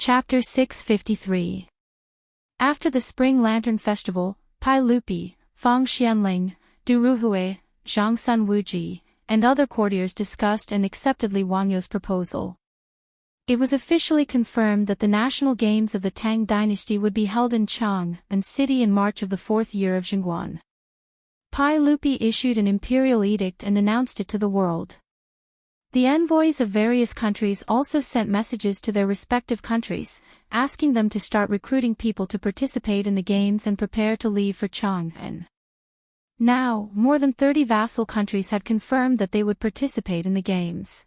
Chapter 653. After the Spring Lantern Festival, Pai Lupi, Fang Xianling, Du Ruhui, Zhang Sun Wuji, and other courtiers discussed and accepted Li Wangya's proposal. It was officially confirmed that the national games of the Tang dynasty would be held in Chang'an City in March of the 4th year of Zhengguan. Pai Lupi issued an imperial edict and announced it to the world. The envoys of various countries also sent messages to their respective countries, asking them to start recruiting people to participate in the games and prepare to leave for Chang'an. Now, more than 30 vassal countries had confirmed that they would participate in the games.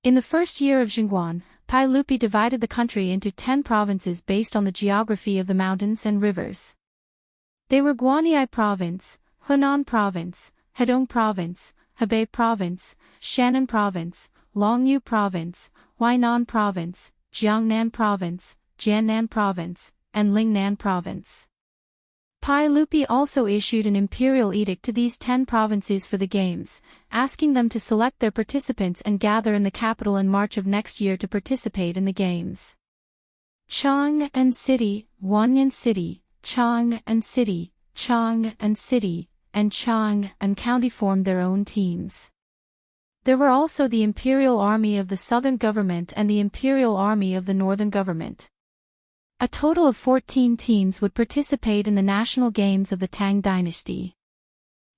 In the first year of Zhengguan, Pai Lupi divided the country into 10 provinces based on the geography of the mountains and rivers. They were Guanyi Province, Hunan Province, Hedong Province, Hebei Province, Shannan Province, Longyu Province, Huainan Province, Jiangnan Province, Jiannan Province, and Lingnan Province. Pai Lupi also issued an imperial edict to these 10 provinces for the games, asking them to select their participants and gather in the capital in March of next year to participate in the games. Chang'an City, Wanyan City, Chang'an City, Chang'an City, and Chang'an County formed their own teams. There were also the Imperial Army of the Southern Government and the Imperial Army of the Northern Government. A total of 14 teams would participate in the national games of the Tang dynasty.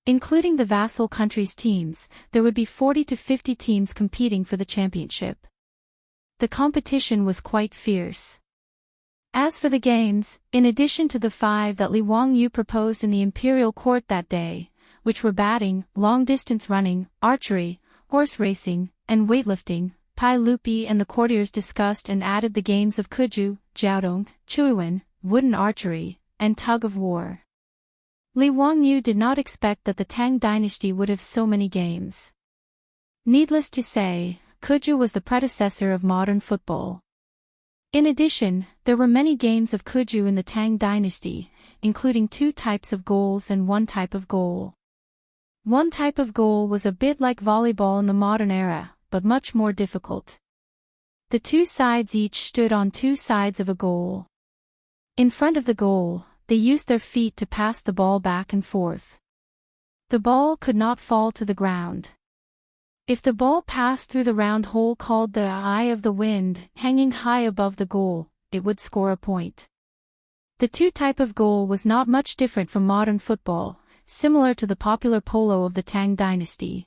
Including the vassal countries' teams, there would be 40 to 50 teams competing for the championship. The competition was quite fierce. As for the games, in addition to the 5 that Li Wangyu proposed in the imperial court that day, which were batting, long-distance running, archery, horse racing, and weightlifting, Pai Lupi and the courtiers discussed and added the games of Kuju, Jiaodong, Chuiwen, wooden archery, and tug-of-war. Li Wangyu did not expect that the Tang dynasty would have so many games. Needless to say, Kuju was the predecessor of modern football. In addition, there were many games of Kuju in the Tang dynasty, including 2 types of goals and 1 type of goal. One type of goal was a bit like volleyball in the modern era, but much more difficult. The 2 sides each stood on 2 sides of a goal. In front of the goal, they used their feet to pass the ball back and forth. The ball could not fall to the ground. If the ball passed through the round hole called the eye of the wind, hanging high above the goal, it would score a point. The 2 type of goal was not much different from modern football, similar to the popular polo of the Tang dynasty.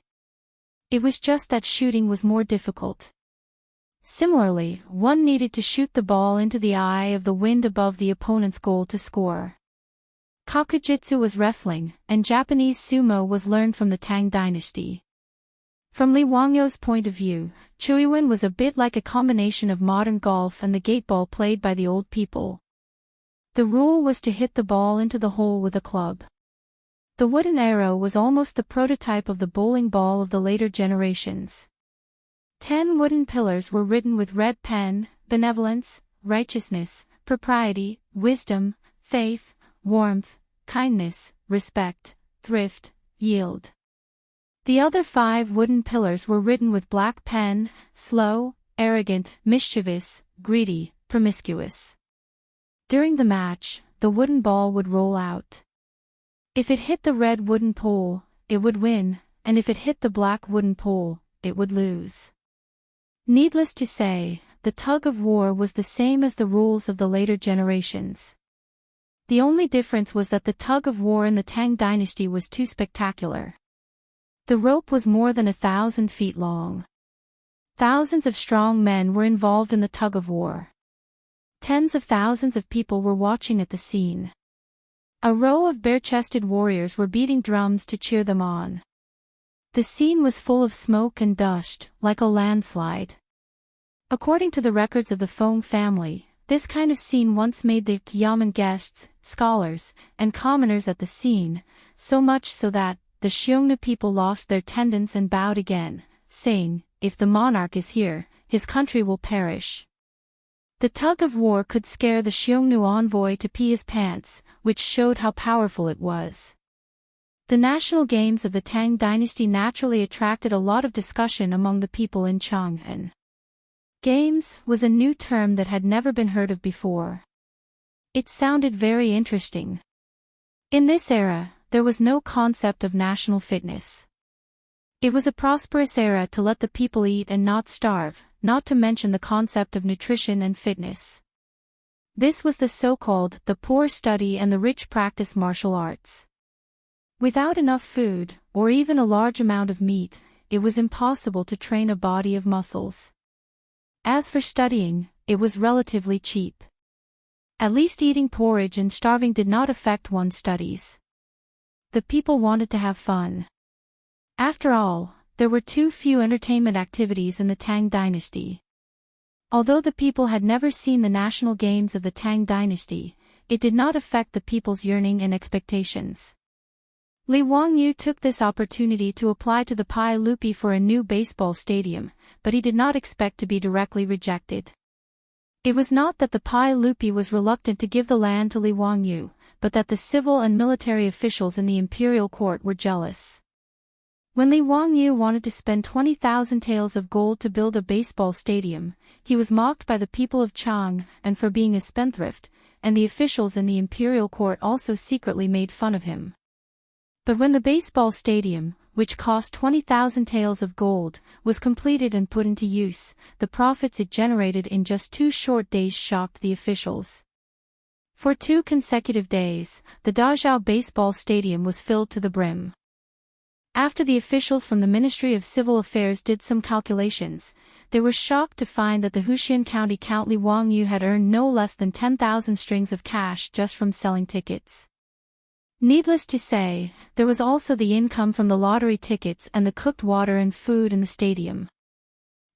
It was just that shooting was more difficult. Similarly, one needed to shoot the ball into the eye of the wind above the opponent's goal to score. Kakujitsu was wrestling, and Japanese sumo was learned from the Tang dynasty. From Li Wangyu's point of view, Chuiwen was a bit like a combination of modern golf and the gate ball played by the old people. The rule was to hit the ball into the hole with a club. The wooden arrow was almost the prototype of the bowling ball of the later generations. 10 wooden pillars were written with red pen: benevolence, righteousness, propriety, wisdom, faith, warmth, kindness, respect, thrift, yield. The other 5 wooden pillars were written with black pen: slow, arrogant, mischievous, greedy, promiscuous. During the match, the wooden ball would roll out. If it hit the red wooden pole, it would win, and if it hit the black wooden pole, it would lose. Needless to say, the tug-of-war was the same as the rules of the later generations. The only difference was that the tug-of-war in the Tang dynasty was too spectacular. The rope was more than 1,000 feet long. Thousands of strong men were involved in the tug-of-war. Tens of thousands of people were watching at the scene. A row of bare-chested warriors were beating drums to cheer them on. The scene was full of smoke and dust, like a landslide. According to the records of the Feng family, this kind of scene once made the Yamen guests, scholars, and commoners at the scene, so much so that the Xiongnu people lost their tendons and bowed again, saying, "If the monarch is here, his country will perish." The tug-of-war could scare the Xiongnu envoy to pee his pants, which showed how powerful it was. The national games of the Tang dynasty naturally attracted a lot of discussion among the people in Chang'an. Games was a new term that had never been heard of before. It sounded very interesting. In this era, there was no concept of national fitness. It was a prosperous era to let the people eat and not starve, not to mention the concept of nutrition and fitness. This was the so-called, the poor study and the rich practice martial arts. Without enough food, or even a large amount of meat, it was impossible to train a body of muscles. As for studying, it was relatively cheap. At least eating porridge and starving did not affect one's studies. The people wanted to have fun. After all, there were too few entertainment activities in the Tang dynasty. Although the people had never seen the national games of the Tang dynasty, it did not affect the people's yearning and expectations. Li Wangyu took this opportunity to apply to the Pai Lupi for a new baseball stadium, but he did not expect to be directly rejected. It was not that the Pai Lupi was reluctant to give the land to Li Wangyu, but that the civil and military officials in the imperial court were jealous. When Li Wangyu wanted to spend 20,000 taels of gold to build a baseball stadium, he was mocked by the people of Chang and for being a spendthrift, and the officials in the imperial court also secretly made fun of him. But when the baseball stadium, which cost 20,000 taels of gold, was completed and put into use, the profits it generated in just 2 short days shocked the officials. For 2 consecutive days, the Dazhao baseball stadium was filled to the brim. After the officials from the Ministry of Civil Affairs did some calculations, they were shocked to find that the Wuxia County Count Li Wangyu had earned no less than 10,000 strings of cash just from selling tickets. Needless to say, there was also the income from the lottery tickets and the cooked water and food in the stadium.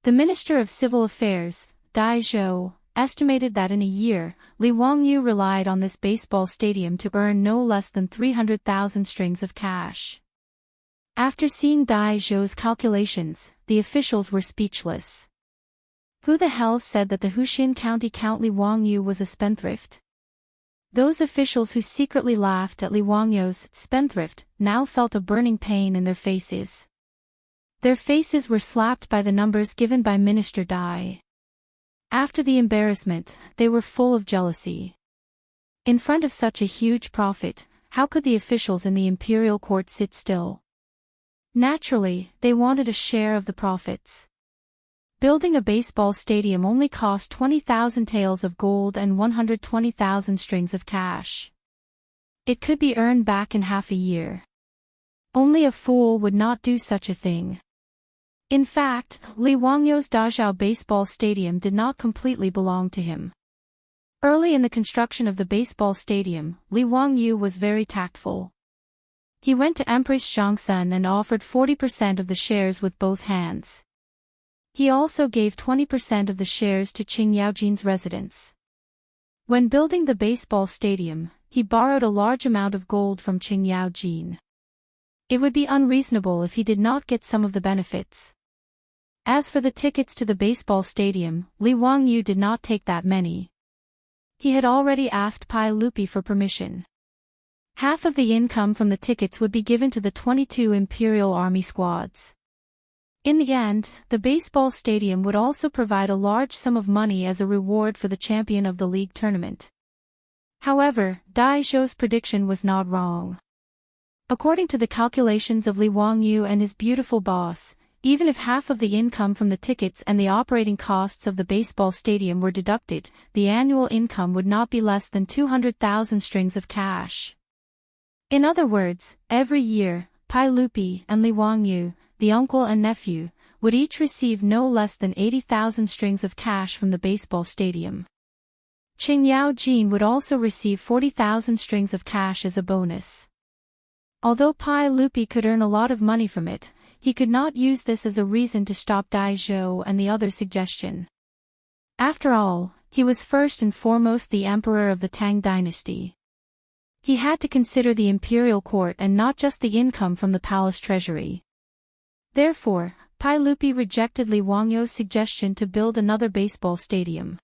The Minister of Civil Affairs, Dai Zhou, estimated that in a year, Li Wangyu relied on this baseball stadium to earn no less than 300,000 strings of cash. After seeing Dai Zhou's calculations, the officials were speechless. Who the hell said that the Wuxia County Count Li Wangyu was a spendthrift? Those officials who secretly laughed at Li Wangyu's spendthrift now felt a burning pain in their faces. Their faces were slapped by the numbers given by Minister Dai. After the embarrassment, they were full of jealousy. In front of such a huge profit, how could the officials in the imperial court sit still? Naturally, they wanted a share of the profits. Building a baseball stadium only cost 20,000 taels of gold and 120,000 strings of cash. It could be earned back in half a year. Only a fool would not do such a thing. In fact, Li Wangyu's Dazhao baseball stadium did not completely belong to him. Early in the construction of the baseball stadium, Li Wangyu was very tactful. He went to Empress Xianxia and offered 40% of the shares with both hands. He also gave 20% of the shares to Qing Yaojin's residence. When building the baseball stadium, he borrowed a large amount of gold from Qing Yaojin. It would be unreasonable if he did not get some of the benefits. As for the tickets to the baseball stadium, Li Wangyu did not take that many. He had already asked Pai Lupi for permission. Half of the income from the tickets would be given to the 22 Imperial Army squads. In the end, the baseball stadium would also provide a large sum of money as a reward for the champion of the league tournament. However, Dai Zhou's prediction was not wrong. According to the calculations of Li Wangyu and his beautiful boss, even if half of the income from the tickets and the operating costs of the baseball stadium were deducted, the annual income would not be less than 200,000 strings of cash. In other words, every year, Pai Lupi and Li Wangyu, the uncle and nephew, would each receive no less than 80,000 strings of cash from the baseball stadium. Qing Yaojin would also receive 40,000 strings of cash as a bonus. Although Pai Lupi could earn a lot of money from it, he could not use this as a reason to stop Dai Zhou and the other suggestion. After all, he was first and foremost the emperor of the Tang dynasty. He had to consider the imperial court and not just the income from the palace treasury. Therefore, Pai Lupi rejected Li Wangyu's suggestion to build another baseball stadium.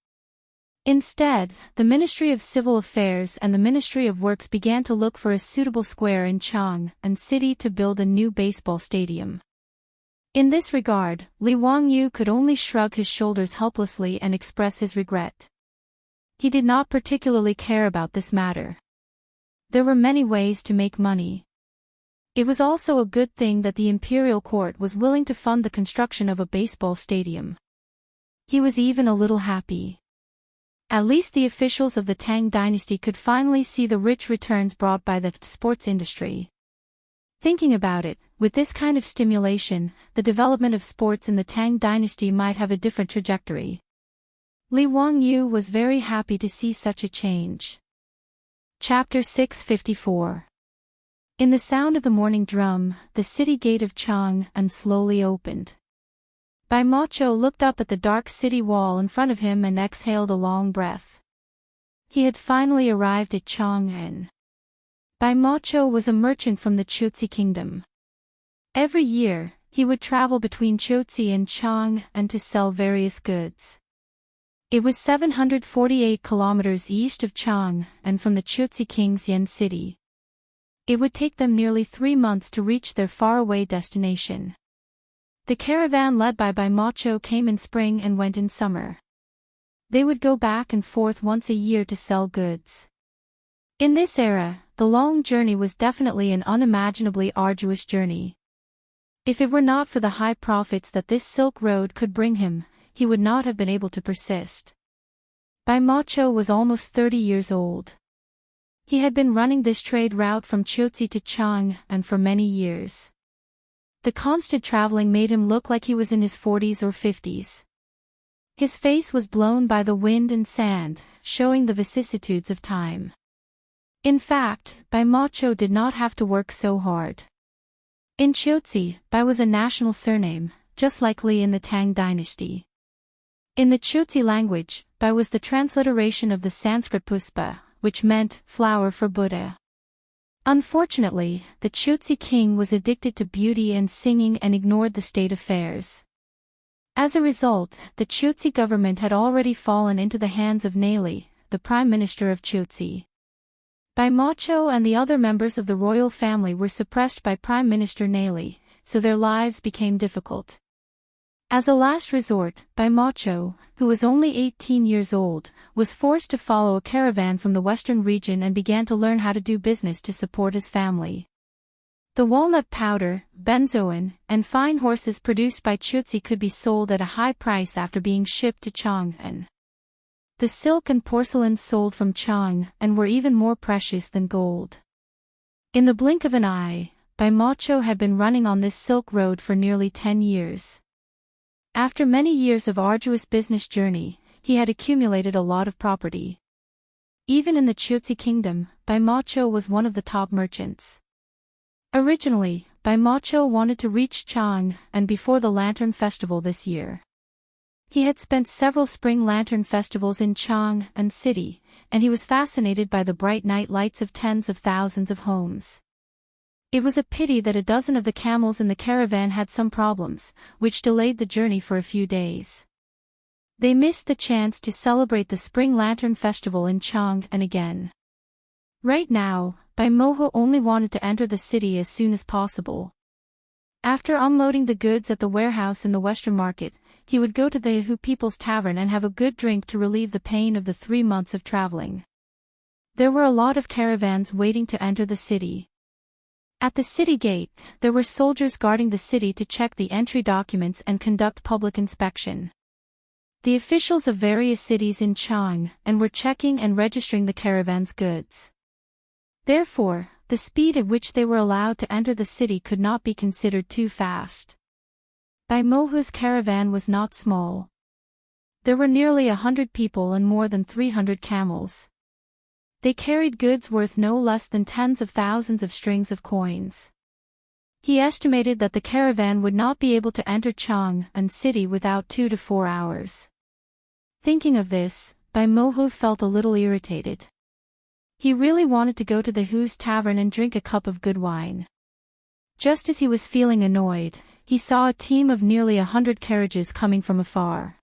Instead, the Ministry of Civil Affairs and the Ministry of Works began to look for a suitable square in Chang'an City to build a new baseball stadium. In this regard, Li Wangyu could only shrug his shoulders helplessly and express his regret. He did not particularly care about this matter. There were many ways to make money. It was also a good thing that the imperial court was willing to fund the construction of a baseball stadium. He was even a little happy. At least the officials of the Tang dynasty could finally see the rich returns brought by the sports industry. Thinking about it, with this kind of stimulation, the development of sports in the Tang dynasty might have a different trajectory. Li Wangyu was very happy to see such a change. Chapter 654. In the sound of the morning drum, the city gate of Chang'an slowly opened. Bai Macho looked up at the dark city wall in front of him and exhaled a long breath. He had finally arrived at Chang'an. Bai Macho was a merchant from the Chuzhi kingdom. Every year, he would travel between Chuzhi and Chang'an to sell various goods. It was 748 kilometers east of Chang'an from the Chuzhi king's Yan city. It would take them nearly 3 months to reach their faraway destination. The caravan led by Bai Macho came in spring and went in summer. They would go back and forth once a year to sell goods. In this era, the long journey was definitely an unimaginably arduous journey. If it were not for the high profits that this Silk Road could bring him, he would not have been able to persist. Bai Macho was almost 30 years old. He had been running this trade route from Chuzhi to Chang'an for many years. The constant traveling made him look like he was in his 40s or 50s. His face was blown by the wind and sand, showing the vicissitudes of time. In fact, Bai Macho did not have to work so hard. In Chuzhi, Bai was a national surname, just like Li in the Tang dynasty. In the Chuzhi language, Bai was the transliteration of the Sanskrit Puspa, which meant flower for Buddha. Unfortunately, the Chuzhi king was addicted to beauty and singing and ignored the state affairs. As a result, the Chuzhi government had already fallen into the hands of Neli, the prime minister of Chuzhi. Bai Macho and the other members of the royal family were suppressed by Prime Minister Neli, so their lives became difficult. As a last resort, Bai Macho, who was only 18 years old, was forced to follow a caravan from the western region and began to learn how to do business to support his family. The walnut powder, benzoin, and fine horses produced by Chuzhi could be sold at a high price after being shipped to Chang'an. The silk and porcelain sold from Chang'an were even more precious than gold. In the blink of an eye, Bai Macho had been running on this silk road for nearly 10 years. After many years of arduous business journey, he had accumulated a lot of property. Even in the Chuzhi kingdom, Bai Macho was one of the top merchants. Originally, Bai Macho wanted to reach Chang'an before the Lantern Festival this year. He had spent several spring lantern festivals in Chang'an city, and he was fascinated by the bright night lights of tens of thousands of homes. It was a pity that a dozen of the camels in the caravan had some problems, which delayed the journey for a few days. They missed the chance to celebrate the Spring Lantern Festival in Chang'an again. Right now, Bai Macho only wanted to enter the city as soon as possible. After unloading the goods at the warehouse in the Western Market, he would go to the Yahu People's Tavern and have a good drink to relieve the pain of the 3 months of traveling. There were a lot of caravans waiting to enter the city. At the city gate, there were soldiers guarding the city to check the entry documents and conduct public inspection. The officials of various cities in Chang'an were checking and registering the caravan's goods. Therefore, the speed at which they were allowed to enter the city could not be considered too fast. Bai Macho's caravan was not small. There were nearly 100 people and more than 300 camels. They carried goods worth no less than tens of thousands of strings of coins. He estimated that the caravan would not be able to enter Chang'an city without 2 to 4 hours. Thinking of this, Bai Macho felt a little irritated. He really wanted to go to the Who's Tavern and drink a cup of good wine. Just as he was feeling annoyed, he saw a team of nearly 100 carriages coming from afar.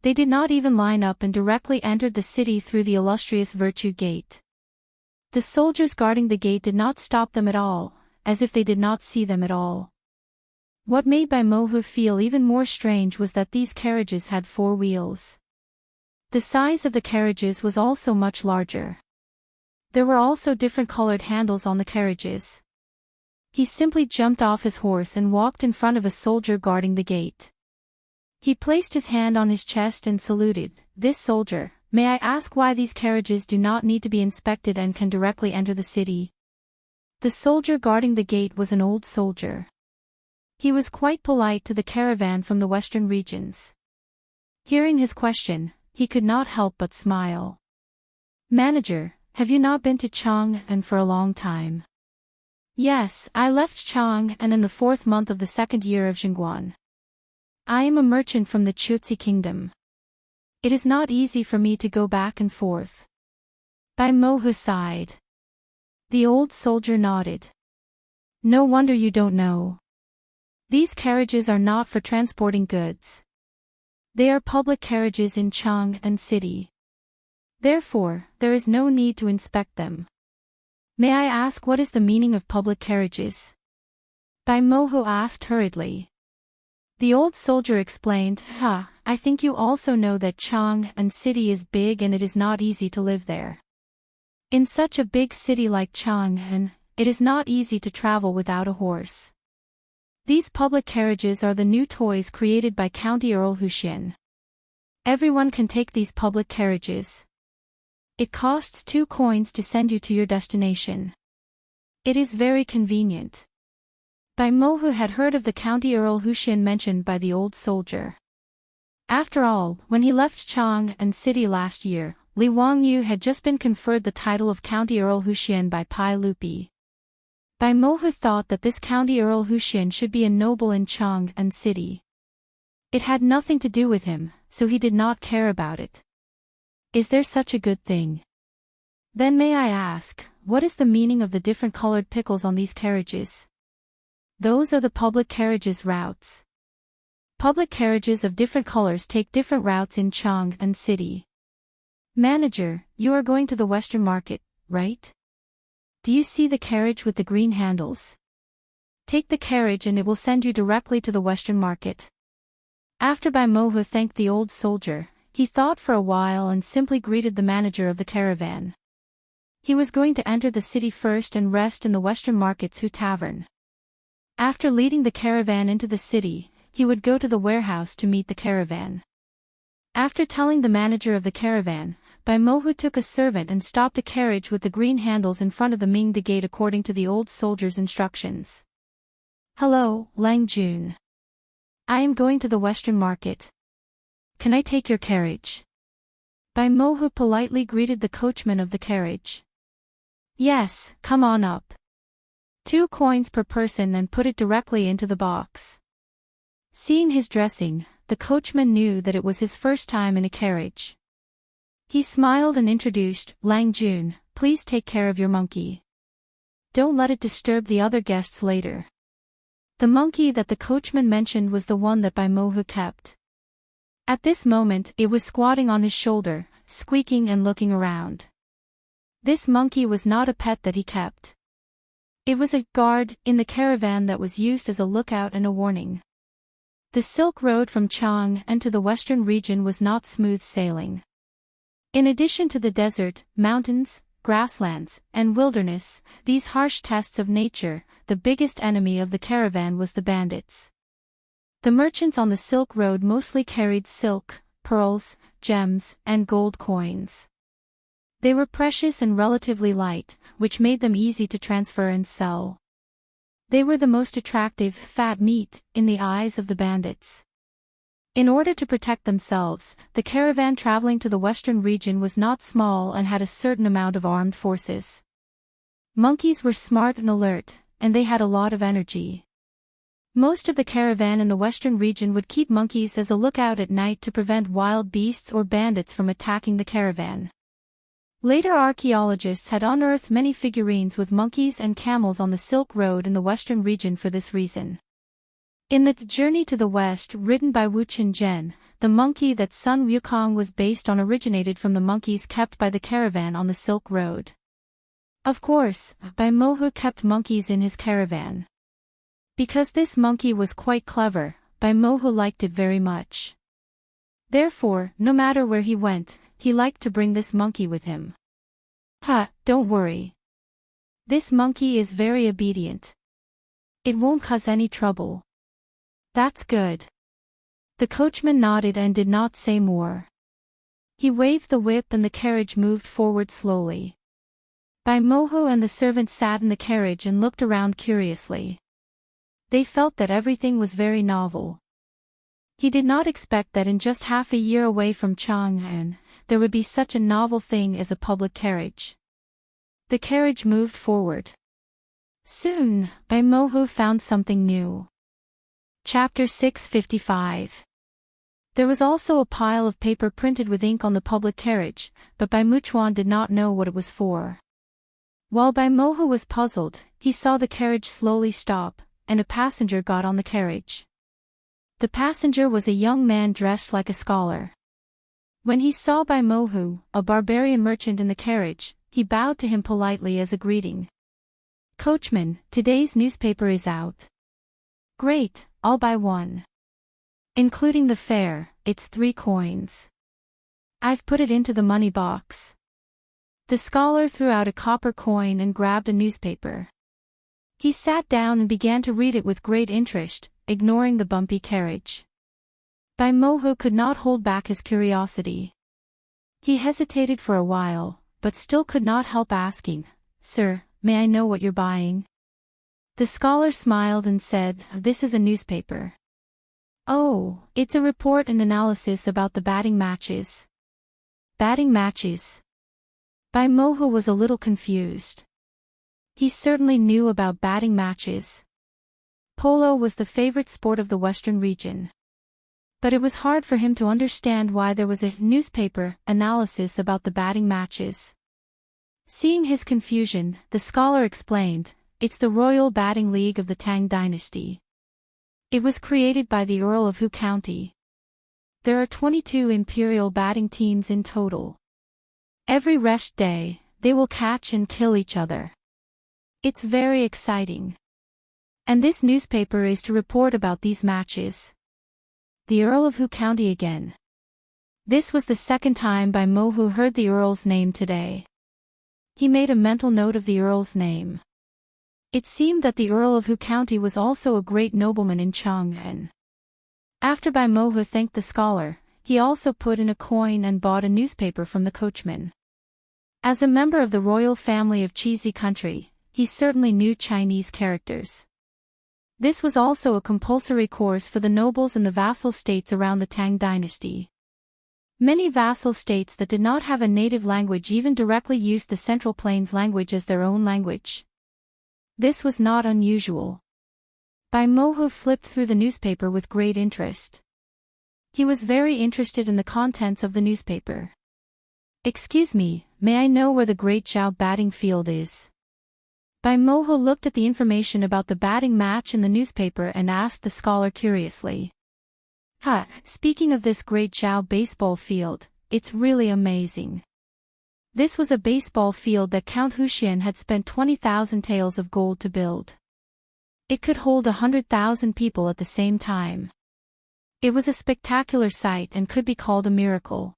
They did not even line up and directly entered the city through the illustrious Virtue Gate. The soldiers guarding the gate did not stop them at all, as if they did not see them at all. What made Bai Mohu feel even more strange was that these carriages had 4 wheels. The size of the carriages was also much larger. There were also different colored handles on the carriages. He simply jumped off his horse and walked in front of a soldier guarding the gate. He placed his hand on his chest and saluted. "This soldier, may I ask why these carriages do not need to be inspected and can directly enter the city?" The soldier guarding the gate was an old soldier. He was quite polite to the caravan from the western regions. Hearing his question, he could not help but smile. "Manager, have you not been to Chang'an for a long time?" "Yes, I left Chang'an in the 4th month of the 2nd year of Xingguan. I am a merchant from the Chutzi kingdom. It is not easy for me to go back and forth." Bai Mohu sighed. The old soldier nodded. "No wonder you don't know. These carriages are not for transporting goods. They are public carriages in Chang'an city. Therefore, there is no need to inspect them. May I ask what is the meaning of public carriages?" Bai Mohu asked hurriedly. The old soldier explained, I think you also know that Chang'an city is big and it is not easy to live there. In such a big city like Chang'an, it is not easy to travel without a horse. These public carriages are the new toys created by County Earl Huxian. Everyone can take these public carriages. It costs 2 coins to send you to your destination. It is very convenient." Bai Mohu had heard of the County Earl Huxian mentioned by the old soldier. After all, when he left Chang'an city last year, Li Wangyu had just been conferred the title of County Earl Huxian by Pai Lupi. Bai Mohu thought that this County Earl Huxian should be a noble in Chang'an city. It had nothing to do with him, so he did not care about it. Is there such a good thing? Then may I ask, what is the meaning of the different colored pickles on these carriages? Those are the public carriages routes. Public carriages of different colors take different routes in Chang'an city. Manager, you are going to the Western Market, right? Do you see the carriage with the green handles? Take the carriage and it will send you directly to the Western Market. After Bai Mohu thanked the old soldier, he thought for a while and simply greeted the manager of the caravan. He was going to enter the city first and rest in the Western Market's Hu Tavern. After leading the caravan into the city, he would go to the warehouse to meet the caravan. After telling the manager of the caravan, Bai Mohu took a servant and stopped a carriage with the green handles in front of the Mingde gate according to the old soldier's instructions. "Hello, Lang Jun. I am going to the Western Market. Can I take your carriage?" Bai Mohu politely greeted the coachman of the carriage. "Yes, come on up. 2 coins per person and put it directly into the box." Seeing his dressing, the coachman knew that it was his first time in a carriage. He smiled and introduced, "Lang Jun, please take care of your monkey. Don't let it disturb the other guests later." The monkey that the coachman mentioned was the one that Bai Mohu kept. At this moment, it was squatting on his shoulder, squeaking and looking around. This monkey was not a pet that he kept. It was a guard in the caravan that was used as a lookout and a warning. The Silk Road from Chang'an to the western region was not smooth sailing. In addition to the desert, mountains, grasslands, and wilderness, these harsh tests of nature, the biggest enemy of the caravan was the bandits. The merchants on the Silk Road mostly carried silk, pearls, gems, and gold coins. They were precious and relatively light, which made them easy to transfer and sell. They were the most attractive fat meat in the eyes of the bandits. In order to protect themselves, the caravan traveling to the western region was not small and had a certain amount of armed forces. Monkeys were smart and alert, and they had a lot of energy. Most of the caravan in the western region would keep monkeys as a lookout at night to prevent wild beasts or bandits from attacking the caravan. Later archaeologists had unearthed many figurines with monkeys and camels on the Silk Road in the western region for this reason. In the Journey to the West written by Wu Qinzhen, the monkey that Sun Wukong was based on originated from the monkeys kept by the caravan on the Silk Road. Of course, Bai Mohu kept monkeys in his caravan. Because this monkey was quite clever, Bai Mohu liked it very much. Therefore, no matter where he went, he liked to bring this monkey with him. Don't worry. This monkey is very obedient. It won't cause any trouble. That's good. The coachman nodded and did not say more. He waved the whip and the carriage moved forward slowly. Bai Mohu and the servant sat in the carriage and looked around curiously. They felt that everything was very novel. He did not expect that in just half a year away from Chang'an, there would be such a novel thing as a public carriage. The carriage moved forward. Soon, Bai Mohu found something new. Chapter 655. There was also a pile of paper printed with ink on the public carriage, but Bai Muchuan did not know what it was for. While Bai Mohu was puzzled, he saw the carriage slowly stop, and a passenger got on the carriage. The passenger was a young man dressed like a scholar. When he saw Bai Mohu, a barbarian merchant in the carriage, he bowed to him politely as a greeting. Coachman, today's newspaper is out. Great, I'll buy one. Including the fare, it's 3 coins. I've put it into the money box. The scholar threw out a copper coin and grabbed a newspaper. He sat down and began to read it with great interest, ignoring the bumpy carriage. Bai Mohu could not hold back his curiosity. He hesitated for a while, but still could not help asking, Sir, may I know what you're buying? The scholar smiled and said, This is a newspaper. Oh, it's a report and analysis about the batting matches. Batting matches? Bai Mohu was a little confused. He certainly knew about batting matches. Polo was the favorite sport of the Western region. But it was hard for him to understand why there was a newspaper analysis about the batting matches. Seeing his confusion, the scholar explained, It's the Royal Batting League of the Tang dynasty. It was created by the Earl of Hu County. There are 22 imperial batting teams in total. Every rest day, they will catch and kill each other. It's very exciting. And this newspaper is to report about these matches. The Earl of Hu County again. This was the second time Bai Mohu heard the Earl's name today. He made a mental note of the Earl's name. It seemed that the Earl of Hu County was also a great nobleman in Chang'an. After Bai Mohu thanked the scholar, he also put in a coin and bought a newspaper from the coachman. As a member of the royal family of Cheesy Country, he certainly knew Chinese characters. This was also a compulsory course for the nobles in the vassal states around the Tang dynasty. Many vassal states that did not have a native language even directly used the Central Plains language as their own language. This was not unusual. Bai Mohu flipped through the newspaper with great interest. He was very interested in the contents of the newspaper. Excuse me, may I know where the Great Zhao batting field is? Bai Mohu looked at the information about the batting match in the newspaper and asked the scholar curiously. Speaking of this Great Zhao baseball field, it's really amazing. This was a baseball field that Count Huxian had spent 20,000 taels of gold to build. It could hold 100,000 people at the same time. It was a spectacular sight and could be called a miracle.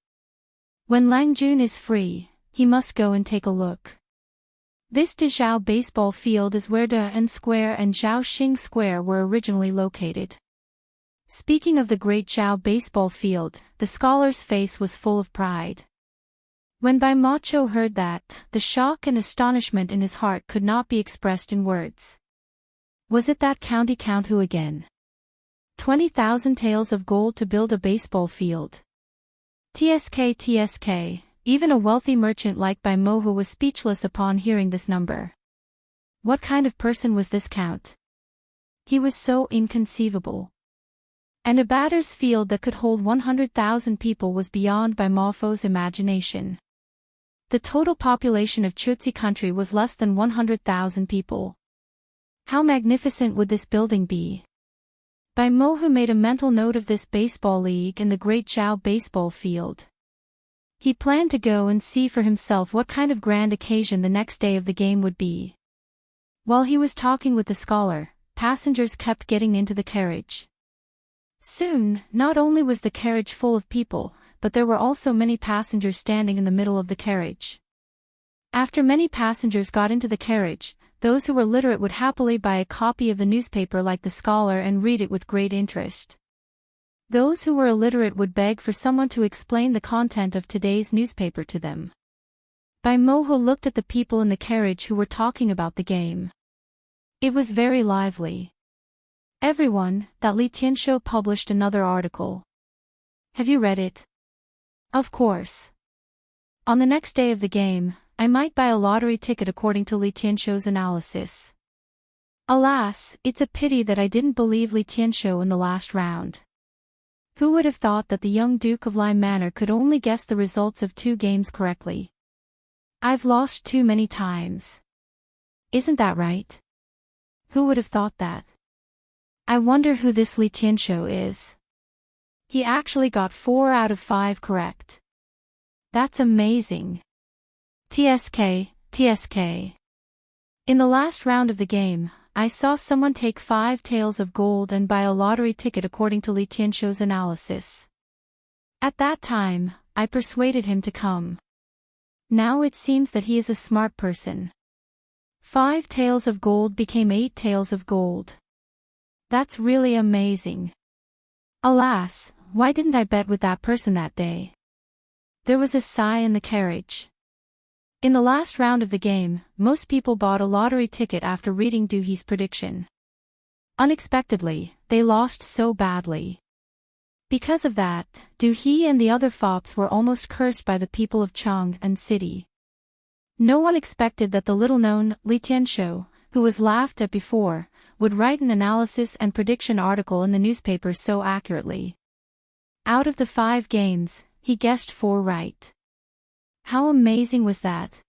When Lang Jun is free, he must go and take a look. This Dezhao baseball field is where Daoist Square and Zhaoxing Square were originally located. Speaking of the Great Zhao baseball field, the scholar's face was full of pride. When Bai Macho heard that, the shock and astonishment in his heart could not be expressed in words. Was it that county Count Hu again? 20,000 taels of gold to build a baseball field. TSK, even a wealthy merchant like Bai Mohu was speechless upon hearing this number. What kind of person was this count? He was so inconceivable. And a batter's field that could hold 100,000 people was beyond Bai Mafo's imagination. The total population of Chutsi country was less than 100,000 people. How magnificent would this building be? Bai Mohu made a mental note of this baseball league and the Great Zhao baseball field. He planned to go and see for himself what kind of grand occasion the next day of the game would be. While he was talking with the scholar, passengers kept getting into the carriage. Soon, not only was the carriage full of people, but there were also many passengers standing in the middle of the carriage. After many passengers got into the carriage, those who were literate would happily buy a copy of the newspaper like the scholar and read it with great interest. Those who were illiterate would beg for someone to explain the content of today's newspaper to them. Bai Moho looked at the people in the carriage who were talking about the game. It was very lively. Everyone, that Li Tianxiu published another article. Have you read it? Of course. On the next day of the game, I might buy a lottery ticket according to Li Tianxiu's analysis. Alas, it's a pity that I didn't believe Li Tianxiu in the last round. Who would have thought that the young Duke of Lai Manor could only guess the results of 2 games correctly? I've lost too many times. Isn't that right? Who would have thought that? I wonder who this Li Tianxiu is. He actually got 4 out of 5 correct. That's amazing. TSK, TSK. In the last round of the game, I saw someone take 5 taels of gold and buy a lottery ticket according to Li Tianxiu's analysis. At that time, I persuaded him to come. Now it seems that he is a smart person. 5 taels of gold became 8 taels of gold. That's really amazing. Alas, why didn't I bet with that person that day? There was a sigh in the carriage. In the last round of the game, most people bought a lottery ticket after reading Duhe's prediction. Unexpectedly, they lost so badly. Because of that, Duhe and the other fops were almost cursed by the people of Chang and City. No one expected that the little-known Li Tianxiu, who was laughed at before, would write an analysis and prediction article in the newspaper so accurately. Out of the 5 games, he guessed 4 right. How amazing was that?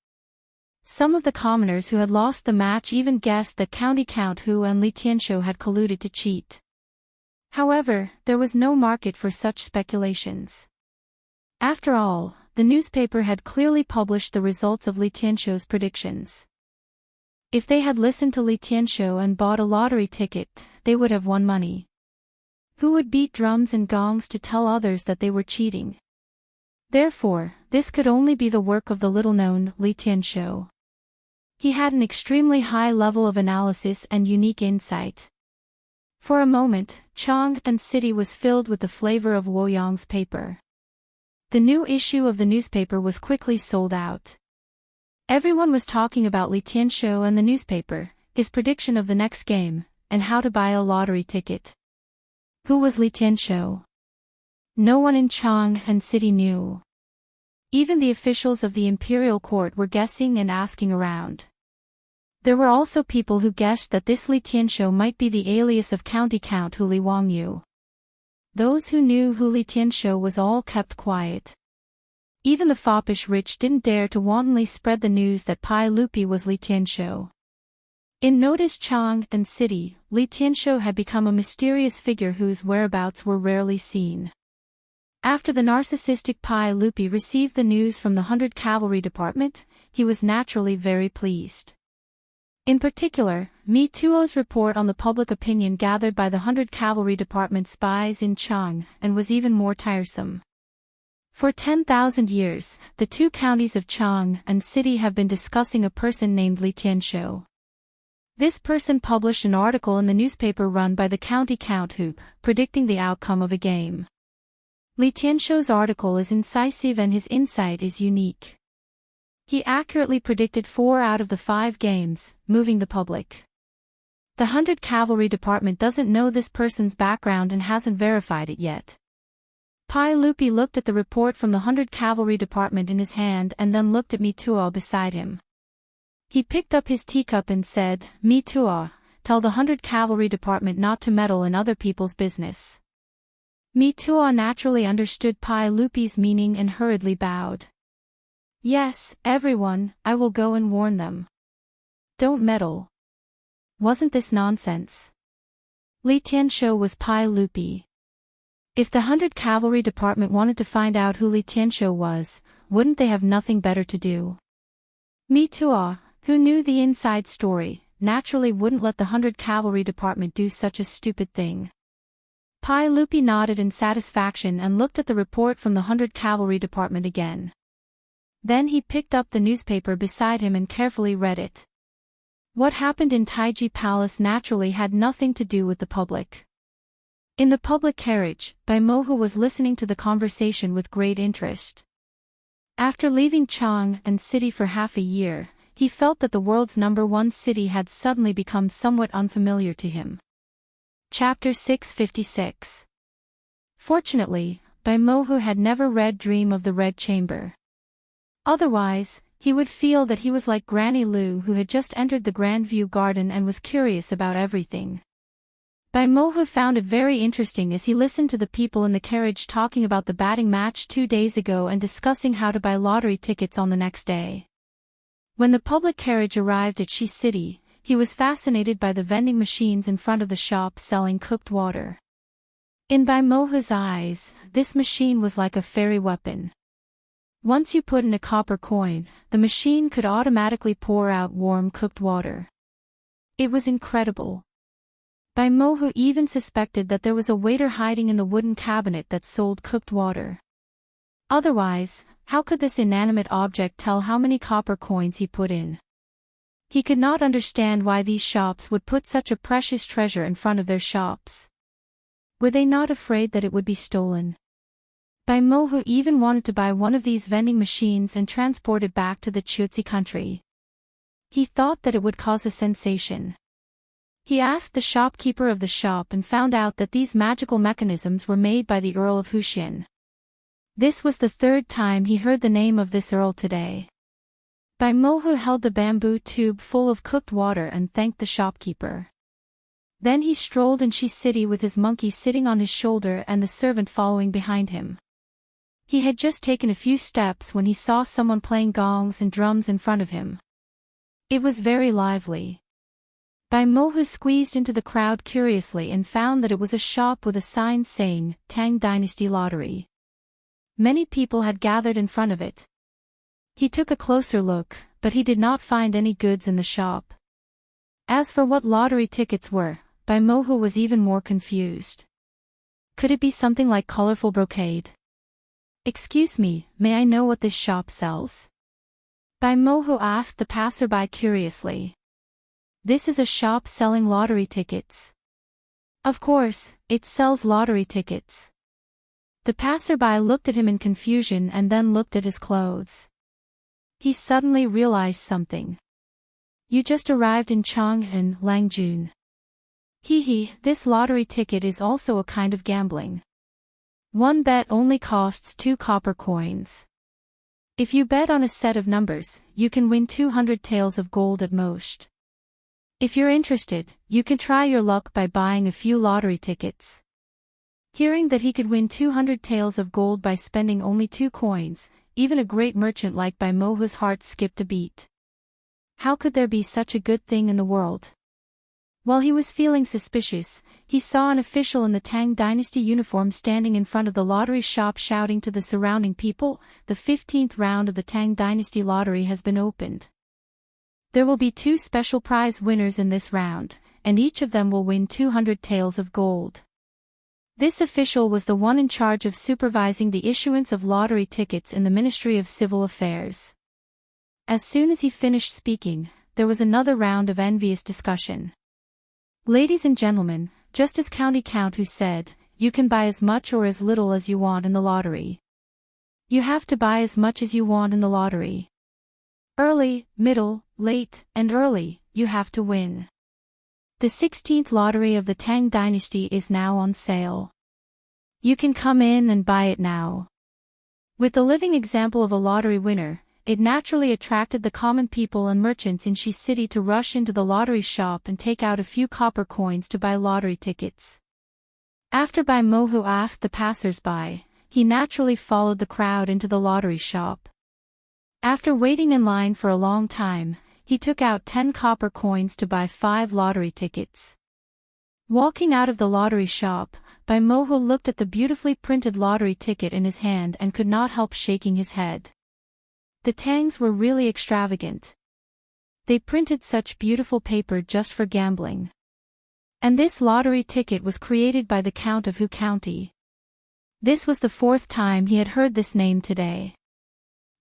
Some of the commoners who had lost the match even guessed that County Count Hu and Li Tianxiu had colluded to cheat. However, there was no market for such speculations. After all, the newspaper had clearly published the results of Li Tianxiu's predictions. If they had listened to Li Tianxiu and bought a lottery ticket, they would have won money. Who would beat drums and gongs to tell others that they were cheating? Therefore, this could only be the work of the little-known Li Tianxiu. He had an extremely high level of analysis and unique insight. For a moment, Chang and City was filled with the flavor of Woyang's paper. The new issue of the newspaper was quickly sold out. Everyone was talking about Li Tianxiu and the newspaper, his prediction of the next game, and how to buy a lottery ticket. Who was Li Tianxiu? No one in Chang and City knew. Even the officials of the imperial court were guessing and asking around. There were also people who guessed that this Li Tianxiu might be the alias of County Count Hu Li Wangyu. Those who knew who Li Tianxiu was all kept quiet. Even the foppish rich didn't dare to wantonly spread the news that Pai Lupi was Li Tianxiu. In noticed Chang and City, Li Tianxiu had become a mysterious figure whose whereabouts were rarely seen. After the narcissistic Pai Lupi received the news from the 100 Cavalry Department, he was naturally very pleased. In particular, Mi Tuo's report on the public opinion gathered by the 100 Cavalry Department spies in Chang and was even more tiresome. For 10,000 years, the 2 counties of Chang and City have been discussing a person named Li Tianxiu. This person published an article in the newspaper run by the County Count Hu, predicting the outcome of a game. Li Tianxiu's article is incisive and his insight is unique. He accurately predicted 4 out of the 5 games, moving the public. The 100 Cavalry Department doesn't know this person's background and hasn't verified it yet. Pai Lupi looked at the report from the 100 Cavalry Department in his hand and then looked at Mi Tuo beside him. He picked up his teacup and said, Mi Tuo, tell the 100 Cavalry Department not to meddle in other people's business. Mi Tuo naturally understood Pai Lupi's meaning and hurriedly bowed. Yes, everyone, I will go and warn them. Don't meddle. Wasn't this nonsense? Li Tianxiu was Pai Lupi. If the 100 Cavalry Department wanted to find out who Li Tianxiu was, wouldn't they have nothing better to do? Mi Tuo, who knew the inside story, naturally wouldn't let the 100 Cavalry Department do such a stupid thing. Pai Lupi nodded in satisfaction and looked at the report from the 100 Cavalry Department again. Then he picked up the newspaper beside him and carefully read it. What happened in Taiji Palace naturally had nothing to do with the public. In the public carriage, Bai Mohu was listening to the conversation with great interest. After leaving Chang'an City for half a year, he felt that the world's #1 city had suddenly become somewhat unfamiliar to him. Chapter 656. Fortunately, Bai Mohu had never read Dream of the Red Chamber. Otherwise, he would feel that he was like Granny Lu, who had just entered the Grandview Garden and was curious about everything. Bai Mohu found it very interesting as he listened to the people in the carriage talking about the batting match 2 days ago and discussing how to buy lottery tickets on the next day. When the public carriage arrived at Shi City, he was fascinated by the vending machines in front of the shop selling cooked water. In Bai Mohu's eyes, this machine was like a fairy weapon. Once you put in a copper coin, the machine could automatically pour out warm cooked water. It was incredible. Bai Mohu even suspected that there was a waiter hiding in the wooden cabinet that sold cooked water. Otherwise, how could this inanimate object tell how many copper coins he put in? He could not understand why these shops would put such a precious treasure in front of their shops. Were they not afraid that it would be stolen? Bai Mohu even wanted to buy one of these vending machines and transport it back to the Chutzi country. He thought that it would cause a sensation. He asked the shopkeeper of the shop and found out that these magical mechanisms were made by the Earl of Wuxian. This was the 3rd time he heard the name of this earl today. Bai Mohu held the bamboo tube full of cooked water and thanked the shopkeeper. Then he strolled in Shi City with his monkey sitting on his shoulder and the servant following behind him. He had just taken a few steps when he saw someone playing gongs and drums in front of him. It was very lively. Bai Mohu squeezed into the crowd curiously and found that it was a shop with a sign saying, Tang Dynasty Lottery. Many people had gathered in front of it. He took a closer look, but he did not find any goods in the shop. As for what lottery tickets were, Bai Mohu was even more confused. Could it be something like colorful brocade? Excuse me, may I know what this shop sells? Bai Mohu asked the passerby curiously. This is a shop selling lottery tickets. Of course, it sells lottery tickets. The passerby looked at him in confusion and then looked at his clothes. He suddenly realized something. You just arrived in Chang'an, Langjun. This lottery ticket is also a kind of gambling. One bet only costs 2 copper coins. If you bet on a set of numbers, you can win 200 taels of gold at most. If you're interested, you can try your luck by buying a few lottery tickets. Hearing that he could win 200 taels of gold by spending only 2 coins, even a great merchant like Bai Mohu's heart skipped a beat. How could there be such a good thing in the world? While he was feeling suspicious, he saw an official in the Tang Dynasty uniform standing in front of the lottery shop shouting to the surrounding people, the 15th round of the Tang Dynasty lottery has been opened. There will be 2 special prize winners in this round, and each of them will win 200 taels of gold. This official was the one in charge of supervising the issuance of lottery tickets in the Ministry of Civil Affairs. As soon as he finished speaking, there was another round of envious discussion. Ladies and gentlemen, just as County Count who said, you can buy as much or as little as you want in the lottery. You have to buy as much as you want in the lottery. Early, middle, late, and early, you have to win. The 16th lottery of the Tang Dynasty is now on sale. You can come in and buy it now. With the living example of a lottery winner, it naturally attracted the common people and merchants in Shi City to rush into the lottery shop and take out a few copper coins to buy lottery tickets. After Bai Mohu asked the passers-by, he naturally followed the crowd into the lottery shop. After waiting in line for a long time, he took out 10 copper coins to buy 5 lottery tickets. Walking out of the lottery shop, Bai Mohu looked at the beautifully printed lottery ticket in his hand and could not help shaking his head. The Tangs were really extravagant. They printed such beautiful paper just for gambling. And this lottery ticket was created by the Count of Hu County. This was the 4th time he had heard this name today.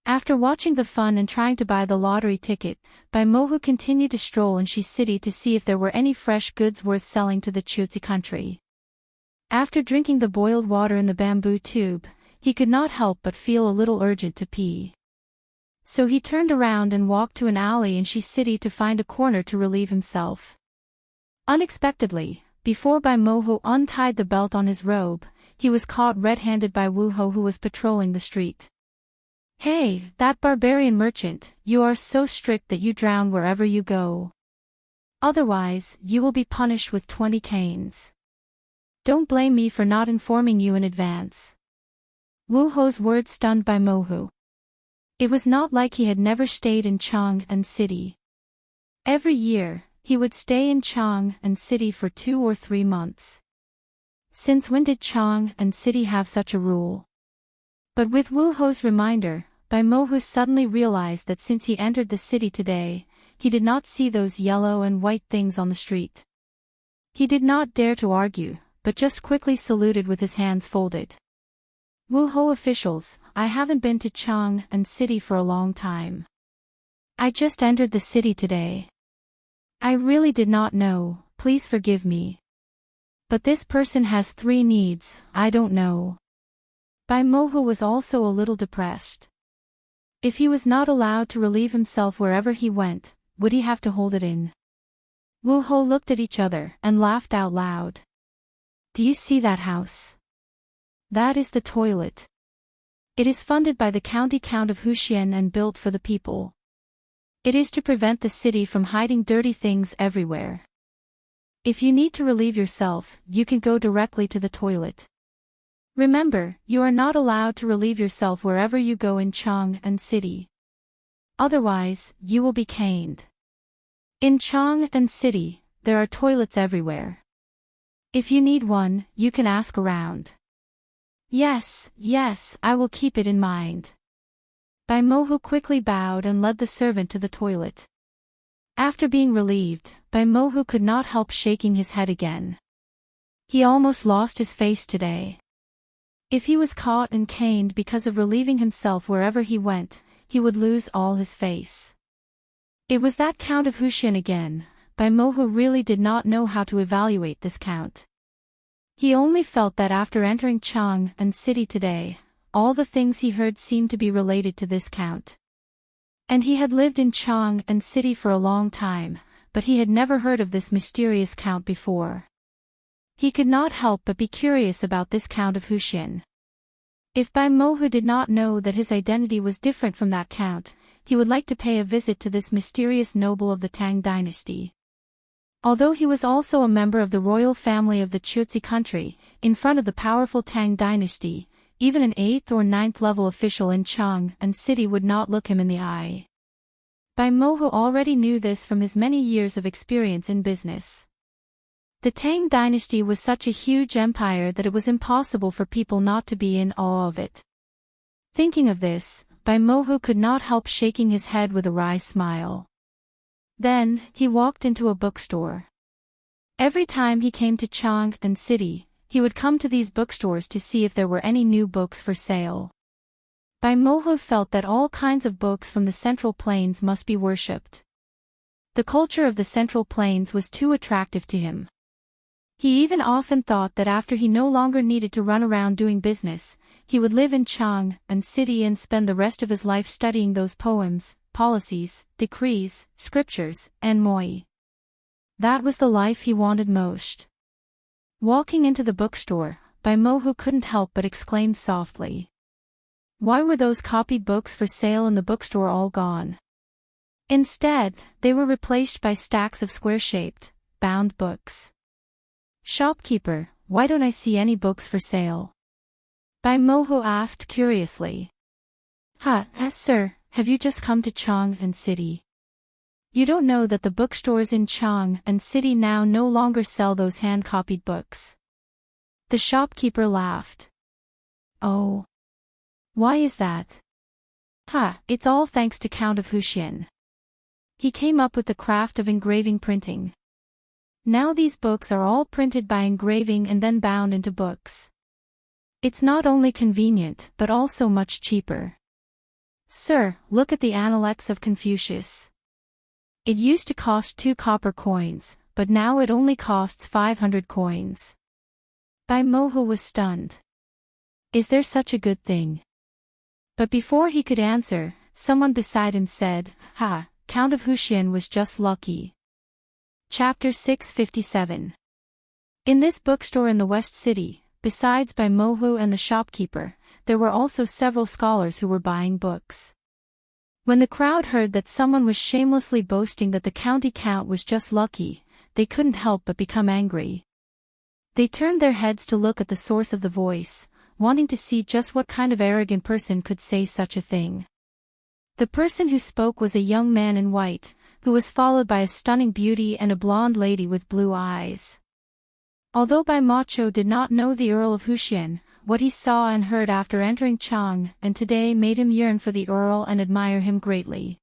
After watching the fun and trying to buy the lottery ticket, Bai Mohu continued to stroll in Shi City to see if there were any fresh goods worth selling to the Chuzi country. After drinking the boiled water in the bamboo tube, he could not help but feel a little urgent to pee. So he turned around and walked to an alley in Shi City to find a corner to relieve himself. Unexpectedly, before Bai Mohu untied the belt on his robe, he was caught red-handed by Wu Ho, who was patrolling the street. "Hey, that barbarian merchant, you are so strict that you drown wherever you go. Otherwise, you will be punished with 20 canes. Don't blame me for not informing you in advance." Wu Ho's words stunned Bai Mohu. It was not like he had never stayed in Chang'an City. Every year, he would stay in Chang'an City for 2 or 3 months. Since when did Chang'an City have such a rule? But with Wu Ho's reminder, Bai Mohu suddenly realized that since he entered the city today, he did not see those yellow and white things on the street. He did not dare to argue, but just quickly saluted with his hands folded. "Wu Ho officials, I haven't been to Chang'an City for a long time. I just entered the city today. I really did not know, please forgive me. But this person has 3 needs, I don't know." Bai Mohu was also a little depressed. If he was not allowed to relieve himself wherever he went, would he have to hold it in? Wu Ho looked at each other and laughed out loud. "Do you see that house? That is the toilet. It is funded by the county count of Wuxian and built for the people. It is to prevent the city from hiding dirty things everywhere. If you need to relieve yourself, you can go directly to the toilet. Remember, you are not allowed to relieve yourself wherever you go in Chang'an City. Otherwise, you will be caned. In Chang'an City, there are toilets everywhere. If you need one, you can ask around." Yes, I will keep it in mind." Bai Mohu quickly bowed and led the servant to the toilet. After being relieved, Bai Mohu could not help shaking his head again. He almost lost his face today. If he was caught and caned because of relieving himself wherever he went, he would lose all his face. It was that Count of Wuxian again. Bai Mohu really did not know how to evaluate this count. He only felt that after entering Chang'an City today, all the things he heard seemed to be related to this count. And he had lived in Chang'an City for a long time, but he had never heard of this mysterious count before. He could not help but be curious about this Count of Wuxian. If Bai Mohu did not know that his identity was different from that count, he would like to pay a visit to this mysterious noble of the Tang dynasty. Although he was also a member of the royal family of the Chuzi country, in front of the powerful Tang dynasty, even an 8th or 9th level official in Chang'an City would not look him in the eye. Bai Mohu already knew this from his many years of experience in business. The Tang dynasty was such a huge empire that it was impossible for people not to be in awe of it. Thinking of this, Bai Mohu could not help shaking his head with a wry smile. Then, he walked into a bookstore. Every time he came to Chang'an City, he would come to these bookstores to see if there were any new books for sale. Bai Mohu felt that all kinds of books from the Central Plains must be worshipped. The culture of the Central Plains was too attractive to him. He even often thought that after he no longer needed to run around doing business, he would live in Chang'an City and spend the rest of his life studying those poems, policies, decrees, scriptures, and moi. That was the life he wanted most. Walking into the bookstore, Bai Mohu couldn't help but exclaim softly. Why were those copied books for sale in the bookstore all gone? Instead, they were replaced by stacks of square-shaped, bound books. "Shopkeeper, why don't I see any books for sale?" Bai Mohu asked curiously. Sir, have you just come to Chang'an City? You don't know that the bookstores in Chang'an City now no longer sell those hand-copied books. The shopkeeper laughed. Oh. Why is that? It's all thanks to Count of Wuxian. He came up with the craft of engraving printing. Now these books are all printed by engraving and then bound into books. It's not only convenient but also much cheaper. Sir, look at the Analects of Confucius. It used to cost 2 copper coins, but now it only costs 500 coins. Bai Mohu was stunned. Is there such a good thing? But before he could answer, someone beside him said, "Ha, Count of Wuxian was just lucky." Chapter 657. In this bookstore in the West City, besides Bai Mohu and the shopkeeper, there were also several scholars who were buying books. When the crowd heard that someone was shamelessly boasting that the county count was just lucky, they couldn't help but become angry. They turned their heads to look at the source of the voice, wanting to see just what kind of arrogant person could say such a thing. The person who spoke was a young man in white, who was followed by a stunning beauty and a blonde lady with blue eyes. Although Bai Macho did not know the Earl of Wuxian, what he saw and heard after entering Chang and today made him yearn for the Earl and admire him greatly.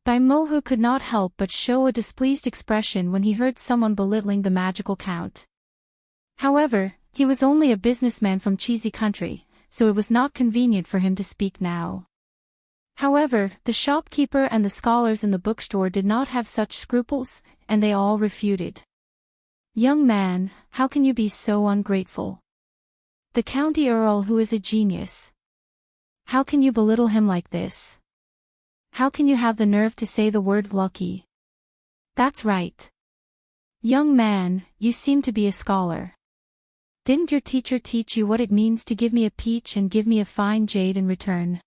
Bai Mohu could not help but show a displeased expression when he heard someone belittling the magical count. However, he was only a businessman from cheesy country, so it was not convenient for him to speak now. However, the shopkeeper and the scholars in the bookstore did not have such scruples, and they all refuted. "Young man, how can you be so ungrateful? The county earl who is a genius. How can you belittle him like this? How can you have the nerve to say the word lucky? That's right. Young man, you seem to be a scholar. Didn't your teacher teach you what it means to give me a peach and give me a fine jade in return?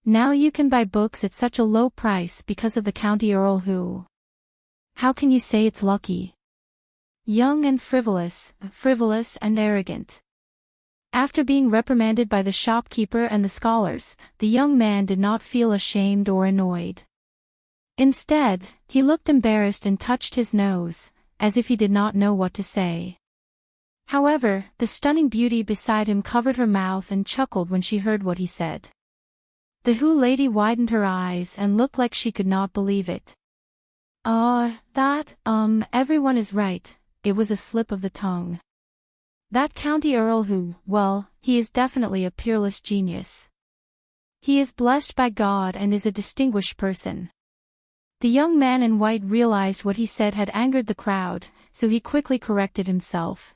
Now you can buy books at such a low price because of the county earl who. How can you say it's lucky? Young and frivolous and arrogant." After being reprimanded by the shopkeeper and the scholars, the young man did not feel ashamed or annoyed. Instead, he looked embarrassed and touched his nose, as if he did not know what to say. However, the stunning beauty beside him covered her mouth and chuckled when she heard what he said. The Hu lady widened her eyes and looked like she could not believe it. Everyone is right, it was a slip of the tongue. That county earl who, well, he is definitely a peerless genius. He is blessed by God and is a distinguished person. The young man in white realized what he said had angered the crowd, so he quickly corrected himself.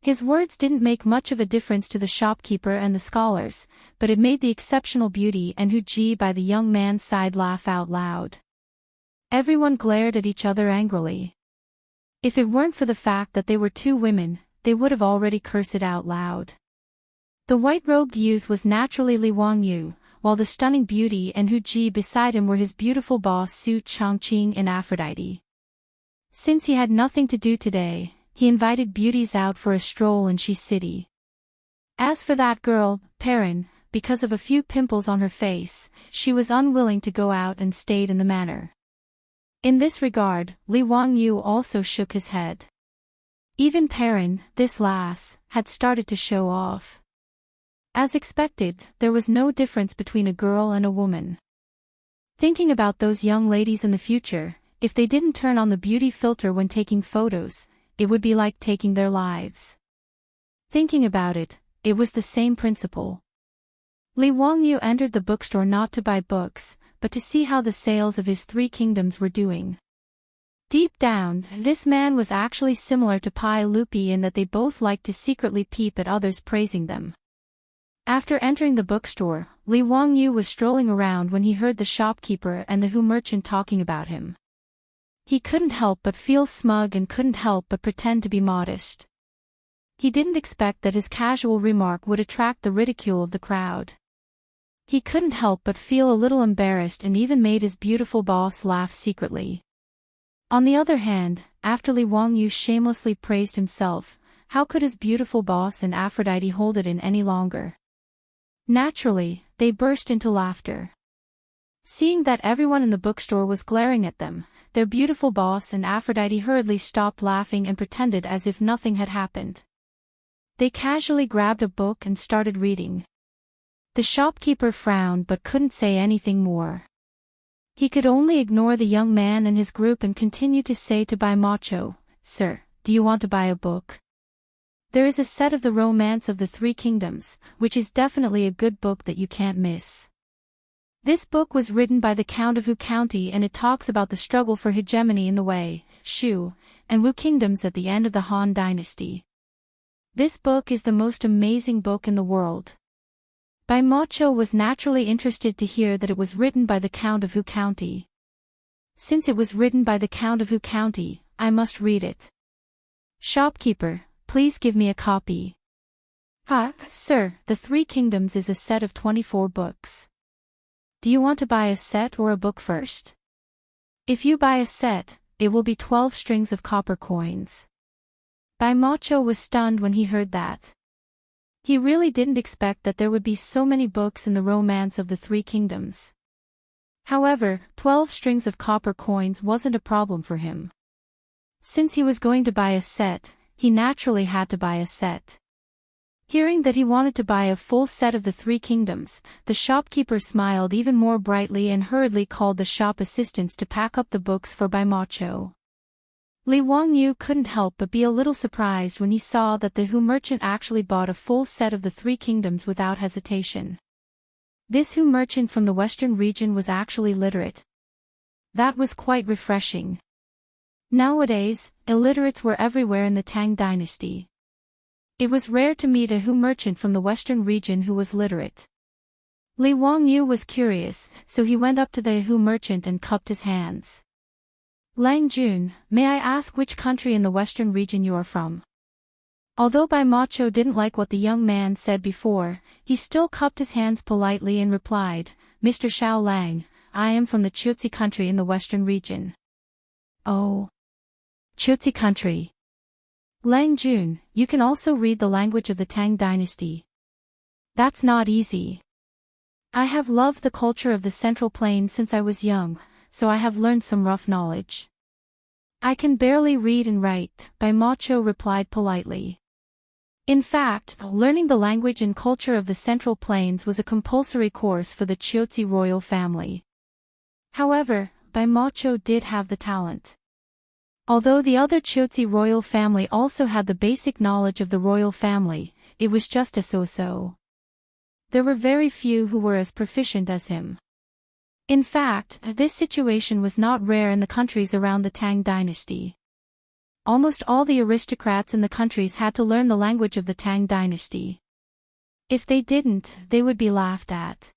His words didn't make much of a difference to the shopkeeper and the scholars, but it made the exceptional beauty and Hu Ji by the young man's side laugh out loud. Everyone glared at each other angrily. If it weren't for the fact that they were 2 women, they would have already cursed it out loud. The white-robed youth was naturally Li Wangyu, while the stunning beauty and Hu Ji beside him were his beautiful boss Su Changqing and Aphrodite. Since he had nothing to do today, he invited beauties out for a stroll in Shi City. As for that girl, Perrin, because of a few pimples on her face, she was unwilling to go out and stayed in the manor. In this regard, Li Wangyu also shook his head. Even Perrin, this lass, had started to show off. As expected, there was no difference between a girl and a woman. Thinking about those young ladies in the future, if they didn't turn on the beauty filter when taking photos, it would be like taking their lives. Thinking about it, it was the same principle. Li Wangyu entered the bookstore not to buy books, but to see how the sales of his 3 kingdoms were doing. Deep down, this man was actually similar to Pai Lupi in that they both liked to secretly peep at others praising them. After entering the bookstore, Li Wangyu was strolling around when he heard the shopkeeper and the Hu merchant talking about him. He couldn't help but feel smug and couldn't help but pretend to be modest. He didn't expect that his casual remark would attract the ridicule of the crowd. He couldn't help but feel a little embarrassed and even made his beautiful boss laugh secretly. On the other hand, after Li Wangyu shamelessly praised himself, how could his beautiful boss and Aphrodite hold it in any longer? Naturally, they burst into laughter. Seeing that everyone in the bookstore was glaring at them, their beautiful boss and Aphrodite hurriedly stopped laughing and pretended as if nothing had happened. They casually grabbed a book and started reading. The shopkeeper frowned but couldn't say anything more. He could only ignore the young man and his group and continue to say to Bai Macho, "Sir, do you want to buy a book? There is a set of the Romance of the Three Kingdoms, which is definitely a good book that you can't miss. This book was written by the Count of Wu County and it talks about the struggle for hegemony in the Wei, Shu, and Wu kingdoms at the end of the Han dynasty. This book is the most amazing book in the world." Bai Macho was naturally interested to hear that it was written by the Count of Wu County. "Since it was written by the Count of Wu County, I must read it. Shopkeeper, please give me a copy." "Ah, sir, the Three Kingdoms is a set of 24 books. Do you want to buy a set or a book first? If you buy a set, it will be 12 strings of copper coins." Bai Macho was stunned when he heard that. He really didn't expect that there would be so many books in the Romance of the Three Kingdoms. However, 12 strings of copper coins wasn't a problem for him. Since he was going to buy a set, he naturally had to buy a set. Hearing that he wanted to buy a full set of the Three Kingdoms, the shopkeeper smiled even more brightly and hurriedly called the shop assistants to pack up the books for Bai Macho. Li Wangyu couldn't help but be a little surprised when he saw that the Hu merchant actually bought a full set of the Three Kingdoms without hesitation. This Hu merchant from the western region was actually literate. That was quite refreshing. Nowadays, illiterates were everywhere in the Tang dynasty. It was rare to meet a Hu merchant from the western region who was literate. Li Wangyu was curious, so he went up to the Hu merchant and cupped his hands. "Lang Jun, may I ask which country in the western region you are from?" Although Bai Macho didn't like what the young man said before, he still cupped his hands politely and replied, "Mr. Xiao Lang, I am from the Chutzi country in the western region." "Oh. Chutzi country. Lang Jun, you can also read the language of the Tang dynasty. That's not easy. I have loved the culture of the Central Plain since I was young, so I have learned some rough knowledge." "I can barely read and write," Bai Macho replied politely. In fact, learning the language and culture of the Central Plains was a compulsory course for the Chutzi royal family. However, Bai Macho did have the talent. Although the other Chutzi royal family also had the basic knowledge of the royal family, it was just a so-so. There were very few who were as proficient as him. In fact, this situation was not rare in the countries around the Tang dynasty. Almost all the aristocrats in the countries had to learn the language of the Tang dynasty. If they didn't, they would be laughed at.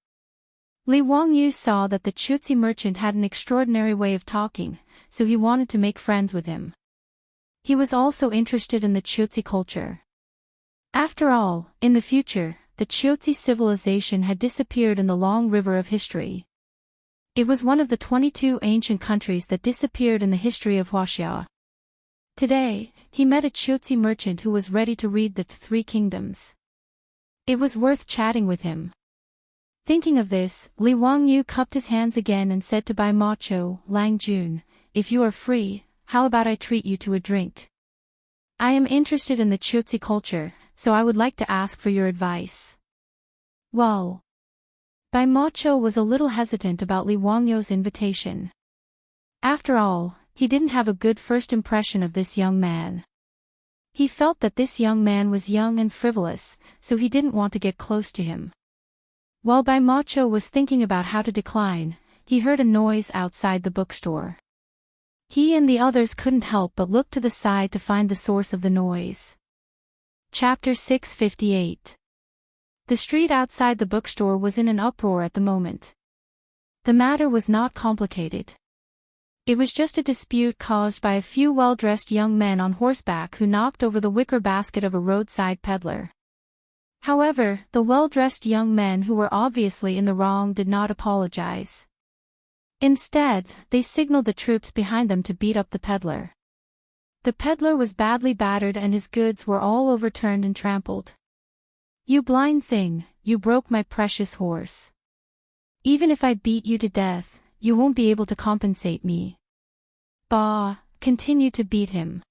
Li Wangyu saw that the Chutzi merchant had an extraordinary way of talking, so he wanted to make friends with him. He was also interested in the Chutzi culture. After all, in the future, the Chutzi civilization had disappeared in the long river of history. It was one of the 22 ancient countries that disappeared in the history of Wuxia. Today, he met a Chutzi merchant who was ready to read the Three Kingdoms. It was worth chatting with him. Thinking of this, Li Wangyu cupped his hands again and said to Bai Macho, "Lang Jun, if you are free, how about I treat you to a drink? I am interested in the Chutzi culture, so I would like to ask for your advice." Well, Bai Macho was a little hesitant about Li Wangyu's invitation. After all, he didn't have a good first impression of this young man. He felt that this young man was young and frivolous, so he didn't want to get close to him. While Bai Macho was thinking about how to decline, he heard a noise outside the bookstore. He and the others couldn't help but look to the side to find the source of the noise. Chapter 658. The street outside the bookstore was in an uproar at the moment. The matter was not complicated. It was just a dispute caused by a few well-dressed young men on horseback who knocked over the wicker basket of a roadside peddler. However, the well-dressed young men who were obviously in the wrong did not apologize. Instead, they signaled the troops behind them to beat up the peddler. The peddler was badly battered and his goods were all overturned and trampled. "You blind thing, you broke my precious horse. Even if I beat you to death, you won't be able to compensate me." Bah, continued to beat him.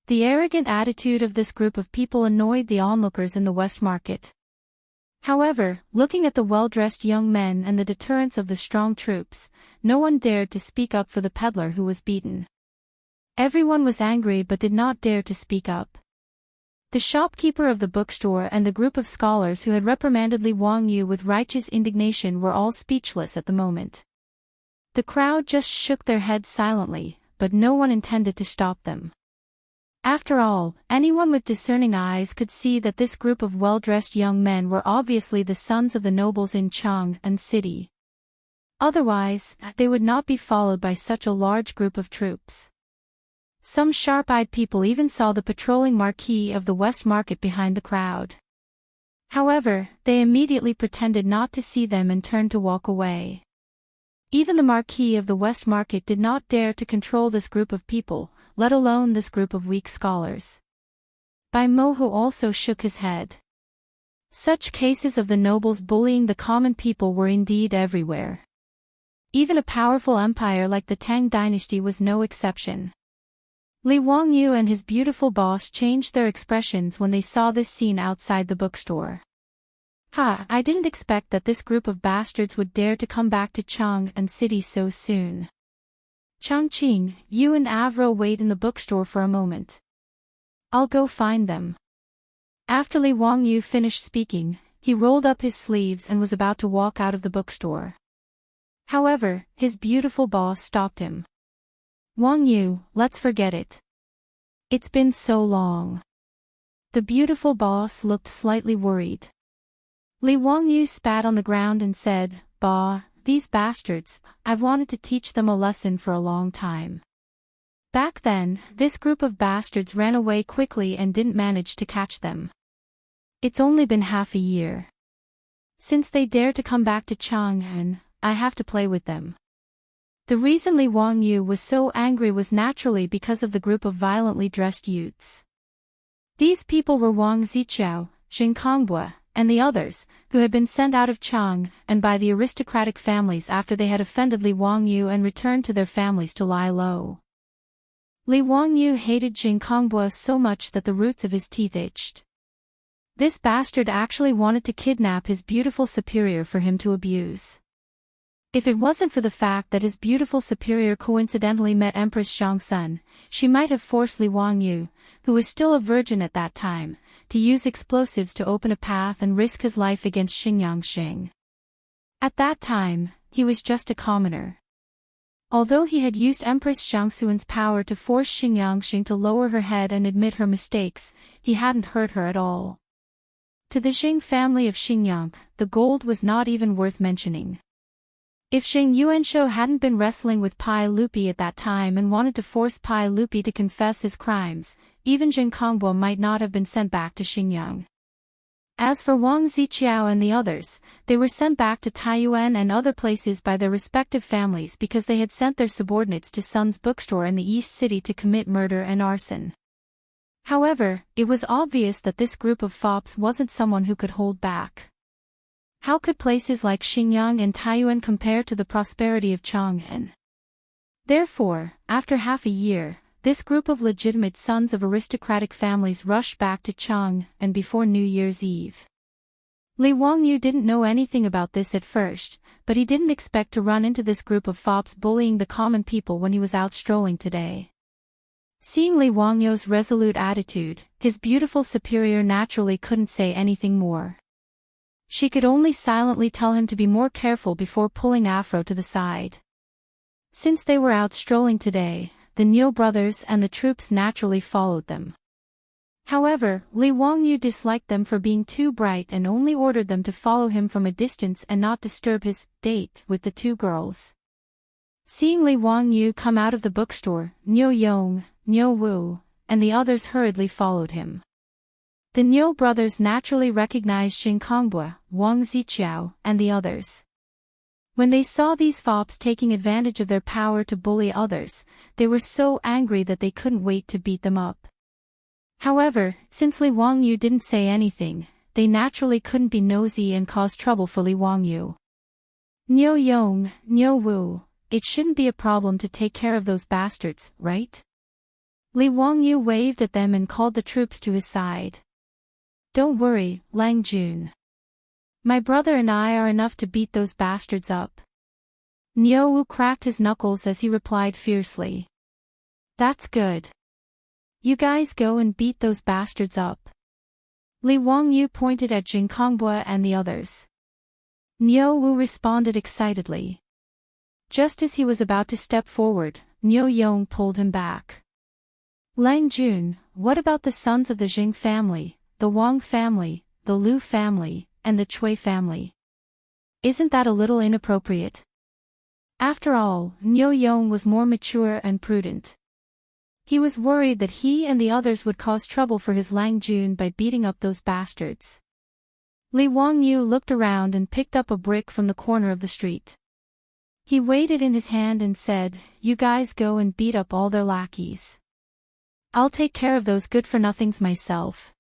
The arrogant attitude of this group of people annoyed the onlookers in the West Market. However, looking at the well-dressed young men and the deterrence of the strong troops, no one dared to speak up for the peddler who was beaten. Everyone was angry but did not dare to speak up. The shopkeeper of the bookstore and the group of scholars who had reprimanded Li Wangyu with righteous indignation were all speechless at the moment. The crowd just shook their heads silently, but no one intended to stop them. After all, anyone with discerning eyes could see that this group of well-dressed young men were obviously the sons of the nobles in Chang and city. Otherwise, they would not be followed by such a large group of troops. Some sharp-eyed people even saw the patrolling marquis of the West Market behind the crowd. However, they immediately pretended not to see them and turned to walk away. Even the marquis of the West Market did not dare to control this group of people, let alone this group of weak scholars. Bai Mohu also shook his head. Such cases of the nobles bullying the common people were indeed everywhere. Even a powerful empire like the Tang dynasty was no exception. Li Wangyu and his beautiful boss changed their expressions when they saw this scene outside the bookstore. I didn't expect that this group of bastards would dare to come back to Chang and city so soon. Changqing, you and Avro wait in the bookstore for a moment. I'll go find them. After Li Wangyu finished speaking, he rolled up his sleeves and was about to walk out of the bookstore. However, his beautiful boss stopped him. Wangyu, let's forget it. It's been so long. The beautiful boss looked slightly worried. Li Wangyu spat on the ground and said, "Bah, these bastards, I've wanted to teach them a lesson for a long time." Back then, this group of bastards ran away quickly and didn't manage to catch them. It's only been half a year. Since they dare to come back to Chang'an, I have to play with them. The reason Li Wangyu was so angry was naturally because of the group of violently dressed youths. These people were Wang Ziqiao, Jin Kongbua, and the others, who had been sent out of Chang and by the aristocratic families after they had offended Li Wangyu and returned to their families to lie low. Li Wangyu hated Jin Kongbua so much that the roots of his teeth itched. This bastard actually wanted to kidnap his beautiful superior for him to abuse. If it wasn't for the fact that his beautiful superior coincidentally met Empress Xianxia, she might have forced Li Wangyu, who was still a virgin at that time, to use explosives to open a path and risk his life against Xinjiang. At that time, he was just a commoner. Although he had used Empress Xiangxuan's power to force Xinjiang to lower her head and admit her mistakes, he hadn't hurt her at all. To the Xing family of Xinjiang, the gold was not even worth mentioning. If Xing Yuanshou hadn't been wrestling with Pai Lupi at that time and wanted to force Pai Lupi to confess his crimes, even Jin Kongbua might not have been sent back to Xinjiang. As for Wang Ziqiao and the others, they were sent back to Taiyuan and other places by their respective families because they had sent their subordinates to Sun's bookstore in the East City to commit murder and arson. However, it was obvious that this group of fops wasn't someone who could hold back. How could places like Xinjiang and Taiyuan compare to the prosperity of Chang'an? Therefore, after half a year, this group of legitimate sons of aristocratic families rushed back to Chang'an before New Year's Eve. Li Wangyu didn't know anything about this at first, but he didn't expect to run into this group of fops bullying the common people when he was out strolling today. Seeing Li Wangyu's resolute attitude, his beautiful superior naturally couldn't say anything more. She could only silently tell him to be more careful before pulling Afro to the side. Since they were out strolling today, the Niu brothers and the troops naturally followed them. However, Li Wangyu disliked them for being too bright and only ordered them to follow him from a distance and not disturb his date with the two girls. Seeing Li Wangyu come out of the bookstore, Niu Yong, Niu Wu, and the others hurriedly followed him. The Niu brothers naturally recognized Jin Kongbua, Wang Ziqiao, and the others. When they saw these fops taking advantage of their power to bully others, they were so angry that they couldn't wait to beat them up. However, since Li Wangyu didn't say anything, they naturally couldn't be nosy and cause trouble for Li Wangyu. Niu Yong, Niu Wu, it shouldn't be a problem to take care of those bastards, right? Li Wangyu waved at them and called the troops to his side. Don't worry, Lang Jun. My brother and I are enough to beat those bastards up. Niu Wu cracked his knuckles as he replied fiercely. That's good. You guys go and beat those bastards up. Li Wangyu pointed at Jing Kongbue and the others. Niu Wu responded excitedly. Just as he was about to step forward, Niu Yong pulled him back. Lang Jun, what about the sons of the Jing family, the Wang family, the Lu family, and the Chui family? Isn't that a little inappropriate? After all, Niu Yong was more mature and prudent. He was worried that he and the others would cause trouble for his Lang Jun by beating up those bastards. Li Wangyu looked around and picked up a brick from the corner of the street. He weighed it in his hand and said, "You guys go and beat up all their lackeys. I'll take care of those good-for-nothings myself."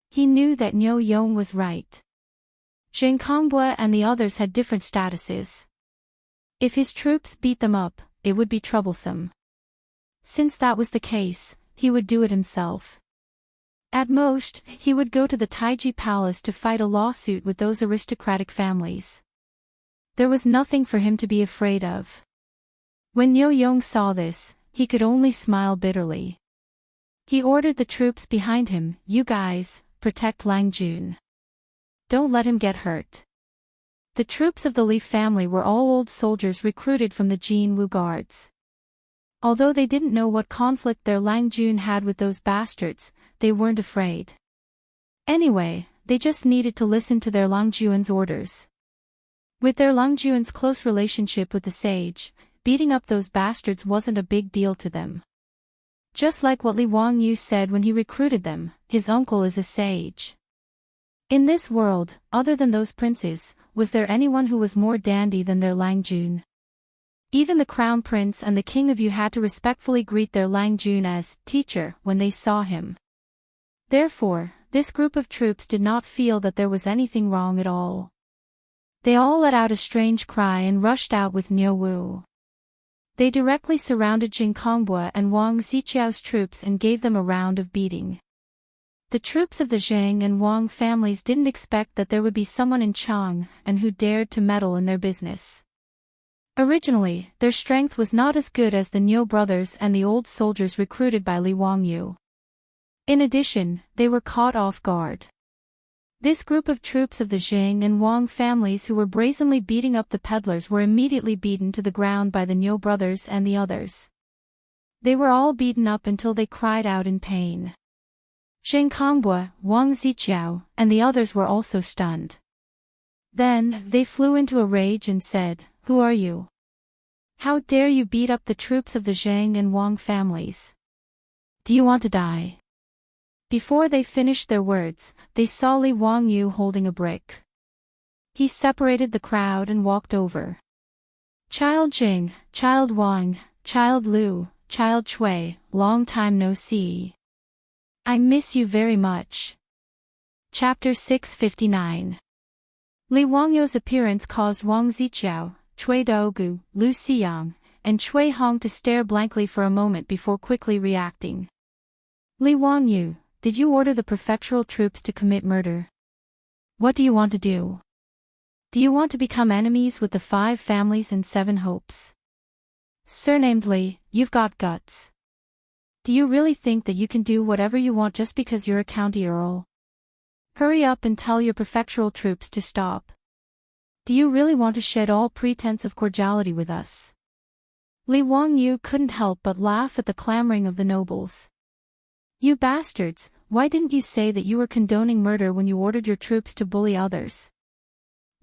He knew that Niu Yong was right. Jing Kongbue and the others had different statuses. If his troops beat them up, it would be troublesome. Since that was the case, he would do it himself. At most, he would go to the Taiji Palace to fight a lawsuit with those aristocratic families. There was nothing for him to be afraid of. When Niu Yong saw this, he could only smile bitterly. He ordered the troops behind him, "You guys, protect Lang Jun. Don't let him get hurt." The troops of the Li family were all old soldiers recruited from the Jin Wu guards. Although they didn't know what conflict their Lang Jun had with those bastards, they weren't afraid. Anyway, they just needed to listen to their Lang Jun's orders. With their Lang Jun's close relationship with the sage, beating up those bastards wasn't a big deal to them. Just like what Li Wangyu said when he recruited them, his uncle is a sage. In this world, other than those princes, was there anyone who was more dandy than their Lang Jun? Even the crown prince and the king of Yu had to respectfully greet their Lang Jun as teacher when they saw him. Therefore, this group of troops did not feel that there was anything wrong at all. They all let out a strange cry and rushed out with Niu Wu. They directly surrounded Jing Kongbue and Wang Ziqiao's troops and gave them a round of beating. The troops of the Zhang and Wang families didn't expect that there would be someone in Chang and who dared to meddle in their business. Originally, their strength was not as good as the Niu brothers and the old soldiers recruited by Li Wangyu. In addition, they were caught off guard. This group of troops of the Zhang and Wang families who were brazenly beating up the peddlers were immediately beaten to the ground by the Niu brothers and the others. They were all beaten up until they cried out in pain. Jing Kongbue, Wang Ziqiao, and the others were also stunned. Then, they flew into a rage and said, "Who are you? How dare you beat up the troops of the Zhang and Wang families? Do you want to die?" Before they finished their words, they saw Li Wangyu holding a brick. He separated the crowd and walked over. "Child Jing, Child Wang, Child Lu, Child Chui, long time no see. I miss you very much." Chapter 659. Li Wangyu's appearance caused Wang Ziqiao, Cui Daogu, Lu Xiyang, and Cui Hong to stare blankly for a moment before quickly reacting. "Li Wangyu, did you order the prefectural troops to commit murder? What do you want to do? Do you want to become enemies with the 5 families and 7 hopes? Surnamed Li, you've got guts. Do you really think that you can do whatever you want just because you're a county earl? Hurry up and tell your prefectural troops to stop. Do you really want to shed all pretense of cordiality with us?" Li Wangyu couldn't help but laugh at the clamoring of the nobles. "You bastards, why didn't you say that you were condoning murder when you ordered your troops to bully others?"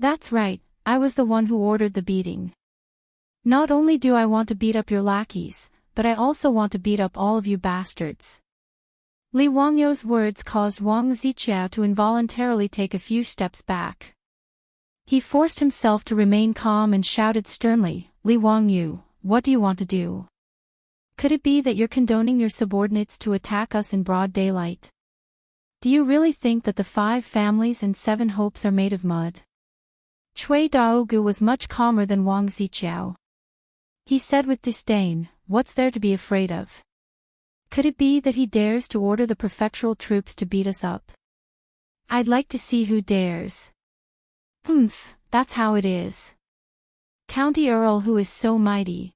"That's right, I was the one who ordered the beating. Not only do I want to beat up your lackeys, but I also want to beat up all of you bastards." Li Wangyu's words caused Wang Ziqiao to involuntarily take a few steps back. He forced himself to remain calm and shouted sternly, "Li Wangyu, what do you want to do? Could it be that you're condoning your subordinates to attack us in broad daylight? Do you really think that the 5 families and 7 hopes are made of mud?" Cui Daogu was much calmer than Wang Ziqiao. He said with disdain, "What's there to be afraid of? Could it be that he dares to order the prefectural troops to beat us up? I'd like to see who dares." That's how it is. County Earl who is so mighty.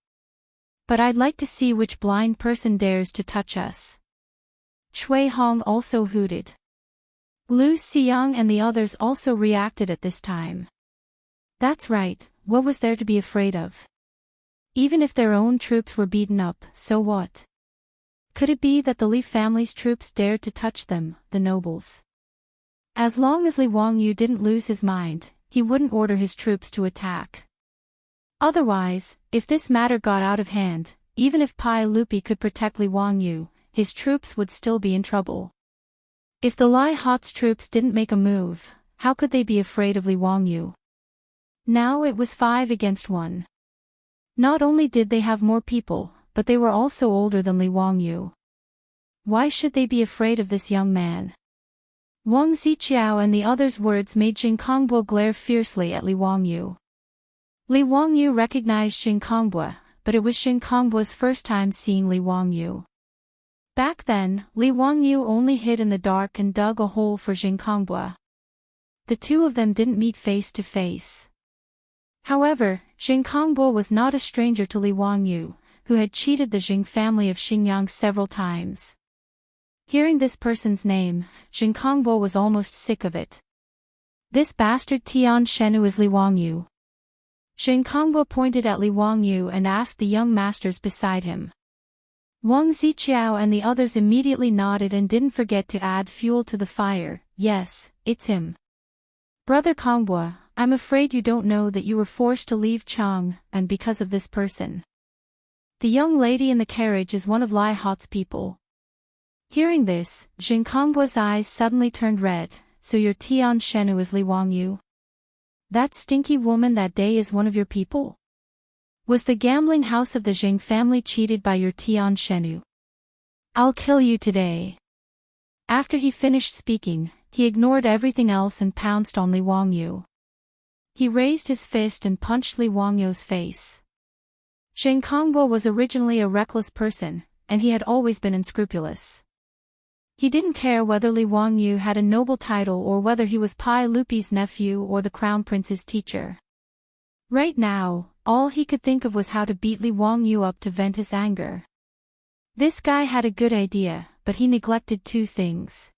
But I'd like to see which blind person dares to touch us. Chui Hong also hooted. Lu Xiang and the others also reacted at this time. That's right, what was there to be afraid of? Even if their own troops were beaten up, so what? Could it be that the Li family's troops dared to touch them, the nobles? As long as Li Wangyu didn't lose his mind, he wouldn't order his troops to attack. Otherwise, if this matter got out of hand, even if Pai Lupi could protect Li Wangyu, his troops would still be in trouble. If the Lai Hot's troops didn't make a move, how could they be afraid of Li Wangyu? Now it was 5 against 1. Not only did they have more people, but they were also older than Li Wangyu. Why should they be afraid of this young man? Wang Ziqiao and the others' words made Jing Kongbo glare fiercely at Li Wangyu. Li Wangyu recognized Jing Kongbo, but it was Jing Kongbo's first time seeing Li Wangyu. Back then, Li Wangyu only hid in the dark and dug a hole for Jing Kongbo. The two of them didn't meet face to face. However, Jing Kongbo was not a stranger to Li Wangyu, who had cheated the Jing family of Xingyang several times. Hearing this person's name, Jing Kongbo was almost sick of it. This bastard Tian Shenu is Li Wangyu. Jing Kongbo pointed at Li Wangyu and asked the young masters beside him. Wang Ziqiao and the others immediately nodded and didn't forget to add fuel to the fire. Yes, it's him. Brother Kongbo, I'm afraid you don't know that you were forced to leave Chang, and because of this person. The young lady in the carriage is one of Lai Hot's people. Hearing this, Jing Kongbo's eyes suddenly turned red. So your Tian Shenu is Li Wangyu? That stinky woman that day is one of your people? Was the gambling house of the Jing family cheated by your Tian Shenu? I'll kill you today. After he finished speaking, he ignored everything else and pounced on Li Wangyu. He raised his fist and punched Li Wangyu's face. Jing Kongbo was originally a reckless person, and he had always been unscrupulous. He didn't care whether Li Wangyu had a noble title or whether he was Pai Lupi's nephew or the crown prince's teacher. Right now, all he could think of was how to beat Li Wangyu up to vent his anger. This guy had a good idea, but he neglected 2 things.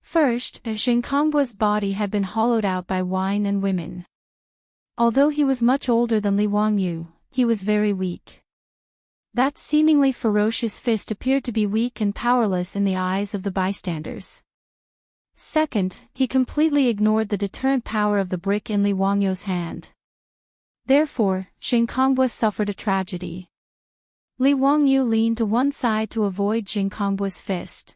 First, Jing Kongbo's body had been hollowed out by wine and women. Although he was much older than Li Wangyu, he was very weak. That seemingly ferocious fist appeared to be weak and powerless in the eyes of the bystanders. Second, he completely ignored the deterrent power of the brick in Li Wangyu's hand. Therefore, Jing Kongbo suffered a tragedy. Li Wangyu leaned to one side to avoid Jing Kongbo's fist.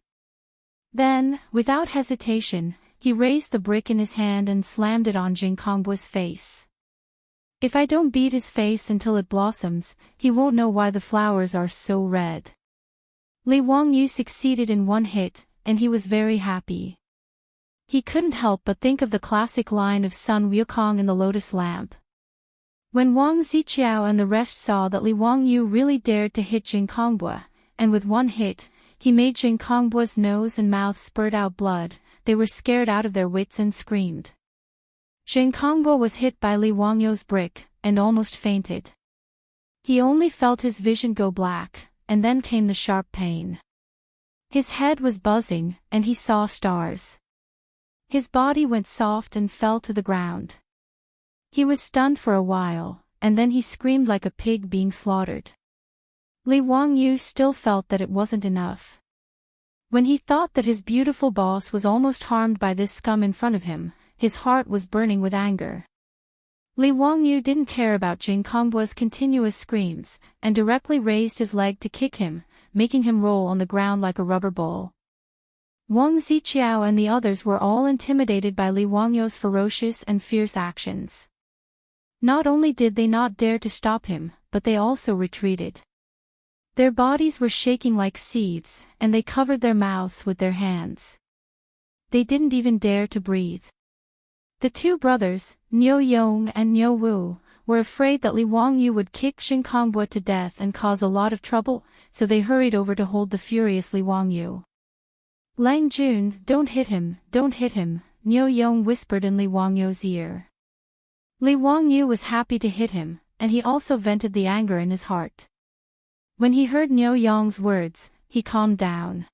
Then, without hesitation, he raised the brick in his hand and slammed it on Jing Kongbo's face. If I don't beat his face until it blossoms, he won't know why the flowers are so red. Li Wangyu succeeded in one hit, and he was very happy. He couldn't help but think of the classic line of Sun Wukong in the lotus lamp. When Wang Ziqiao and the rest saw that Li Wangyu really dared to hit Jing Kongbo, and with one hit, he made Jing Kongbo's nose and mouth spurt out blood, they were scared out of their wits and screamed. Jing Kongbo was hit by Li Wangyu's brick, and almost fainted. He only felt his vision go black, and then came the sharp pain. His head was buzzing, and he saw stars. His body went soft and fell to the ground. He was stunned for a while, and then he screamed like a pig being slaughtered. Li Wangyu still felt that it wasn't enough. When he thought that his beautiful boss was almost harmed by this scum in front of him, his heart was burning with anger. Li Wangyu didn't care about Jing Kongbo's continuous screams, and directly raised his leg to kick him, making him roll on the ground like a rubber ball. Wang Ziqiao and the others were all intimidated by Li Wangyu's ferocious and fierce actions. Not only did they not dare to stop him, but they also retreated. Their bodies were shaking like seeds, and they covered their mouths with their hands. They didn't even dare to breathe. The 2 brothers, Niu Yong and Niu Wu, were afraid that Li Wangyu would kick Jing Kongbo to death and cause a lot of trouble, so they hurried over to hold the furious Li Wangyu. Lang Jun, don't hit him, Niu Yong whispered in Li Wangyu's ear. Li Wangyu was happy to hit him, and he also vented the anger in his heart. When he heard Niu Yong's words, he calmed down.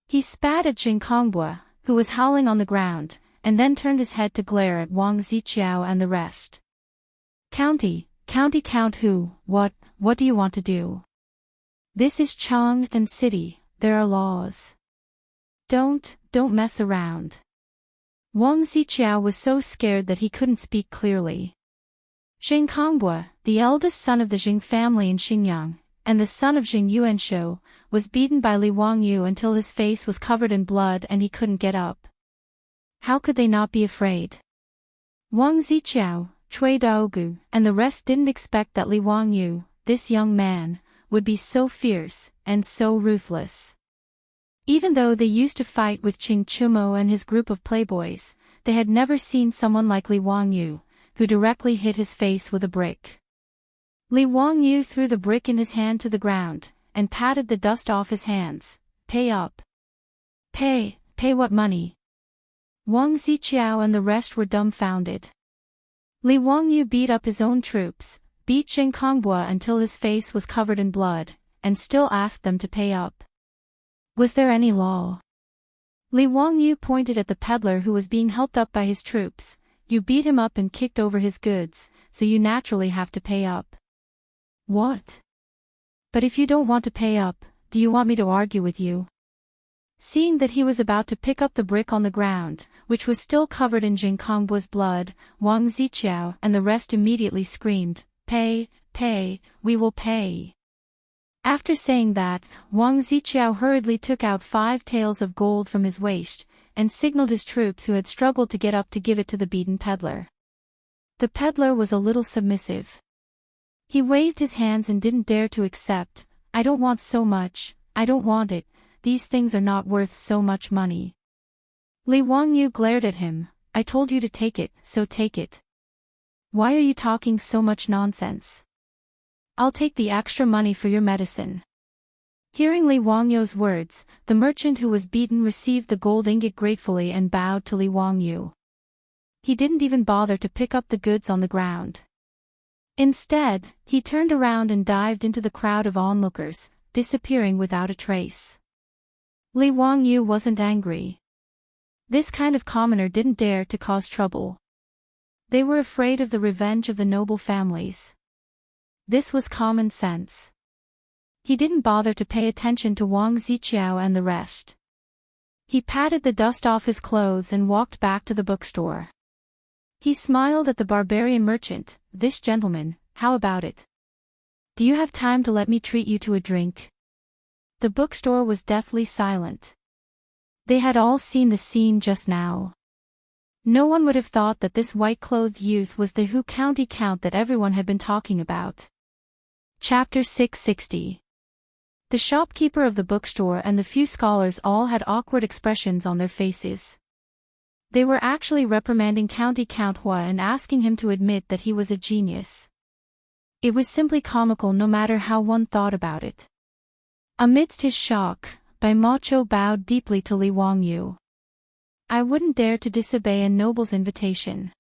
He spat at Jing Kongbua, who was howling on the ground, and then turned his head to glare at Wang Ziqiao and the rest. Count who, what do you want to do? This is Chang'an City, there are laws. Don't mess around. Wang Ziqiao was so scared that he couldn't speak clearly. Jing Kongbua, the eldest son of the Jing family in Xinjiang, and the son of Jing Yuanshou, was beaten by Li Wangyu until his face was covered in blood and he couldn't get up. How could they not be afraid? Wang Ziqiao, Cui Daogu, and the rest didn't expect that Li Wangyu, this young man, would be so fierce and so ruthless. Even though they used to fight with Qing Chumo and his group of playboys, they had never seen someone like Li Wangyu, who directly hit his face with a brick. Li Wangyu threw the brick in his hand to the ground, and patted the dust off his hands. Pay up. Pay what money? Wang Ziqiao and the rest were dumbfounded. Li Wangyu beat up his own troops, beat Jing Kongbua until his face was covered in blood, and still asked them to pay up. Was there any law? Li Wangyu pointed at the peddler who was being helped up by his troops. You beat him up and kicked over his goods, so you naturally have to pay up. What? But if you don't want to pay up, do you want me to argue with you? Seeing that he was about to pick up the brick on the ground, which was still covered in Jing Kongbua's blood, Wang Ziqiao and the rest immediately screamed, Pay, we will pay. After saying that, Wang Ziqiao hurriedly took out 5 taels of gold from his waist, and signaled his troops who had struggled to get up to give it to the beaten peddler. The peddler was a little submissive. He waved his hands and didn't dare to accept. I don't want so much, I don't want it, these things are not worth so much money. Li Wangyu glared at him. I told you to take it, so take it. Why are you talking so much nonsense? I'll take the extra money for your medicine. Hearing Li Wangyu's words, the merchant who was beaten received the gold ingot gratefully and bowed to Li Wangyu. He didn't even bother to pick up the goods on the ground. Instead, he turned around and dived into the crowd of onlookers, disappearing without a trace. Li Wangyu wasn't angry. This kind of commoner didn't dare to cause trouble. They were afraid of the revenge of the noble families. This was common sense. He didn't bother to pay attention to Wang Ziqiao and the rest. He patted the dust off his clothes and walked back to the bookstore. He smiled at the barbarian merchant. This gentleman, how about it? Do you have time to let me treat you to a drink? The bookstore was deathly silent. They had all seen the scene just now. No one would have thought that this white-clothed youth was the Hu County Count that everyone had been talking about. Chapter 660. The shopkeeper of the bookstore and the few scholars all had awkward expressions on their faces. They were actually reprimanding County Count Hua and asking him to admit that he was a genius. It was simply comical no matter how one thought about it. Amidst his shock, Bai Macho bowed deeply to Li Wangyu. I wouldn't dare to disobey a noble's invitation.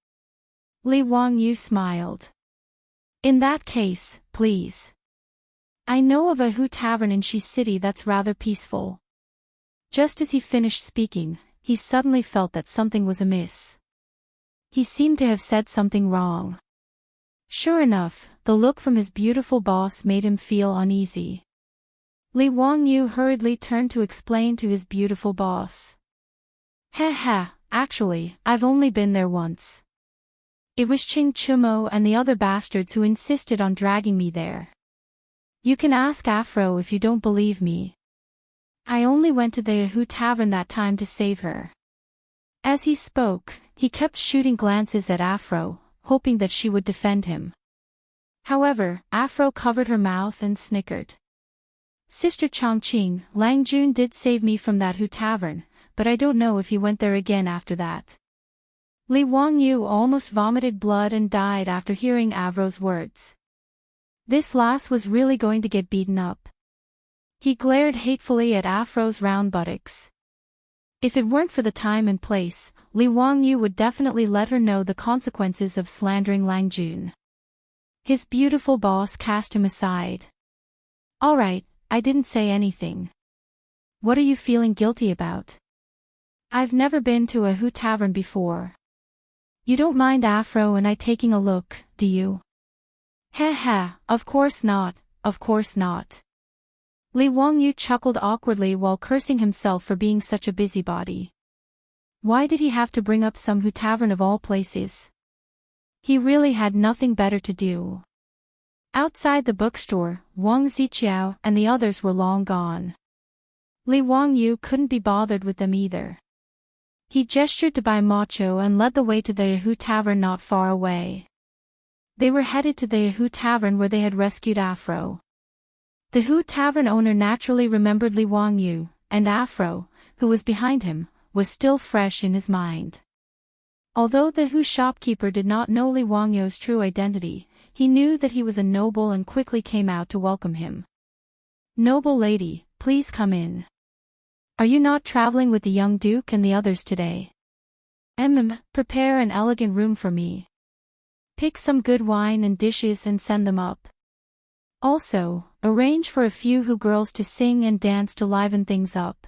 Li Wangyu smiled. In that case, please. I know of a Hu tavern in Shi City that's rather peaceful. Just as he finished speaking, he suddenly felt that something was amiss. He seemed to have said something wrong. Sure enough, the look from his beautiful boss made him feel uneasy. Li Wangyu hurriedly turned to explain to his beautiful boss. Actually, I've only been there once. It was Qing Chumo and the other bastards who insisted on dragging me there. You can ask Afro if you don't believe me. I only went to the Hu tavern that time to save her. As he spoke, he kept shooting glances at Afro, hoping that she would defend him. However, Afro covered her mouth and snickered. Sister Chongqing, Lang Jun did save me from that Hu tavern, but I don't know if he went there again after that. Li Wangyu almost vomited blood and died after hearing Avro's words. This lass was really going to get beaten up. He glared hatefully at Afro's round buttocks. If it weren't for the time and place, Li Wangyu would definitely let her know the consequences of slandering Lang Jun. His beautiful boss cast him aside. Alright, I didn't say anything. What are you feeling guilty about? I've never been to a Hu tavern before. You don't mind Afro and I taking a look, do you? Heh, of course not, of course not. Li Wangyu chuckled awkwardly while cursing himself for being such a busybody. Why did he have to bring up some Hu tavern of all places? He really had nothing better to do. Outside the bookstore, Wang Ziqiao and the others were long gone. Li Wangyu couldn't be bothered with them either. He gestured to Bai Macho and led the way to the Hu tavern not far away. They were headed to the Hu tavern where they had rescued Afro. The Hu tavern owner naturally remembered Li Wangyu, and Afro, who was behind him, was still fresh in his mind. Although the Hu shopkeeper did not know Li Wangyu's true identity, he knew that he was a noble and quickly came out to welcome him. Noble lady, please come in. Are you not traveling with the young duke and the others today? Prepare an elegant room for me. Pick some good wine and dishes and send them up. Also, arrange for a few Hu girls to sing and dance to liven things up.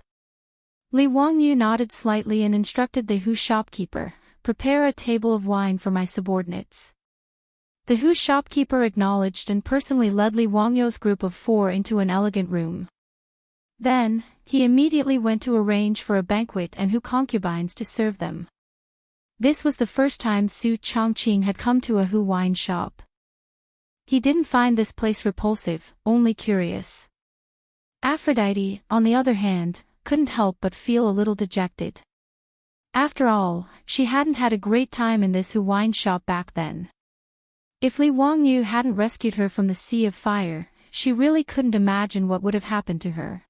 Li Wangyu nodded slightly and instructed the Hu shopkeeper, prepare a table of wine for my subordinates. The Hu shopkeeper acknowledged and personally led Li Wangyu's group of 4 into an elegant room. Then, he immediately went to arrange for a banquet and Hu concubines to serve them. This was the first time Su Chongqing had come to a Hu wine shop. He didn't find this place repulsive, only curious. Aphrodite, on the other hand, couldn't help but feel a little dejected. After all, she hadn't had a great time in this Hu wine shop back then. If Li Wangyu hadn't rescued her from the sea of fire, she really couldn't imagine what would have happened to her.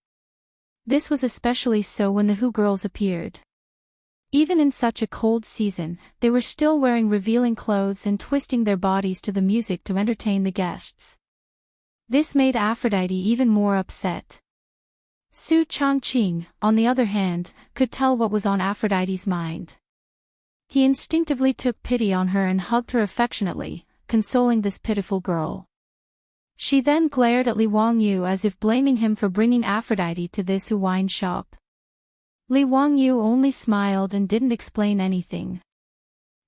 This was especially so when the Hu girls appeared. Even in such a cold season, they were still wearing revealing clothes and twisting their bodies to the music to entertain the guests. This made Aphrodite even more upset. Su Chongqing, on the other hand, could tell what was on Aphrodite's mind. He instinctively took pity on her and hugged her affectionately, consoling this pitiful girl. She then glared at Li Wangyu as if blaming him for bringing Aphrodite to this Hu wine shop. Li Wangyu only smiled and didn't explain anything.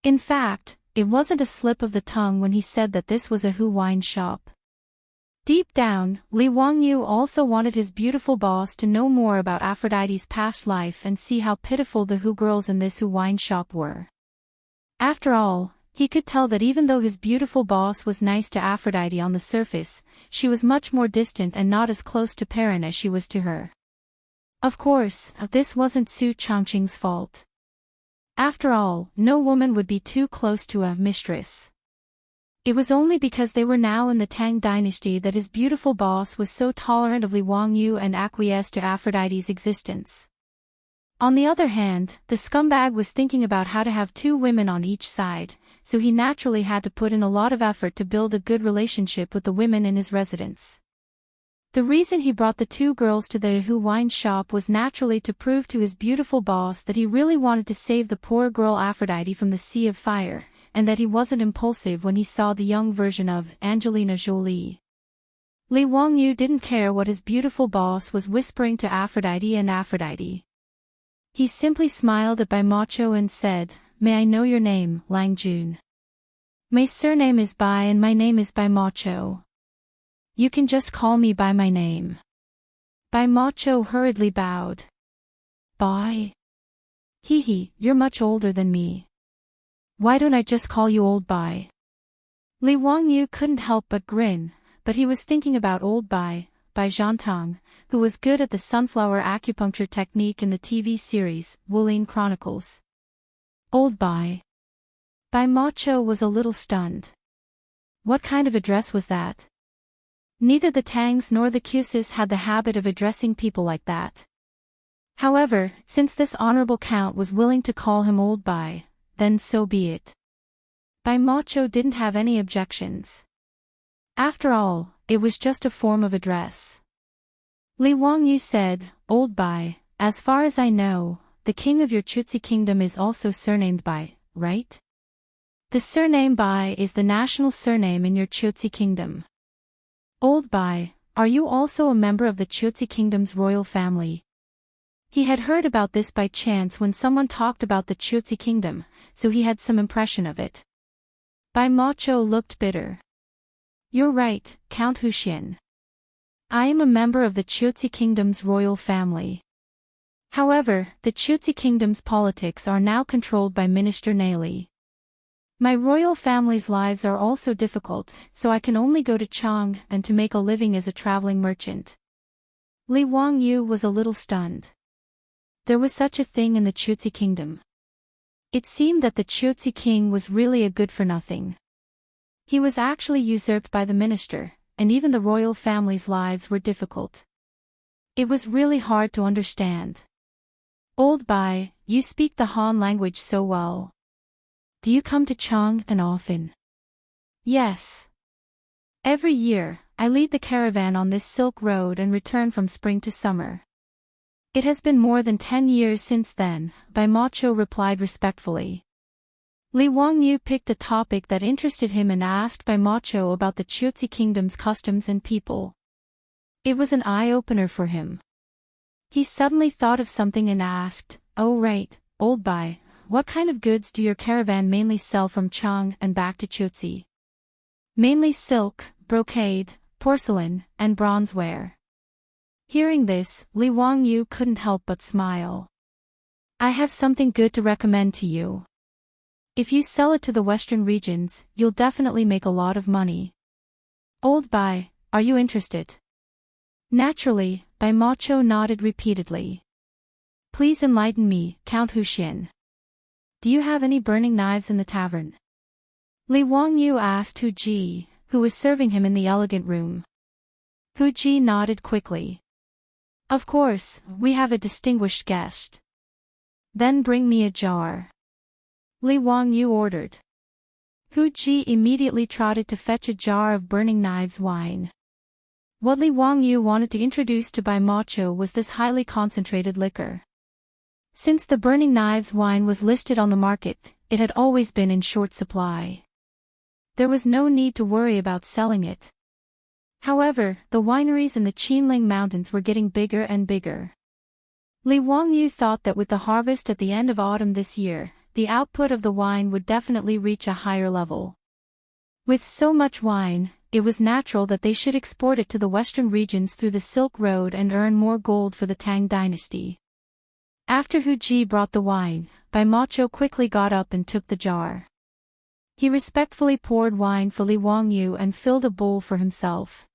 In fact, it wasn't a slip of the tongue when he said that this was a Hu wine shop. Deep down, Li Wangyu also wanted his beautiful boss to know more about Aphrodite's past life and see how pitiful the Hu girls in this Hu wine shop were. After all, he could tell that even though his beautiful boss was nice to Aphrodite on the surface, she was much more distant and not as close to Perrin as she was to her. Of course, this wasn't Su Chongqing's fault. After all, no woman would be too close to a mistress. It was only because they were now in the Tang dynasty that his beautiful boss was so tolerant of Li Wangyu and acquiesced to Aphrodite's existence. On the other hand, the scumbag was thinking about how to have 2 women on each side, so he naturally had to put in a lot of effort to build a good relationship with the women in his residence. The reason he brought the 2 girls to the Hu wine shop was naturally to prove to his beautiful boss that he really wanted to save the poor girl Aphrodite from the sea of fire, and that he wasn't impulsive when he saw the young version of Angelina Jolie. Li Wangyu didn't care what his beautiful boss was whispering to Aphrodite and Aphrodite. He simply smiled at Bai Macho and said, "May I know your name, Lang Jun?" "My surname is Bai and my name is Bai Macho. You can just call me by my name." Bai Macho hurriedly bowed. "Bai? Hee, you're much older than me. Why don't I just call you Old Bai?" Li Wangyu couldn't help but grin, but he was thinking about Old Bai, Bai Zhantang, who was good at the sunflower acupuncture technique in the TV series, Wuxia Chronicles. Old Bai. Bai Macho was a little stunned. What kind of address was that? Neither the Tangs nor the Cusis had the habit of addressing people like that. However, since this honorable count was willing to call him Old Bai, then so be it. Bai Macho didn't have any objections. After all, it was just a form of address. Li Wangyu said, "Old Bai, as far as I know, the king of your Chutzi kingdom is also surnamed Bai, right? The surname Bai is the national surname in your Chutzi kingdom. Old Bai, are you also a member of the Chutzi kingdom's royal family? He had heard about this by chance when someone talked about the Chutzi kingdom, so he had some impression of it. Bai Macho looked bitter. You're right, Count Huxian. I am a member of the Chutzi kingdom's royal family. However, the Chutzi kingdom's politics are now controlled by Minister Nali. My royal family's lives are also difficult, so I can only go to Chang and to make a living as a traveling merchant. Li Wangyu was a little stunned. There was such a thing in the Chutzi kingdom. It seemed that the Chutzi king was really a good-for-nothing. He was actually usurped by the minister, and even the royal family's lives were difficult. It was really hard to understand. Old Bai, you speak the Han language so well. Do you come to Chang'an often? Yes. Every year, I lead the caravan on this Silk Road and return from spring to summer. It has been more than 10 years since then, Bai Macho replied respectfully. Li Wangyu picked a topic that interested him and asked Bai Macho about the Chutzi kingdom's customs and people. It was an eye-opener for him. He suddenly thought of something and asked, "Oh right, Old Bai, what kind of goods do your caravan mainly sell from Chang and back to Chutzi?" "Mainly silk, brocade, porcelain, and bronzeware." Hearing this, Li Wangyu couldn't help but smile. "I have something good to recommend to you. If you sell it to the western regions, you'll definitely make a lot of money." "Old Bai, are you interested?" Naturally, Bai Macho nodded repeatedly. "Please enlighten me, Count Huxian. Do you have any burning knives in the tavern?" Li Wangyu asked Hu Ji, who was serving him in the elegant room. Hu Ji nodded quickly. "Of course, we have a distinguished guest." "Then bring me a jar," Li Wangyu ordered. Hu Ji immediately trotted to fetch a jar of burning knives wine. What Li Wangyu wanted to introduce to Bai Macho was this highly concentrated liquor. Since the burning knives wine was listed on the market, it had always been in short supply. There was no need to worry about selling it. However, the wineries in the Qinling Mountains were getting bigger and bigger. Li Wangyu thought that with the harvest at the end of autumn this year, the output of the wine would definitely reach a higher level. With so much wine, it was natural that they should export it to the western regions through the Silk Road and earn more gold for the Tang dynasty. After Hu Ji brought the wine, Bai Macho quickly got up and took the jar. He respectfully poured wine for Li Wangyu and filled a bowl for himself.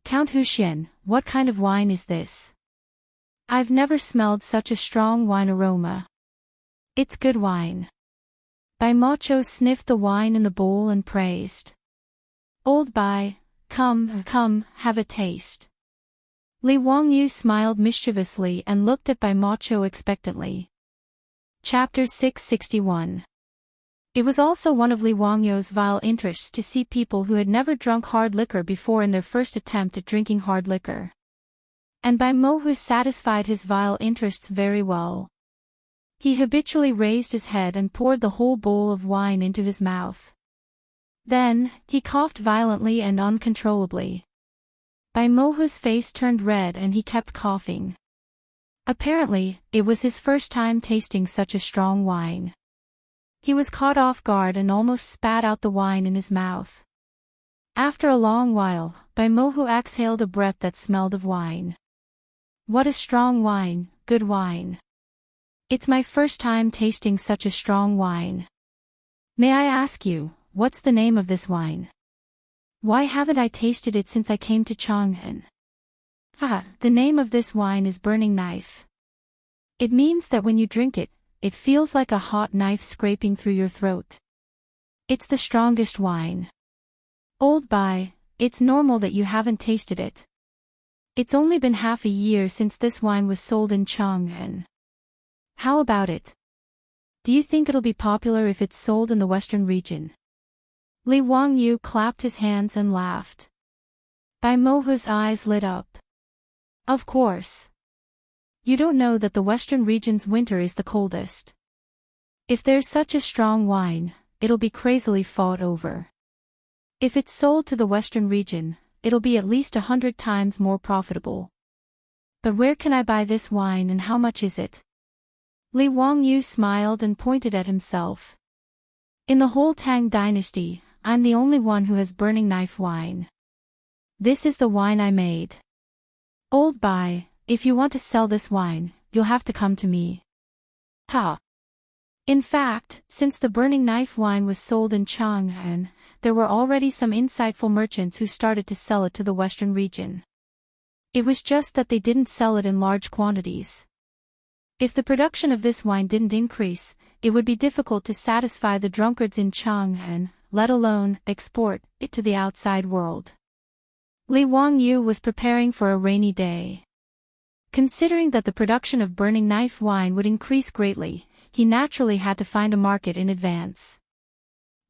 "Count Huxian, what kind of wine is this? I've never smelled such a strong wine aroma." "It's good wine." Bai Macho sniffed the wine in the bowl and praised. "Old Bai, come, have a taste." Li Wangyu smiled mischievously and looked at Bai Macho expectantly. Chapter 661. It was also one of Li Wangyu's vile interests to see people who had never drunk hard liquor before in their first attempt at drinking hard liquor. And Bai Mohu satisfied his vile interests very well. He habitually raised his head and poured the whole bowl of wine into his mouth. Then, he coughed violently and uncontrollably. Bai Mohu's face turned red and he kept coughing. Apparently, it was his first time tasting such a strong wine. He was caught off guard and almost spat out the wine in his mouth. After a long while, Bai Mohu exhaled a breath that smelled of wine. "What a strong wine, good wine. It's my first time tasting such a strong wine. May I ask you, what's the name of this wine? Why haven't I tasted it since I came to Chang'an?" The name of this wine is Burning Knife. It means that when you drink it, it feels like a hot knife scraping through your throat. It's the strongest wine. Old Bai, it's normal that you haven't tasted it. It's only been half a year since this wine was sold in Chang'an. How about it? Do you think it'll be popular if it's sold in the western region? Li Wangyu clapped his hands and laughed. Bai Mohu's eyes lit up. Of course. You don't know that the western region's winter is the coldest. If there's such a strong wine, it'll be crazily fought over. If it's sold to the western region, it'll be at least 100 times more profitable. But where can I buy this wine and how much is it? Li Wangyu smiled and pointed at himself. In the whole Tang dynasty, I'm the only one who has burning knife wine. This is the wine I made. Old Bai, if you want to sell this wine, you'll have to come to me. Ha! In fact, since the burning knife wine was sold in Chang'an, there were already some insightful merchants who started to sell it to the western region. It was just that they didn't sell it in large quantities. If the production of this wine didn't increase, it would be difficult to satisfy the drunkards in Chang'an, let alone export it to the outside world. Li Wangyu was preparing for a rainy day. Considering that the production of burning knife wine would increase greatly, he naturally had to find a market in advance.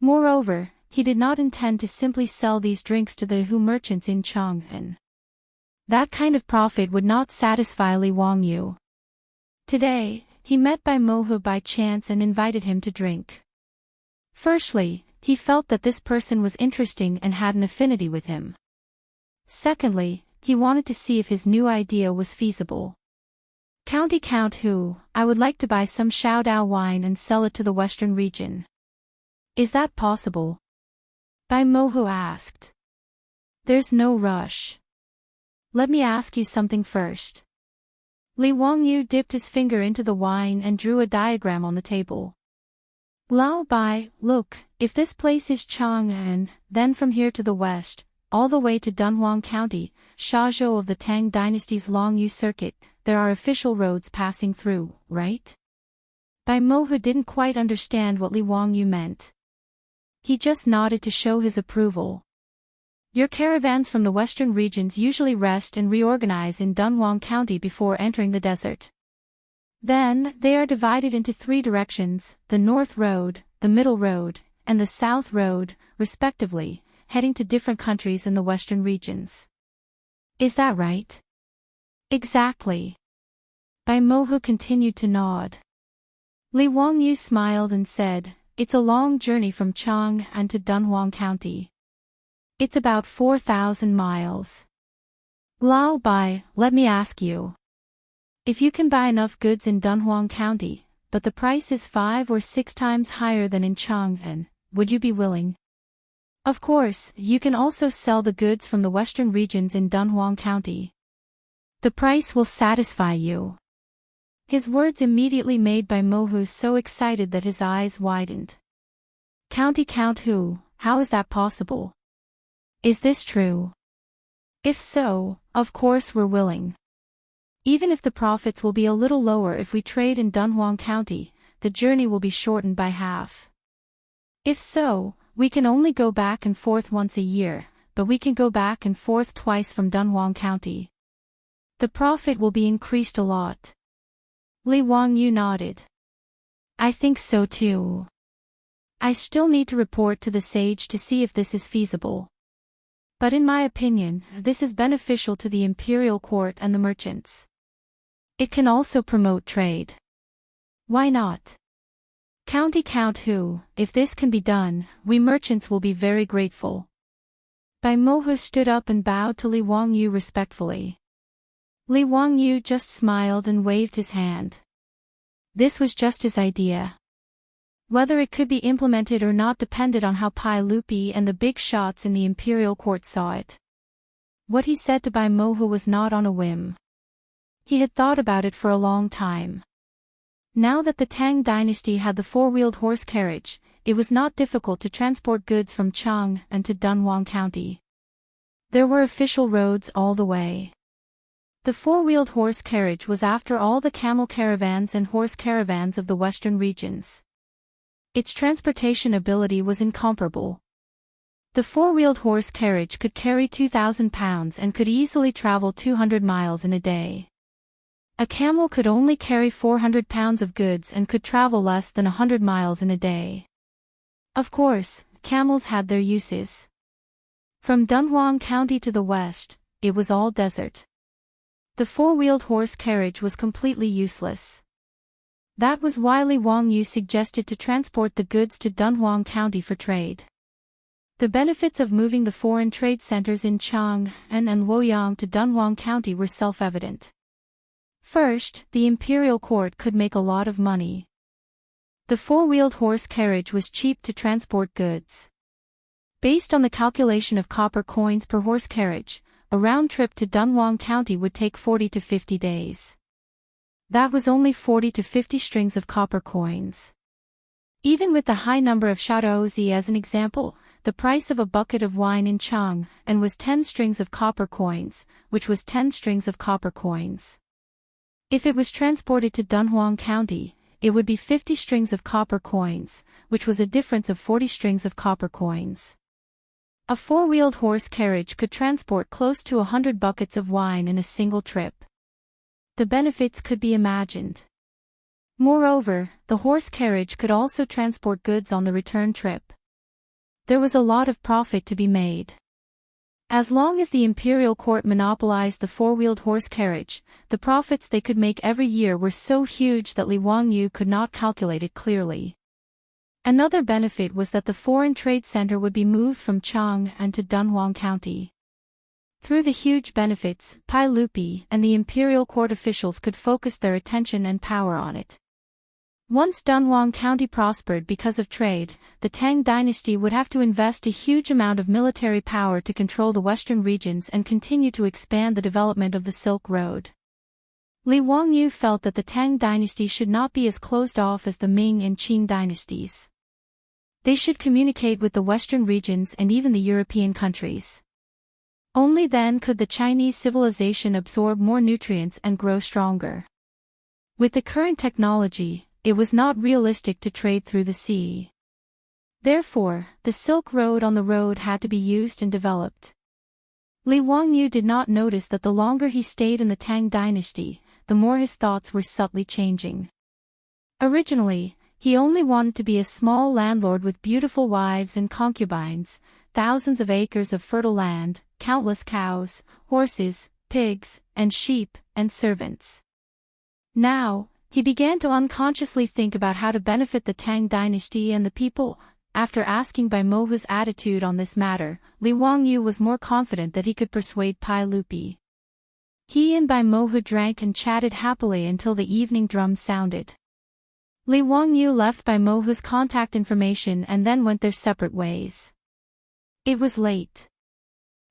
Moreover, he did not intend to simply sell these drinks to the Hu merchants in Chang'an. That kind of profit would not satisfy Li Wangyu. Today, he met Bai Mohu by chance and invited him to drink. Firstly, he felt that this person was interesting and had an affinity with him. Secondly, he wanted to see if his new idea was feasible. Count Hu, I would like to buy some Shaodao wine and sell it to the western region. Is that possible? Bai Mohu asked. There's no rush. Let me ask you something first. Li Wangyu dipped his finger into the wine and drew a diagram on the table. Lao Bai, look, if this place is Chang'an, then from here to the west, all the way to Dunhuang County, Shazhou of the Tang dynasty's Longyu circuit, there are official roads passing through, right? Bai Mohu didn't quite understand what Li Wangyu meant. He just nodded to show his approval. Your caravans from the western regions usually rest and reorganize in Dunhuang County before entering the desert. Then, they are divided into 3 directions, the North Road, the Middle Road, and the South Road, respectively, heading to different countries in the western regions. Is that right? Exactly. Bai Mohu continued to nod. Li Wangyu smiled and said, it's a long journey from Chang'an to Dunhuang County. It's about 4,000 miles. Lao Bai, let me ask you. If you can buy enough goods in Dunhuang County, but the price is 5 or 6 times higher than in Chang'an, would you be willing? Of course, you can also sell the goods from the western regions in Dunhuang County. The price will satisfy you. His words immediately made Bai Mohu so excited that his eyes widened. Count Hu, how is that possible? Is this true? If so, of course we're willing. Even if the profits will be a little lower if we trade in Dunhuang County, the journey will be shortened by half. If so, we can only go back and forth once a year, but we can go back and forth twice from Dunhuang County. The profit will be increased a lot. Li Wangyu nodded. I think so too. I still need to report to the sage to see if this is feasible. But in my opinion, this is beneficial to the imperial court and the merchants. It can also promote trade. Why not? Count Hu, if this can be done, we merchants will be very grateful. Bai Mohu stood up and bowed to Li Wangyu respectfully. Li Wangyu just smiled and waved his hand. This was just his idea. Whether it could be implemented or not depended on how Pai Lupi and the big shots in the imperial court saw it. What he said to Bai Mohu was not on a whim. He had thought about it for a long time. Now that the Tang dynasty had the 4-wheeled horse carriage, it was not difficult to transport goods from Chang'an to Dunhuang County. There were official roads all the way. The 4-wheeled horse carriage was after all the camel caravans and horse caravans of the western regions. Its transportation ability was incomparable. The 4-wheeled horse carriage could carry 2,000 pounds and could easily travel 200 miles in a day. A camel could only carry 400 pounds of goods and could travel less than 100 miles in a day. Of course, camels had their uses. From Dunhuang County to the west, it was all desert. The four-wheeled horse carriage was completely useless. That was why Li Wangyu suggested to transport the goods to Dunhuang County for trade. The benefits of moving the foreign trade centers in Chang'an and Luoyang to Dunhuang County were self-evident. First, the imperial court could make a lot of money. The four-wheeled horse carriage was cheap to transport goods. Based on the calculation of copper coins per horse carriage, a round trip to Dunhuang County would take 40 to 50 days. That was only 40 to 50 strings of copper coins. Even with the high number of shaozi as an example, the price of a bucket of wine in Chang'an was 10 strings of copper coins, which was 10 strings of copper coins. If it was transported to Dunhuang County, it would be 50 strings of copper coins, which was a difference of 40 strings of copper coins. A four-wheeled horse carriage could transport close to 100 buckets of wine in a single trip. The benefits could be imagined. Moreover, the horse carriage could also transport goods on the return trip. There was a lot of profit to be made. As long as the imperial court monopolized the four-wheeled horse carriage, the profits they could make every year were so huge that Li Wangyu could not calculate it clearly. Another benefit was that the foreign trade center would be moved from Chang'an to Dunhuang County. Through the huge benefits, Pai Lupi and the imperial court officials could focus their attention and power on it. Once Dunhuang County prospered because of trade, the Tang dynasty would have to invest a huge amount of military power to control the western regions and continue to expand the development of the Silk Road. Li Wangyu felt that the Tang dynasty should not be as closed off as the Ming and Qing dynasties. They should communicate with the western regions and even the European countries. Only then could the Chinese civilization absorb more nutrients and grow stronger. With the current technology, it was not realistic to trade through the sea. Therefore, the Silk Road on the road had to be used and developed. Li Wangyu did not notice that the longer he stayed in the Tang dynasty, the more his thoughts were subtly changing. Originally, he only wanted to be a small landlord with beautiful wives and concubines, thousands of acres of fertile land, countless cows, horses, pigs, and sheep, and servants. Now, he began to unconsciously think about how to benefit the Tang dynasty and the people. After asking Bai Mohu's attitude on this matter, Li Wangyu was more confident that he could persuade Pai Lupi. He and Bai Mohu drank and chatted happily until the evening drum sounded. Li Wangyu left Bai Mohu's contact information and then went their separate ways. It was late.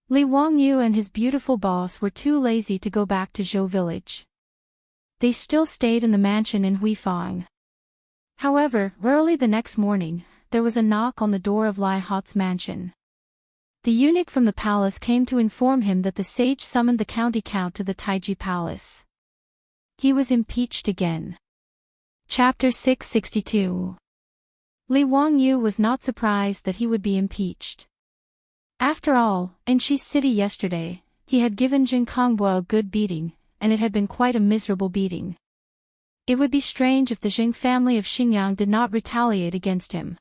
Li Wangyu and his beautiful boss were too lazy to go back to Zhou village. They still stayed in the mansion in Huifang. However, early the next morning, there was a knock on the door of Lai Hot's mansion. The eunuch from the palace came to inform him that the sage summoned the county count to the Taiji palace. He was impeached again. Chapter 662. Li Wangyu was not surprised that he would be impeached. After all, in Shi City yesterday, he had given Jin Kongbua a good beating, and it had been quite a miserable beating. It would be strange if the Jing family of Xinjiang did not retaliate against him.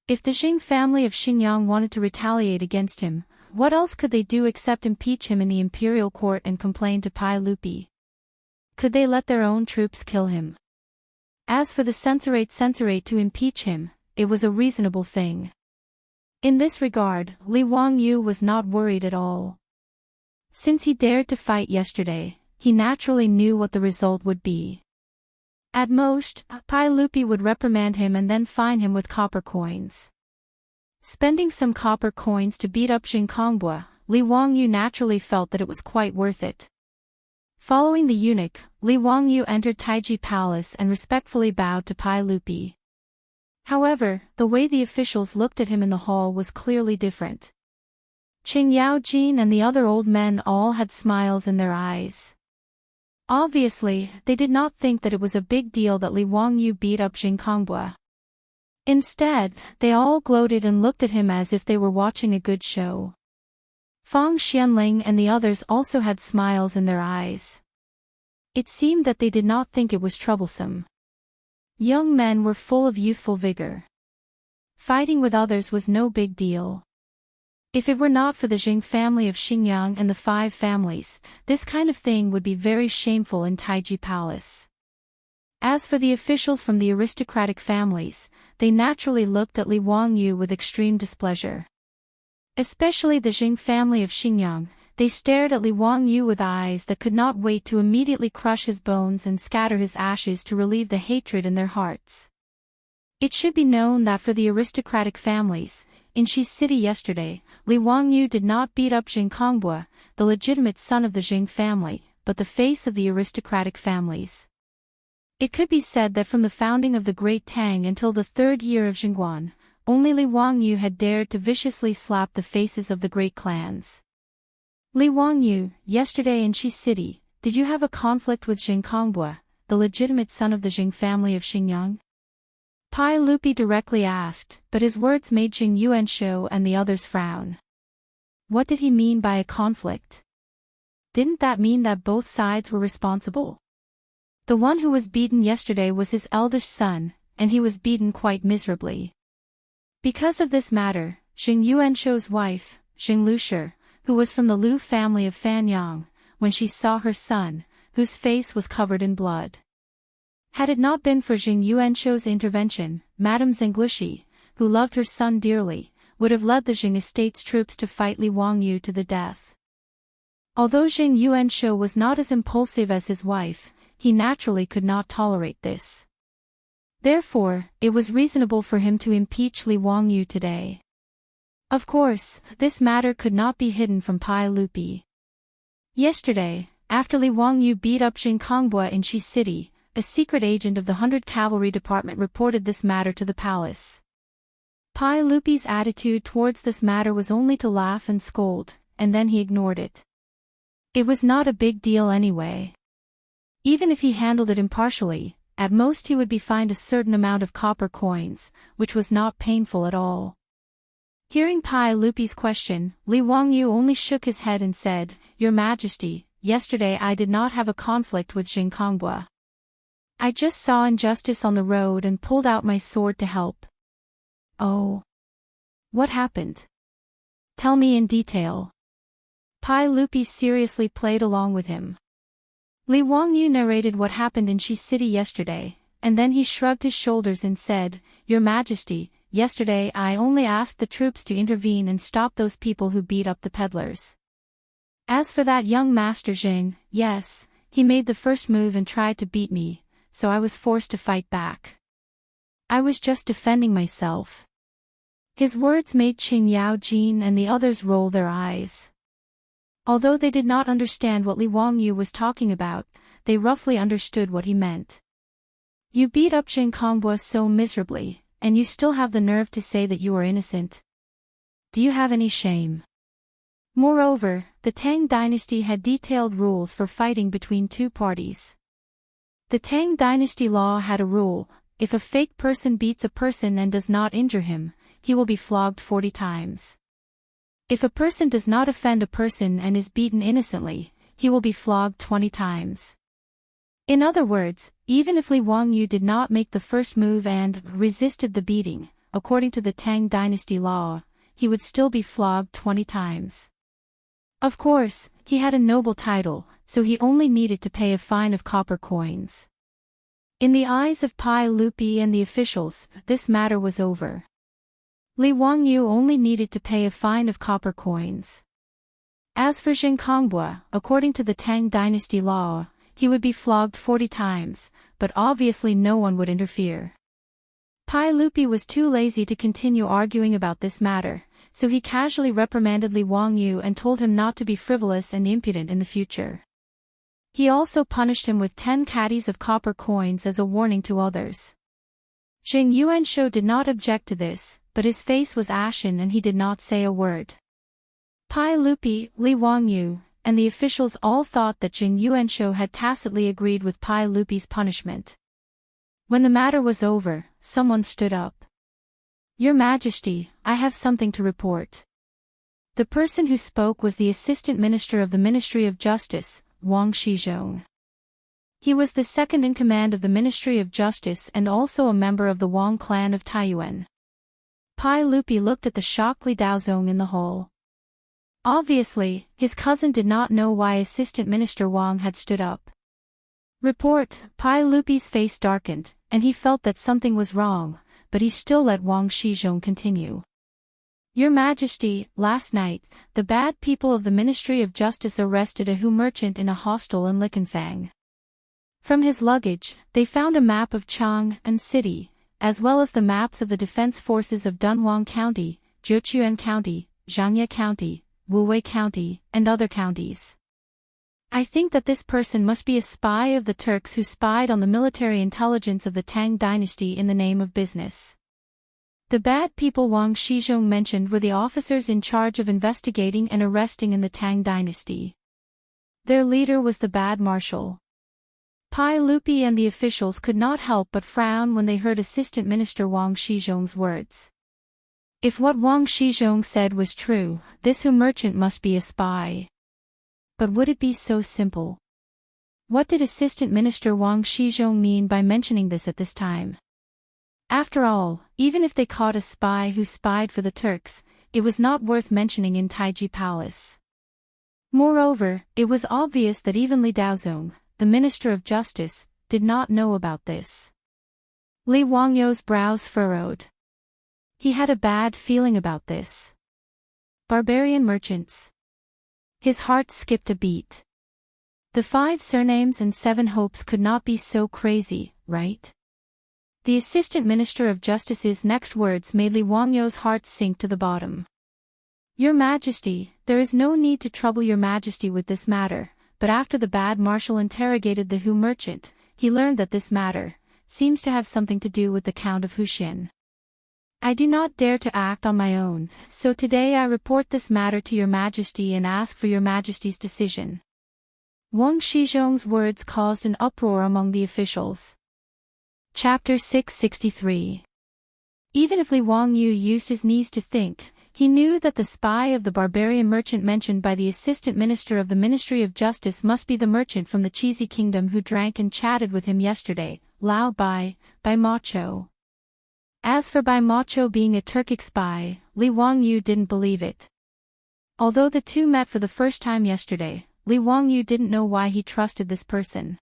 If the Jing family of Xinjiang wanted to retaliate against him, what else could they do except impeach him in the imperial court and complain to Pai Lupi? Could they let their own troops kill him? As for the censorate to impeach him, it was a reasonable thing. In this regard, Li Wangyu was not worried at all. Since he dared to fight yesterday, he naturally knew what the result would be. At most, Pai Lupi would reprimand him and then fine him with copper coins. Spending some copper coins to beat up Jin Kongbua, Li Wangyu naturally felt that it was quite worth it. Following the eunuch, Li Wangyu entered Taiji Palace and respectfully bowed to Pai Lupi. However, the way the officials looked at him in the hall was clearly different. Qing Yaojin and the other old men all had smiles in their eyes. Obviously, they did not think that it was a big deal that Li Wangyu beat up Jin Kongbua. Instead, they all gloated and looked at him as if they were watching a good show. Fang Xianling and the others also had smiles in their eyes. It seemed that they did not think it was troublesome. Young men were full of youthful vigor. Fighting with others was no big deal. If it were not for the Jing family of Xingyang and the 5 families, this kind of thing would be very shameful in Taiji Palace. As for the officials from the aristocratic families, they naturally looked at Li Wangyu with extreme displeasure. Especially the Jing family of Xingyang, they stared at Li Wangyu with eyes that could not wait to immediately crush his bones and scatter his ashes to relieve the hatred in their hearts. It should be known that for the aristocratic families, in Shi City yesterday, Li Wangyu did not beat up Jing Kongbua, the legitimate son of the Jing family, but the face of the aristocratic families. It could be said that from the founding of the Great Tang until the 3rd year of Jingguan, only Li Wangyu had dared to viciously slap the faces of the great clans. Li Wangyu, yesterday in Shi City, did you have a conflict with Jing Kongbua, the legitimate son of the Jing family of Xingyang? Pai Lupi directly asked, but his words made Jing Yuanshou and the others frown. What did he mean by a conflict? Didn't that mean that both sides were responsible? The one who was beaten yesterday was his eldest son, and he was beaten quite miserably. Because of this matter, Jing Yuanshou's wife, Jing Lushi, who was from the Lu family of Fanyang, when she saw her son, whose face was covered in blood. Had it not been for Jing Yuanshou's intervention, Madame Zenglushi, who loved her son dearly, would have led the Jing estate's troops to fight Li Wangyu to the death. Although Jing Yuanshou was not as impulsive as his wife, he naturally could not tolerate this. Therefore, it was reasonable for him to impeach Li Wangyu today. Of course, this matter could not be hidden from Pai Lupi. Yesterday, after Li Wangyu beat up Jing Kongbua in Shi City, a secret agent of the 100 Cavalry Department reported this matter to the palace. Pai Lupi's attitude towards this matter was only to laugh and scold, and then he ignored it. It was not a big deal anyway. Even if he handled it impartially, at most he would be fined a certain amount of copper coins, which was not painful at all. Hearing Pai Lupi's question, Li Wangyu only shook his head and said, "Your Majesty, yesterday I did not have a conflict with Jing Kongbua. I just saw injustice on the road and pulled out my sword to help." "Oh. What happened? Tell me in detail." Pai Lupi seriously played along with him. Li Wangyu narrated what happened in Shi City yesterday, and then he shrugged his shoulders and said, "Your Majesty, yesterday I only asked the troops to intervene and stop those people who beat up the peddlers. As for that young Master Jing, yes, he made the first move and tried to beat me, so I was forced to fight back. I was just defending myself." His words made Qing Yaojin and the others roll their eyes. Although they did not understand what Li Wangyu was talking about, they roughly understood what he meant. "You beat up Jing Kongbua so miserably, and you still have the nerve to say that you are innocent. Do you have any shame?" Moreover, the Tang dynasty had detailed rules for fighting between two parties. The Tang dynasty law had a rule: if a fake person beats a person and does not injure him, he will be flogged 40 times. If a person does not offend a person and is beaten innocently, he will be flogged 20 times. In other words, even if Li Wangyu did not make the first move and resisted the beating, according to the Tang dynasty law, he would still be flogged 20 times. Of course, he had a noble title, so he only needed to pay a fine of copper coins. In the eyes of Pai Lupi and the officials, this matter was over. Li Wangyu only needed to pay a fine of copper coins. As for Jing Kongbua, according to the Tang dynasty law, he would be flogged 40 times, but obviously no one would interfere. Pai Lupi was too lazy to continue arguing about this matter, so he casually reprimanded Li Wangyu and told him not to be frivolous and impudent in the future. He also punished him with 10 caddies of copper coins as a warning to others. Jing Yuanshou did not object to this, but his face was ashen and he did not say a word. Pai Lupi, Li Wangyu, and the officials all thought that Jing Yuanshou had tacitly agreed with Pai Lupi's punishment. When the matter was over, someone stood up. "Your Majesty, I have something to report." The person who spoke was the Assistant Minister of the Ministry of Justice, Wang Shizhong. He was the second in command of the Ministry of Justice and also a member of the Wang clan of Taiyuan. Pai Lupi looked at the shocked Li Daozong in the hall. Obviously, his cousin did not know why Assistant Minister Wang had stood up. Report, Pai Lupi's face darkened, and he felt that something was wrong, but he still let Wang Shizhong continue. Your Majesty, last night, the bad people of the Ministry of Justice arrested a Hu merchant in a hostel in Likenfang. From his luggage, they found a map of Chang and city, as well as the maps of the defense forces of Dunhuang County, Wuxia County, Xianxia County, Wuwei County, and other counties. I think that this person must be a spy of the Turks who spied on the military intelligence of the Tang dynasty in the name of business. The bad people Wang Shizhong mentioned were the officers in charge of investigating and arresting in the Tang dynasty. Their leader was the bad marshal. Pai Lupi and the officials could not help but frown when they heard Assistant Minister Wang Shizhong's words. If what Wang Shizhong said was true, this Hu merchant must be a spy. But would it be so simple? What did Assistant Minister Wang Shizhong mean by mentioning this at this time? After all, even if they caught a spy who spied for the Turks, it was not worth mentioning in Taiji Palace. Moreover, it was obvious that even Li Daozong, the Minister of Justice, did not know about this. Li Wangyou's brows furrowed. He had a bad feeling about this. Barbarian merchants. His heart skipped a beat. The 5 surnames and 7 hopes could not be so crazy, right? The Assistant Minister of Justice's next words made Li Wangyou's heart sink to the bottom. Your Majesty, there is no need to trouble Your Majesty with this matter, but after the bad marshal interrogated the Hu merchant, he learned that this matter seems to have something to do with the Count of Wuxian. I do not dare to act on my own, so today I report this matter to Your Majesty and ask for Your Majesty's decision. Wang Shizhong's words caused an uproar among the officials. Chapter 663. Even if Li Wangyu used his knees to think, he knew that the spy of the barbarian merchant mentioned by the Assistant Minister of the Ministry of Justice must be the merchant from the Cheesy Kingdom who drank and chatted with him yesterday, Lao Bai Macho. As for Bai Macho being a Turkic spy, Li Wangyu didn't believe it. Although the two met for the first time yesterday, Li Wangyu didn't know why he trusted this person.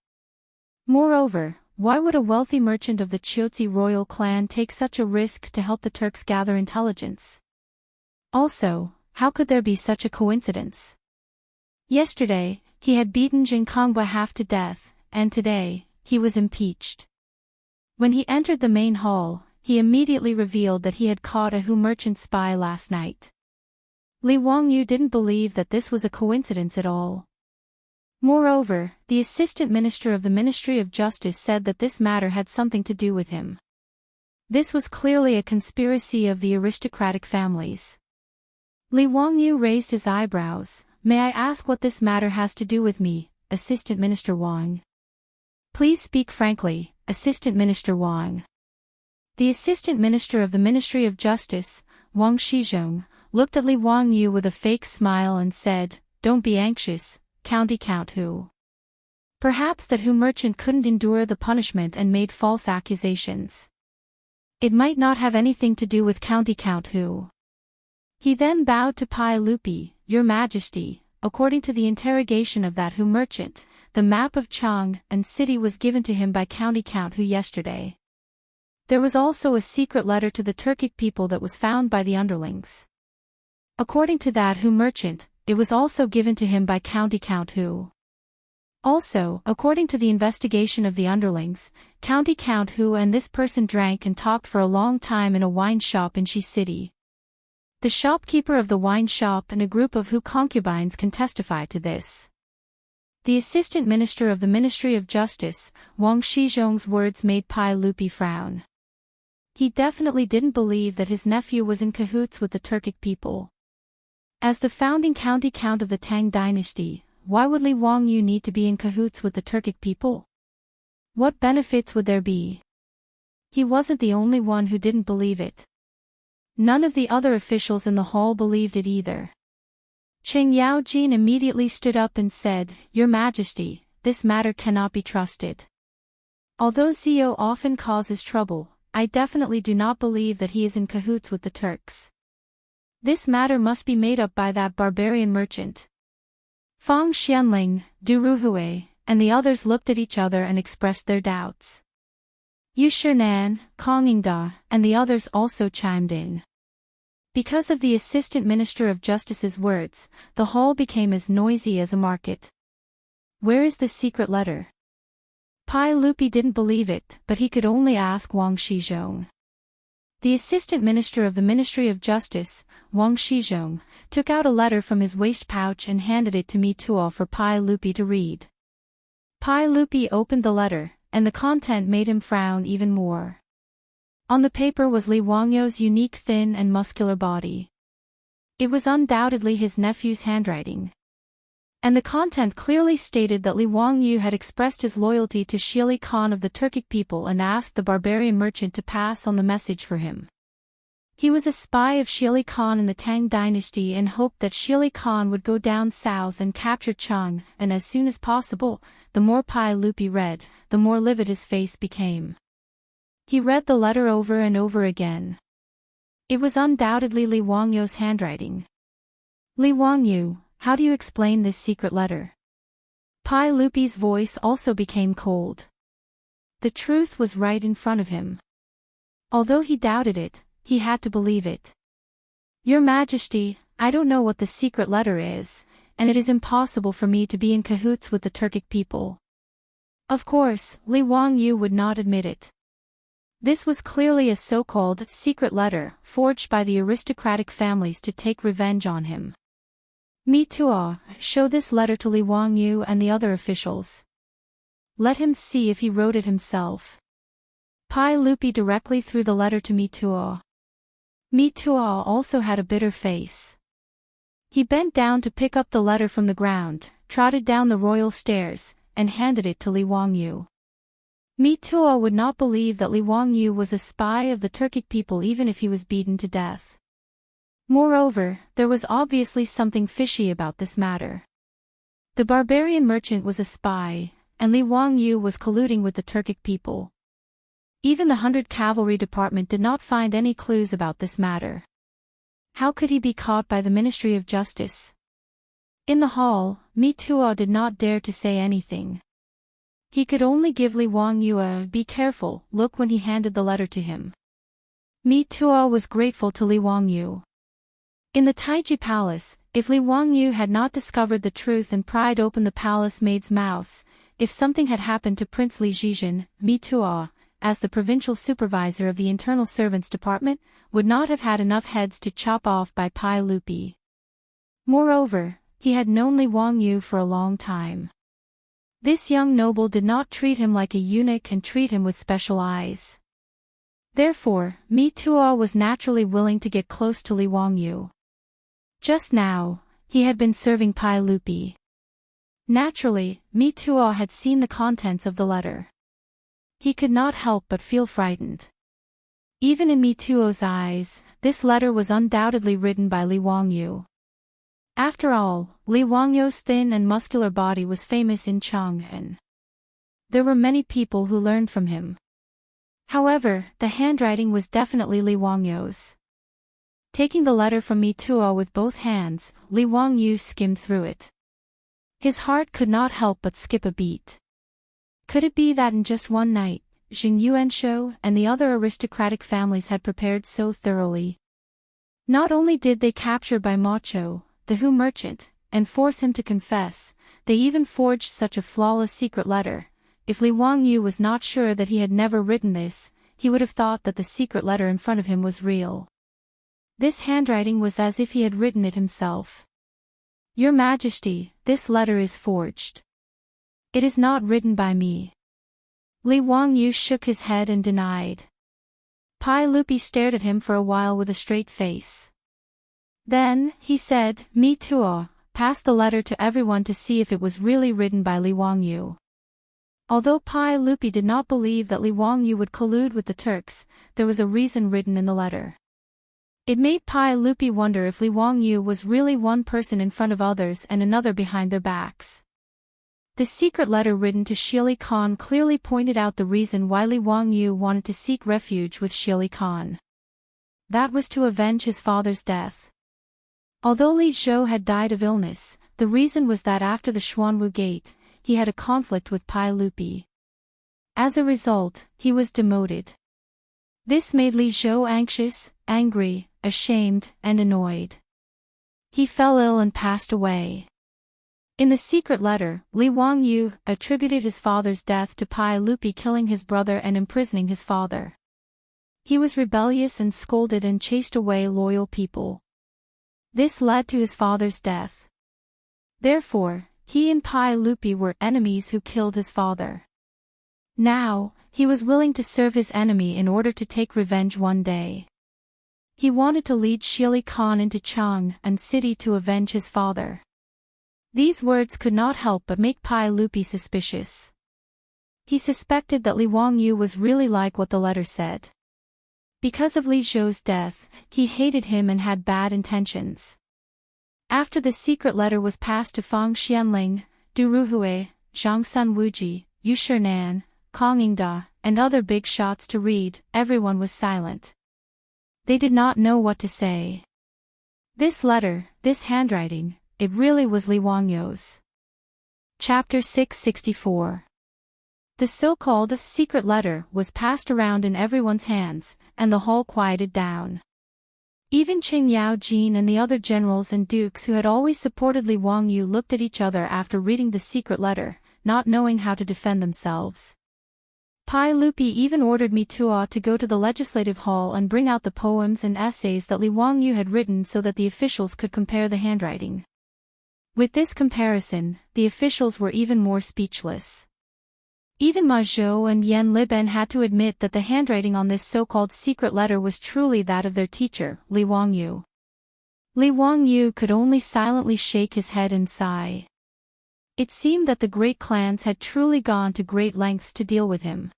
Moreover, why would a wealthy merchant of the Qiuzi royal clan take such a risk to help the Turks gather intelligence? Also, how could there be such a coincidence? Yesterday, he had beaten Jin Kongbua half to death, and today, he was impeached. When he entered the main hall, he immediately revealed that he had caught a Hu merchant spy last night. Li Wangyu didn't believe that this was a coincidence at all. Moreover, the Assistant Minister of the Ministry of Justice said that this matter had something to do with him. This was clearly a conspiracy of the aristocratic families. Li Wangyu raised his eyebrows. May I ask what this matter has to do with me, Assistant Minister Wang? Please speak frankly, Assistant Minister Wang. The Assistant Minister of the Ministry of Justice, Wang Shizhong, looked at Li Wangyu with a fake smile and said, Don't be anxious, County Count Hu. Perhaps that Hu merchant couldn't endure the punishment and made false accusations. It might not have anything to do with County Count Hu. He then bowed to Pai Lupi, Your Majesty, according to the interrogation of that Hu merchant, the map of Chang and city was given to him by County Count Hu yesterday. There was also a secret letter to the Turkic people that was found by the underlings. According to that Hu merchant, it was also given to him by County Count Hu. Also, according to the investigation of the underlings, County Count Hu and this person drank and talked for a long time in a wine shop in Shi City. The shopkeeper of the wine shop and a group of Hu concubines can testify to this. The Assistant Minister of the Ministry of Justice, Wang Shizhong's words made Pai Lupi frown. He definitely didn't believe that his nephew was in cahoots with the Turkic people. As the founding county count of the Tang dynasty, why would Li Wangyu need to be in cahoots with the Turkic people? What benefits would there be? He wasn't the only one who didn't believe it. None of the other officials in the hall believed it either. Cheng Yaojin immediately stood up and said, Your Majesty, this matter cannot be trusted. Although Zio often causes trouble, I definitely do not believe that he is in cahoots with the Turks. This matter must be made up by that barbarian merchant. Fang Xianling, Du Ruhui, and the others looked at each other and expressed their doubts. Yu Shinan, Kong Yingda, and the others also chimed in. Because of the Assistant Minister of Justice's words, the hall became as noisy as a market. Where is this secret letter? Pai Lupi didn't believe it, but he could only ask Wang Shizhong. The Assistant Minister of the Ministry of Justice, Wang Shizhong, took out a letter from his waist pouch and handed it to Mi Tuo for Pai Lupi to read. Pai Lupi opened the letter, and the content made him frown even more. On the paper was Li Wangyou's unique thin and muscular body. It was undoubtedly his nephew's handwriting. And the content clearly stated that Li Wangyou had expressed his loyalty to Shili Khan of the Turkic people and asked the barbarian merchant to pass on the message for him. He was a spy of Shili Khan in the Tang dynasty and hoped that Shili Khan would go down south and capture Chang, and as soon as possible. The more Pai Lupi read, the more livid his face became. He read the letter over and over again. It was undoubtedly Li Wangyou's handwriting. Li Wangyou, how do you explain this secret letter? Pai Lupi's voice also became cold. The truth was right in front of him. Although he doubted it, he had to believe it. Your Majesty, I don't know what the secret letter is, and it is impossible for me to be in cahoots with the Turkic people. Of course, Li Wangyou would not admit it. This was clearly a so-called secret letter forged by the aristocratic families to take revenge on him. Mi Tuo, show this letter to Li Wangyou and the other officials. Let him see if he wrote it himself. Pai Lupi directly threw the letter to Mi Tuo. Mi Tuo also had a bitter face. He bent down to pick up the letter from the ground, trotted down the royal stairs, and handed it to Li Wangyou. Mi Tuo would not believe that Li Wangyou was a spy of the Turkic people even if he was beaten to death. Moreover, there was obviously something fishy about this matter. The barbarian merchant was a spy, and Li Wangyou was colluding with the Turkic people. Even the 100 Cavalry Department did not find any clues about this matter. How could he be caught by the Ministry of Justice? In the hall, Mi Tuo did not dare to say anything. He could only give Li Wangyou a "be careful" look when he handed the letter to him. Mi Tuo was grateful to Li Wangyou. In the Taiji Palace, if Li Wangyou had not discovered the truth and pried open the palace maids' mouths, if something had happened to Prince Li Zhizhen, Mi Tuo, as the provincial supervisor of the internal servants department, would not have had enough heads to chop off by Pai Lupi. Moreover, he had known Li Wangyou for a long time. This young noble did not treat him like a eunuch and treat him with special eyes. Therefore, Mi Tuo was naturally willing to get close to Li Wangyou. Just now, he had been serving Pai Lupi. Naturally, Mi Tuo had seen the contents of the letter. He could not help but feel frightened. Even in Mi Tuo's eyes, this letter was undoubtedly written by Li Wangyou. After all, Li Wangyou's thin and muscular body was famous in Chang'an. There were many people who learned from him. However, the handwriting was definitely Li Wangyou's. Taking the letter from Mi Tuo with both hands, Li Wangyou skimmed through it. His heart could not help but skip a beat. Could it be that in just one night, Jing Yuanshou and the other aristocratic families had prepared so thoroughly? Not only did they capture Bai Macho, the Hu merchant, and force him to confess, they even forged such a flawless secret letter. If Li Wangyou was not sure that he had never written this, he would have thought that the secret letter in front of him was real. This handwriting was as if he had written it himself. Your Majesty, this letter is forged. It is not written by me. Li Wangyou shook his head and denied. Pai Lupi stared at him for a while with a straight face. Then, he said, Mi Tuo, pass the letter to everyone to see if it was really written by Li Wangyou. Although Pai Lupi did not believe that Li Wangyou would collude with the Turks, there was a reason written in the letter. It made Pai Lupi wonder if Li Wangyou was really one person in front of others and another behind their backs. The secret letter written to Shili Khan clearly pointed out the reason why Li Wangyou wanted to seek refuge with Shili Khan. That was to avenge his father's death. Although Li Zhou had died of illness, the reason was that after the Xuanwu Gate, he had a conflict with Pai Lupi. As a result, he was demoted. This made Li Zhou anxious, angry, ashamed, and annoyed. He fell ill and passed away. In the secret letter, Li Wangyu attributed his father's death to Pai Lupi killing his brother and imprisoning his father. He was rebellious and scolded and chased away loyal people. This led to his father's death. Therefore, he and Pai Lupi were enemies who killed his father. Now, he was willing to serve his enemy in order to take revenge one day. He wanted to lead Shili Khan into Chang'an City to avenge his father. These words could not help but make Pai Lupi suspicious. He suspected that Li Wangyu was really like what the letter said. Because of Li Zhou's death, he hated him and had bad intentions. After the secret letter was passed to Fang Xianling, Du Ruhui, Zhang Sun Wuji, Yu Shinan, Kong Yingda, and other big shots to read, everyone was silent. They did not know what to say. This letter, this handwriting, it really was Li Wangyu's. Chapter 664. The so-called secret letter was passed around in everyone's hands, and the hall quieted down. Even Qing Yao Jin and the other generals and dukes who had always supported Li Wangyu looked at each other after reading the secret letter, not knowing how to defend themselves. Pai Lupi even ordered Mitua to go to the legislative hall and bring out the poems and essays that Li Wangyu had written so that the officials could compare the handwriting. With this comparison, the officials were even more speechless. Even Ma Zhou and Yan Liben had to admit that the handwriting on this so-called secret letter was truly that of their teacher, Li Wangyu. Li Wangyu could only silently shake his head and sigh. It seemed that the great clans had truly gone to great lengths to deal with him.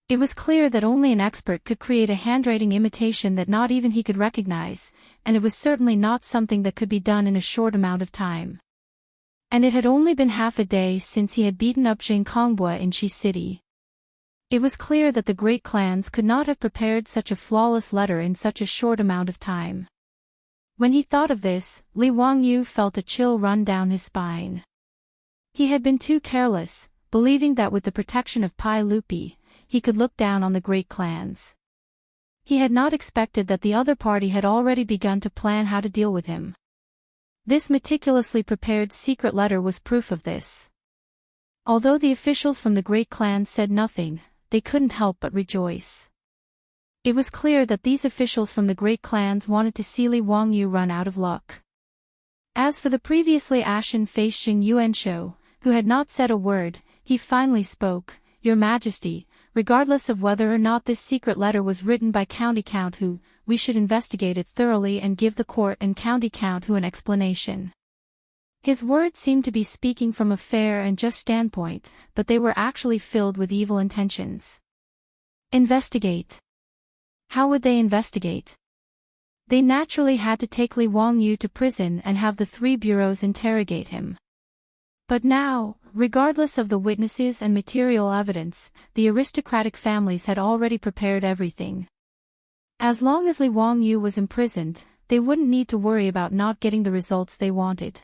It was clear that only an expert could create a handwriting imitation that not even he could recognize, and it was certainly not something that could be done in a short amount of time. And it had only been half a day since he had beaten up Jing Kongbua in Shi City. It was clear that the great clans could not have prepared such a flawless letter in such a short amount of time. When he thought of this, Li Wangyu felt a chill run down his spine. He had been too careless, believing that with the protection of Pai Lupi, he could look down on the great clans. He had not expected that the other party had already begun to plan how to deal with him. This meticulously prepared secret letter was proof of this. Although the officials from the great clans said nothing, they couldn't help but rejoice. It was clear that these officials from the great clans wanted to see Li Wangyu run out of luck. As for the previously ashen-faced Xing Yuanshou, who had not said a word, he finally spoke, "Your Majesty, regardless of whether or not this secret letter was written by County Count Hu, we should investigate it thoroughly and give the court and County Count Hu an explanation." His words seemed to be speaking from a fair and just standpoint, but they were actually filled with evil intentions. Investigate. How would they investigate? They naturally had to take Li Wangyu to prison and have the 3 bureaus interrogate him. But now, regardless of the witnesses and material evidence, the aristocratic families had already prepared everything. As long as Li Wangyu was imprisoned, they wouldn't need to worry about not getting the results they wanted.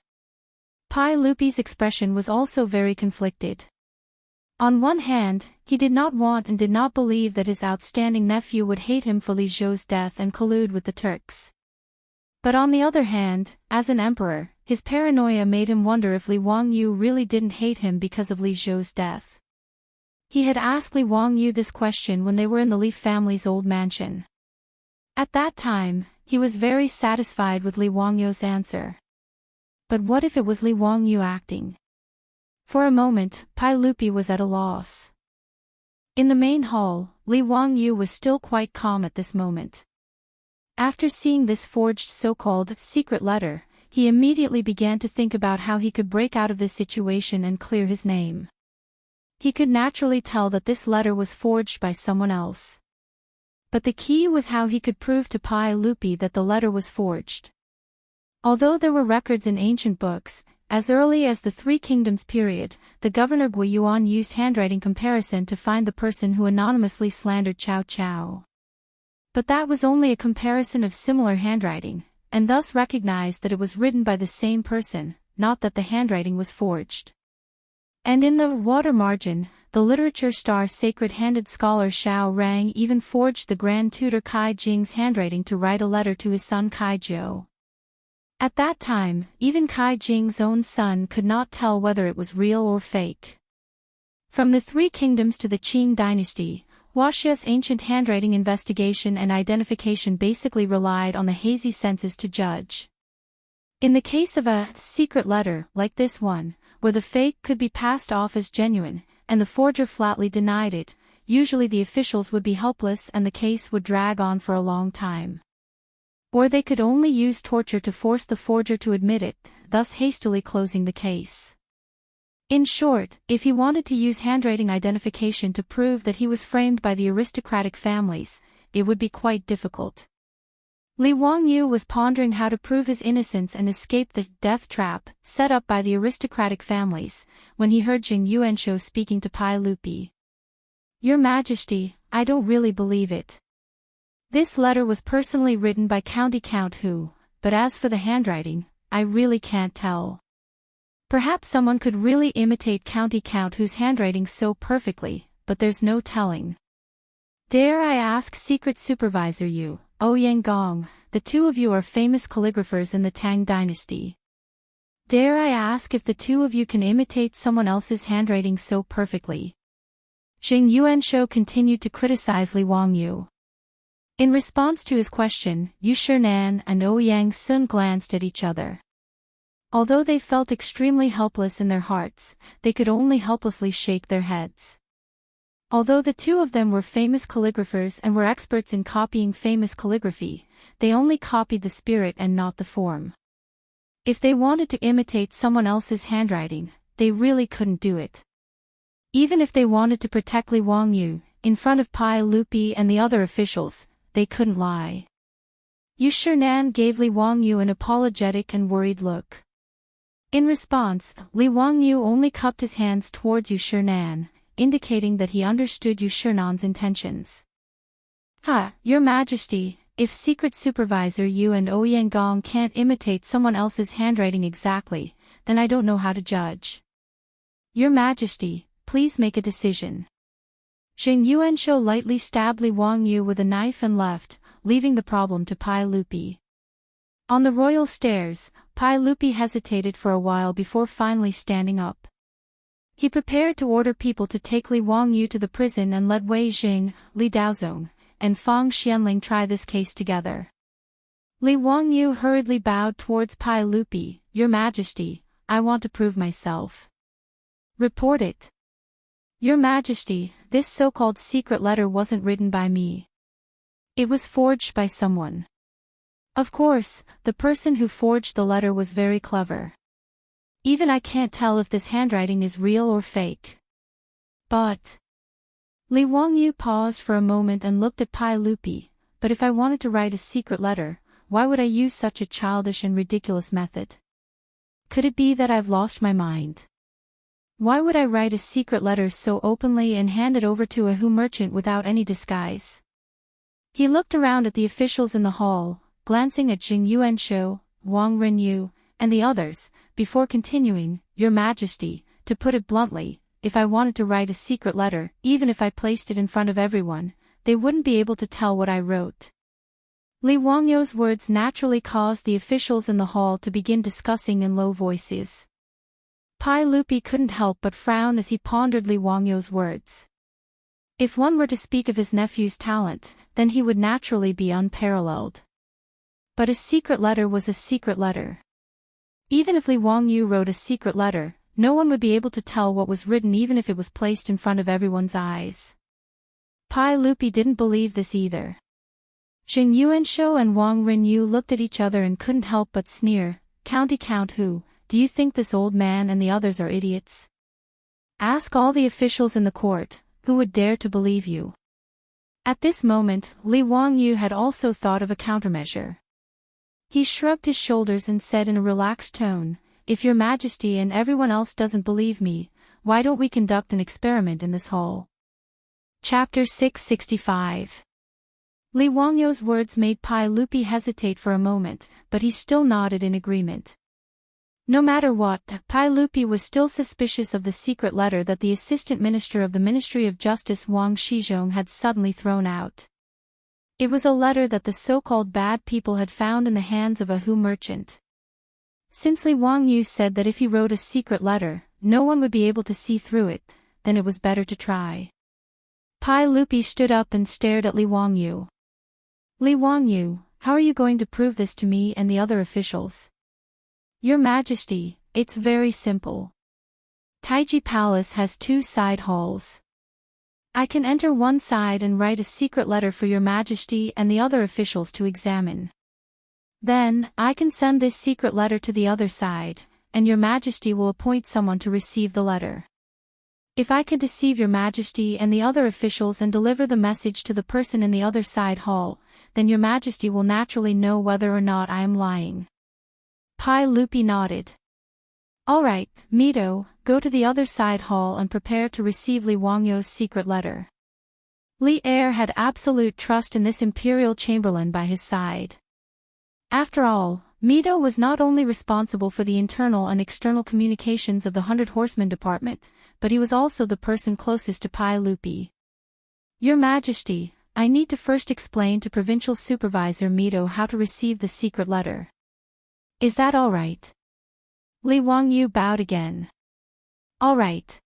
Pai Lupi's expression was also very conflicted. On one hand, he did not want and did not believe that his outstanding nephew would hate him for Li Zhou's death and collude with the Turks. But on the other hand, as an emperor, his paranoia made him wonder if Li Wangyu really didn't hate him because of Li Zhou's death. He had asked Li Wangyu this question when they were in the Li family's old mansion. At that time, he was very satisfied with Li Wangyu's answer. But what if it was Li Wangyu acting? For a moment, Pai Lupi was at a loss. In the main hall, Li Wangyu was still quite calm at this moment. After seeing this forged so-called secret letter, he immediately began to think about how he could break out of this situation and clear his name. He could naturally tell that this letter was forged by someone else. But the key was how he could prove to Pai Lupi that the letter was forged. Although there were records in ancient books, as early as the Three Kingdoms period, the governor Guiyuan used handwriting comparison to find the person who anonymously slandered Cao Cao. But that was only a comparison of similar handwriting, and thus recognized that it was written by the same person, not that the handwriting was forged. And in the water margin, the literature star sacred-handed scholar Xiao Rang even forged the Grand Tutor Kai Jing's handwriting to write a letter to his son Kai Jiu. At that time, even Kai Jing's own son could not tell whether it was real or fake. From the Three Kingdoms to the Qing dynasty, Wuxia's ancient handwriting investigation and identification basically relied on the hazy senses to judge. In the case of a secret letter, like this one, where the fake could be passed off as genuine, and the forger flatly denied it, usually the officials would be helpless and the case would drag on for a long time. Or they could only use torture to force the forger to admit it, thus hastily closing the case. In short, if he wanted to use handwriting identification to prove that he was framed by the aristocratic families, it would be quite difficult. Li Wangyu was pondering how to prove his innocence and escape the death trap set up by the aristocratic families, when he heard Jing Yuanshou speaking to Pai Lupi. "Your Majesty, I don't really believe it. This letter was personally written by County Count Hu, but as for the handwriting, I really can't tell. Perhaps someone could really imitate County Count Hu's handwriting so perfectly, but there's no telling. Dare I ask Secret Supervisor Yu, Yanggong, the two of you are famous calligraphers in the Tang dynasty. Dare I ask if the two of you can imitate someone else's handwriting so perfectly?" Jing Yuanshou continued to criticize Li Wangyu. In response to his question, Yu Shinan and Yang Sun glanced at each other. Although they felt extremely helpless in their hearts, they could only helplessly shake their heads. Although the two of them were famous calligraphers and were experts in copying famous calligraphy, they only copied the spirit and not the form. If they wanted to imitate someone else's handwriting, they really couldn't do it. Even if they wanted to protect Li Wangyu, in front of Pai Lupi and the other officials, they couldn't lie. Yu Shinan gave Li Wangyu an apologetic and worried look. In response, Li Wangyu only cupped his hands towards Yu Shinan, indicating that he understood Yu Shinan's intentions. Your Majesty, if Secret Supervisor Yu and Yanggong can't imitate someone else's handwriting exactly, then I don't know how to judge. Your Majesty, please make a decision." Jing Yuanshou lightly stabbed Li Wangyu with a knife and left, leaving the problem to Pai Lupi. On the royal stairs, Pai Lupi hesitated for a while before finally standing up. He prepared to order people to take Li Wangyu to the prison and let Wei Jing, Li Daozong, and Fang Xianling try this case together. Li Wangyu hurriedly bowed towards Pai Lupi. "Your Majesty, I want to prove myself." "Report it." "Your Majesty, this so-called secret letter wasn't written by me. It was forged by someone. Of course, the person who forged the letter was very clever. Even I can't tell if this handwriting is real or fake. But..." Li Wangyu paused for a moment and looked at Pai Lupi. "But if I wanted to write a secret letter, why would I use such a childish and ridiculous method? Could it be that I've lost my mind? Why would I write a secret letter so openly and hand it over to a Hu merchant without any disguise?" He looked around at the officials in the hall, glancing at Jing Yuanshou, Wang Rinyu, and the others, before continuing, "Your Majesty, to put it bluntly, if I wanted to write a secret letter, even if I placed it in front of everyone, they wouldn't be able to tell what I wrote." Li Wangyu's words naturally caused the officials in the hall to begin discussing in low voices. Pai Lupi couldn't help but frown as he pondered Li Wangyu's words. If one were to speak of his nephew's talent, then he would naturally be unparalleled. But a secret letter was a secret letter. Even if Li Wangyu wrote a secret letter, no one would be able to tell what was written even if it was placed in front of everyone's eyes. Pai Lupi didn't believe this either. Jing Yuanshou and Wang Rinyu looked at each other and couldn't help but sneer. "County Count Hu, do you think this old man and the others are idiots? Ask all the officials in the court, who would dare to believe you?" At this moment, Li Wangyu had also thought of a countermeasure. He shrugged his shoulders and said in a relaxed tone, "If Your Majesty and everyone else doesn't believe me, why don't we conduct an experiment in this hall?" Chapter 665. Li Wangyou's words made Pai Lupi hesitate for a moment, but he still nodded in agreement. No matter what, Pai Lupi was still suspicious of the secret letter that the Assistant Minister of the Ministry of Justice Wang Shizhong had suddenly thrown out. It was a letter that the so-called bad people had found in the hands of a Hu merchant. Since Li Wangyu said that if he wrote a secret letter, no one would be able to see through it, then it was better to try. Pai Lupi stood up and stared at Li Wangyu. Li Wangyu, how are you going to prove this to me and the other officials? Your Majesty, it's very simple. Taiji Palace has 2 side halls. I can enter one side and write a secret letter for Your Majesty and the other officials to examine. Then, I can send this secret letter to the other side, and Your Majesty will appoint someone to receive the letter. If I can deceive Your Majesty and the other officials and deliver the message to the person in the other side hall, then Your Majesty will naturally know whether or not I am lying. Pai Lupi nodded. All right, Mito, go to the other side hall and prepare to receive Li Wangyou's secret letter. Li Er had absolute trust in this imperial chamberlain by his side. After all, Mito was not only responsible for the internal and external communications of the 100 Horsemen Department, but he was also the person closest to Pai Lupi. Your Majesty, I need to first explain to Provincial Supervisor Mito how to receive the secret letter. Is that all right? Li Wangyu bowed again. All right.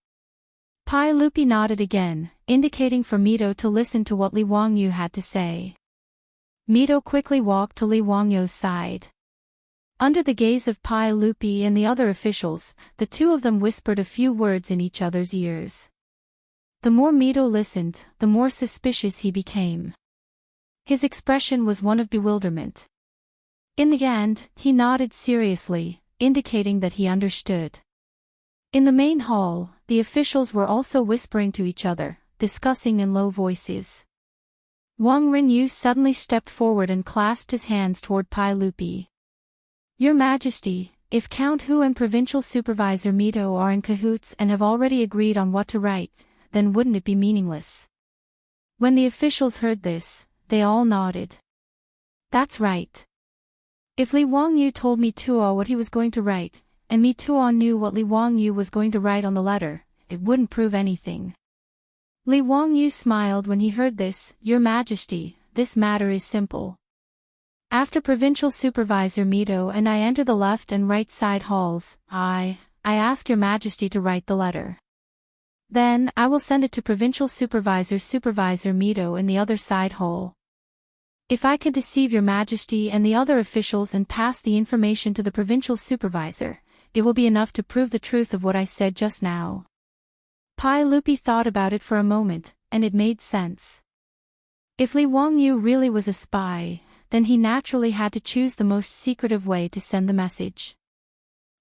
Pai Lupi nodded again, indicating for Mito to listen to what Li Wangyu had to say. Mito quickly walked to Li Wangyou's side. Under the gaze of Pai Lupi and the other officials, the two of them whispered a few words in each other's ears. The more Mito listened, the more suspicious he became. His expression was one of bewilderment. In the end, he nodded seriously, indicating that he understood. In the main hall, the officials were also whispering to each other, discussing in low voices. Wang Rinyu suddenly stepped forward and clasped his hands toward Pai Lupi. Your Majesty, if Count Hu and Provincial Supervisor Mito are in cahoots and have already agreed on what to write, then wouldn't it be meaningless? When the officials heard this, they all nodded. That's right. If Li Wangyu told Mi Tuo what he was going to write, and Mi Tuo knew what Li Wangyu was going to write on the letter, it wouldn't prove anything. Li Wangyu smiled when he heard this. Your Majesty, this matter is simple. After Provincial Supervisor Mito and I enter the left and right side halls, I ask Your Majesty to write the letter. Then, I will send it to Provincial Supervisor Mito in the other side hall. If I can deceive Your Majesty and the other officials and pass the information to the Provincial Supervisor, it will be enough to prove the truth of what I said just now. Pai Lupi thought about it for a moment, and it made sense. If Li Wangyu really was a spy, then he naturally had to choose the most secretive way to send the message.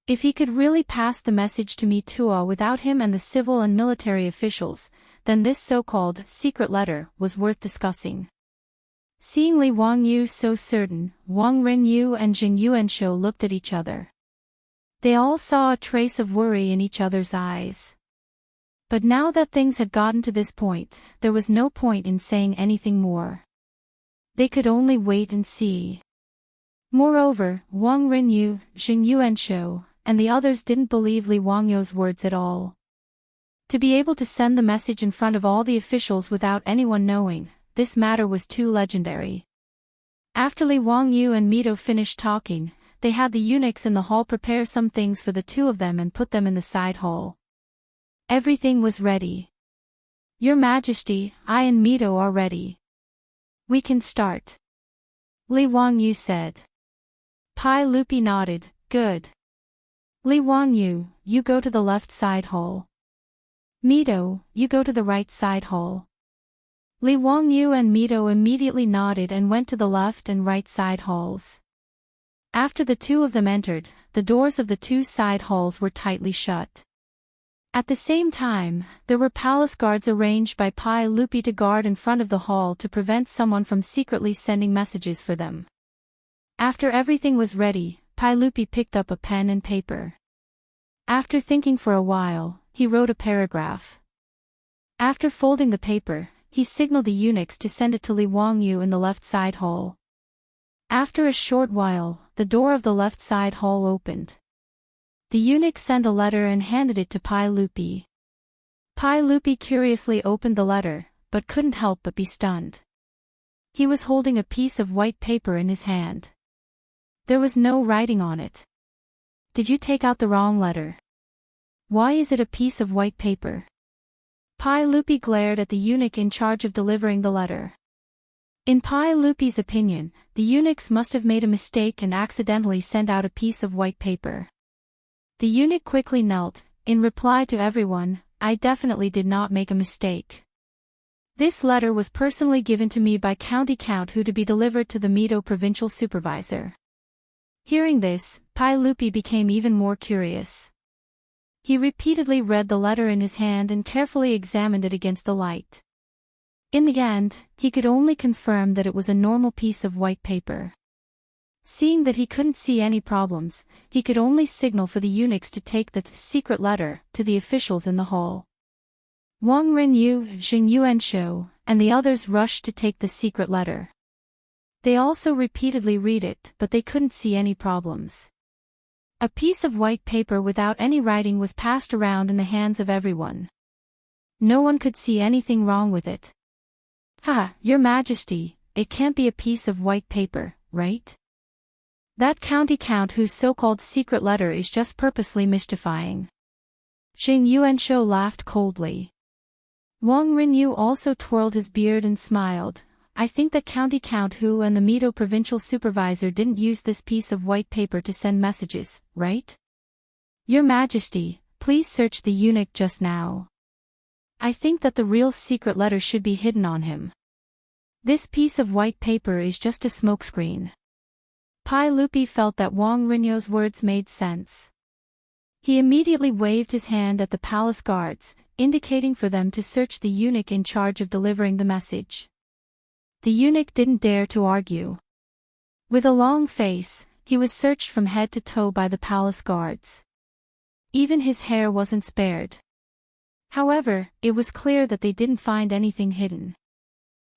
If he could really pass the message to Mi Tuo without him and the civil and military officials, then this so-called secret letter was worth discussing. Seeing Li Wangyu so certain, Wang Rinyu and Jing Yuanshou looked at each other. They all saw a trace of worry in each other's eyes. But now that things had gotten to this point, there was no point in saying anything more. They could only wait and see. Moreover, Wang Rinyu, Jing Yuanshou, and the others didn't believe Li Wangyou's words at all. To be able to send the message in front of all the officials without anyone knowing, this matter was too legendary. After Li Wangyu and Mito finished talking, they had the eunuchs in the hall prepare some things for the two of them and put them in the side hall. Everything was ready. Your Majesty, I and Mito are ready. We can start. Li Wangyu said. Pai Lupi nodded, good. Li Wangyu, you go to the left side hall. Mito, you go to the right side hall. Li Wangyu and Mito immediately nodded and went to the left and right side halls. After the two of them entered, the doors of the two side halls were tightly shut. At the same time, there were palace guards arranged by Pai Lupi to guard in front of the hall to prevent someone from secretly sending messages for them. After everything was ready, Pai Lupi picked up a pen and paper. After thinking for a while, he wrote a paragraph. After folding the paper, he signaled the eunuchs to send it to Li Wangyu in the left side hall. After a short while, the door of the left side hall opened. The eunuch sent a letter and handed it to Pai Lupi. Pai Lupi curiously opened the letter, but couldn't help but be stunned. He was holding a piece of white paper in his hand. There was no writing on it. Did you take out the wrong letter? Why is it a piece of white paper? Pai Lupi glared at the eunuch in charge of delivering the letter. In Pai Lupi's opinion, the eunuchs must have made a mistake and accidentally sent out a piece of white paper. The eunuch quickly knelt, in reply to everyone, I definitely did not make a mistake. This letter was personally given to me by County Count Hu to be delivered to the Mito provincial supervisor. Hearing this, Pai Lupi became even more curious. He repeatedly read the letter in his hand and carefully examined it against the light. In the end, he could only confirm that it was a normal piece of white paper. Seeing that he couldn't see any problems, he could only signal for the eunuchs to take the secret letter to the officials in the hall. Wang Rinyu, Xianxia, and the others rushed to take the secret letter. They also repeatedly read it, but they couldn't see any problems. A piece of white paper without any writing was passed around in the hands of everyone. No one could see anything wrong with it. Ha, Your Majesty, it can't be a piece of white paper, right? That county count whose so-called secret letter is just purposely mystifying. Xianxia laughed coldly. Wang Rinyu also twirled his beard and smiled. I think that County Count Hu and the Mito provincial supervisor didn't use this piece of white paper to send messages, right? Your Majesty, please search the eunuch just now. I think that the real secret letter should be hidden on him. This piece of white paper is just a smokescreen. Pai Lupi felt that Wang Rinyu's words made sense. He immediately waved his hand at the palace guards, indicating for them to search the eunuch in charge of delivering the message. The eunuch didn't dare to argue. With a long face, he was searched from head to toe by the palace guards. Even his hair wasn't spared. However, it was clear that they didn't find anything hidden.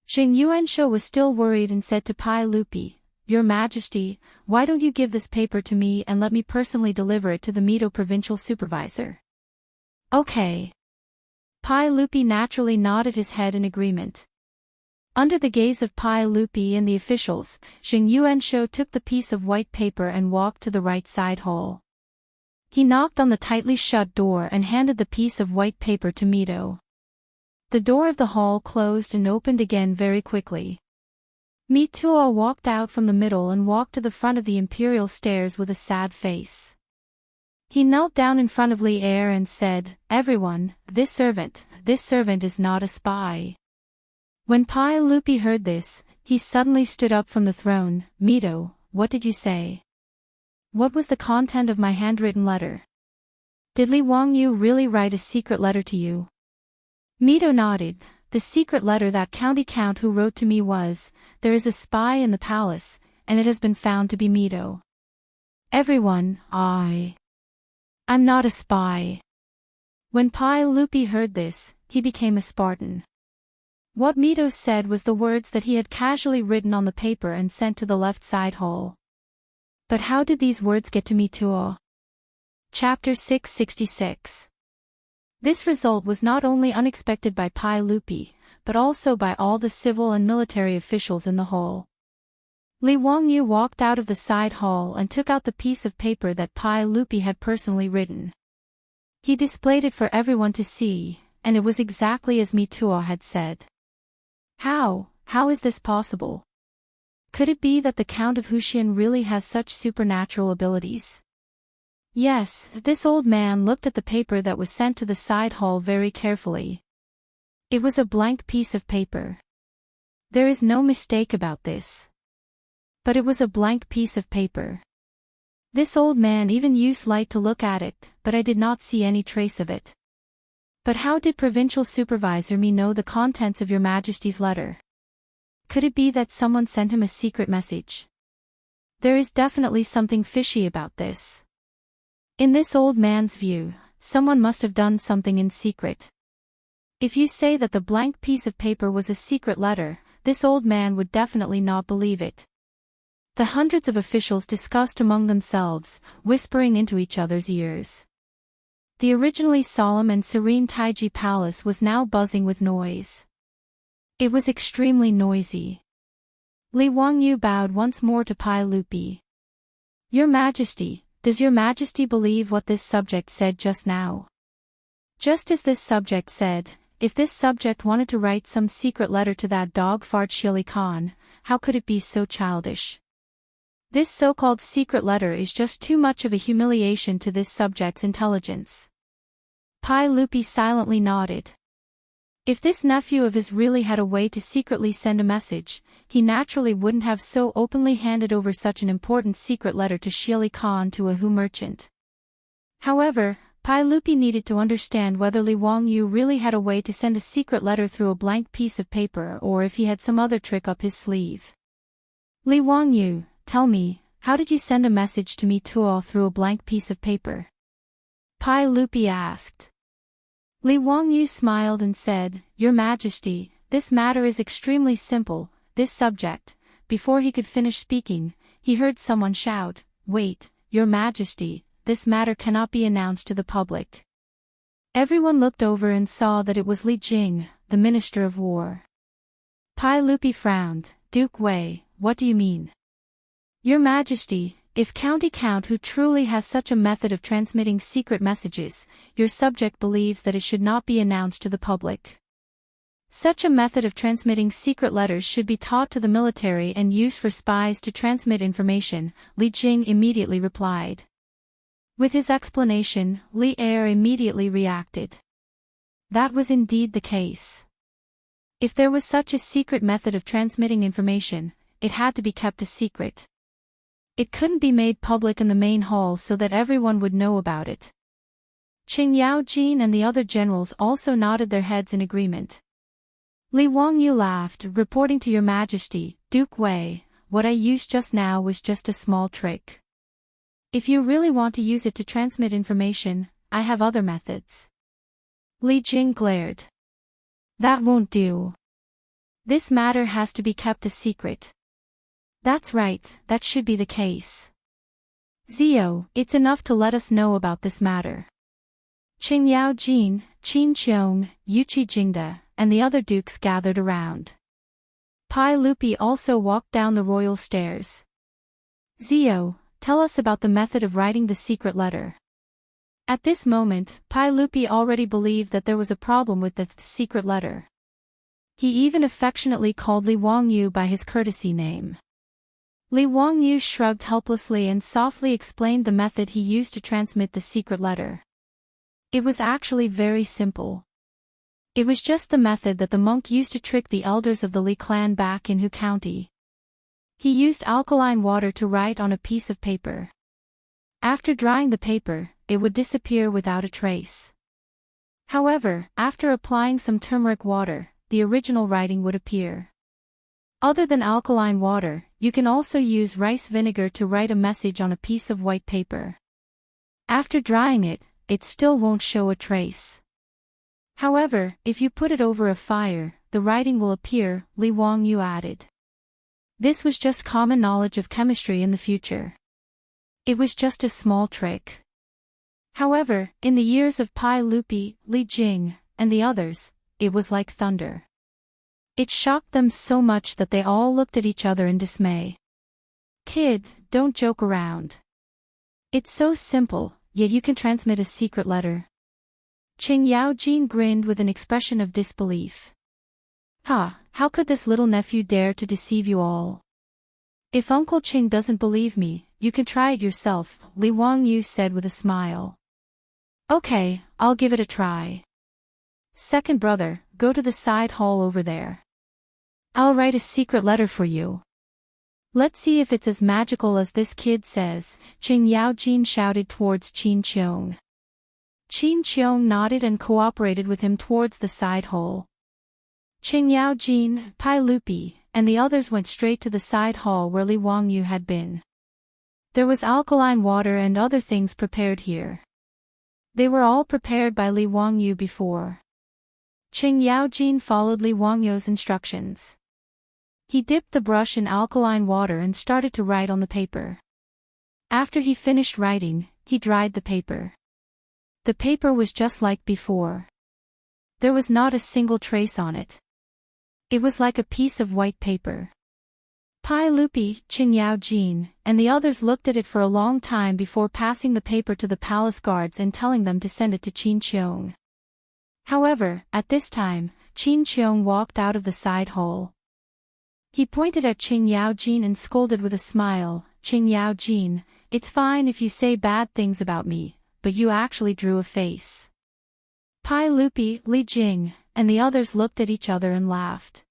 Xianxia was still worried and said to Pai Lupi, Your Majesty, why don't you give this paper to me and let me personally deliver it to the Mito provincial supervisor? Okay. Pai Lupi naturally nodded his head in agreement. Under the gaze of Pai Lupi and the officials, Xianxia took the piece of white paper and walked to the right side hall. He knocked on the tightly shut door and handed the piece of white paper to Mito. The door of the hall closed and opened again very quickly. Mito walked out from the middle and walked to the front of the imperial stairs with a sad face. He knelt down in front of Li Er and said, Everyone, this servant is not a spy. When Pai Lupi heard this, he suddenly stood up from the throne. Mito, what did you say? What was the content of my handwritten letter? Did Li Wangyu really write a secret letter to you? Mito nodded. The secret letter that County Count Hu wrote to me was, there is a spy in the palace, and it has been found to be Mito. Everyone, I'm not a spy. When Pai Lupi heard this, he became a Spartan. What Mito said was the words that he had casually written on the paper and sent to the left side hall. But how did these words get to Mito? Chapter 666. This result was not only unexpected by Pai Lupi, but also by all the civil and military officials in the hall. Li Wangyu walked out of the side hall and took out the piece of paper that Pai Lupi had personally written. He displayed it for everyone to see, and it was exactly as Mito had said. How is this possible? Could it be that the Count of Wuxian really has such supernatural abilities? Yes, this old man looked at the paper that was sent to the side hall very carefully. It was a blank piece of paper. There is no mistake about this. But it was a blank piece of paper. This old man even used light to look at it, but I did not see any trace of it. But how did Provincial Supervisor Me know the contents of Your Majesty's letter? Could it be that someone sent him a secret message? There is definitely something fishy about this. In this old man's view, someone must have done something in secret. If you say that the blank piece of paper was a secret letter, this old man would definitely not believe it. The hundreds of officials discussed among themselves, whispering into each other's ears. The originally solemn and serene Taiji Palace was now buzzing with noise. It was extremely noisy. Li Wangyu bowed once more to Pai Lupi. Your Majesty, does your Majesty believe what this subject said just now? Just as this subject said, if this subject wanted to write some secret letter to that dog fart Shili Khan, how could it be so childish? This so-called secret letter is just too much of a humiliation to this subject's intelligence. Pai Lupi silently nodded. If this nephew of his really had a way to secretly send a message, he naturally wouldn't have so openly handed over such an important secret letter to Shili Khan to a Hu merchant. However, Pai Lupi needed to understand whether Li Wangyu really had a way to send a secret letter through a blank piece of paper or if he had some other trick up his sleeve. Li Wangyu, tell me, how did you send a message to me Tuo through a blank piece of paper? Pai Lupi asked. Li Wangyu smiled and said, Your Majesty, this matter is extremely simple. This subject. Before he could finish speaking, he heard someone shout, Wait, Your Majesty, this matter cannot be announced to the public. Everyone looked over and saw that it was Li Jing, the Minister of War. Pai Lupi frowned. Duke Wei, what do you mean? Your Majesty, if County Count who truly has such a method of transmitting secret messages, your subject believes that it should not be announced to the public. Such a method of transmitting secret letters should be taught to the military and used for spies to transmit information, Li Jing immediately replied. With his explanation, Li Er immediately reacted. That was indeed the case. If there was such a secret method of transmitting information, it had to be kept a secret. It couldn't be made public in the main hall so that everyone would know about it. Qing Yaojin and the other generals also nodded their heads in agreement. Li Wangyu laughed, reporting to Your Majesty, Duke Wei, what I used just now was just a small trick. If you really want to use it to transmit information, I have other methods. Li Jing glared. That won't do. This matter has to be kept a secret. That's right, that should be the case. Zio, it's enough to let us know about this matter. Qing Yaojin, Qin Qiong, Yuqi Jingda, and the other dukes gathered around. Pai Lupi also walked down the royal stairs. Zio, tell us about the method of writing the secret letter. At this moment, Pai Lupi already believed that there was a problem with the secret letter. He even affectionately called Li Wangyu by his courtesy name. Li Wangyu shrugged helplessly and softly explained the method he used to transmit the secret letter. It was actually very simple. It was just the method that the monk used to trick the elders of the Li clan back in Hu County. He used alkaline water to write on a piece of paper. After drying the paper, it would disappear without a trace. However, after applying some turmeric water, the original writing would appear. Other than alkaline water, you can also use rice vinegar to write a message on a piece of white paper. After drying it, it still won't show a trace. However, if you put it over a fire, the writing will appear, Li Wangyu added. This was just common knowledge of chemistry in the future. It was just a small trick. However, in the ears of Pai Lupi, Li Jing, and the others, it was like thunder. It shocked them so much that they all looked at each other in dismay. Kid, don't joke around. It's so simple, yet you can transmit a secret letter. Qing Yaojin grinned with an expression of disbelief. How could this little nephew dare to deceive you all? If Uncle Qing doesn't believe me, you can try it yourself, Li Wangyu said with a smile. Okay, I'll give it a try. Second brother, go to the side hall over there. I'll write a secret letter for you. Let's see if it's as magical as this kid says, Qing Yaojin shouted towards Qin Qiong. Qin Qiong nodded and cooperated with him towards the side hall. Qing Yaojin, Pai Lupi, and the others went straight to the side hall where Li Wangyu had been. There was alkaline water and other things prepared here. They were all prepared by Li Wangyu before. Qing Yaojin followed Li Wangyou's instructions. He dipped the brush in alkaline water and started to write on the paper. After he finished writing, he dried the paper. The paper was just like before. There was not a single trace on it. It was like a piece of white paper. Pai Lupi, Qing Yaojin, and the others looked at it for a long time before passing the paper to the palace guards and telling them to send it to Qin Qiong. However, at this time, Qin Qiong walked out of the side hall. He pointed at Qing Yaojin and scolded with a smile, "Qing Yaojin, it's fine if you say bad things about me, but you actually drew a face." Pai Lupi, Li Jing, and the others looked at each other and laughed.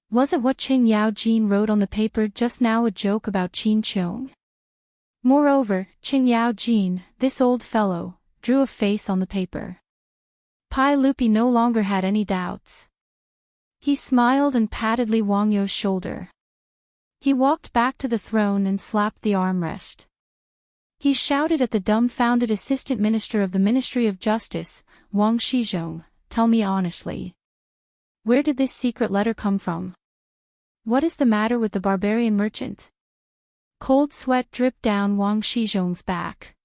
Wasn't what Qing Yaojin wrote on the paper just now a joke about Qin Qiong? Moreover, Qing Yaojin, this old fellow, drew a face on the paper. Pai Lupi no longer had any doubts. He smiled and patted Li Wangyou's shoulder. He walked back to the throne and slapped the armrest. He shouted at the dumbfounded assistant minister of the Ministry of Justice, Wang Shizhong, "Tell me honestly. Where did this secret letter come from? What is the matter with the barbarian merchant?" Cold sweat dripped down Wang Shizhong's back.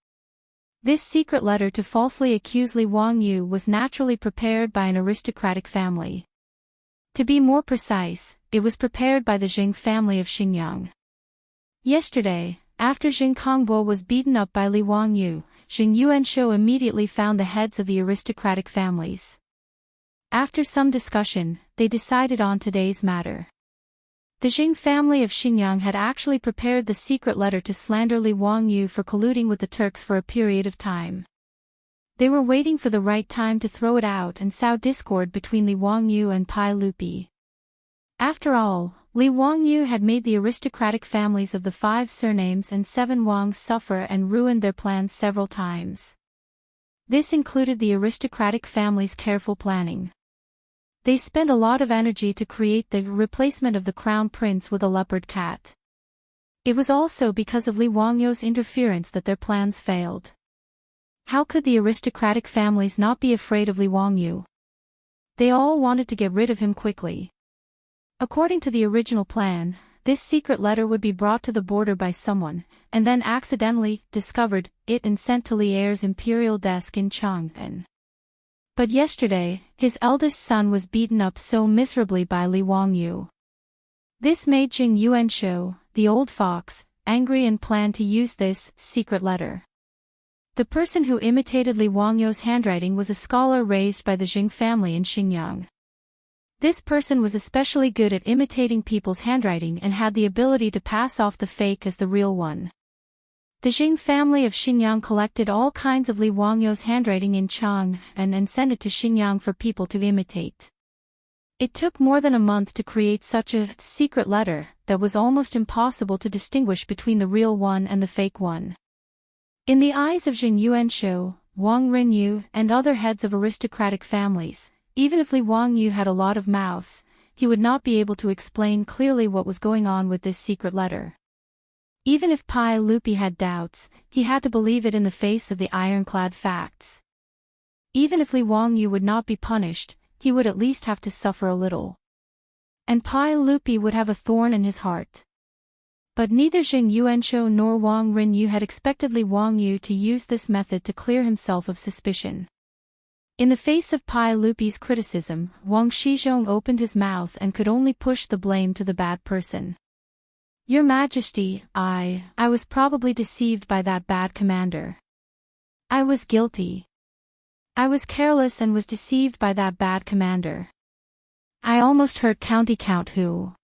This secret letter to falsely accuse Li Wangyou was naturally prepared by an aristocratic family. To be more precise, it was prepared by the Jing family of Xingyang. Yesterday, after Jing Kongbo was beaten up by Li Wangyou, Jing Yuanshou immediately found the heads of the aristocratic families. After some discussion, they decided on today's matter. The Jing family of Xingyang had actually prepared the secret letter to slander Li Wangyou for colluding with the Turks for a period of time. They were waiting for the right time to throw it out and sow discord between Li Wangyou and Pai Lupi. After all, Li Wangyou had made the aristocratic families of the 5 surnames and 7 Wangs suffer and ruined their plans several times. This included the aristocratic family's careful planning. They spent a lot of energy to create the replacement of the crown prince with a leopard cat. It was also because of Li Wangyou's interference that their plans failed. How could the aristocratic families not be afraid of Li Wangyou? They all wanted to get rid of him quickly. According to the original plan, this secret letter would be brought to the border by someone, and then accidentally discovered it and sent to Li Er's imperial desk in Chang'an. But yesterday, his eldest son was beaten up so miserably by Li Wangyou. This made Jing Yuanshou, the old fox, angry and planned to use this secret letter. The person who imitated Li Wangyou's handwriting was a scholar raised by the Jing family in Xingyang. This person was especially good at imitating people's handwriting and had the ability to pass off the fake as the real one. The Jing family of Xingyang collected all kinds of Li Wangyou's handwriting in Chang'an and sent it to Xingyang for people to imitate. It took more than a month to create such a secret letter that was almost impossible to distinguish between the real one and the fake one. In the eyes of Jing Yuanshou, Wang Rinyu, and other heads of aristocratic families, even if Li Wangyou had a lot of mouths, he would not be able to explain clearly what was going on with this secret letter. Even if Pai Lupi had doubts, he had to believe it in the face of the ironclad facts. Even if Li Wangyou would not be punished, he would at least have to suffer a little. And Pai Lupi would have a thorn in his heart. But neither Jing Yuanshou nor Wang Rinyu had expected Li Wangyou to use this method to clear himself of suspicion. In the face of Pai Lupi's criticism, Wang Shizhong opened his mouth and could only push the blame to the bad person. "Your Majesty, I was probably deceived by that bad commander. I was guilty. I was careless and was deceived by that bad commander. I almost hurt County Count Hu.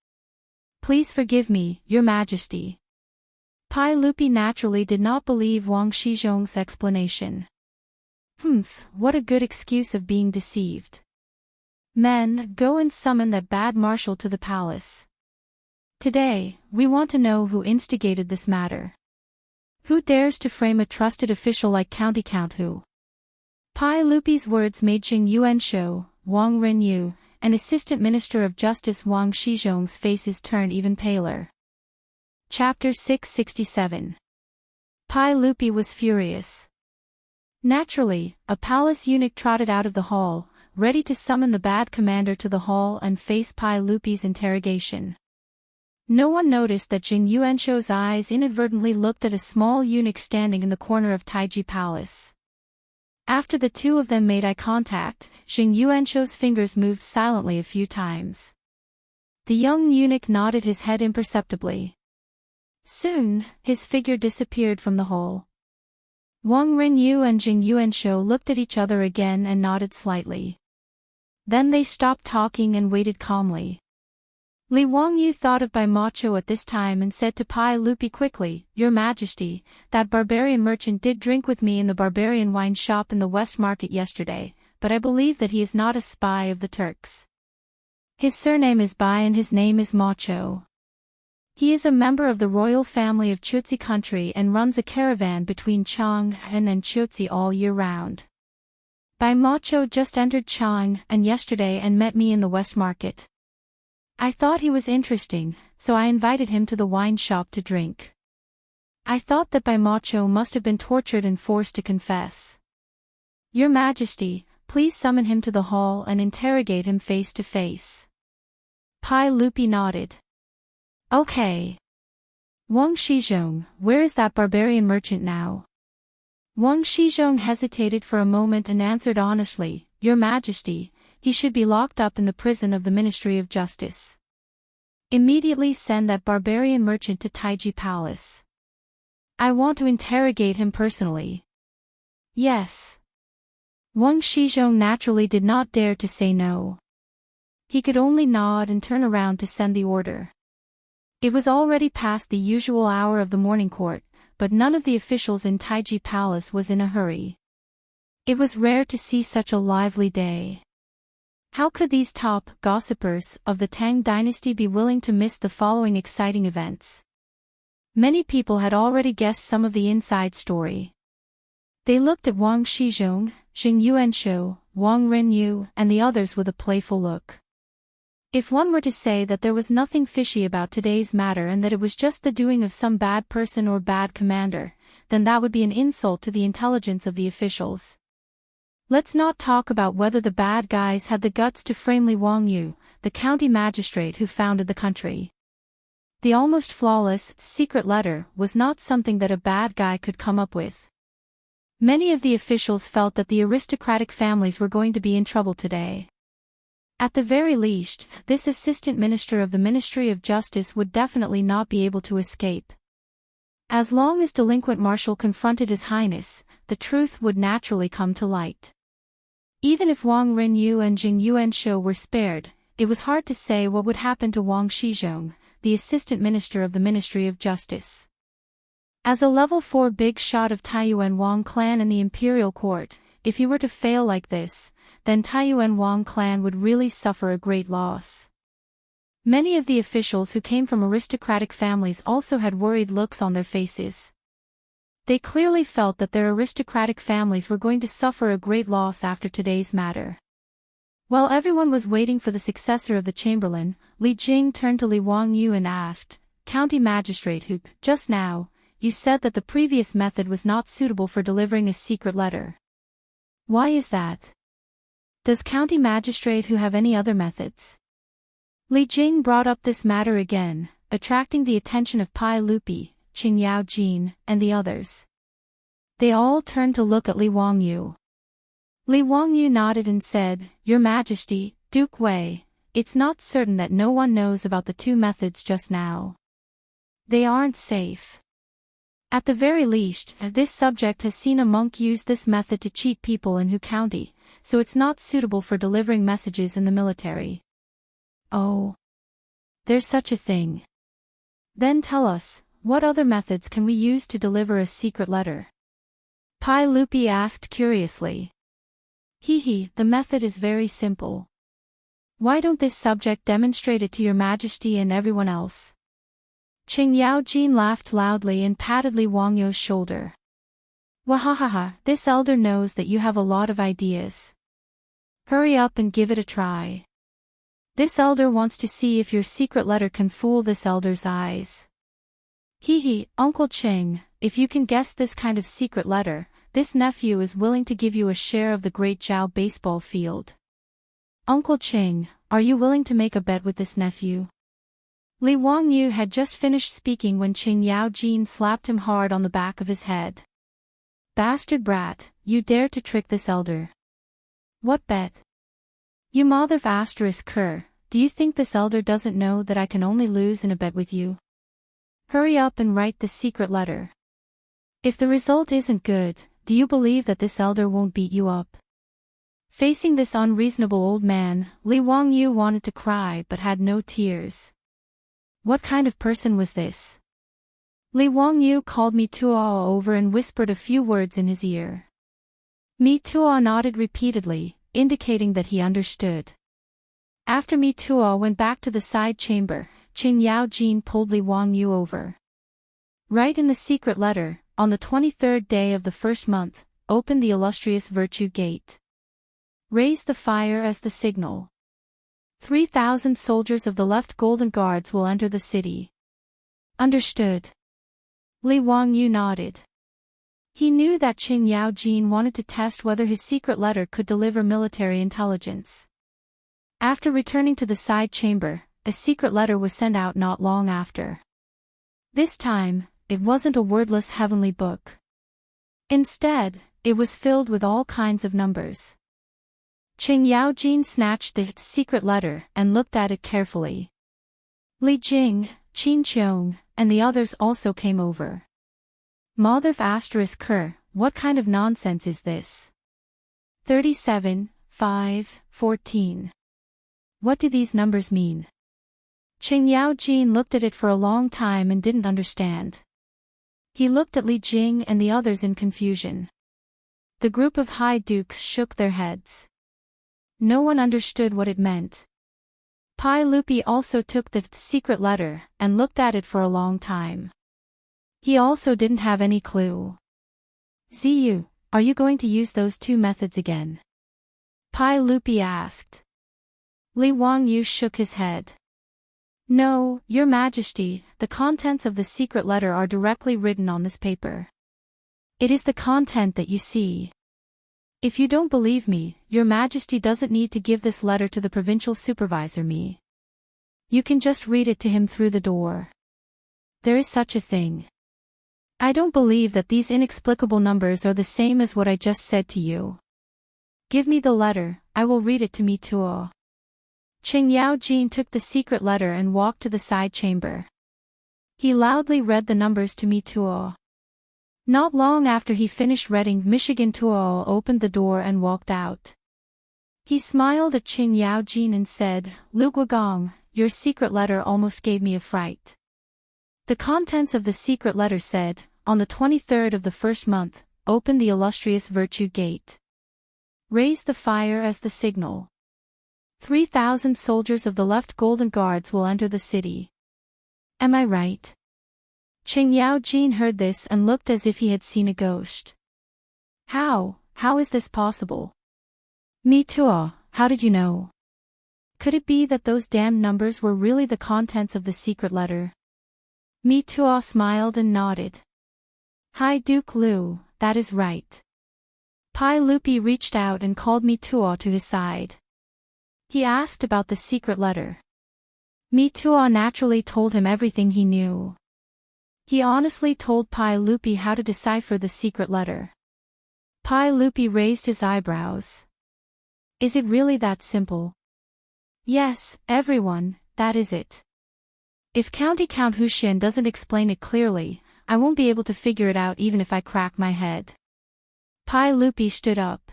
Please forgive me, Your Majesty." Pai Lupi naturally did not believe Wang Shizhong's explanation. What a good excuse of being deceived. Men, go and summon that bad marshal to the palace. Today, we want to know who instigated this matter. Who dares to frame a trusted official like County Count Hu? Pai Lupi's words made Jing Yuanshou, Wang Rinyu, and Assistant Minister of Justice Wang Shizhong's faces turn even paler. Chapter 667. Pai Lupi was furious. Naturally, a palace eunuch trotted out of the hall, ready to summon the bad commander to the hall and face Pai Lupi's interrogation. No one noticed that Jing Yuanshou's eyes inadvertently looked at a small eunuch standing in the corner of Taiji Palace. After the two of them made eye contact, Jing Yuanshou's fingers moved silently a few times. The young eunuch nodded his head imperceptibly. Soon, his figure disappeared from the hall. Wang Rinyu and Jing Yuanshou looked at each other again and nodded slightly. Then they stopped talking and waited calmly. Li Wangyu thought of Bai Macho at this time and said to Pai Lupi quickly, "Your Majesty, that barbarian merchant did drink with me in the barbarian wine shop in the West Market yesterday, but I believe that he is not a spy of the Turks. His surname is Bai and his name is Macho. He is a member of the royal family of Chutzi country and runs a caravan between Chang'an and Chutzi all year round. Bai Macho just entered Chang'an yesterday and met me in the West Market. I thought he was interesting, so I invited him to the wine shop to drink. I thought that Bai Macho must have been tortured and forced to confess. Your Majesty, please summon him to the hall and interrogate him face to face." Pai Lupi nodded. "Okay. Wang Shizhong, where is that barbarian merchant now?" Wang Shizhong hesitated for a moment and answered honestly, "Your Majesty, he should be locked up in the prison of the Ministry of Justice. Immediately send that barbarian merchant to Taiji Palace. I want to interrogate him personally." "Yes." Wang Shizhong naturally did not dare to say no. He could only nod and turn around to send the order. It was already past the usual hour of the morning court, but none of the officials in Taiji Palace was in a hurry. It was rare to see such a lively day. How could these top gossipers of the Tang dynasty be willing to miss the following exciting events? Many people had already guessed some of the inside story. They looked at Wang Shizhong, Jing Yuanshou, Wang Rinyu, and the others with a playful look. If one were to say that there was nothing fishy about today's matter and that it was just the doing of some bad person or bad commander, then that would be an insult to the intelligence of the officials. Let's not talk about whether the bad guys had the guts to frame Li Wangyu, the county magistrate who founded the country. The almost flawless secret letter was not something that a bad guy could come up with. Many of the officials felt that the aristocratic families were going to be in trouble today. At the very least, this assistant minister of the Ministry of Justice would definitely not be able to escape. As long as delinquent Marshal confronted His Highness, the truth would naturally come to light. Even if Wang Rinyu and Jing Yuanshou were spared, it was hard to say what would happen to Wang Shizhong, the assistant minister of the Ministry of Justice. As a level 4 big shot of Taiyuan Wang clan in the imperial court, if he were to fail like this, then Taiyuan Wang clan would really suffer a great loss. Many of the officials who came from aristocratic families also had worried looks on their faces. They clearly felt that their aristocratic families were going to suffer a great loss after today's matter. While everyone was waiting for the successor of the chamberlain, Li Jing turned to Li Wangyu and asked, "County magistrate who, just now, you said that the previous method was not suitable for delivering a secret letter. Why is that? Does county magistrate who have any other methods?" Li Jing brought up this matter again, attracting the attention of Pai Lupi, Qing Yao Jin, and the others. They all turned to look at Li Wangyu. Li Wangyu nodded and said, "Your Majesty, Duke Wei, it's not certain that no one knows about the two methods just now. They aren't safe. At the very least, this subject has seen a monk use this method to cheat people in Hu County, so it's not suitable for delivering messages in the military." "Oh. There's such a thing. Then tell us, what other methods can we use to deliver a secret letter?" Pai Lupi asked curiously. The method is very simple. Why don't this subject demonstrate it to your Majesty and everyone else?" Qing Yao Jin laughed loudly and patted Li Wangyu's shoulder. "Wahahaha, this elder knows that you have a lot of ideas. Hurry up and give it a try. This elder wants to see if your secret letter can fool this elder's eyes." Uncle Qing, if you can guess this kind of secret letter, this nephew is willing to give you a share of the Great Zhao baseball field." Uncle Qing, are you willing to make a bet with this nephew? Li Wangyu had just finished speaking when Qing Yaojin slapped him hard on the back of his head. Bastard brat, you dare to trick this elder. What bet? You mother of asterisk cur, do you think this elder doesn't know that I can only lose in a bet with you? Hurry up and write the secret letter. If the result isn't good, do you believe that this elder won't beat you up? Facing this unreasonable old man, Li Wangyu wanted to cry but had no tears. What kind of person was this? Li Wangyu called Mi Tuo over and whispered a few words in his ear. Mi Tuo nodded repeatedly, indicating that he understood. After Mi Tuo went back to the side chamber, Qing Yaojin pulled Li Wangyu over. Write in the secret letter, on the 23rd day of the first month, open the illustrious virtue gate. Raise the fire as the signal. 3,000 soldiers of the left golden guards will enter the city. Understood. Li Wangyu nodded. He knew that Qing Yaojin wanted to test whether his secret letter could deliver military intelligence. After returning to the side chamber, a secret letter was sent out not long after. This time, it wasn't a wordless heavenly book. Instead, it was filled with all kinds of numbers. Qing Yaojin snatched the secret letter and looked at it carefully. Li Jing, Qin Qiong, and the others also came over. Mother of asterisk cur, what kind of nonsense is this? 37, 5, 14. What do these numbers mean? Qing Yaojin looked at it for a long time and didn't understand. He looked at Li Jing and the others in confusion. The group of high dukes shook their heads. No one understood what it meant. Pai Lupi also took the secret letter and looked at it for a long time. He also didn't have any clue. Ziyu, are you going to use those two methods again? Pai Lupi asked. Li Wangyu shook his head. No, Your Majesty, the contents of the secret letter are directly written on this paper. It is the content that you see. If you don't believe me, Your Majesty doesn't need to give this letter to the provincial supervisor me. You can just read it to him through the door. There is such a thing. I don't believe that these inexplicable numbers are the same as what I just said to you. Give me the letter, I will read it to Mi Tuo. Qing Yaojin took the secret letter and walked to the side chamber. He loudly read the numbers to Mi Tuo. Not long after he finished reading, Michigan Tuo opened the door and walked out. He smiled at Qing Yaojin and said, Lu Guogong, your secret letter almost gave me a fright. The contents of the secret letter said, on the 23rd of the first month, open the illustrious virtue gate. Raise the fire as the signal. 3,000 soldiers of the left golden guards will enter the city. Am I right? Qing Yaojin heard this and looked as if he had seen a ghost. How is this possible? Mi Tuo, how did you know? Could it be that those damned numbers were really the contents of the secret letter? Mi Tuo smiled and nodded. High Duke Liu, that is right. Pai Lupi reached out and called Mi Tuo to his side. He asked about the secret letter. Mi Tuo naturally told him everything he knew. He honestly told Pai Lupi how to decipher the secret letter. Pai Lupi raised his eyebrows. Is it really that simple? Yes, everyone, that is it. If Count Huxian doesn't explain it clearly, I won't be able to figure it out even if I crack my head. Pai Lupi stood up.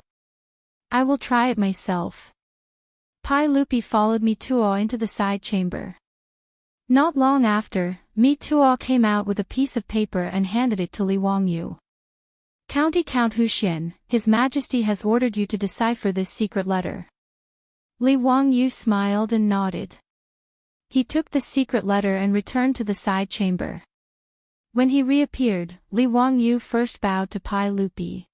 I will try it myself. Pai Lupi followed Mi Tuo into the side chamber. Not long after, Mi Tuo came out with a piece of paper and handed it to Li Wangyu. Count Huxian, His Majesty has ordered you to decipher this secret letter. Li Wangyu smiled and nodded. He took the secret letter and returned to the side chamber. When he reappeared, Li Wangyu first bowed to Pai Lupi.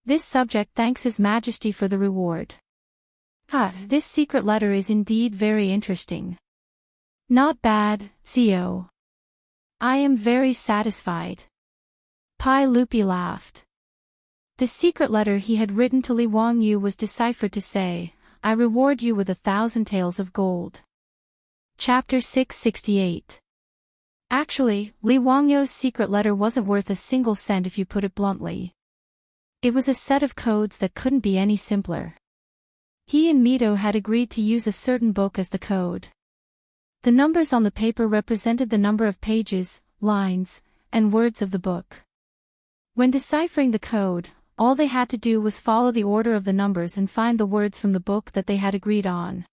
This subject thanks His Majesty for the reward. This secret letter is indeed very interesting. Not bad, Zio. I am very satisfied. Pai Lupi laughed. The secret letter he had written to Li Wangyu was deciphered to say, I reward you with 1,000 taels of gold. Chapter 668. Actually, Li Wangyou's secret letter wasn't worth a single cent if you put it bluntly. It was a set of codes that couldn't be any simpler. He and Mito had agreed to use a certain book as the code. The numbers on the paper represented the number of pages, lines, and words of the book. When deciphering the code, all they had to do was follow the order of the numbers and find the words from the book that they had agreed on.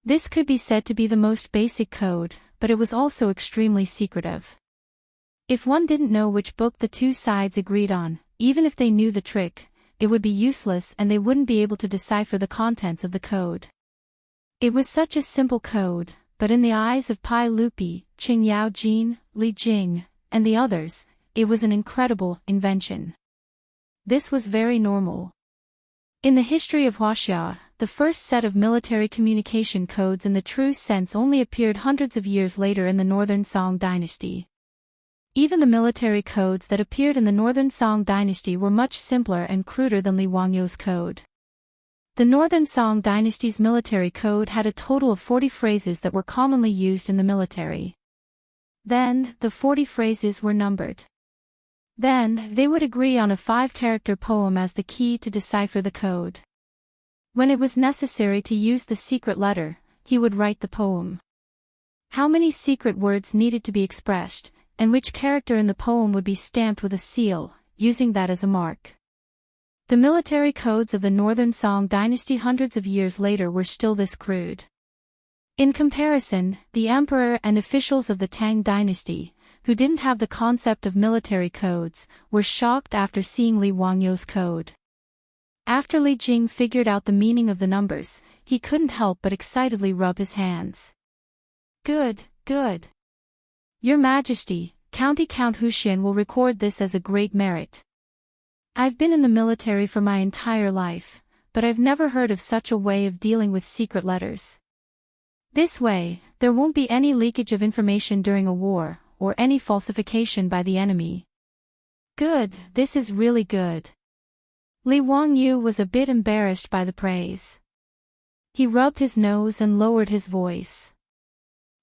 This could be said to be the most basic code, but it was also extremely secretive. If one didn't know which book the two sides agreed on, even if they knew the trick, it would be useless and they wouldn't be able to decipher the contents of the code. It was such a simple code, but in the eyes of Pai Lupi, Qing Yao Jin, Li Jing, and the others, it was an incredible invention. This was very normal. In the history of Wuxia, the first set of military communication codes in the true sense only appeared hundreds of years later in the Northern Song dynasty. Even the military codes that appeared in the Northern Song dynasty were much simpler and cruder than Li Wangyou's code. The Northern Song dynasty's military code had a total of 40 phrases that were commonly used in the military. Then, the 40 phrases were numbered. Then, they would agree on a 5-character poem as the key to decipher the code. When it was necessary to use the secret letter, he would write the poem. How many secret words needed to be expressed, and which character in the poem would be stamped with a seal, using that as a mark. The military codes of the Northern Song dynasty hundreds of years later were still this crude. In comparison, the emperor and officials of the Tang dynasty, who didn't have the concept of military codes, were shocked after seeing Li Wangyou's code. After Li Jing figured out the meaning of the numbers, he couldn't help but excitedly rub his hands. Good, good. Your Majesty, Count Huxian will record this as a great merit. I've been in the military for my entire life, but I've never heard of such a way of dealing with secret letters. This way, there won't be any leakage of information during a war, or any falsification by the enemy. Good, this is really good. Li Wangyou was a bit embarrassed by the praise. He rubbed his nose and lowered his voice.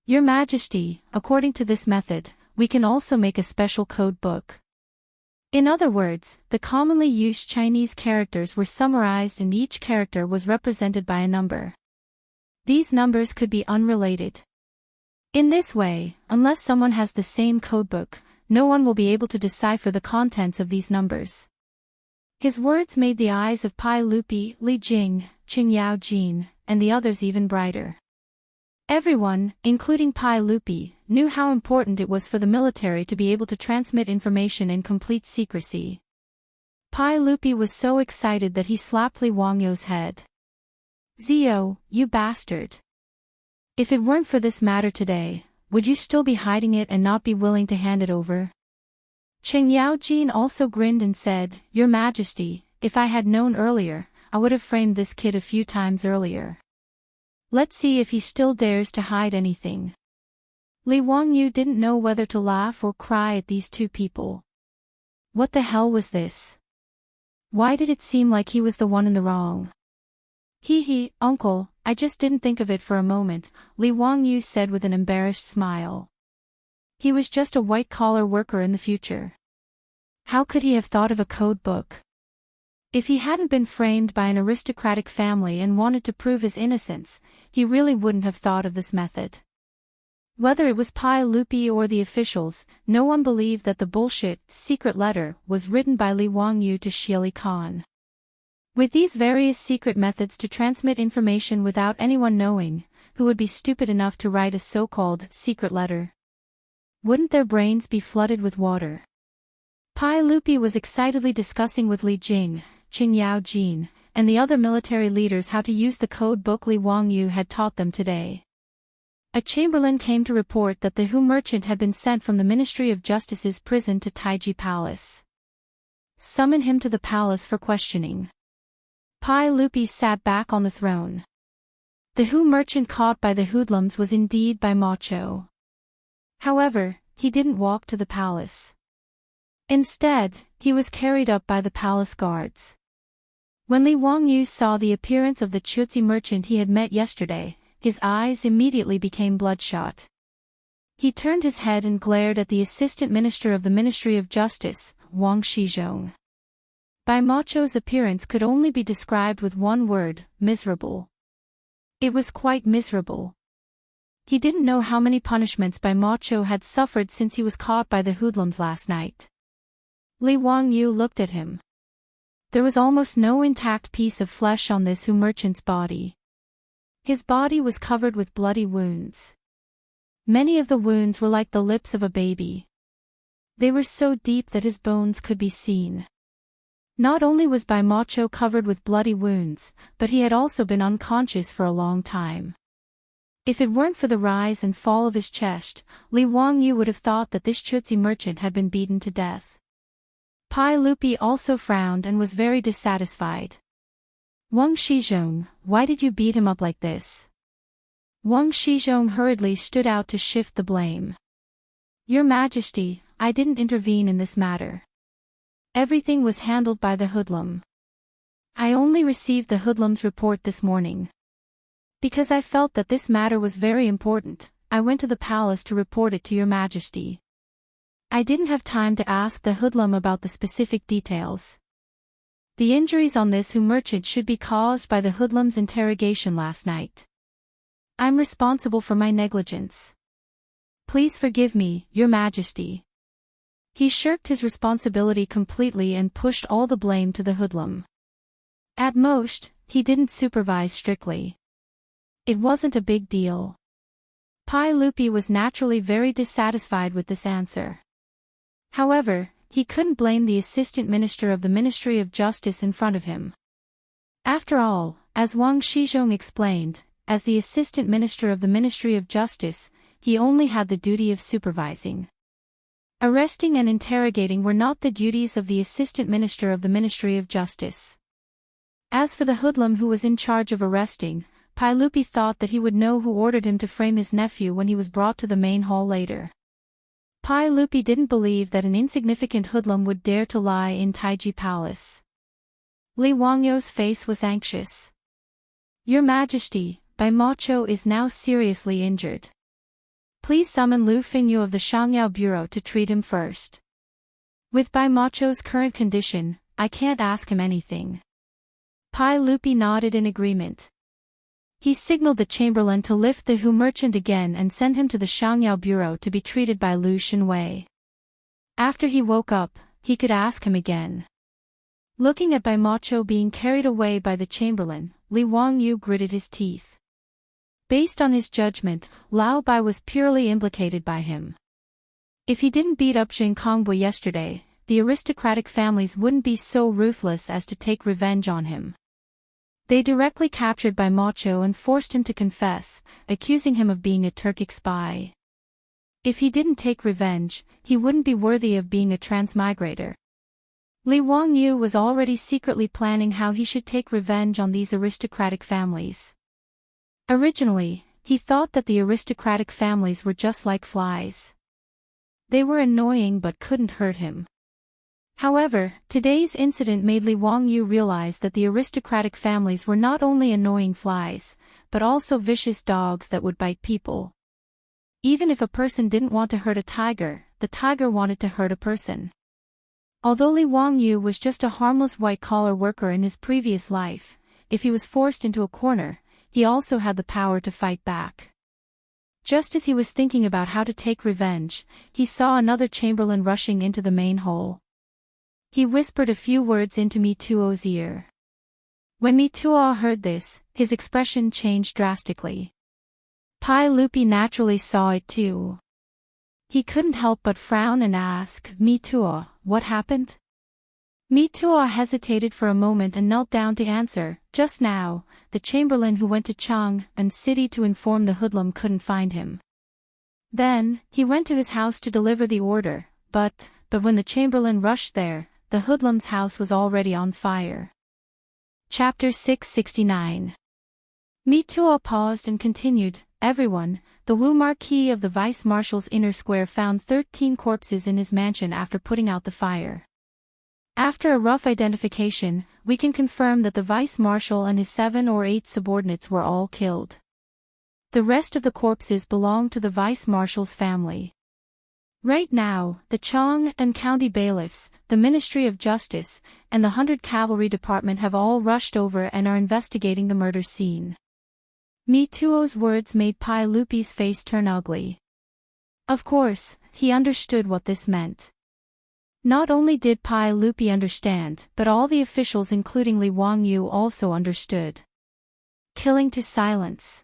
Your Majesty, according to this method, we can also make a special code book. In other words, the commonly used Chinese characters were summarized and each character was represented by a number. These numbers could be unrelated. In this way, unless someone has the same codebook, no one will be able to decipher the contents of these numbers. His words made the eyes of Pai Lupi, Li Jing, Qing Yao Jin, and the others even brighter. Everyone, including Pai Lupi, knew how important it was for the military to be able to transmit information in complete secrecy. Pai Lupi was so excited that he slapped Li Wangyou's head. Zio, you bastard. If it weren't for this matter today, would you still be hiding it and not be willing to hand it over? Qing Yao Jin also grinned and said, Your Majesty, if I had known earlier, I would have framed this kid a few times earlier. Let's see if he still dares to hide anything. Li Wangyou didn't know whether to laugh or cry at these two people. What the hell was this? Why did it seem like he was the one in the wrong? Hee, uncle, I just didn't think of it for a moment, Li Wangyou said with an embarrassed smile. He was just a white-collar worker in the future. How could he have thought of a code book? If he hadn't been framed by an aristocratic family and wanted to prove his innocence, he really wouldn't have thought of this method. Whether it was Pai Lupi or the officials, no one believed that the bullshit secret letter was written by Li Wangyou to Shili Khan. With these various secret methods to transmit information without anyone knowing, who would be stupid enough to write a so-called secret letter? Wouldn't their brains be flooded with water? Pai Lupi was excitedly discussing with Li Jing, Qing Yao Jin, and the other military leaders how to use the code book Li Wangyou had taught them today. A chamberlain came to report that the Hu merchant had been sent from the Ministry of Justice's prison to Taiji Palace. Summon him to the palace for questioning. Pai Lupi sat back on the throne. The Hu merchant caught by the hoodlums was indeed by Macho. However, he didn't walk to the palace. Instead, he was carried up by the palace guards. When Li Wangyu saw the appearance of the Chutzi merchant he had met yesterday, his eyes immediately became bloodshot. He turned his head and glared at the assistant minister of the Ministry of Justice, Wang Shizhong. Bai Macho's appearance could only be described with one word: miserable. It was quite miserable. He didn't know how many punishments Bai Macho had suffered since he was caught by the hoodlums last night. Li Wangyu looked at him. There was almost no intact piece of flesh on this merchant's body. His body was covered with bloody wounds. Many of the wounds were like the lips of a baby. They were so deep that his bones could be seen. Not only was Bai Macho covered with bloody wounds, but he had also been unconscious for a long time. If it weren't for the rise and fall of his chest, Li Wangyu would have thought that this Chutzi merchant had been beaten to death. Pai Lupi also frowned and was very dissatisfied. Wang Shizhong, why did you beat him up like this? Wang Shizhong hurriedly stood out to shift the blame. Your Majesty, I didn't intervene in this matter. Everything was handled by the hoodlum. I only received the hoodlum's report this morning. Because I felt that this matter was very important, I went to the palace to report it to your Majesty. I didn't have time to ask the hoodlum about the specific details. The injuries on this merchant should be caused by the hoodlum's interrogation last night. I'm responsible for my negligence. Please forgive me, your Majesty. He shirked his responsibility completely and pushed all the blame to the hoodlum. At most, he didn't supervise strictly. It wasn't a big deal. Pai Lupi was naturally very dissatisfied with this answer. However, he couldn't blame the assistant minister of the Ministry of Justice in front of him. After all, as Wang Shizhong explained, as the assistant minister of the Ministry of Justice, he only had the duty of supervising. Arresting and interrogating were not the duties of the assistant minister of the Ministry of Justice. As for the hoodlum who was in charge of arresting, Pai Lupi thought that he would know who ordered him to frame his nephew when he was brought to the main hall later. Pai Lupi didn't believe that an insignificant hoodlum would dare to lie in Taiji Palace. Li Wangyu's face was anxious. Your Majesty, Bai Macho is now seriously injured. Please summon Lu Fingyu of the Xiangyao Bureau to treat him first. With Bai Macho's current condition, I can't ask him anything. Pai Lupi nodded in agreement. He signaled the chamberlain to lift the merchant again and send him to the Xiangyao Bureau to be treated by Lu Shenwei. After he woke up, he could ask him again. Looking at Bai Macho being carried away by the chamberlain, Li Wangyu gritted his teeth. Based on his judgment, Lao Bai was purely implicated by him. If he didn't beat up Jing Kongbui yesterday, the aristocratic families wouldn't be so ruthless as to take revenge on him. They directly captured Bai Macho and forced him to confess, accusing him of being a Turkic spy. If he didn't take revenge, he wouldn't be worthy of being a transmigrator. Li Wangyu was already secretly planning how he should take revenge on these aristocratic families. Originally, he thought that the aristocratic families were just like flies. They were annoying but couldn't hurt him. However, today's incident made Li Wangyu realize that the aristocratic families were not only annoying flies, but also vicious dogs that would bite people. Even if a person didn't want to hurt a tiger, the tiger wanted to hurt a person. Although Li Wangyu was just a harmless white-collar worker in his previous life, if he was forced into a corner, he also had the power to fight back. Just as he was thinking about how to take revenge, he saw another chamberlain rushing into the main hall. He whispered a few words into Mi Tuo's ear. When Mi Tuo heard this, his expression changed drastically. Pai Lupi naturally saw it too. He couldn't help but frown and ask, Mi Tuo, what happened? Mi Tuo hesitated for a moment and knelt down to answer. Just now, the chamberlain who went to Chang'an City to inform the hoodlum couldn't find him. Then, he went to his house to deliver the order, but when the chamberlain rushed there, the hoodlum's house was already on fire. Chapter 669. Mi Tuo paused and continued, everyone, the Wu Marquis of the Vice-Marshal's inner square found 13 corpses in his mansion after putting out the fire. After a rough identification, we can confirm that the vice-marshal and his 7 or 8 subordinates were all killed. The rest of the corpses belong to the vice-marshal's family. Right now, the Chang and county bailiffs, the Ministry of Justice, and the 100 Cavalry Department have all rushed over and are investigating the murder scene. Mi Tuo's words made Pai Lupi's face turn ugly. Of course, he understood what this meant. Not only did Pai Lupi understand, but all the officials including Li Wangyu also understood. Killing to silence.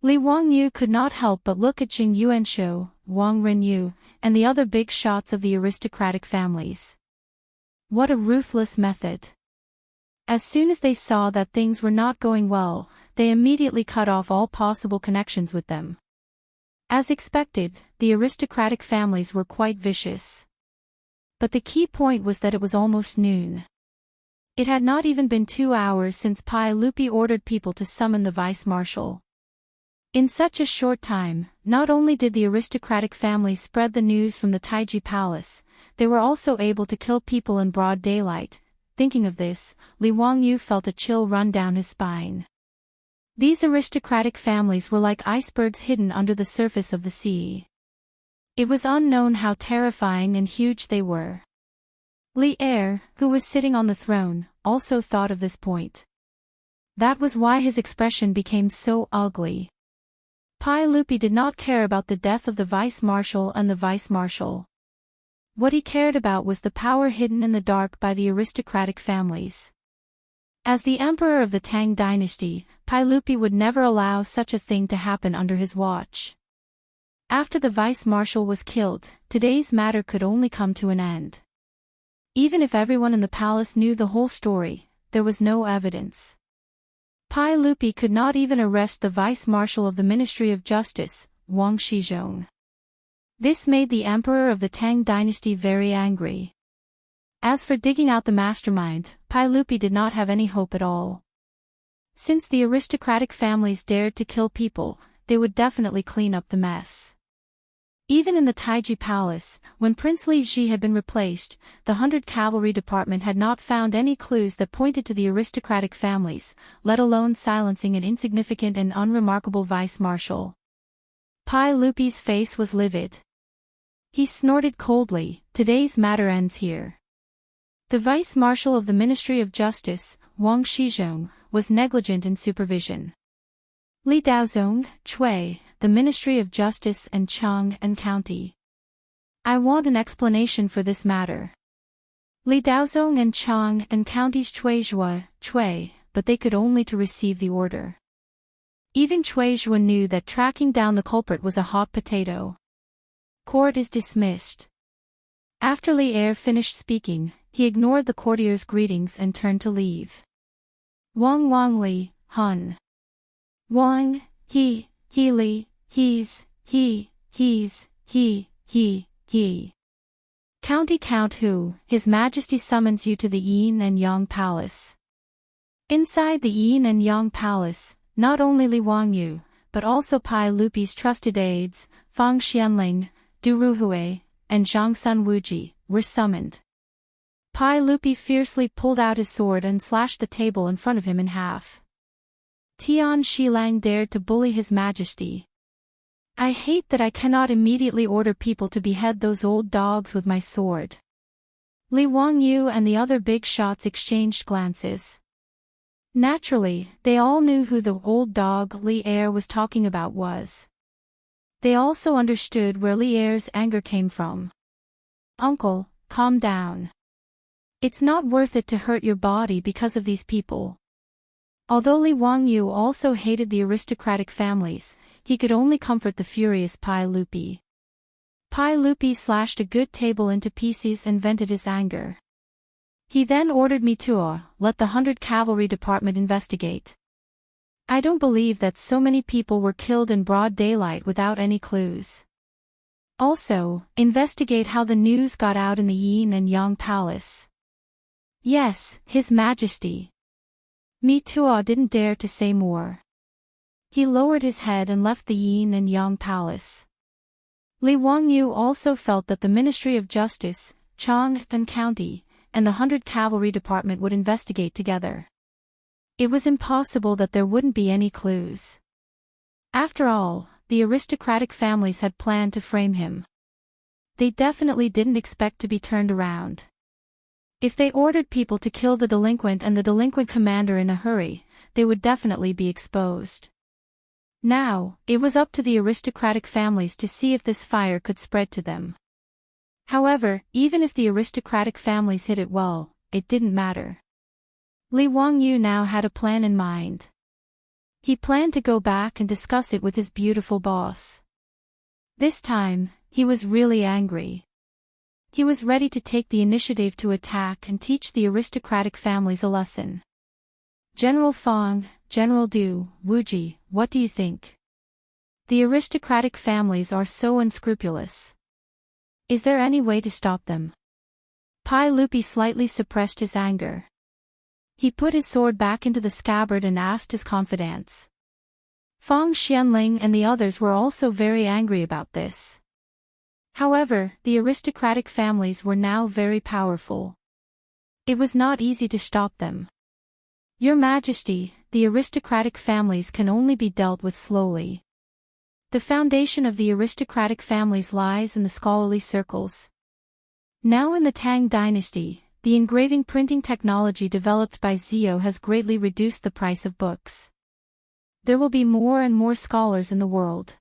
Li Wangyu could not help but look at Jing Yuanshou, Wang Renyu, and the other big shots of the aristocratic families. What a ruthless method. As soon as they saw that things were not going well, they immediately cut off all possible connections with them. As expected, the aristocratic families were quite vicious. But the key point was that it was almost noon. It had not even been 2 hours since Pai Lupi ordered people to summon the vice-marshal. In such a short time, not only did the aristocratic family spread the news from the Taiji Palace, they were also able to kill people in broad daylight. Thinking of this, Li Wangyu felt a chill run down his spine. These aristocratic families were like icebergs hidden under the surface of the sea. It was unknown how terrifying and huge they were. Li Er, who was sitting on the throne, also thought of this point. That was why his expression became so ugly. Pai Lupi did not care about the death of the vice-marshal and the vice-marshal. What he cared about was the power hidden in the dark by the aristocratic families. As the emperor of the Tang dynasty, Pai Lupi would never allow such a thing to happen under his watch. After the vice-marshal was killed, today's matter could only come to an end. Even if everyone in the palace knew the whole story, there was no evidence. Pai Lupi could not even arrest the vice-marshal of the Ministry of Justice, Wang Shizhong. This made the emperor of the Tang dynasty very angry. As for digging out the mastermind, Pai Lupi did not have any hope at all. Since the aristocratic families dared to kill people, they would definitely clean up the mess. Even in the Taiji Palace, when Prince Li Ji had been replaced, the 100 Cavalry Department had not found any clues that pointed to the aristocratic families, let alone silencing an insignificant and unremarkable vice-marshal. Pai Lupi's face was livid. He snorted coldly, "Today's matter ends here." The vice-marshal of the Ministry of Justice, Wang Shizhong, was negligent in supervision. Li Daozong, Chui, the Ministry of Justice and Chang and County. I want an explanation for this matter. Li Daozong and Chang and County's Chui, but they could only to receive the order. Even Chui knew that tracking down the culprit was a hot potato. Court is dismissed. After Li Er finished speaking, he ignored the courtier's greetings and turned to leave. Wang Li, Hun. Wang, he, Li, he's, he. County Count Hu, His Majesty summons you to the Yin and Yang Palace. Inside the Yin and Yang Palace, not only Li Wangyu, but also Pai Lupi's trusted aides, Fang Xianling, Du Ruhui, and Zhangsun Wuji, were summoned. Pai Lupi fiercely pulled out his sword and slashed the table in front of him in half. Tian Shilang dared to bully His Majesty. I hate that I cannot immediately order people to behead those old dogs with my sword. Li Wangyu and the other big shots exchanged glances. Naturally, they all knew who the old dog Li Er was talking about was. They also understood where Li Er's anger came from. Uncle, calm down. It's not worth it to hurt your body because of these people. Although Li Wangyu also hated the aristocratic families, he could only comfort the furious Pai Lupi. Pai Lupi slashed a good table into pieces and vented his anger. He then ordered me to let the 100 Cavalry Department investigate. I don't believe that so many people were killed in broad daylight without any clues. Also, investigate how the news got out in the Yin and Yang Palace. Yes, His Majesty. Mi Tuo didn't dare to say more. He lowered his head and left the Yin and Yang Palace. Li Wangyu also felt that the Ministry of Justice, Chang and County, and the 100 Cavalry Department would investigate together. It was impossible that there wouldn't be any clues. After all, the aristocratic families had planned to frame him. They definitely didn't expect to be turned around. If they ordered people to kill the delinquent and the delinquent commander in a hurry, they would definitely be exposed. Now, it was up to the aristocratic families to see if this fire could spread to them. However, even if the aristocratic families hid it well, it didn't matter. Li Wangyu now had a plan in mind. He planned to go back and discuss it with his beautiful boss. This time, he was really angry. He was ready to take the initiative to attack and teach the aristocratic families a lesson. General Fang, General Du, Wuji, what do you think? The aristocratic families are so unscrupulous. Is there any way to stop them? Pai Lupi slightly suppressed his anger. He put his sword back into the scabbard and asked his confidants. Fang Xianling and the others were also very angry about this. However, the aristocratic families were now very powerful. It was not easy to stop them. Your Majesty, the aristocratic families can only be dealt with slowly. The foundation of the aristocratic families lies in the scholarly circles. Now in the Tang dynasty, the engraving printing technology developed by Zhou has greatly reduced the price of books. There will be more and more scholars in the world.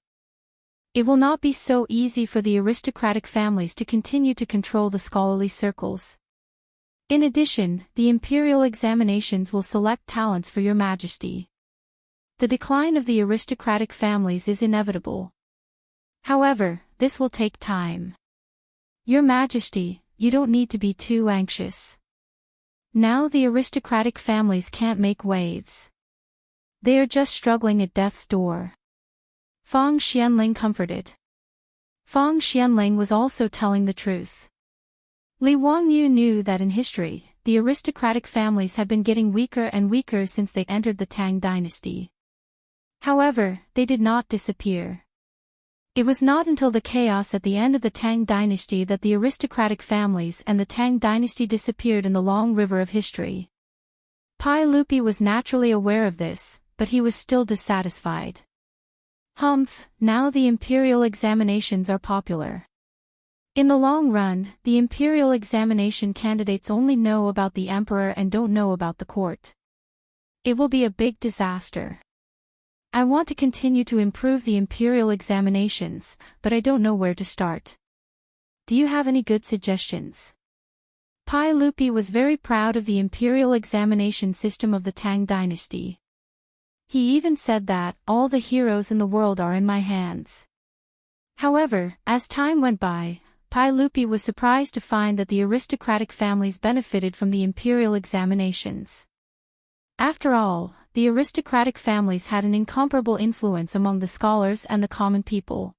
It will not be so easy for the aristocratic families to continue to control the scholarly circles. In addition, the imperial examinations will select talents for your Majesty. The decline of the aristocratic families is inevitable. However, this will take time. Your Majesty, you don't need to be too anxious. Now the aristocratic families can't make waves. They are just struggling at death's door. Fang Xianling comforted. Fang Xianling was also telling the truth. Li Wangyu knew that in history, the aristocratic families had been getting weaker and weaker since they entered the Tang dynasty. However, they did not disappear. It was not until the chaos at the end of the Tang dynasty that the aristocratic families and the Tang dynasty disappeared in the long river of history. Pai Lupi was naturally aware of this, but he was still dissatisfied. Humph, now the imperial examinations are popular. In the long run, the imperial examination candidates only know about the emperor and don't know about the court. It will be a big disaster. I want to continue to improve the imperial examinations, but I don't know where to start. Do you have any good suggestions? Pai Lupi was very proud of the imperial examination system of the Tang dynasty. He even said that, all the heroes in the world are in my hands. However, as time went by, Pai Lupi was surprised to find that the aristocratic families benefited from the imperial examinations. After all, the aristocratic families had an incomparable influence among the scholars and the common people.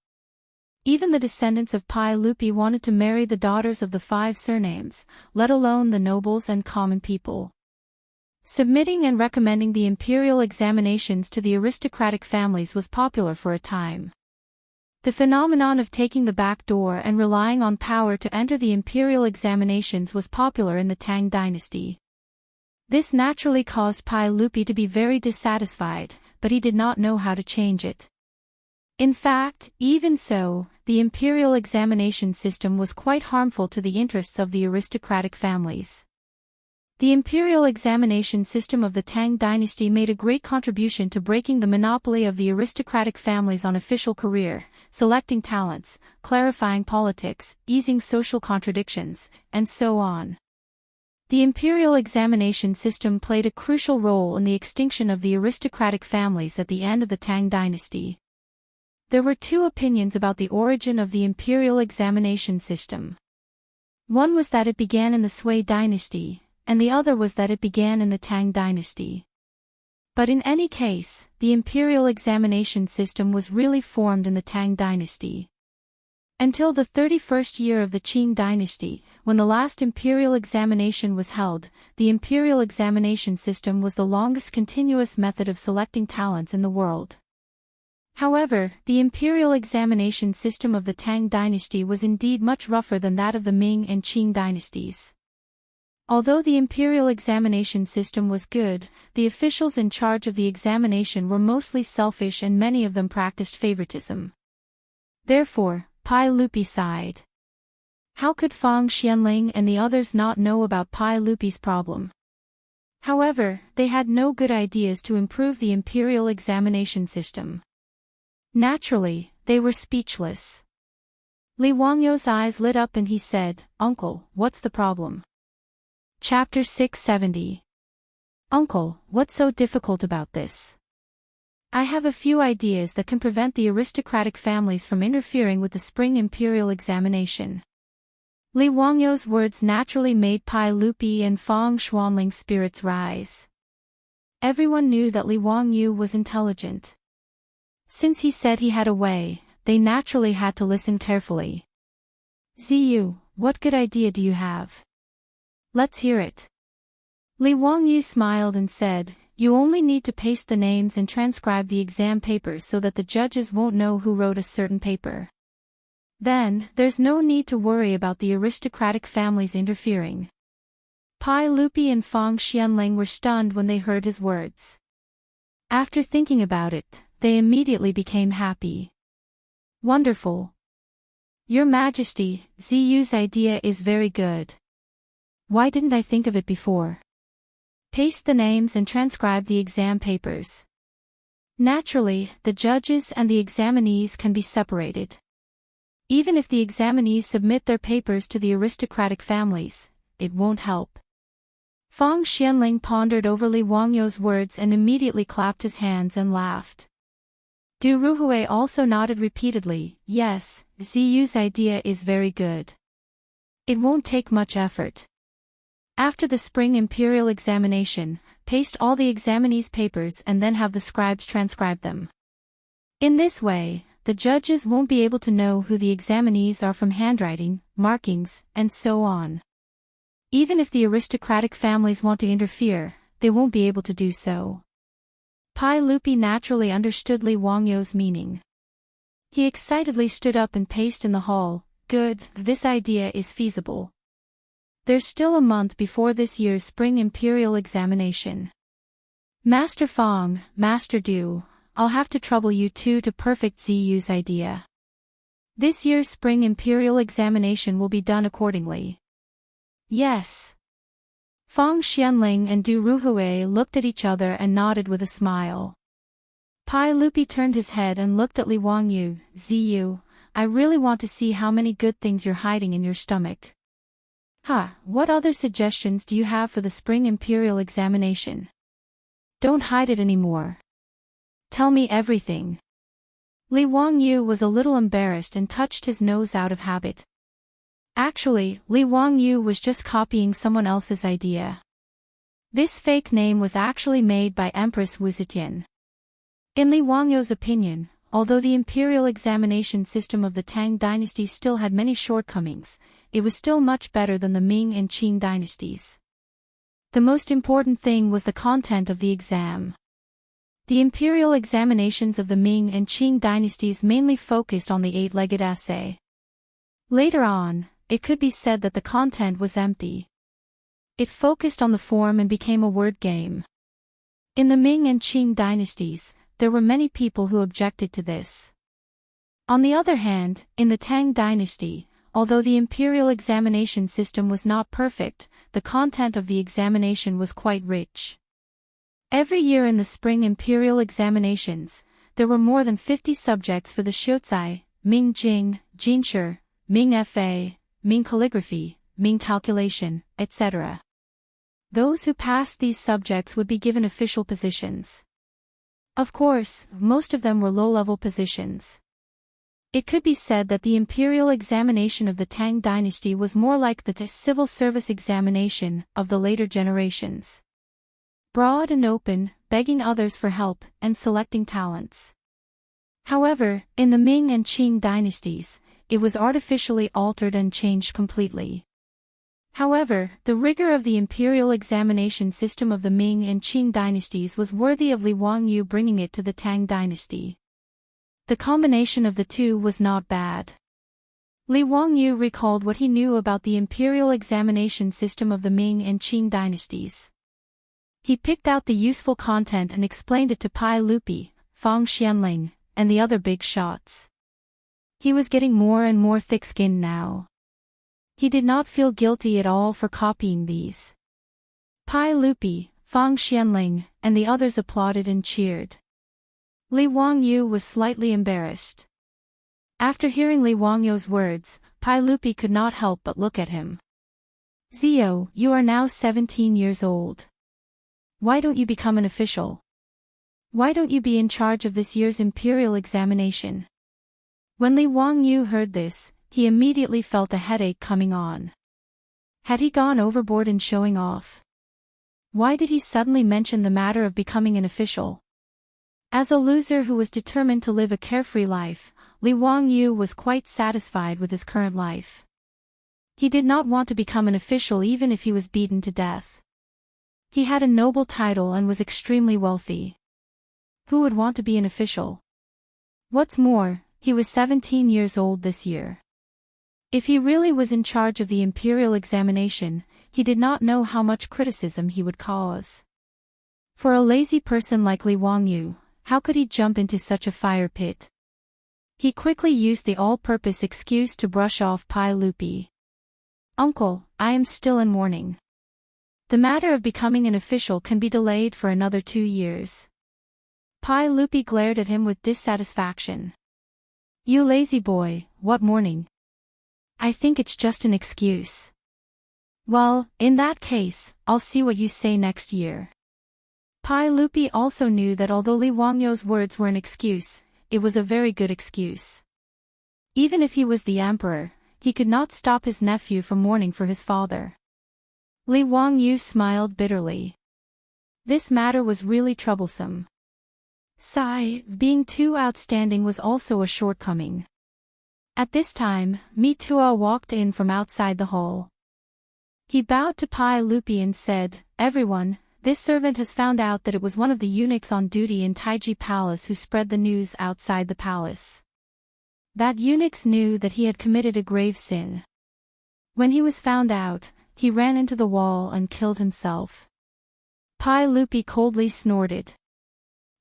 Even the descendants of Pai Lupi wanted to marry the daughters of the 5 surnames, let alone the nobles and common people. Submitting and recommending the imperial examinations to the aristocratic families was popular for a time. The phenomenon of taking the back door and relying on power to enter the imperial examinations was popular in the Tang dynasty. This naturally caused Pai Lupi to be very dissatisfied, but he did not know how to change it. In fact, even so, the imperial examination system was quite harmful to the interests of the aristocratic families. The imperial examination system of the Tang dynasty made a great contribution to breaking the monopoly of the aristocratic families on official career, selecting talents, clarifying politics, easing social contradictions, and so on. The imperial examination system played a crucial role in the extinction of the aristocratic families at the end of the Tang dynasty. There were 2 opinions about the origin of the imperial examination system. One was that it began in the Sui dynasty, and the other was that it began in the Tang dynasty. But in any case, the imperial examination system was really formed in the Tang dynasty. Until the 31st year of the Qing dynasty, when the last imperial examination was held, the imperial examination system was the longest continuous method of selecting talents in the world. However, the imperial examination system of the Tang dynasty was indeed much rougher than that of the Ming and Qing dynasties. Although the imperial examination system was good, the officials in charge of the examination were mostly selfish and many of them practiced favoritism. Therefore, Pai Lupi sighed. How could Fang Xianling and the others not know about Pai Lupi's problem? However, they had no good ideas to improve the imperial examination system. Naturally, they were speechless. Li Wangyou's eyes lit up and he said, "Uncle, what's the problem?" Chapter 670. Uncle, what's so difficult about this? I have a few ideas that can prevent the aristocratic families from interfering with the spring imperial examination. Li Wangyou's words naturally made Pai Lupi and Fang Xuanling's spirits rise. Everyone knew that Li Wangyou was intelligent. Since he said he had a way, they naturally had to listen carefully. Ziyu, what good idea do you have? Let's hear it. Li Wangyou smiled and said, you only need to paste the names and transcribe the exam papers so that the judges won't know who wrote a certain paper. Then, there's no need to worry about the aristocratic families interfering. Pai Lupi and Fang Xianling were stunned when they heard his words. After thinking about it, they immediately became happy. Wonderful. Your Majesty, Ziyu's idea is very good. Why didn't I think of it before? Paste the names and transcribe the exam papers. Naturally, the judges and the examinees can be separated. Even if the examinees submit their papers to the aristocratic families, it won't help. Fang Xianling pondered over Li Wangyou's words and immediately clapped his hands and laughed. Du Ruhui also nodded repeatedly, yes, Ziyu's idea is very good. It won't take much effort. After the spring imperial examination, paste all the examinees' papers and then have the scribes transcribe them. In this way, the judges won't be able to know who the examinees are from handwriting, markings, and so on. Even if the aristocratic families want to interfere, they won't be able to do so. Pai Lupi naturally understood Li Wangyou's meaning. He excitedly stood up and paced in the hall, good, this idea is feasible. There's still a month before this year's spring imperial examination. Master Fang, Master Du, I'll have to trouble you two to perfect Ziyu's idea. This year's spring imperial examination will be done accordingly. Yes. Fang Xianling and Du Ruhui looked at each other and nodded with a smile. Pai Lupi turned his head and looked at Li Wangyou, Ziyu, I really want to see how many good things you're hiding in your stomach. What other suggestions do you have for the spring imperial examination? Don't hide it anymore. Tell me everything. Li Wangyou was a little embarrassed and touched his nose out of habit. Actually, Li Wangyou was just copying someone else's idea. This fake name was actually made by Empress Wuxia. In Li Wangyou's opinion, although the imperial examination system of the Tang dynasty still had many shortcomings, it was still much better than the Ming and Qing dynasties. The most important thing was the content of the exam. The imperial examinations of the Ming and Qing dynasties mainly focused on the eight-legged essay. Later on, it could be said that the content was empty. It focused on the form and became a word game. In the Ming and Qing dynasties, there were many people who objected to this. On the other hand, in the Tang dynasty, although the imperial examination system was not perfect, the content of the examination was quite rich. Every year in the spring imperial examinations, there were more than 50 subjects for the Xiuzai, Ming Jing, Jinshi, Ming Fa, Ming calligraphy, Ming calculation, etc. Those who passed these subjects would be given official positions. Of course, most of them were low-level positions. It could be said that the imperial examination of the Tang dynasty was more like the civil service examination of the later generations. Broad and open, begging others for help, and selecting talents. However, in the Ming and Qing dynasties, it was artificially altered and changed completely. However, the rigor of the imperial examination system of the Ming and Qing dynasties was worthy of Li Wangyou bringing it to the Tang dynasty. The combination of the two was not bad. Li Wangyu recalled what he knew about the imperial examination system of the Ming and Qing dynasties. He picked out the useful content and explained it to Pai Lupi, Fang Xianling, and the other big shots. He was getting more and more thick-skinned now. He did not feel guilty at all for copying these. Pai Lupi, Fang Xianling, and the others applauded and cheered. Li Wangyu was slightly embarrassed. After hearing Li Wangyu's words, Pai Lupi could not help but look at him. Zio, you are now 17 years old. Why don't you become an official? Why don't you be in charge of this year's imperial examination? When Li Wangyu heard this, he immediately felt a headache coming on. Had he gone overboard in showing off? Why did he suddenly mention the matter of becoming an official? As a loser who was determined to live a carefree life, Li Wangyu was quite satisfied with his current life. He did not want to become an official even if he was beaten to death. He had a noble title and was extremely wealthy. Who would want to be an official? What's more, he was 17 years old this year. If he really was in charge of the imperial examination, he did not know how much criticism he would cause. For a lazy person like Li Wangyu, how could he jump into such a fire pit? He quickly used the all-purpose excuse to brush off Pai Lupi. Uncle, I am still in mourning. The matter of becoming an official can be delayed for another 2 years. Pai Lupi glared at him with dissatisfaction. You lazy boy, what mourning? I think it's just an excuse. Well, in that case, I'll see what you say next year. Pai Lupi also knew that although Li Wangyu's words were an excuse, it was a very good excuse. Even if he was the emperor, he could not stop his nephew from mourning for his father. Li Wangyu smiled bitterly. This matter was really troublesome. Being too outstanding was also a shortcoming. At this time, Mitua walked in from outside the hall. He bowed to Pai Lupi and said, Everyone, this servant has found out that it was one of the eunuchs on duty in Taiji Palace who spread the news outside the palace. That eunuch knew that he had committed a grave sin. When he was found out, he ran into the wall and killed himself. Pai Lupi coldly snorted.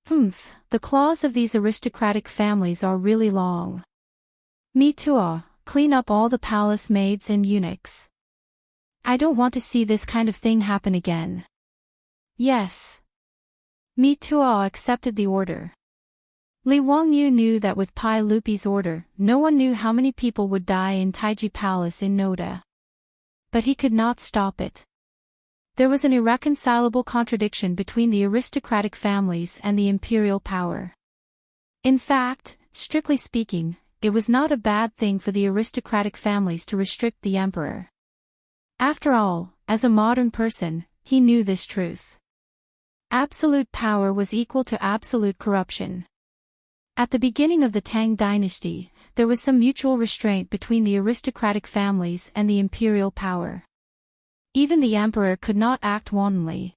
The claws of these aristocratic families are really long. Mitua, clean up all the palace maids and eunuchs. I don't want to see this kind of thing happen again. Yes. Mitua accepted the order. Li Wangyu knew that with Pai Lupi's order, no one knew how many people would die in Taiji Palace in Noda. But he could not stop it. There was an irreconcilable contradiction between the aristocratic families and the imperial power. In fact, strictly speaking, it was not a bad thing for the aristocratic families to restrict the emperor. After all, as a modern person, he knew this truth. Absolute power was equal to absolute corruption. At the beginning of the Tang dynasty, there was some mutual restraint between the aristocratic families and the imperial power. Even the emperor could not act wantonly.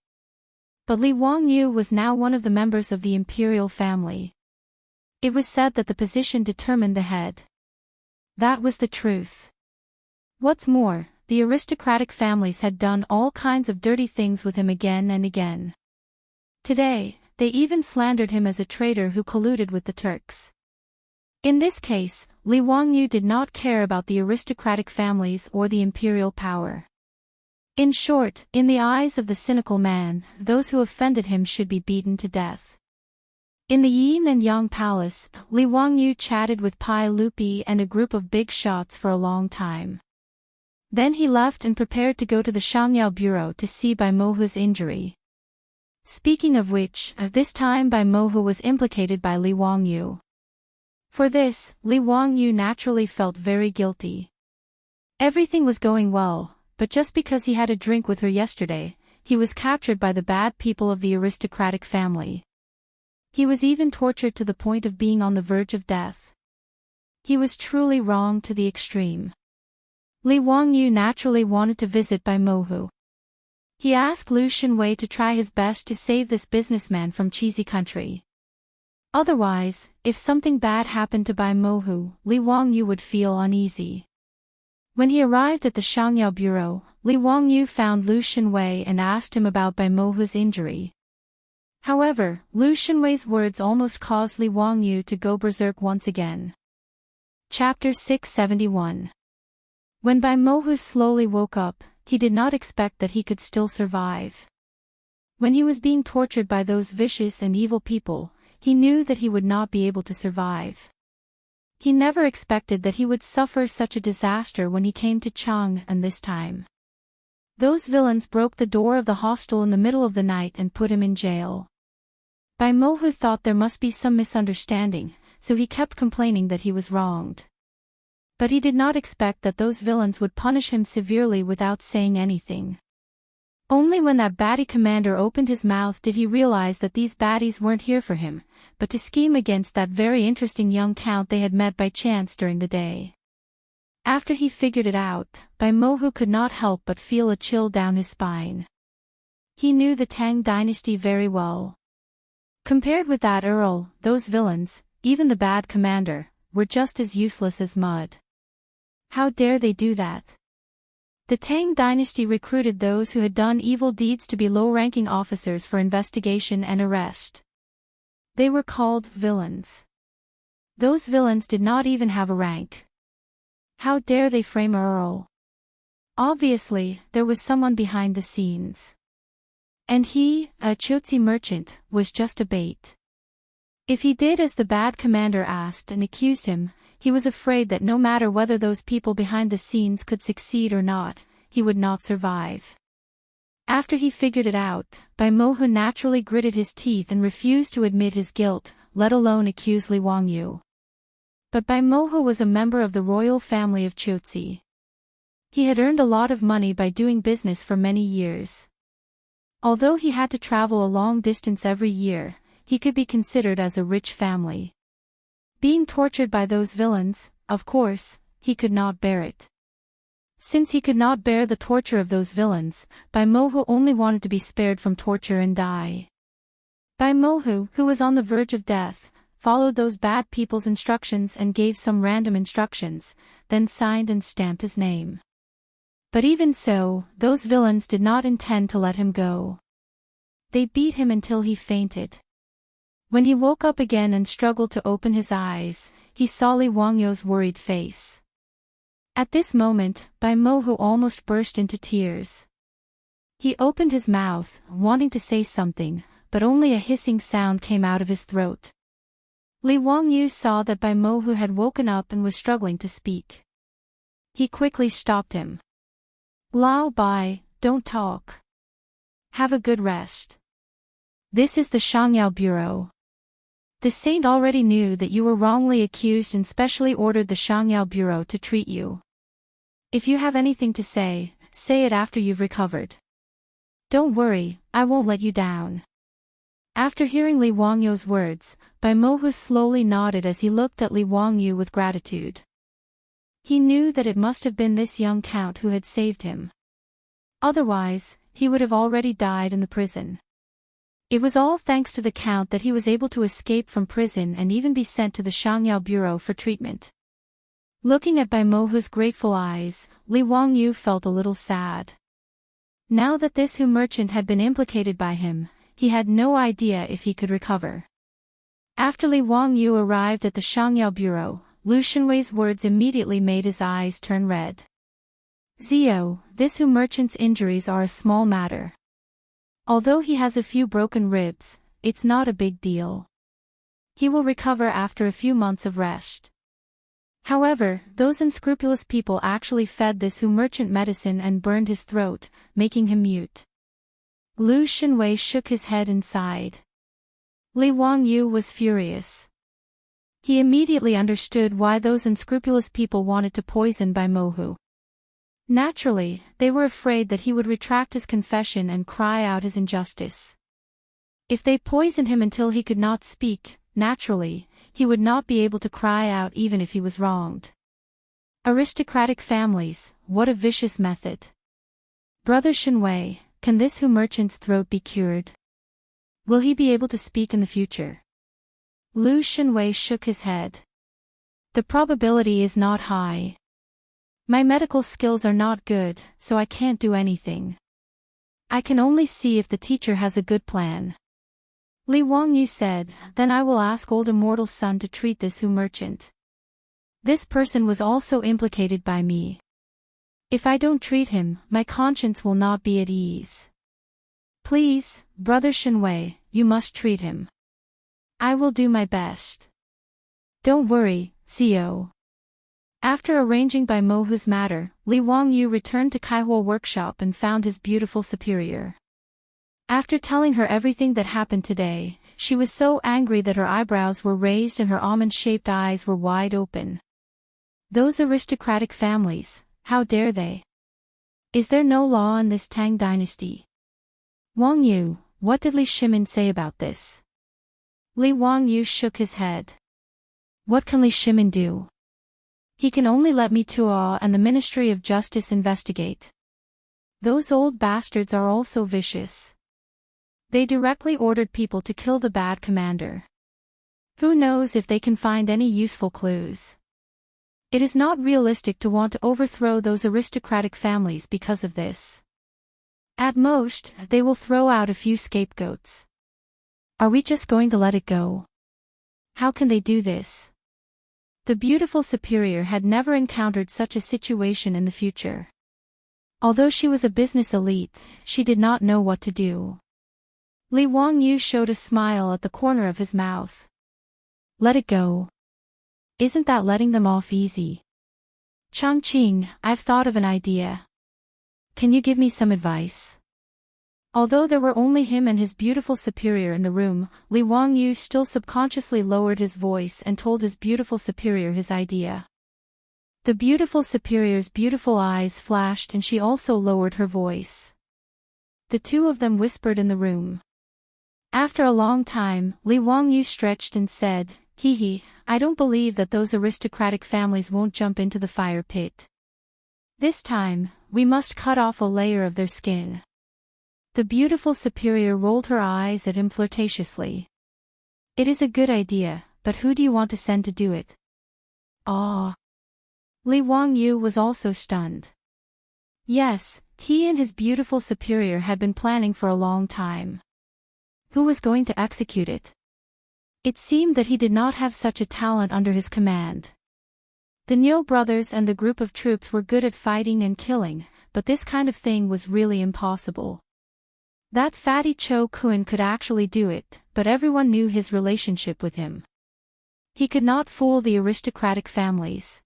But Li Wangyu was now one of the members of the imperial family. It was said that the position determined the head. That was the truth. What's more, the aristocratic families had done all kinds of dirty things with him again and again. Today, they even slandered him as a traitor who colluded with the Turks. In this case, Li Wangyu did not care about the aristocratic families or the imperial power. In short, in the eyes of the cynical man, those who offended him should be beaten to death. In the Yin and Yang Palace, Li Wangyu chatted with Pai Lupi and a group of big shots for a long time. Then he left and prepared to go to the Xiangyao bureau to see Bai Mohu's injury. Speaking of which, this time Bai Mohu was implicated by Li Wangyu. For this, Li Wangyu naturally felt very guilty. Everything was going well, but just because he had a drink with her yesterday, he was captured by the bad people of the aristocratic family. He was even tortured to the point of being on the verge of death. He was truly wrong to the extreme. Li Wangyu naturally wanted to visit Bai Mohu. He asked Lu Xinwei to try his best to save this businessman from cheesy country. Otherwise, if something bad happened to Bai Mohu, Li Wangyu would feel uneasy. When he arrived at the Xiangyao bureau, Li Wangyu found Lu Xinwei and asked him about Bai Mohu's injury. However, Lu Xinwei's words almost caused Li Wangyu to go berserk once again. Chapter 671. When Bai Mohu slowly woke up, he did not expect that he could still survive. When he was being tortured by those vicious and evil people, he knew that he would not be able to survive. He never expected that he would suffer such a disaster when he came to Chang, and this time. Those villains broke the door of the hostel in the middle of the night and put him in jail. Bai Mohu thought there must be some misunderstanding, so he kept complaining that he was wronged. But he did not expect that those villains would punish him severely without saying anything. Only when that baddie commander opened his mouth did he realize that these baddies weren't here for him, but to scheme against that very interesting young count they had met by chance during the day. After he figured it out, Bai Mohu could not help but feel a chill down his spine. He knew the Tang dynasty very well. Compared with that earl, those villains, even the bad commander, were just as useless as mud. How dare they do that? The Tang dynasty recruited those who had done evil deeds to be low-ranking officers for investigation and arrest. They were called villains. Those villains did not even have a rank. How dare they frame a earl? Obviously, there was someone behind the scenes. And he, a Chotzi merchant, was just a bait. If he did as the bad commander asked and accused him, he was afraid that no matter whether those people behind the scenes could succeed or not, he would not survive. After he figured it out, Bai Mohu naturally gritted his teeth and refused to admit his guilt, let alone accuse Li Wangyu. But Bai Mohu was a member of the royal family of Chotzi. He had earned a lot of money by doing business for many years. Although he had to travel a long distance every year, he could be considered as a rich family. Being tortured by those villains, of course, he could not bear it. Since he could not bear the torture of those villains, Bai Mohu only wanted to be spared from torture and die. Bai Mohu, who was on the verge of death, followed those bad people's instructions and gave some random instructions, then signed and stamped his name. But even so, those villains did not intend to let him go. They beat him until he fainted. When he woke up again and struggled to open his eyes, he saw Li Wangyu's worried face. At this moment, Bai Mohu almost burst into tears. He opened his mouth, wanting to say something, but only a hissing sound came out of his throat. Li Wangyu saw that Bai Mohu had woken up and was struggling to speak. He quickly stopped him. "Lao Bai, don't talk. Have a good rest. This is the Xiangyao bureau. The saint already knew that you were wrongly accused and specially ordered the Xiangyao bureau to treat you. If you have anything to say, say it after you've recovered. Don't worry, I won't let you down." After hearing Li Wangyu's words, Bai Mohu slowly nodded as he looked at Li Wangyu with gratitude. He knew that it must have been this young count who had saved him. Otherwise, he would have already died in the prison. It was all thanks to the count that he was able to escape from prison and even be sent to the Xiangyao bureau for treatment. Looking at Bai Mohu's grateful eyes, Li Wangyu felt a little sad. Now that this Hu merchant had been implicated by him, he had no idea if he could recover. After Li Wangyu arrived at the Xiangyao bureau, Lu Xinwei's words immediately made his eyes turn red. "Zio, this Hu merchant's injuries are a small matter. Although he has a few broken ribs, it's not a big deal. He will recover after a few months of rest." However, those unscrupulous people actually fed this Hu merchant medicine and burned his throat, making him mute. Lu Xinwei shook his head and sighed. Li Wangyu was furious. He immediately understood why those unscrupulous people wanted to poison Bai Mohu. Naturally, they were afraid that he would retract his confession and cry out his injustice. If they poisoned him until he could not speak, naturally, he would not be able to cry out even if he was wronged. Aristocratic families, what a vicious method. "Brother Xinwei, can this Hu merchant's throat be cured? Will he be able to speak in the future?" Lu Xinwei shook his head. "The probability is not high. My medical skills are not good, so I can't do anything. I can only see if the teacher has a good plan. Li Wangyu said, then I will ask old Immortal's son to treat this Hu merchant. This person was also implicated by me. If I don't treat him, my conscience will not be at ease. Please, Brother Shenwei, you must treat him. I will do my best. Don't worry, Xiao. After arranging by Mohu's matter, Li Wangyu returned to Kaihuo workshop and found his beautiful superior. After telling her everything that happened today, she was so angry that her eyebrows were raised and her almond-shaped eyes were wide open. Those aristocratic families, how dare they? Is there no law in this Tang dynasty? Wangyu, what did Li Shimin say about this? Li Wangyu shook his head. What can Li Shimin do? He can only let me Tuo and the Ministry of Justice investigate. Those old bastards are also vicious. They directly ordered people to kill the bad commander. Who knows if they can find any useful clues? It is not realistic to want to overthrow those aristocratic families because of this. At most, they will throw out a few scapegoats. Are we just going to let it go? How can they do this? The beautiful superior had never encountered such a situation in the future. Although she was a business elite, she did not know what to do. Li Wangyu showed a smile at the corner of his mouth. Let it go. Isn't that letting them off easy? Changqing, I've thought of an idea. Can you give me some advice? Although there were only him and his beautiful superior in the room, Li Wangyu still subconsciously lowered his voice and told his beautiful superior his idea. The beautiful superior's beautiful eyes flashed and she also lowered her voice. The two of them whispered in the room. After a long time, Li Wangyu stretched and said, Hee, I don't believe that those aristocratic families won't jump into the fire pit. This time, we must cut off a layer of their skin. The beautiful superior rolled her eyes at him flirtatiously. It is a good idea, but who do you want to send to do it? Ah. Li Wangyu was also stunned. Yes, he and his beautiful superior had been planning for a long time. Who was going to execute it? It seemed that he did not have such a talent under his command. The Niu brothers and the group of troops were good at fighting and killing, but this kind of thing was really impossible. That fatty Cho Kun could actually do it, but everyone knew his relationship with him. He could not fool the aristocratic families.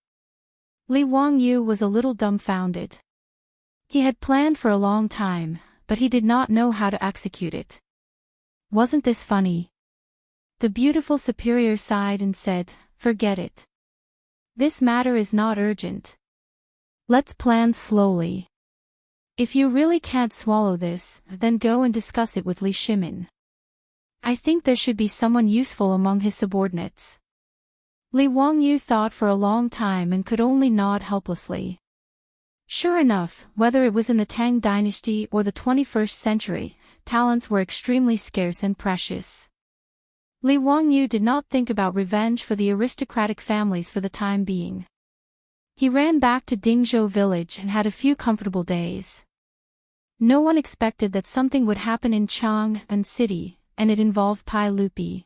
Li Wangyu was a little dumbfounded. He had planned for a long time, but he did not know how to execute it. Wasn't this funny? The beautiful superior sighed and said, forget it. This matter is not urgent. Let's plan slowly. If you really can't swallow this, then go and discuss it with Li Shimin. I think there should be someone useful among his subordinates. Li Wangyu thought for a long time and could only nod helplessly. Sure enough, whether it was in the Tang dynasty or the 21st century, talents were extremely scarce and precious. Li Wangyu did not think about revenge for the aristocratic families for the time being. He ran back to Dingzhou village and had a few comfortable days. No one expected that something would happen in Chang'an City, and it involved Pai Lupi.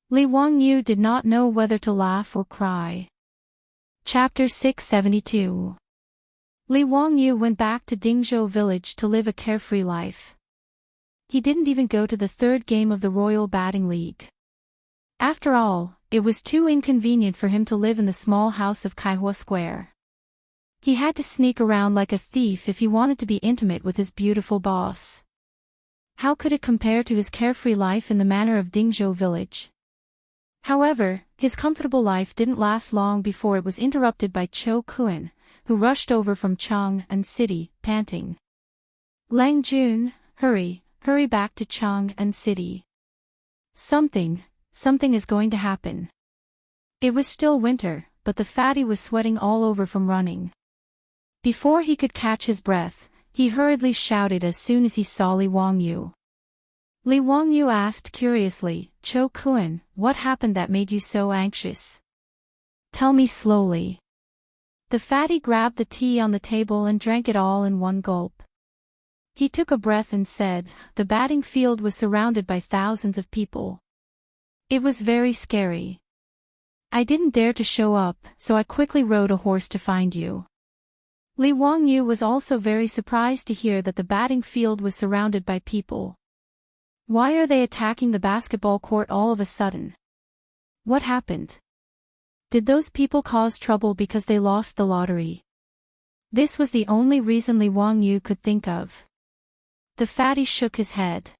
Li Wangyu did not know whether to laugh or cry. Chapter 672. Li Wangyu went back to Dingzhou village to live a carefree life. He didn't even go to the third game of the Royal Batting League. After all, it was too inconvenient for him to live in the small house of Kaihuo Square. He had to sneak around like a thief if he wanted to be intimate with his beautiful boss. How could it compare to his carefree life in the manor of Dingzhou village? However, his comfortable life didn't last long before it was interrupted by Cho Kun, who rushed over from Chang'an City, panting. Lang Jun, hurry back to Chang'an City. Something is going to happen. It was still winter, but the fatty was sweating all over from running. Before he could catch his breath, he hurriedly shouted as soon as he saw Li Wangyu. Li Wangyu asked curiously, Cho Kun, what happened that made you so anxious? Tell me slowly. The fatty grabbed the tea on the table and drank it all in one gulp. He took a breath and said, "The batting field was surrounded by thousands of people. It was very scary. I didn't dare to show up, so I quickly rode a horse to find you." Li Wangyu was also very surprised to hear that the batting field was surrounded by people. Why are they attacking the basketball court all of a sudden? What happened? Did those people cause trouble because they lost the lottery? This was the only reason Li Wangyu could think of. The fatty shook his head.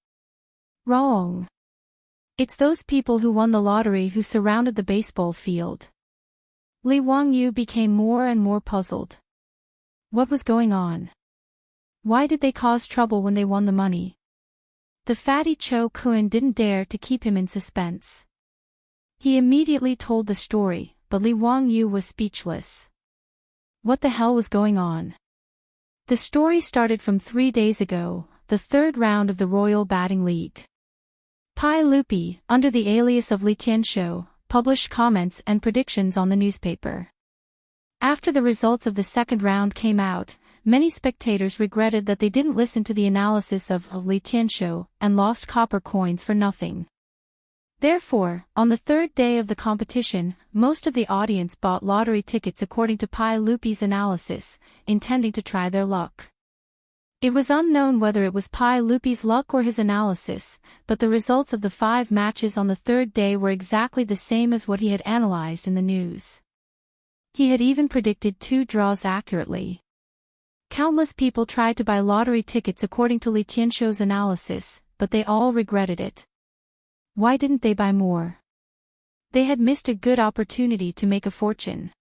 Wrong. It's those people who won the lottery who surrounded the baseball field. Li Wangyu became more and more puzzled. What was going on? Why did they cause trouble when they won the money? The fatty Cho Kun didn't dare to keep him in suspense. He immediately told the story, but Li Wangyu was speechless. What the hell was going on? The story started from 3 days ago, the third round of the Royal Batting League. Pai Lupi, under the alias of Li Tianshou, published comments and predictions on the newspaper. After the results of the second round came out, many spectators regretted that they didn't listen to the analysis of Li Tianshou and lost copper coins for nothing. Therefore, on the third day of the competition, most of the audience bought lottery tickets according to Pai Lupi's analysis, intending to try their luck. It was unknown whether it was Pai Lupi's luck or his analysis, but the results of the 5 matches on the third day were exactly the same as what he had analyzed in the news. He had even predicted 2 draws accurately. Countless people tried to buy lottery tickets according to Li Tianshou's analysis, but they all regretted it. Why didn't they buy more? They had missed a good opportunity to make a fortune.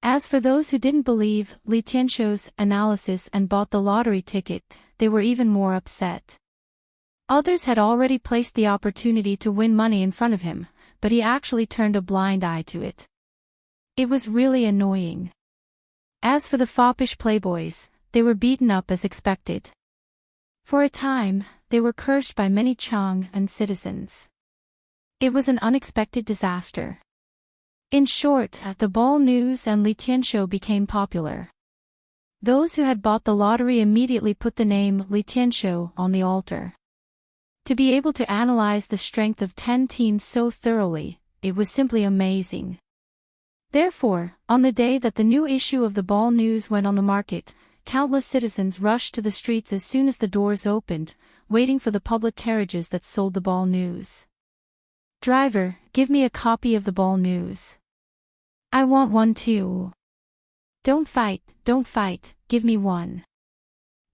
As for those who didn't believe Li Tianshou's analysis and bought the lottery ticket, they were even more upset. Others had already placed the opportunity to win money in front of him, but he actually turned a blind eye to it. It was really annoying. As for the foppish playboys, they were beaten up as expected. For a time, they were cursed by many Chang and citizens. It was an unexpected disaster. In short, the ball news and Li Tianshou became popular. Those who had bought the lottery immediately put the name Li Tianshou on the altar. To be able to analyze the strength of 10 teams so thoroughly, it was simply amazing. Therefore, on the day that the new issue of the ball news went on the market, countless citizens rushed to the streets as soon as the doors opened, waiting for the public carriages that sold the ball news. "Driver, give me a copy of the ball news." "I want one too." Don't fight, give me one."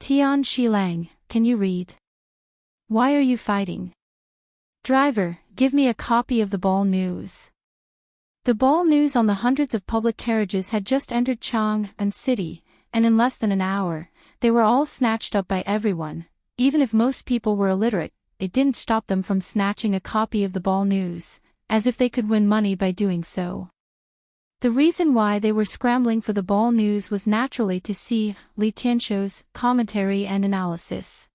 "Tian Shilang, can you read?" "Why are you fighting?" "Driver, give me a copy of the ball news." The ball news on the hundreds of public carriages had just entered Chang and City, and in less than an hour, they were all snatched up by everyone. Even if most people were illiterate, it didn't stop them from snatching a copy of the ball news, as if they could win money by doing so. The reason why they were scrambling for the ball news was naturally to see Li Tianshou's commentary and analysis.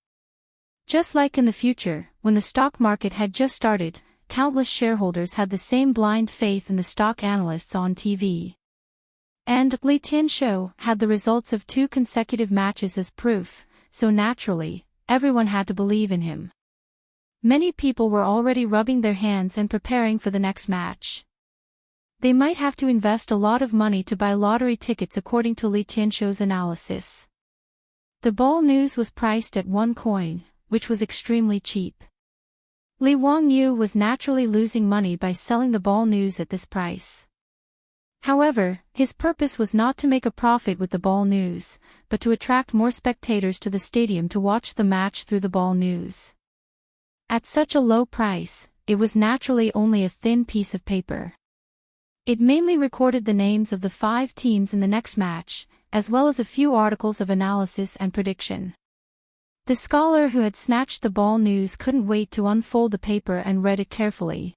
Just like in the future, when the stock market had just started, countless shareholders had the same blind faith in the stock analysts on TV. And Li Tianshou had the results of 2 consecutive matches as proof, so naturally, everyone had to believe in him. Many people were already rubbing their hands and preparing for the next match. They might have to invest a lot of money to buy lottery tickets according to Li Tianshou's analysis. The ball news was priced at 1 coin, which was extremely cheap. Li Wangyu was naturally losing money by selling the ball news at this price. However, his purpose was not to make a profit with the ball news, but to attract more spectators to the stadium to watch the match through the ball news. At such a low price, it was naturally only a thin piece of paper. It mainly recorded the names of the 5 teams in the next match, as well as a few articles of analysis and prediction. The scholar who had snatched the ball news couldn't wait to unfold the paper and read it carefully.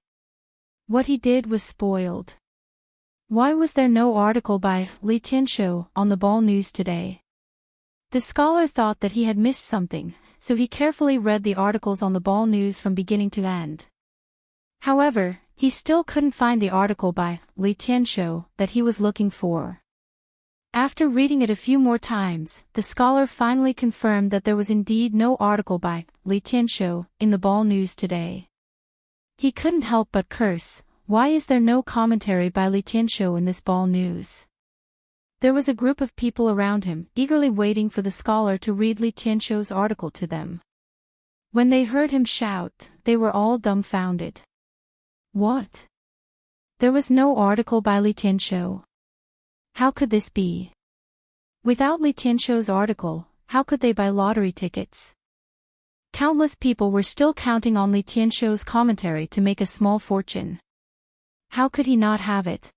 What he did was spoiled. Why was there no article by Li Tianshou on the ball news today? The scholar thought that he had missed something, so he carefully read the articles on the ball news from beginning to end. However, he still couldn't find the article by Li Tianshou that he was looking for. After reading it a few more times, the scholar finally confirmed that there was indeed no article by Li Tianxiu in the Ball News today. He couldn't help but curse, why is there no commentary by Li Tianxiu in this Ball News? There was a group of people around him, eagerly waiting for the scholar to read Li Tianxiu's article to them. When they heard him shout, they were all dumbfounded. What? There was no article by Li Tianxiu. How could this be? Without Li Tianxiu's article, how could they buy lottery tickets? Countless people were still counting on Li Tianxiu's commentary to make a small fortune. How could he not have it?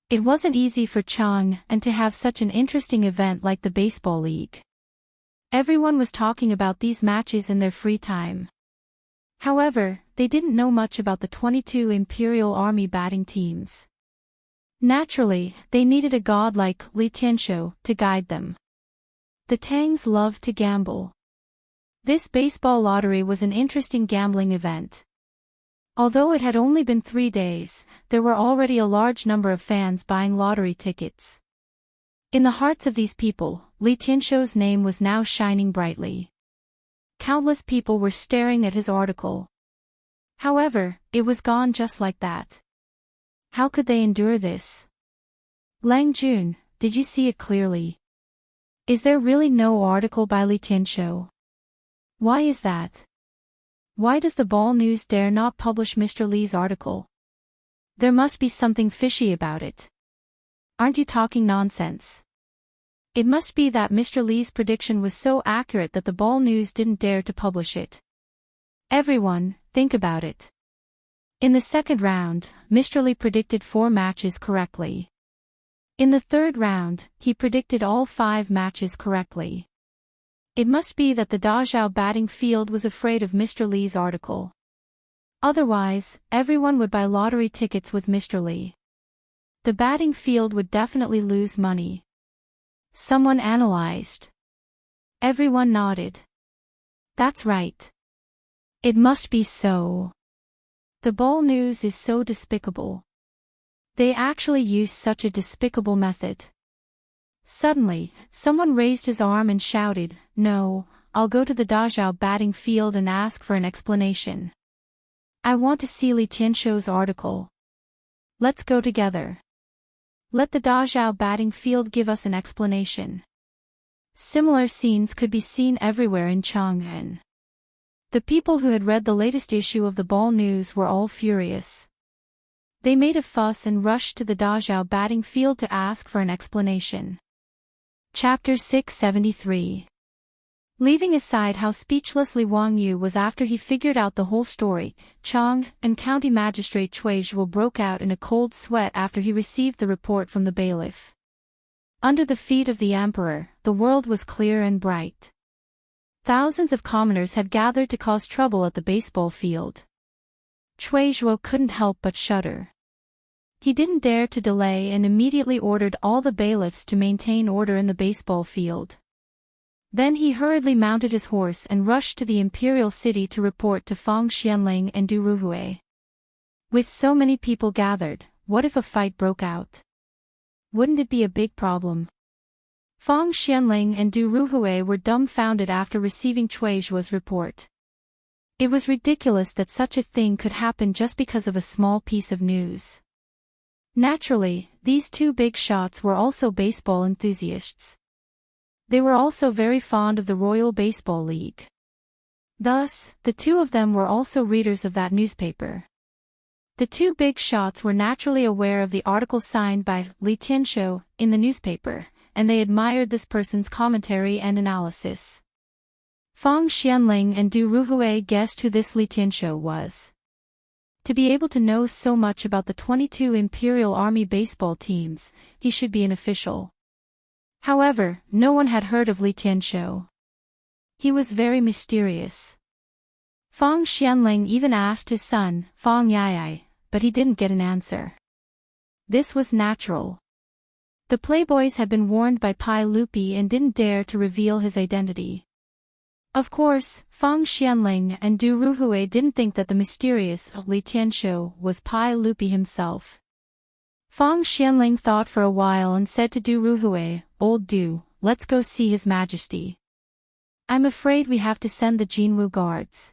It wasn't easy for Chang and to have such an interesting event like the baseball league. Everyone was talking about these matches in their free time. However, they didn't know much about the 22 Imperial Army batting teams. Naturally, they needed a god like Li Tianxiu to guide them. The Tangs loved to gamble. This baseball lottery was an interesting gambling event. Although it had only been 3 days, there were already a large number of fans buying lottery tickets. In the hearts of these people, Li Tianxiu's name was now shining brightly. Countless people were staring at his article. However, it was gone just like that. How could they endure this? Lang Jun, did you see it clearly? Is there really no article by Li Tianxiu? Why is that? Why does the Ball News dare not publish Mr. Li's article? There must be something fishy about it. Aren't you talking nonsense? It must be that Mr. Li's prediction was so accurate that the Ball News didn't dare to publish it. Everyone, think about it. In the second round, Mr. Li predicted 4 matches correctly. In the third round, he predicted all 5 matches correctly. It must be that the Dazhao batting field was afraid of Mr. Li's article. Otherwise, everyone would buy lottery tickets with Mr. Li. The batting field would definitely lose money. Someone analyzed. Everyone nodded. That's right. It must be so. The Ball News is so despicable. They actually use such a despicable method. Suddenly, someone raised his arm and shouted, "No, I'll go to the Dazhao batting field and ask for an explanation. I want to see Li Tianxiu's article. Let's go together. Let the Dazhao batting field give us an explanation." Similar scenes could be seen everywhere in Chang'an. The people who had read the latest issue of the Ball News were all furious. They made a fuss and rushed to the Dazhao batting field to ask for an explanation. Chapter 673. Leaving aside how speechless Li Wangyu was after he figured out the whole story, Chang and County Magistrate Cui Zhuo broke out in a cold sweat after he received the report from the bailiff. Under the feet of the emperor, the world was clear and bright. Thousands of commoners had gathered to cause trouble at the baseball field. Cui Zhuo couldn't help but shudder. He didn't dare to delay and immediately ordered all the bailiffs to maintain order in the baseball field. Then he hurriedly mounted his horse and rushed to the imperial city to report to Fang Xianling and Du Ruhui. With so many people gathered, what if a fight broke out? Wouldn't it be a big problem? Fang Xianling and Du Ruhui were dumbfounded after receiving Cui Zhuo's report. It was ridiculous that such a thing could happen just because of a small piece of news. Naturally, these 2 big shots were also baseball enthusiasts. They were also very fond of the Royal Baseball League. Thus, the 2 of them were also readers of that newspaper. The 2 big shots were naturally aware of the article signed by Li Tianxiu in the newspaper, and they admired this person's commentary and analysis. Fang Xianling and Du Ruhui guessed who this Li Tianxiu was. To be able to know so much about the 22 Imperial Army baseball teams, he should be an official. However, no one had heard of Li Tianxiu. He was very mysterious. Fang Xianling even asked his son, Fang Yayai, but he didn't get an answer. This was natural. The playboys had been warned by Pai Lupi and didn't dare to reveal his identity. Of course, Fang Xianling and Du Ruhui didn't think that the mysterious Li Tianxiu was Pai Lupi himself. Fang Xianling thought for a while and said to Du Ruhui, "Old Du, let's go see His Majesty. I'm afraid we have to send the Jinwu guards."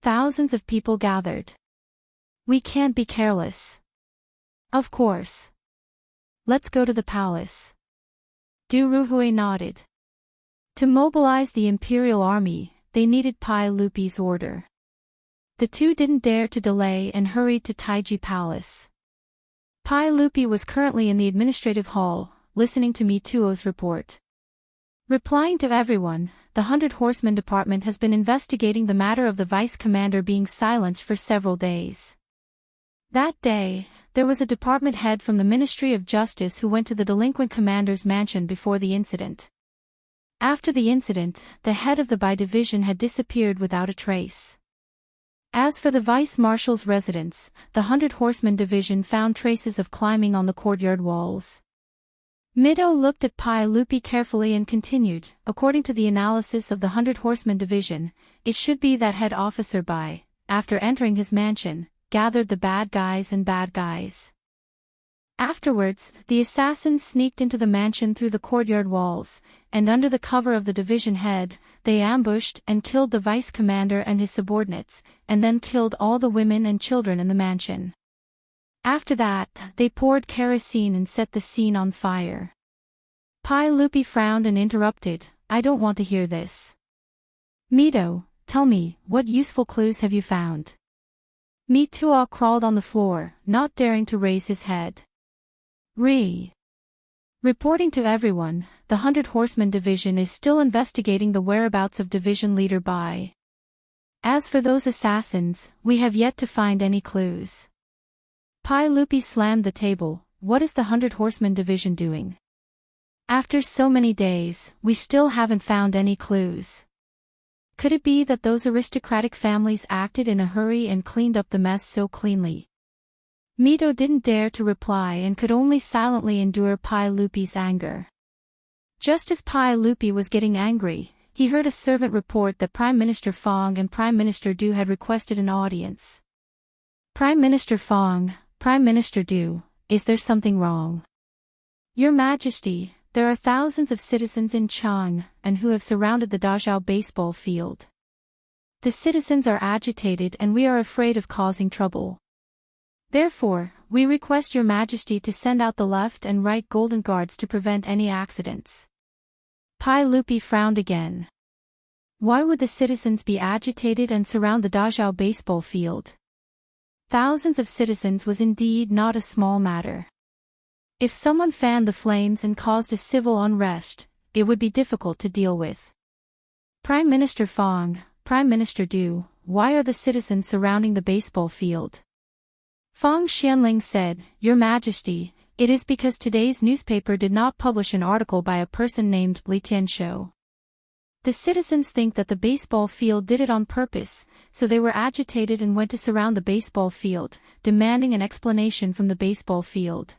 Thousands of people gathered. "We can't be careless." "Of course. Let's go to the palace." Du Ruhui nodded. To mobilize the imperial army, they needed Pai Lupi's order. The two didn't dare to delay and hurried to Taiji Palace. Pai Lupi was currently in the administrative hall, listening to Mituo's report. Replying to everyone, the 100 Horsemen Department has been investigating the matter of the vice commander being silenced for several days. That day, there was a department head from the Ministry of Justice who went to the delinquent commander's mansion before the incident. After the incident, the head of the Bai division had disappeared without a trace. As for the vice-marshal's residence, the 100 Horsemen division found traces of climbing on the courtyard walls. Mido looked at Pai Lupi carefully and continued, "According to the analysis of the 100 Horsemen division, it should be that head officer Bai, after entering his mansion, gathered the bad guys. Afterwards, the assassins sneaked into the mansion through the courtyard walls, and under the cover of the division head, they ambushed and killed the vice commander and his subordinates, and then killed all the women and children in the mansion. After that, they poured kerosene and set the scene on fire." Pai Lupi frowned and interrupted, "I don't want to hear this. Mido, tell me, what useful clues have you found?" Mituo crawled on the floor, not daring to raise his head. Reporting to everyone, the 100 Horsemen division is still investigating the whereabouts of division leader Bai. As for those assassins, we have yet to find any clues. Pai Lupi slammed the table. "What is the 100 Horsemen division doing? After so many days, we still haven't found any clues. Could it be that those aristocratic families acted in a hurry and cleaned up the mess so cleanly?" Mido didn't dare to reply and could only silently endure Pai Lupi's anger. Just as Pai Lupi was getting angry, he heard a servant report that Prime Minister Fang and Prime Minister Du had requested an audience. "Prime Minister Fang, Prime Minister Du, is there something wrong?" "Your Majesty, there are thousands of citizens in Chang and who have surrounded the Dazhao baseball field. The citizens are agitated and we are afraid of causing trouble. Therefore, we request Your Majesty to send out the left and right golden guards to prevent any accidents." Pai Lupi frowned again. Why would the citizens be agitated and surround the Dazhao baseball field? Thousands of citizens was indeed not a small matter. If someone fanned the flames and caused a civil unrest, it would be difficult to deal with. "Prime Minister Fang, Prime Minister Du, why are the citizens surrounding the baseball field?" Fang Xianling said, "Your Majesty, it is because today's newspaper did not publish an article by a person named Li Tianshou. The citizens think that the baseball field did it on purpose, so they were agitated and went to surround the baseball field, demanding an explanation from the baseball field."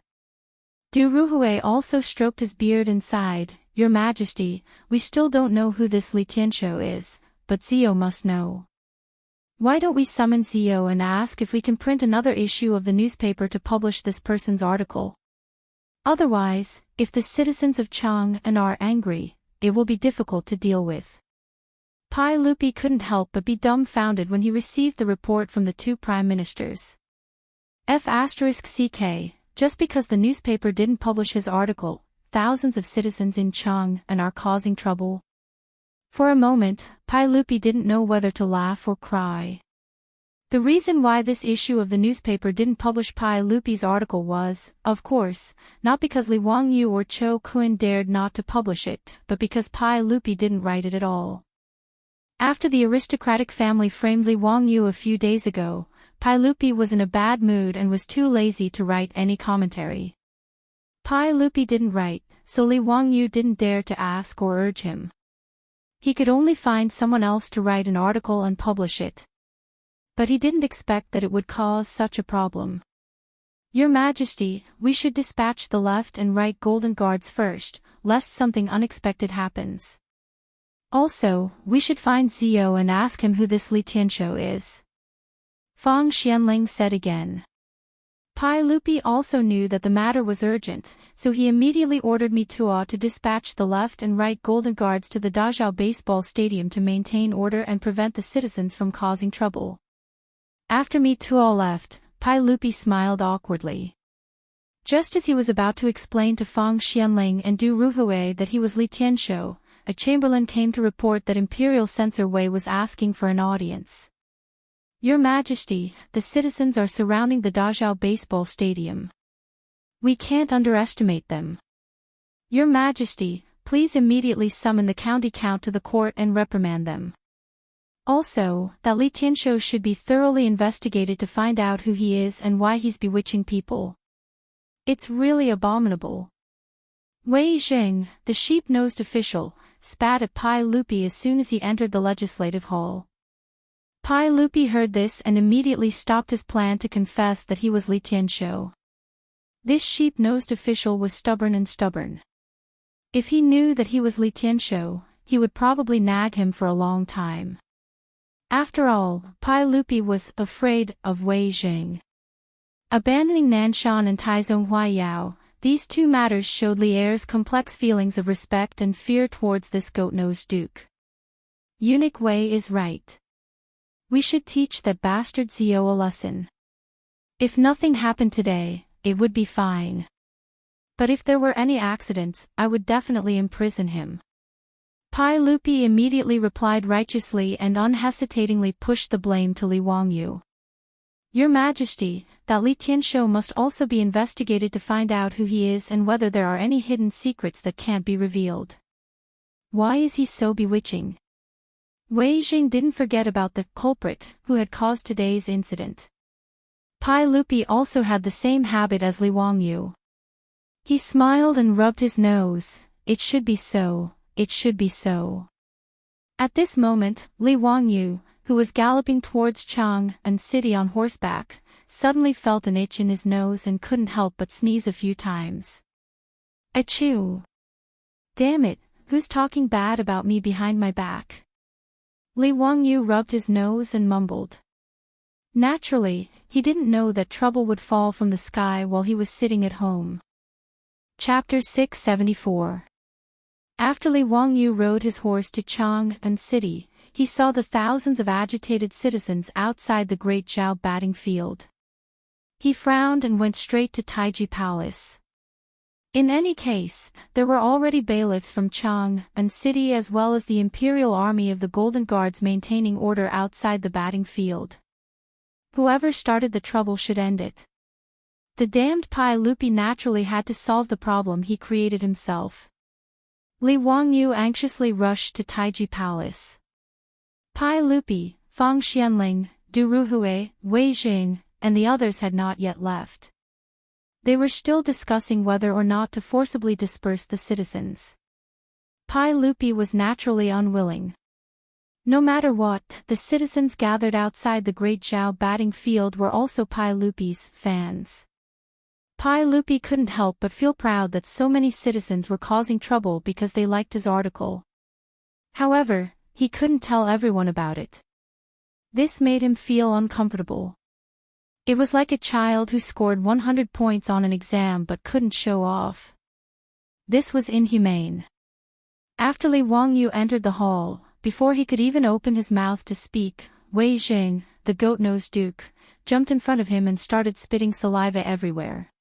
Du Ruhui also stroked his beard and sighed, "Your Majesty, we still don't know who this Li Tianshou is, but Zio must know. Why don't we summon Zio and ask if we can print another issue of the newspaper to publish this person's article? Otherwise, if the citizens of Chang'an are angry, it will be difficult to deal with." Pai Lupi couldn't help but be dumbfounded when he received the report from the two prime ministers. *CK, just because the newspaper didn't publish his article, thousands of citizens in Chang'an are causing trouble. For a moment, Pai Lupi didn't know whether to laugh or cry. The reason why this issue of the newspaper didn't publish Pai Lupi's article was, of course, not because Li Wangyu or Cho Kun dared not to publish it, but because Pai Lupi didn't write it at all. After the aristocratic family framed Li Wangyu a few days ago, Pai Lupi was in a bad mood and was too lazy to write any commentary. Pai Lupi didn't write, so Li Wangyu didn't dare to ask or urge him. He could only find someone else to write an article and publish it. But he didn't expect that it would cause such a problem. "Your Majesty, we should dispatch the left and right golden guards first, lest something unexpected happens. Also, we should find Zio and ask him who this Li Tianshou is," Fang Xianling said again. Pai Lupi also knew that the matter was urgent, so he immediately ordered Mituo to dispatch the left and right golden guards to the Dazhao baseball stadium to maintain order and prevent the citizens from causing trouble. After Mituo left, Pai Lupi smiled awkwardly. Just as he was about to explain to Fang Xianling and Du Ruhui that he was Li Tianshou, a chamberlain came to report that Imperial Censor Wei was asking for an audience. Your Majesty, the citizens are surrounding the Dazhao baseball stadium. We can't underestimate them. Your Majesty, please immediately summon the county count to the court and reprimand them. Also, that Li Tianshou should be thoroughly investigated to find out who he is and why he's bewitching people. It's really abominable. Wei Jing, the sheep-nosed official, spat at Pai Lupi as soon as he entered the legislative hall. Pai Lupi heard this and immediately stopped his plan to confess that he was Li Tianshou. This sheep-nosed official was stubborn. If he knew that he was Li Tianshou, he would probably nag him for a long time. After all, Pai Lupi was afraid of Wei Jing. Abandoning Nanshan and Taizong Huaiyao, these two matters showed Li Er's complex feelings of respect and fear towards this goat-nosed duke. Eunuch Wei is right. We should teach that bastard Xiao a lesson. If nothing happened today, it would be fine. But if there were any accidents, I would definitely imprison him. Pai Lupi immediately replied righteously and unhesitatingly pushed the blame to Li Wangyu. Your Majesty, that Li Tianshou must also be investigated to find out who he is and whether there are any hidden secrets that can't be revealed. Why is he so bewitching? Wei Jing didn't forget about the culprit who had caused today's incident. Pai Lupi also had the same habit as Li Wangyu. He smiled and rubbed his nose. It should be so, it should be so. At this moment, Li Wangyu, who was galloping towards Chang and City on horseback, suddenly felt an itch in his nose and couldn't help but sneeze a few times. Achoo! Damn it, who's talking bad about me behind my back? Li Wangyu rubbed his nose and mumbled. Naturally, he didn't know that trouble would fall from the sky while he was sitting at home. Chapter 674. After Li Wangyu rode his horse to Chang and City, he saw the thousands of agitated citizens outside the great Zhao batting field. He frowned and went straight to Taiji Palace. In any case, there were already bailiffs from Chang and City as well as the Imperial Army of the Golden Guards maintaining order outside the batting field. Whoever started the trouble should end it. The damned Pai Lupi naturally had to solve the problem he created himself. Li Wangyu anxiously rushed to Taiji Palace. Pai Lupi, Fang Xianling, Du Ruhui, Wei Jing, and the others had not yet left. They were still discussing whether or not to forcibly disperse the citizens. Pai Lupi was naturally unwilling. No matter what, the citizens gathered outside the great Zhao batting field were also Pai Lupi's fans. Pai Lupi couldn't help but feel proud that so many citizens were causing trouble because they liked his article. However, he couldn't tell everyone about it. This made him feel uncomfortable. It was like a child who scored 100 points on an exam but couldn't show off. This was inhumane. After Li Wangyu entered the hall, before he could even open his mouth to speak, Wei Jing, the goat-nosed duke, jumped in front of him and started spitting saliva everywhere.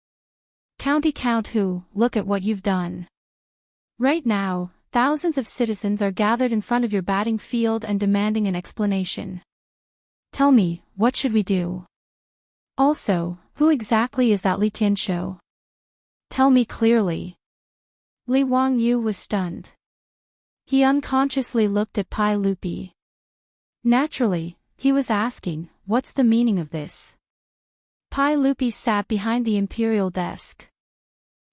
County count who, look at what you've done. Right now, thousands of citizens are gathered in front of your batting field and demanding an explanation. Tell me, what should we do? Also, who exactly is that Li Tianshou? Tell me clearly. Li Wangyu was stunned. He unconsciously looked at Pai Lupi. Naturally, he was asking, what's the meaning of this? Pai Lupi sat behind the imperial desk.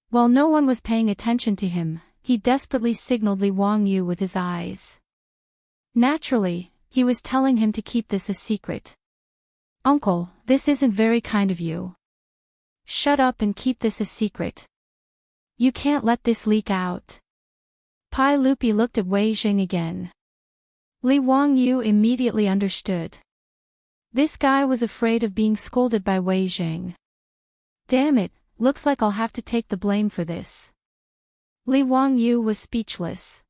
While no one was paying attention to him, he desperately signaled Li Wangyu with his eyes. Naturally, he was telling him to keep this a secret. Uncle, this isn't very kind of you. Shut up and keep this a secret. You can't let this leak out. Pai Lupi looked at Wei Jing again. Li Wangyu immediately understood. This guy was afraid of being scolded by Wei Jing. Damn it, looks like I'll have to take the blame for this. Li Wangyu was speechless.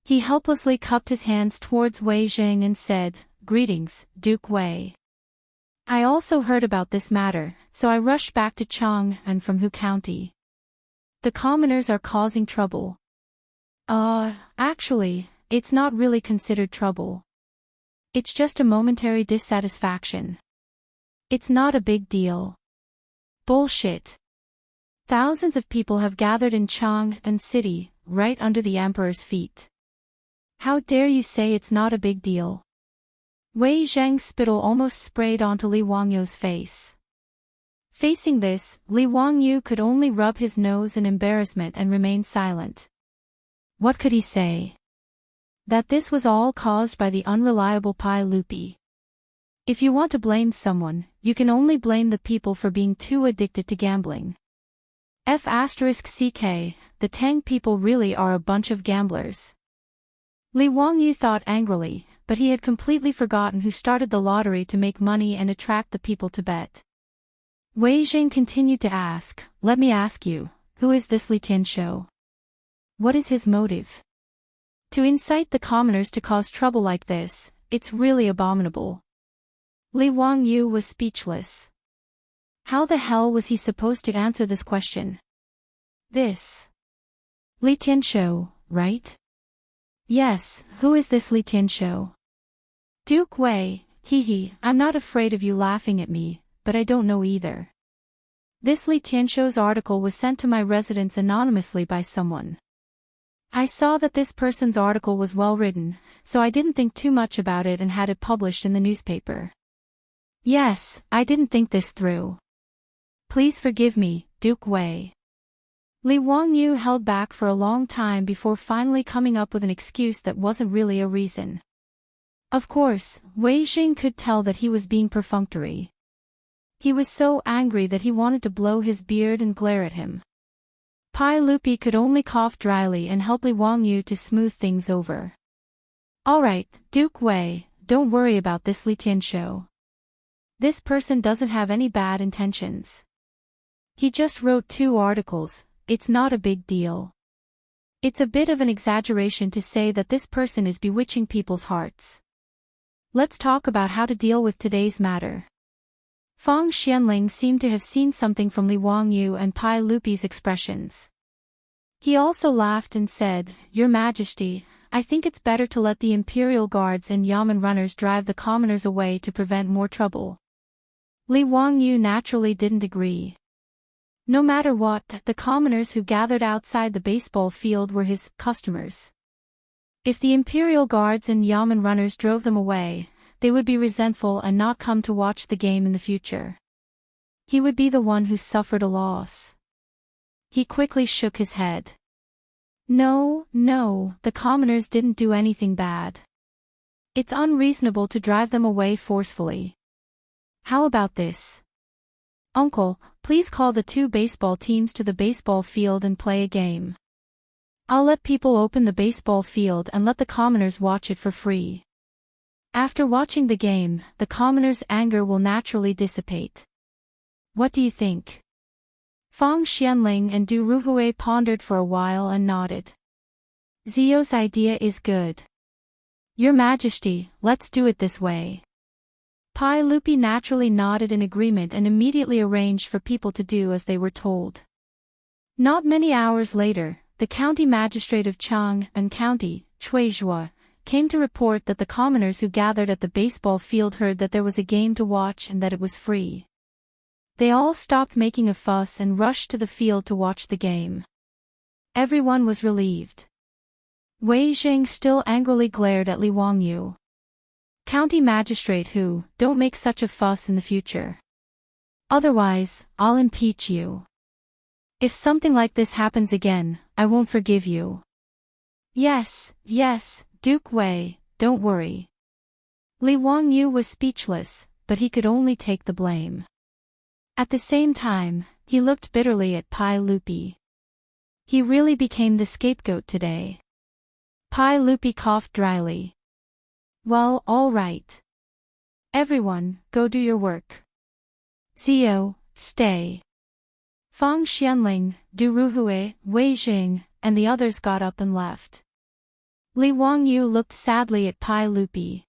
He helplessly cupped his hands towards Wei Zheng and said, "Greetings, Duke Wei. I also heard about this matter, so I rushed back to Chang and from Hu County. The commoners are causing trouble." Actually, it's not really considered trouble. It's just a momentary dissatisfaction. It's not a big deal. Bullshit. Thousands of people have gathered in Chang'an City, right under the emperor's feet. How dare you say it's not a big deal? Wei Zheng's spittle almost sprayed onto Li Wangyu's face. Facing this, Li Wangyu could only rub his nose in embarrassment and remain silent. What could he say? That this was all caused by the unreliable Pai Lupi. If you want to blame someone, you can only blame the people for being too addicted to gambling. *CK, the Tang people really are a bunch of gamblers. Li Wangyu thought angrily, but he had completely forgotten who started the lottery to make money and attract the people to bet. Wei Zheng continued to ask, "Let me ask you, who is this Li Tianshou? What is his motive? To incite the commoners to cause trouble like this, it's really abominable." Li Wangyu was speechless. How the hell was he supposed to answer this question? This Li Tianshou, right? Yes, who is this Li Tianshou? Duke Wei, I'm not afraid of you laughing at me, but I don't know either. This Li Tianshou's article was sent to my residence anonymously by someone. I saw that this person's article was well written, so I didn't think too much about it and had it published in the newspaper. Yes, I didn't think this through. Please forgive me, Duke Wei. Li Wangyu held back for a long time before finally coming up with an excuse that wasn't really a reason. Of course, Wei Zheng could tell that he was being perfunctory. He was so angry that he wanted to blow his beard and glare at him. Pai Lupi could only cough dryly and help Li Wangyu to smooth things over. Alright, Duke Wei, don't worry about this Li Tianshou. This person doesn't have any bad intentions. He just wrote 2 articles, it's not a big deal. It's a bit of an exaggeration to say that this person is bewitching people's hearts. Let's talk about how to deal with today's matter. Fang Xianling seemed to have seen something from Li Wangyu and Pai Lupi's expressions. He also laughed and said, "Your Majesty, I think it's better to let the imperial guards and yamen runners drive the commoners away to prevent more trouble." Li Wangyu naturally didn't agree. No matter what, the commoners who gathered outside the baseball field were his customers. If the imperial guards and yamen runners drove them away, they would be resentful and not come to watch the game in the future. He would be the one who suffered a loss. He quickly shook his head. No, the commoners didn't do anything bad. It's unreasonable to drive them away forcefully. How about this? Uncle, please call the 2 baseball teams to the baseball field and play a game. I'll let people open the baseball field and let the commoners watch it for free. After watching the game, the commoners' anger will naturally dissipate. What do you think? Fang Xianling and Du Ruhui pondered for a while and nodded. Zio's idea is good. Your Majesty, let's do it this way. Pai Lupi naturally nodded in agreement and immediately arranged for people to do as they were told. Not many hours later, the county magistrate of Chang'an County, Chuizhua, came to report that the commoners who gathered at the baseball field heard that there was a game to watch and that it was free. They all stopped making a fuss and rushed to the field to watch the game. Everyone was relieved. Wei Zheng still angrily glared at Li Wangyu. County magistrate who, don't make such a fuss in the future. Otherwise, I'll impeach you. If something like this happens again, I won't forgive you. Yes, Duke Wei, don't worry. Li Wangyu was speechless, but he could only take the blame. At the same time, he looked bitterly at Pai Lupi. He really became the scapegoat today. Pai Lupi coughed dryly. Well, all right. Everyone, go do your work. Zio, stay. Fang Xianling, Du Ruhui, Wei Jing, and the others got up and left. Li Wangyu looked sadly at Pai Lupi.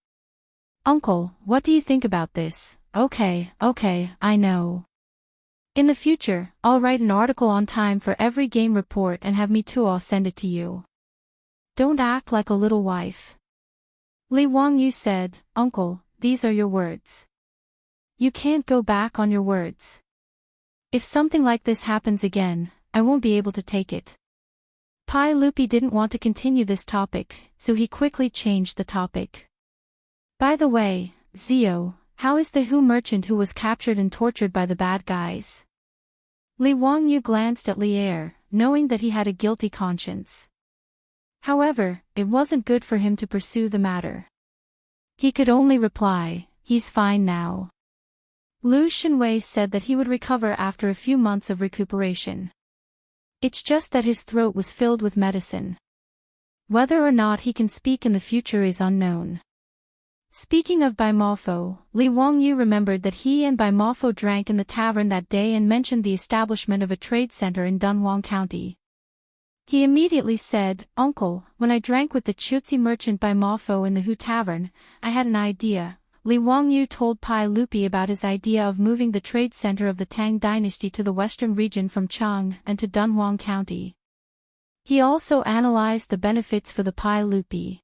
Uncle, what do you think about this? Okay, I know. In the future, I'll write an article on time for every game report and have me too. I'll send it to you. Don't act like a little wife. Li Wangyu said, Uncle, these are your words. You can't go back on your words. If something like this happens again, I won't be able to take it. Pai Lupi didn't want to continue this topic, so he quickly changed the topic. By the way, Zio, how is the Hu merchant who was captured and tortured by the bad guys? Li Wangyu glanced at Li Er, knowing that he had a guilty conscience. However, it wasn't good for him to pursue the matter. He could only reply, he's fine now. Lu Shenwei said that he would recover after a few months of recuperation. It's just that his throat was filled with medicine. Whether or not he can speak in the future is unknown. Speaking of Bai Mofo, Li Wangyu remembered that he and Bai Mofo drank in the tavern that day and mentioned the establishment of a trade center in Dunhuang County. He immediately said, Uncle, when I drank with the Chutzi merchant Bai Mofo in the Hu Tavern, I had an idea. Li Wangyu told Pai Lupi about his idea of moving the trade center of the Tang dynasty to the western region from Chang and to Dunhuang County. He also analyzed the benefits for the Pai Lupi.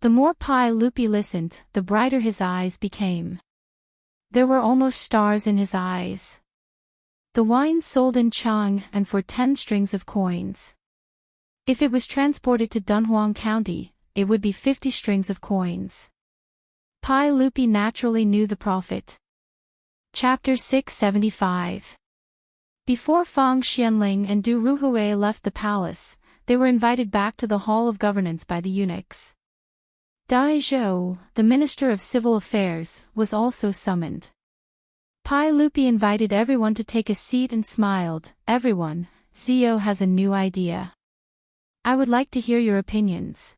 The more Pai Lupi listened, the brighter his eyes became. There were almost stars in his eyes. The wine sold in Chang and for 10 strings of coins. If it was transported to Dunhuang County, it would be 50 strings of coins. Pai Lupi naturally knew the profit. Chapter 675. Before Fang Xianling and Du Ruhui left the palace, they were invited back to the Hall of Governance by the eunuchs. Dai Zhou, the Minister of Civil Affairs, was also summoned. Pai Lupi invited everyone to take a seat and smiled, Everyone, Zio has a new idea. I would like to hear your opinions.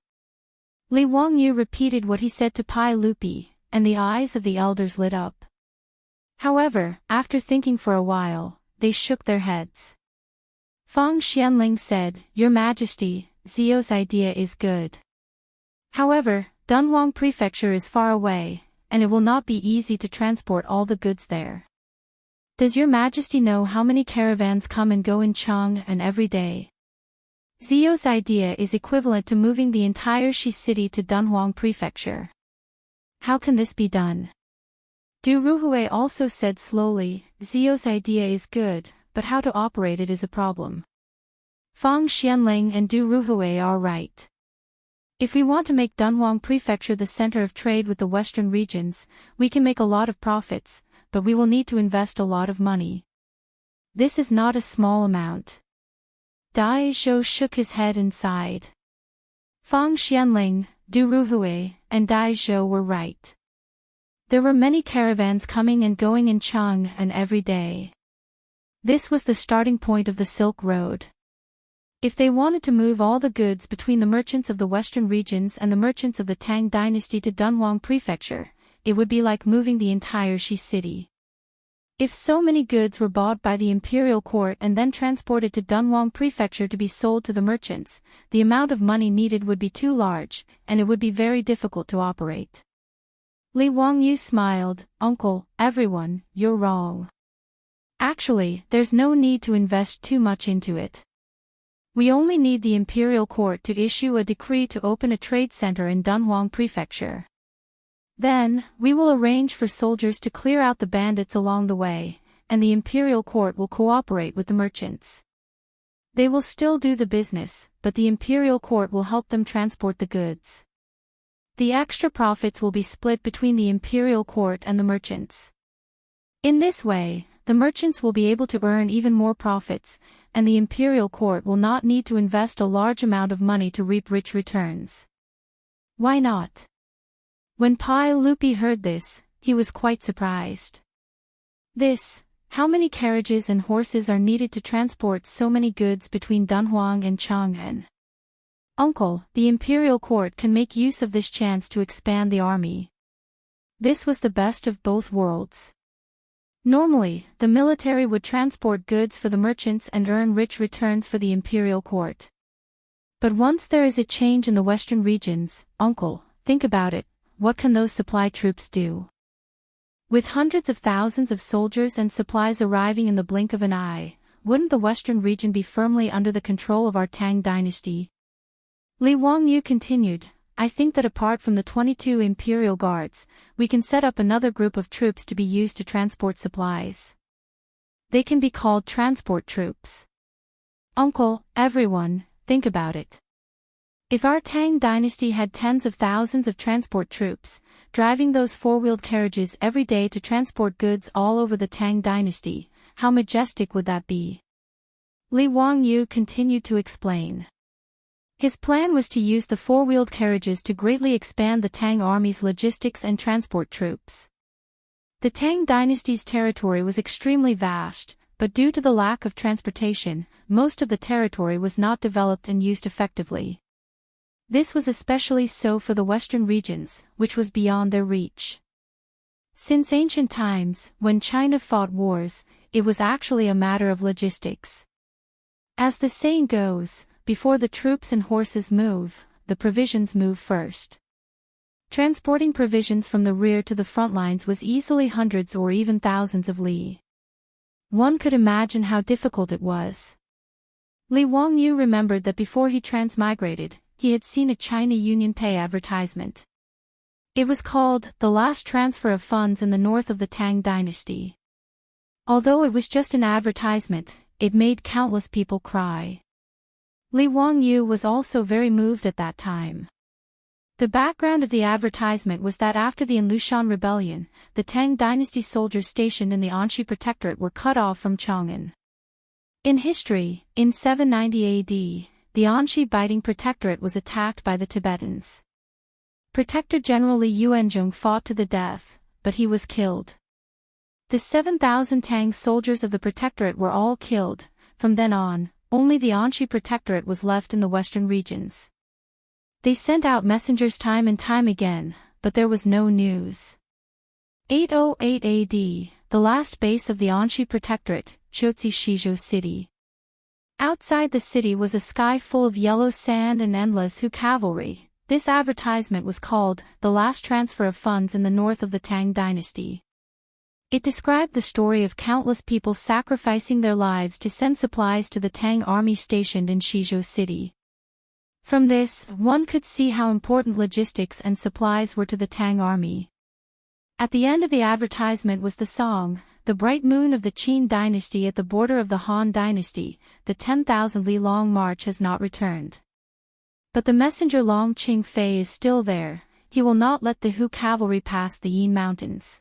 Li Wangyu repeated what he said to Pai Lupi, and the eyes of the elders lit up. However, after thinking for a while, they shook their heads. Fang Xianling said, Your Majesty, Zio's idea is good. However, Dunhuang Prefecture is far away, and it will not be easy to transport all the goods there. Does Your Majesty know how many caravans come and go in Chang and every day? Zio's idea is equivalent to moving the entire Shi city to Dunhuang Prefecture. How can this be done? Du Ruhui also said slowly, Zio's idea is good, but how to operate it is a problem. Fang Xianling and Du Ruhui are right. If we want to make Dunhuang Prefecture the center of trade with the western regions, we can make a lot of profits, but we will need to invest a lot of money. This is not a small amount. Dai Zhou shook his head and sighed. Fang Xianling, Du Ruhui, and Dai Zhou were right. There were many caravans coming and going in Chang and every day. This was the starting point of the Silk Road. If they wanted to move all the goods between the merchants of the western regions and the merchants of the Tang dynasty to Dunhuang Prefecture, it would be like moving the entire Shi city. If so many goods were bought by the imperial court and then transported to Dunhuang Prefecture to be sold to the merchants, the amount of money needed would be too large, and it would be very difficult to operate. Li Wangyu smiled, Uncle, everyone, you're wrong. Actually, there's no need to invest too much into it. We only need the imperial court to issue a decree to open a trade center in Dunhuang Prefecture. Then, we will arrange for soldiers to clear out the bandits along the way, and the imperial court will cooperate with the merchants. They will still do the business, but the imperial court will help them transport the goods. The extra profits will be split between the imperial court and the merchants. In this way, the merchants will be able to earn even more profits, and the imperial court will not need to invest a large amount of money to reap rich returns. Why not? When Pai Lupi heard this, he was quite surprised. How many carriages and horses are needed to transport so many goods between Dunhuang and Chang'an? Uncle, the imperial court can make use of this chance to expand the army. This was the best of both worlds. Normally, the military would transport goods for the merchants and earn rich returns for the imperial court. But once there is a change in the western regions, uncle, think about it, what can those supply troops do? With hundreds of thousands of soldiers and supplies arriving in the blink of an eye, wouldn't the western region be firmly under the control of our Tang dynasty? Li Wangyu continued, I think that apart from the 22 imperial guards, we can set up another group of troops to be used to transport supplies. They can be called transport troops. Uncle, everyone, think about it. If our Tang dynasty had tens of thousands of transport troops, driving those four-wheeled carriages every day to transport goods all over the Tang dynasty, how majestic would that be? Li Wangyu continued to explain. His plan was to use the four-wheeled carriages to greatly expand the Tang army's logistics and transport troops. The Tang dynasty's territory was extremely vast, but due to the lack of transportation, most of the territory was not developed and used effectively. This was especially so for the western regions, which was beyond their reach. Since ancient times, when China fought wars, it was actually a matter of logistics. As the saying goes, before the troops and horses move, the provisions move first. Transporting provisions from the rear to the front lines was easily hundreds or even thousands of li. One could imagine how difficult it was. Li Wangyu remembered that before he transmigrated, he had seen a China UnionPay advertisement. It was called The Last Transfer of Funds in the North of the Tang Dynasty. Although it was just an advertisement, it made countless people cry. Li Wangyu was also very moved at that time. The background of the advertisement was that after the Anlushan rebellion, the Tang dynasty soldiers stationed in the Anxi Protectorate were cut off from Chang'an. In history, in 790 AD, the Anxi Biting Protectorate was attacked by the Tibetans. Protector General Li Yuanzhong fought to the death, but he was killed. The 7,000 Tang soldiers of the Protectorate were all killed. From then on, only the Anxi Protectorate was left in the western regions. They sent out messengers time and time again, but there was no news. 808 AD, the last base of the Anxi Protectorate, Chotzi Shizhou City. Outside the city was a sky full of yellow sand and endless Hu cavalry. This advertisement was called The Last Transfer of Funds in the North of the Tang Dynasty. It described the story of countless people sacrificing their lives to send supplies to the Tang army stationed in Shizhou City. From this, one could see how important logistics and supplies were to the Tang army. At the end of the advertisement was the song, The Bright Moon of the Qin Dynasty at the border of the Han Dynasty, the 10,000 li long march has not returned. But the messenger Long Qing Fei is still there, he will not let the Hu cavalry pass the Yin Mountains.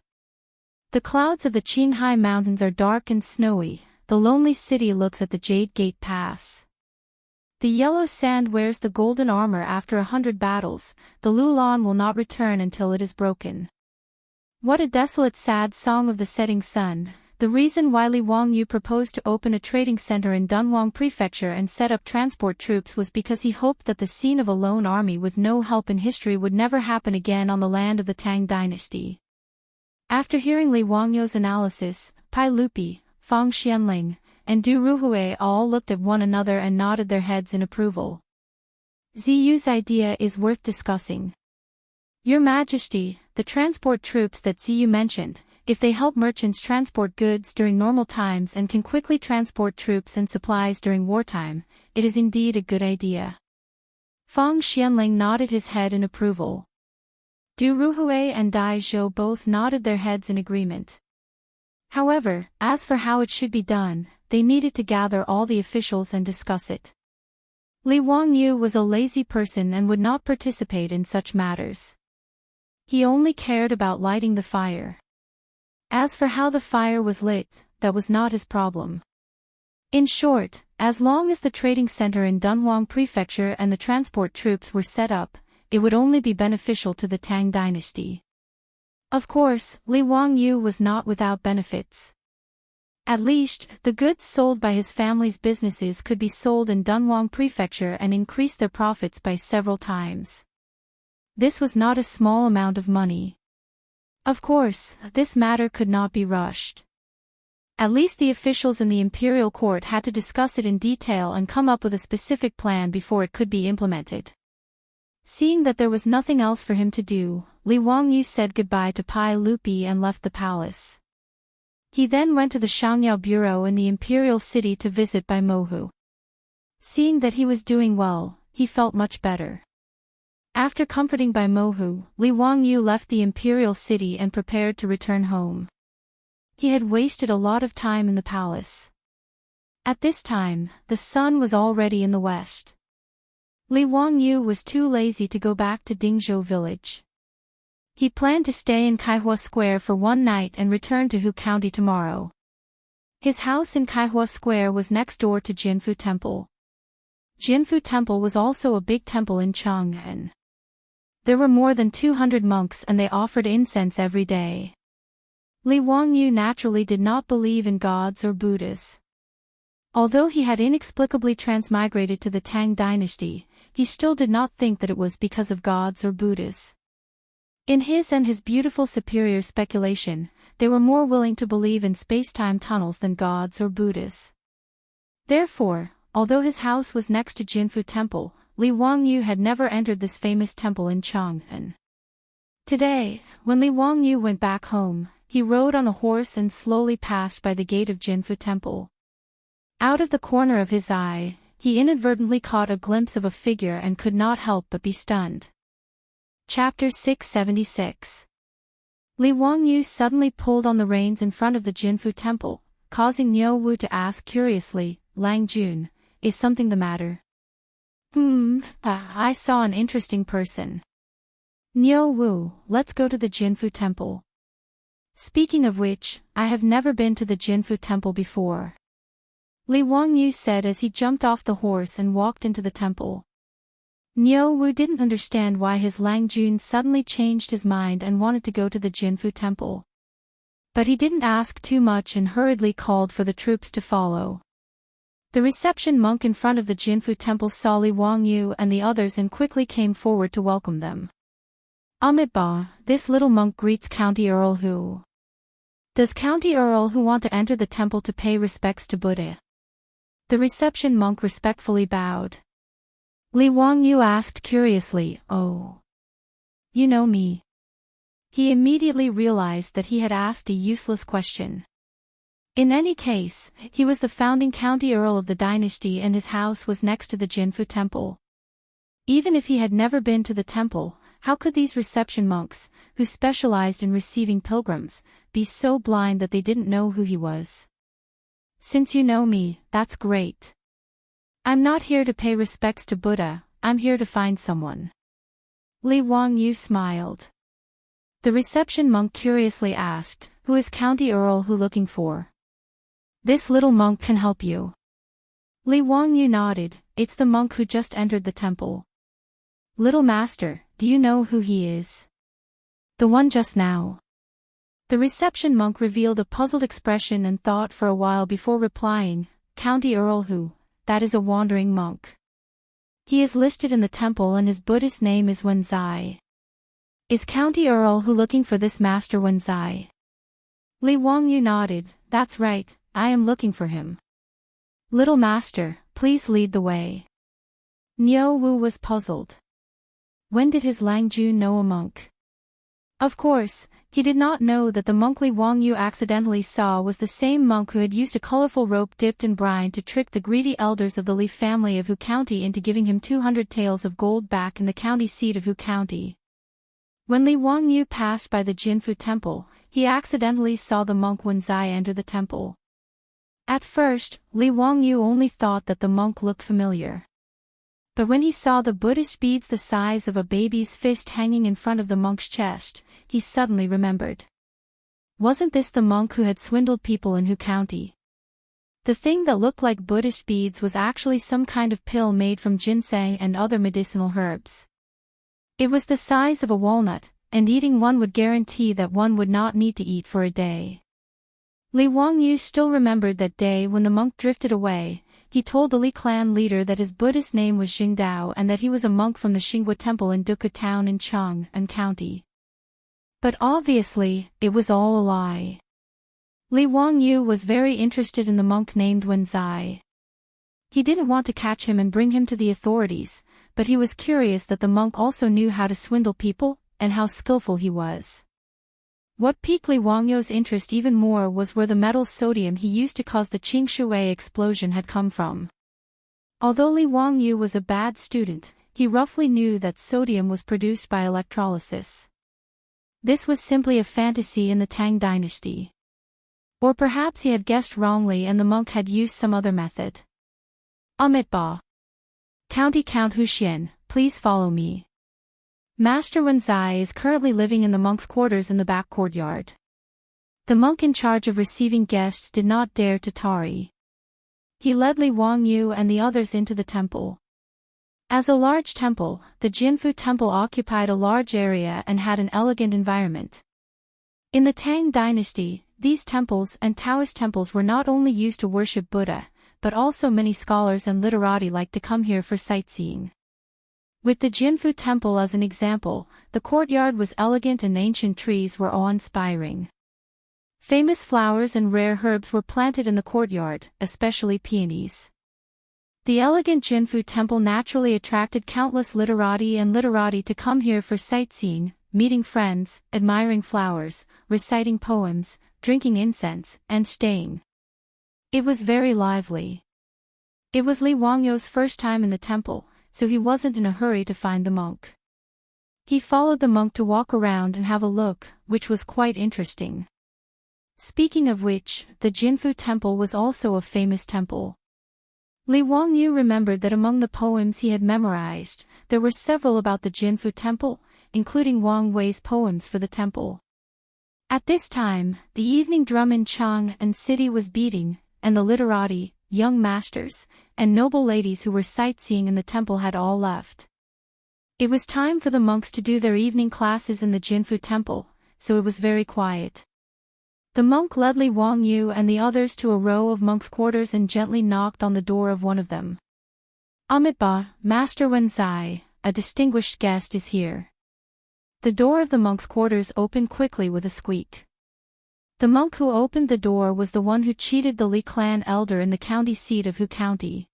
The clouds of the Qinghai Mountains are dark and snowy, the lonely city looks at the Jade Gate Pass. The yellow sand wears the golden armor after 100 battles, the Lulan will not return until it is broken. What a desolate sad song of the setting sun. The reason why Li Wangyu proposed to open a trading center in Dunhuang Prefecture and set up transport troops was because he hoped that the scene of a lone army with no help in history would never happen again on the land of the Tang dynasty. After hearing Li Wangyu's analysis, Pai Lupi, Fang Xianling, and Du Ruhui all looked at one another and nodded their heads in approval. Ziyu's idea is worth discussing. Your Majesty, the transport troops that Ziyu mentioned, if they help merchants transport goods during normal times and can quickly transport troops and supplies during wartime, it is indeed a good idea. Fang Xianling nodded his head in approval. Du Ruhui and Dai Zhou both nodded their heads in agreement. However, as for how it should be done, they needed to gather all the officials and discuss it. Li Wangyu was a lazy person and would not participate in such matters. He only cared about lighting the fire. As for how the fire was lit, that was not his problem. In short, as long as the trading center in Dunhuang Prefecture and the transport troops were set up, it would only be beneficial to the Tang dynasty. Of course, Li Wangyu was not without benefits. At least, the goods sold by his family's businesses could be sold in Dunhuang Prefecture and increase their profits by several times. This was not a small amount of money. Of course, this matter could not be rushed. At least the officials in the imperial court had to discuss it in detail and come up with a specific plan before it could be implemented. Seeing that there was nothing else for him to do, Li Wangyu said goodbye to Pai Lupi and left the palace. He then went to the Xiangyao bureau in the imperial city to visit Bai Mohu. Seeing that he was doing well, he felt much better. After comforting Bai Mohu, Li Wangyu left the imperial city and prepared to return home. He had wasted a lot of time in the palace. At this time, the sun was already in the west. Li Wangyu was too lazy to go back to Dingzhou village. He planned to stay in Kaihua Square for one night and return to Hu County tomorrow. His house in Kaihua Square was next door to Jinfu Temple. Jinfu Temple was also a big temple in Chang'an. There were more than 200 monks and they offered incense every day. Li Wangyu naturally did not believe in gods or Buddhas. Although he had inexplicably transmigrated to the Tang dynasty, he still did not think that it was because of gods or Buddhas. In his and his beautiful superior speculation, they were more willing to believe in space-time tunnels than gods or Buddhas. Therefore, although his house was next to Jinfu Temple, Li Wangyu had never entered this famous temple in Chang'an. Today, when Li Wangyu went back home, he rode on a horse and slowly passed by the gate of Jinfu Temple. Out of the corner of his eye, he inadvertently caught a glimpse of a figure and could not help but be stunned. Chapter 676. Li Wangyu suddenly pulled on the reins in front of the Jinfu Temple, causing Niu Wu to ask curiously, "Lang Jun, is something the matter?" I saw an interesting person." "Niu Wu, let's go to the Jinfu Temple." "Speaking of which, I have never been to the Jinfu Temple before," Li Wangyu said as he jumped off the horse and walked into the temple. Niu Wu didn't understand why his Lang Jun suddenly changed his mind and wanted to go to the Jinfu Temple. But he didn't ask too much and hurriedly called for the troops to follow. The reception monk in front of the Jinfu Temple saw Li Wangyu and the others and quickly came forward to welcome them. "Amitba, this little monk greets County Earl Hu. Does County Earl Hu want to enter the temple to pay respects to Buddha?" The reception monk respectfully bowed. Li Wangyu asked curiously, "Oh, you know me?" He immediately realized that he had asked a useless question. In any case, he was the founding county earl of the dynasty and his house was next to the Jinfu Temple. Even if he had never been to the temple, how could these reception monks, who specialized in receiving pilgrims, be so blind that they didn't know who he was? "Since you know me, that's great. I'm not here to pay respects to Buddha, I'm here to find someone." Li Wangyu smiled. The reception monk curiously asked, "Who is County Earl Hu looking for?" "This little monk can help you." Li Wangyu nodded, "It's the monk who just entered the temple." "Little master, do you know who he is?" "The one just now." The reception monk revealed a puzzled expression and thought for a while before replying, "County Earl Hu, that is a wandering monk. He is listed in the temple and his Buddhist name is Wenzai. Is County Earl Hu looking for this master Wenzai?" Li Wangyu nodded, "That's right, I am looking for him." "Little master, please lead the way." Niu Wu was puzzled. When did his Lang Jun know a monk? Of course, he did not know that the monk Li Wangyu accidentally saw was the same monk who had used a colorful rope dipped in brine to trick the greedy elders of the Li family of Hu County into giving him 200 taels of gold back in the county seat of Hu County. When Li Wangyu passed by the Jinfu Temple, he accidentally saw the monk Wenzai enter the temple. At first, Li Wangyu only thought that the monk looked familiar. But when he saw the Buddhist beads the size of a baby's fist hanging in front of the monk's chest, he suddenly remembered. Wasn't this the monk who had swindled people in Hu County? The thing that looked like Buddhist beads was actually some kind of pill made from ginseng and other medicinal herbs. It was the size of a walnut, and eating one would guarantee that one would not need to eat for a day. Li Wangyu still remembered that day when the monk drifted away. He told the Li clan leader that his Buddhist name was Xingdao and that he was a monk from the Xinghua Temple in Duke Town in Chang'an County. But obviously, it was all a lie. Li Wangyu was very interested in the monk named Wenzai. He didn't want to catch him and bring him to the authorities, but he was curious that the monk also knew how to swindle people, and how skillful he was. What piqued Li Wangyu's interest even more was where the metal sodium he used to cause the Qingshui explosion had come from. Although Li Wangyu was a bad student, he roughly knew that sodium was produced by electrolysis. This was simply a fantasy in the Tang dynasty. Or perhaps he had guessed wrongly and the monk had used some other method. Ba. County Count Huxian, please follow me. Master Wenzai is currently living in the monk's quarters in the back courtyard. The monk in charge of receiving guests did not dare to tarry. He led Li Wangyu and the others into the temple. As a large temple, the Jinfu temple occupied a large area and had an elegant environment. In the Tang dynasty, these temples and Daoist temples were not only used to worship Buddha, but also many scholars and literati liked to come here for sightseeing. With the Jinfu temple as an example, the courtyard was elegant and ancient trees were awe-inspiring. Famous flowers and rare herbs were planted in the courtyard, especially peonies. The elegant Jinfu temple naturally attracted countless literati and literati to come here for sightseeing, meeting friends, admiring flowers, reciting poems, drinking incense, and staying. It was very lively. It was Li Wangyu's first time in the temple, so he wasn't in a hurry to find the monk. He followed the monk to walk around and have a look, which was quite interesting. Speaking of which, the Jinfu temple was also a famous temple. Li Wangyu remembered that among the poems he had memorized, there were several about the Jinfu temple, including Wang Wei's poems for the temple. At this time, the evening drum in Chang'an city was beating, and the literati, young masters, and noble ladies who were sightseeing in the temple had all left. It was time for the monks to do their evening classes in the Jinfu temple, so it was very quiet. The monk led Li Wangyu and the others to a row of monks' quarters and gently knocked on the door of one of them. Ba, Master Wenzai, a distinguished guest is here. The door of the monk's quarters opened quickly with a squeak. The monk who opened the door was the one who cheated the Li clan elder in the county seat of Hu County.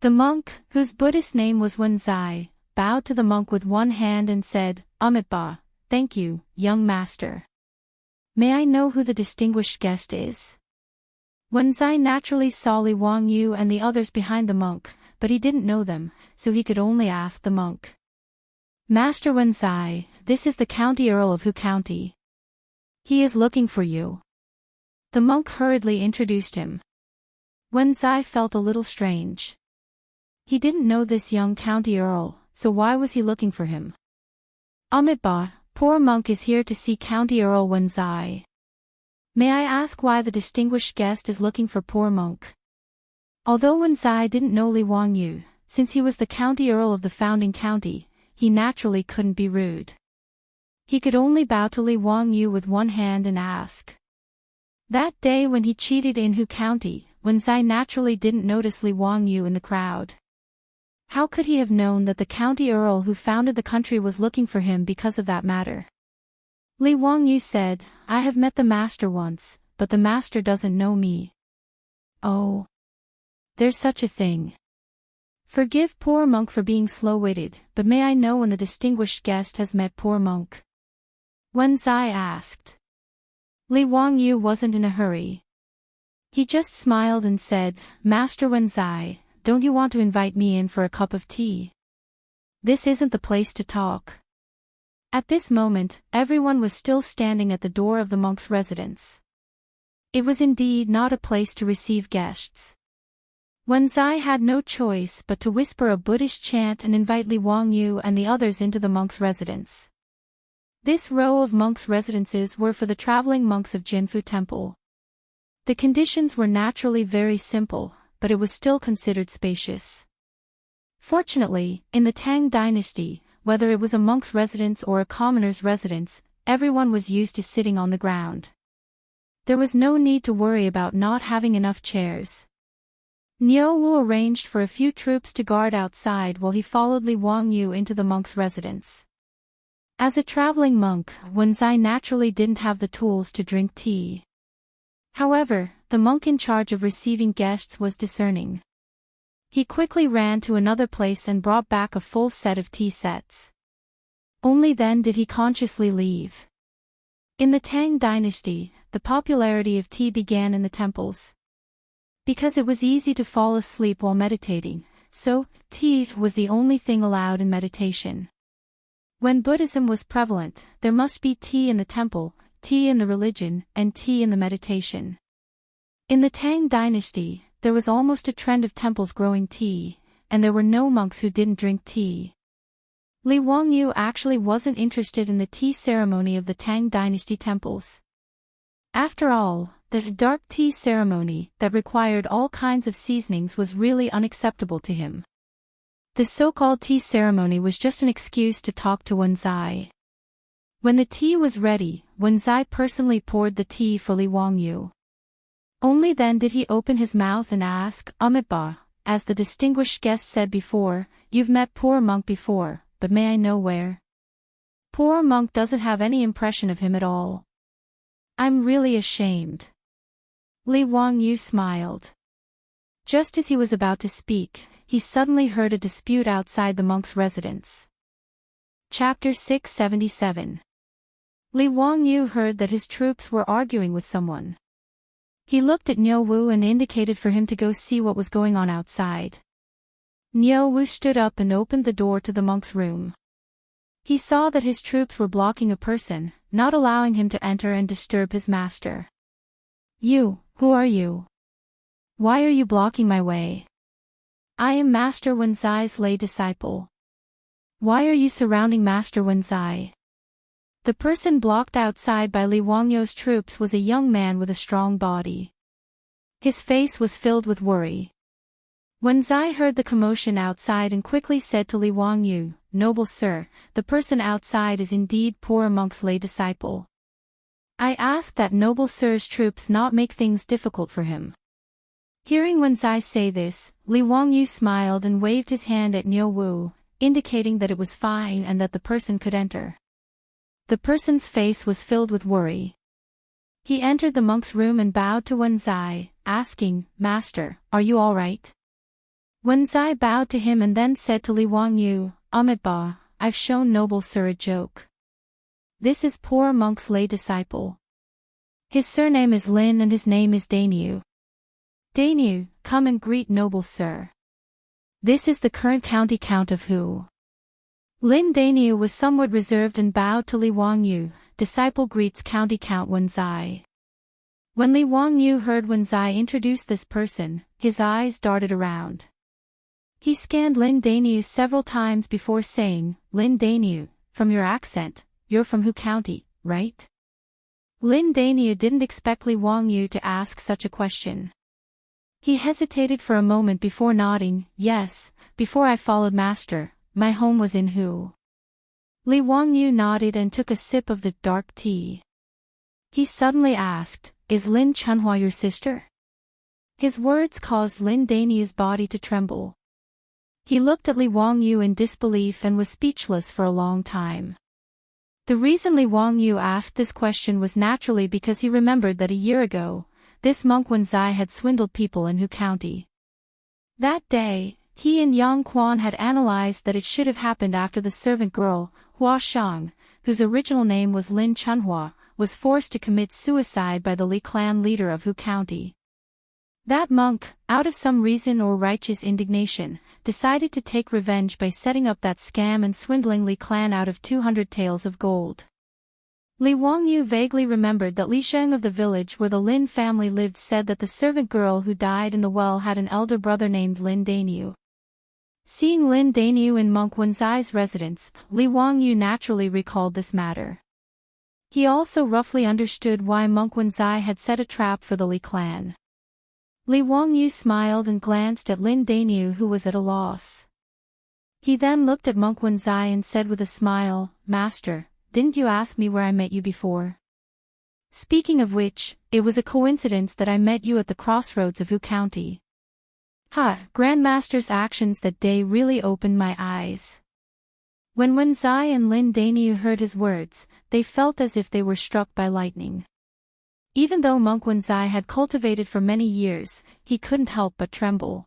The monk, whose Buddhist name was Wenzai, bowed to the monk with one hand and said, Ba, thank you, young master. May I know who the distinguished guest is? Wenzai naturally saw Li Wangyu and the others behind the monk, but he didn't know them, so he could only ask the monk. Master Wenzai, this is the County Earl of Hu County. He is looking for you. The monk hurriedly introduced him. Wenzai felt a little strange. He didn't know this young county earl, so why was he looking for him? Ba, poor monk is here to see County Earl Wenzai. May I ask why the distinguished guest is looking for poor monk? Although Wenzai didn't know Li Wangyu, since he was the county earl of the founding county, he naturally couldn't be rude. He could only bow to Li Wangyu with one hand and ask. That day when he cheated in Hu County, Wenzai naturally didn't notice Li Wangyu in the crowd. How could he have known that the county earl who founded the country was looking for him because of that matter? Li Wangyu said, I have met the master once, but the master doesn't know me. Oh. There's such a thing. Forgive poor monk for being slow-witted, but may I know when the distinguished guest has met poor monk? Wenzai asked. Li Wangyu wasn't in a hurry. He just smiled and said, Master Wenzai, don't you want to invite me in for a cup of tea? This isn't the place to talk. At this moment, everyone was still standing at the door of the monk's residence. It was indeed not a place to receive guests. Wenzai had no choice but to whisper a Buddhist chant and invite Li Wangyu and the others into the monk's residence. This row of monks' residences were for the traveling monks of Jinfu Temple. The conditions were naturally very simple, but it was still considered spacious. Fortunately, in the Tang dynasty, whether it was a monk's residence or a commoner's residence, everyone was used to sitting on the ground. There was no need to worry about not having enough chairs. Niu Wu arranged for a few troops to guard outside while he followed Li Wangyu into the monk's residence. As a traveling monk, Wenzai naturally didn't have the tools to drink tea. However, the monk in charge of receiving guests was discerning. He quickly ran to another place and brought back a full set of tea sets. Only then did he consciously leave. In the Tang dynasty, the popularity of tea began in the temples. Because it was easy to fall asleep while meditating, so, tea was the only thing allowed in meditation. When Buddhism was prevalent, there must be tea in the temple, tea in the religion, and tea in the meditation. In the Tang dynasty, there was almost a trend of temples growing tea, and there were no monks who didn't drink tea. Li Wangyu actually wasn't interested in the tea ceremony of the Tang dynasty temples. After all, the dark tea ceremony that required all kinds of seasonings was really unacceptable to him. The so-called tea ceremony was just an excuse to talk to Wen Zai. When the tea was ready, Wen Zai personally poured the tea for Li Wangyu. Only then did he open his mouth and ask, "Amitabha, as the distinguished guest said before, you've met poor monk before, but may I know where?" Poor monk doesn't have any impression of him at all. "I'm really ashamed." Li Wangyu smiled. Just as he was about to speak, he suddenly heard a dispute outside the monk's residence. Chapter 677. Li Wangyu heard that his troops were arguing with someone. He looked at Niu Wu and indicated for him to go see what was going on outside. Niu Wu stood up and opened the door to the monk's room. He saw that his troops were blocking a person, not allowing him to enter and disturb his master. "You, who are you? Why are you blocking my way?" "I am Master Wen Zai's lay disciple." "Why are you surrounding Master Wen Zai?" The person blocked outside by Li Wangyu's troops was a young man with a strong body. His face was filled with worry. Wen Zai heard the commotion outside and quickly said to Li Wangyu, "Noble sir, the person outside is indeed poor monk's lay disciple. I ask that noble sir's troops not make things difficult for him." Hearing Wen Zai say this, Li Wangyu smiled and waved his hand at Niu Wu, indicating that it was fine and that the person could enter. The person's face was filled with worry. He entered the monk's room and bowed to Wen Zai, asking, "Master, are you all right?" Wen Zai bowed to him and then said to Li Wangyu, "Amitabha, I've shown noble sir a joke. This is poor monk's lay disciple. His surname is Lin and his name is Daoist. Daoist, come and greet noble sir. This is the current county count of who." Lin Daoist was somewhat reserved and bowed to Li Wangyu, "Disciple greets county count Wen Zai." When Li Wangyu heard Wen Zai introduce this person, his eyes darted around. He scanned Lin Daoist several times before saying, "Lin Daoist, from your accent, you're from Hu County, right?" Lin Daoist didn't expect Li Wangyu to ask such a question. He hesitated for a moment before nodding, "Yes, before I followed master, my home was in Hu." Li Wangyu nodded and took a sip of the dark tea. He suddenly asked, "Is Lin Chunhua your sister?" His words caused Lin Daoist's body to tremble. He looked at Li Wangyu in disbelief and was speechless for a long time. The reason Li Wangyu asked this question was naturally because he remembered that a year ago, this monk Wen Zai had swindled people in Hu County. That day, he and Yang Quan had analyzed that it should have happened after the servant girl, Hua Shang, whose original name was Lin Chunhua, was forced to commit suicide by the Li clan leader of Hu County. That monk, out of some reason or righteous indignation, decided to take revenge by setting up that scam and swindling Li clan out of 200 taels of gold. Li Wangyu vaguely remembered that Li Zheng of the village where the Lin family lived said that the servant girl who died in the well had an elder brother named Lin Daoist. Seeing Lin Daoist in monk Wen Zai's residence, Li Wangyu naturally recalled this matter. He also roughly understood why monk Wen Zai had set a trap for the Li clan. Li Wangyu smiled and glanced at Lin Daoist, who was at a loss. He then looked at monk Wen Zai and said with a smile, "Master, didn't you ask me where I met you before? Speaking of which, it was a coincidence that I met you at the crossroads of Hu County." Grandmaster's actions that day really opened my eyes. When Wen Zai and Lin Daoist heard his words, they felt as if they were struck by lightning. Even though monk Wenzai had cultivated for many years, he couldn't help but tremble.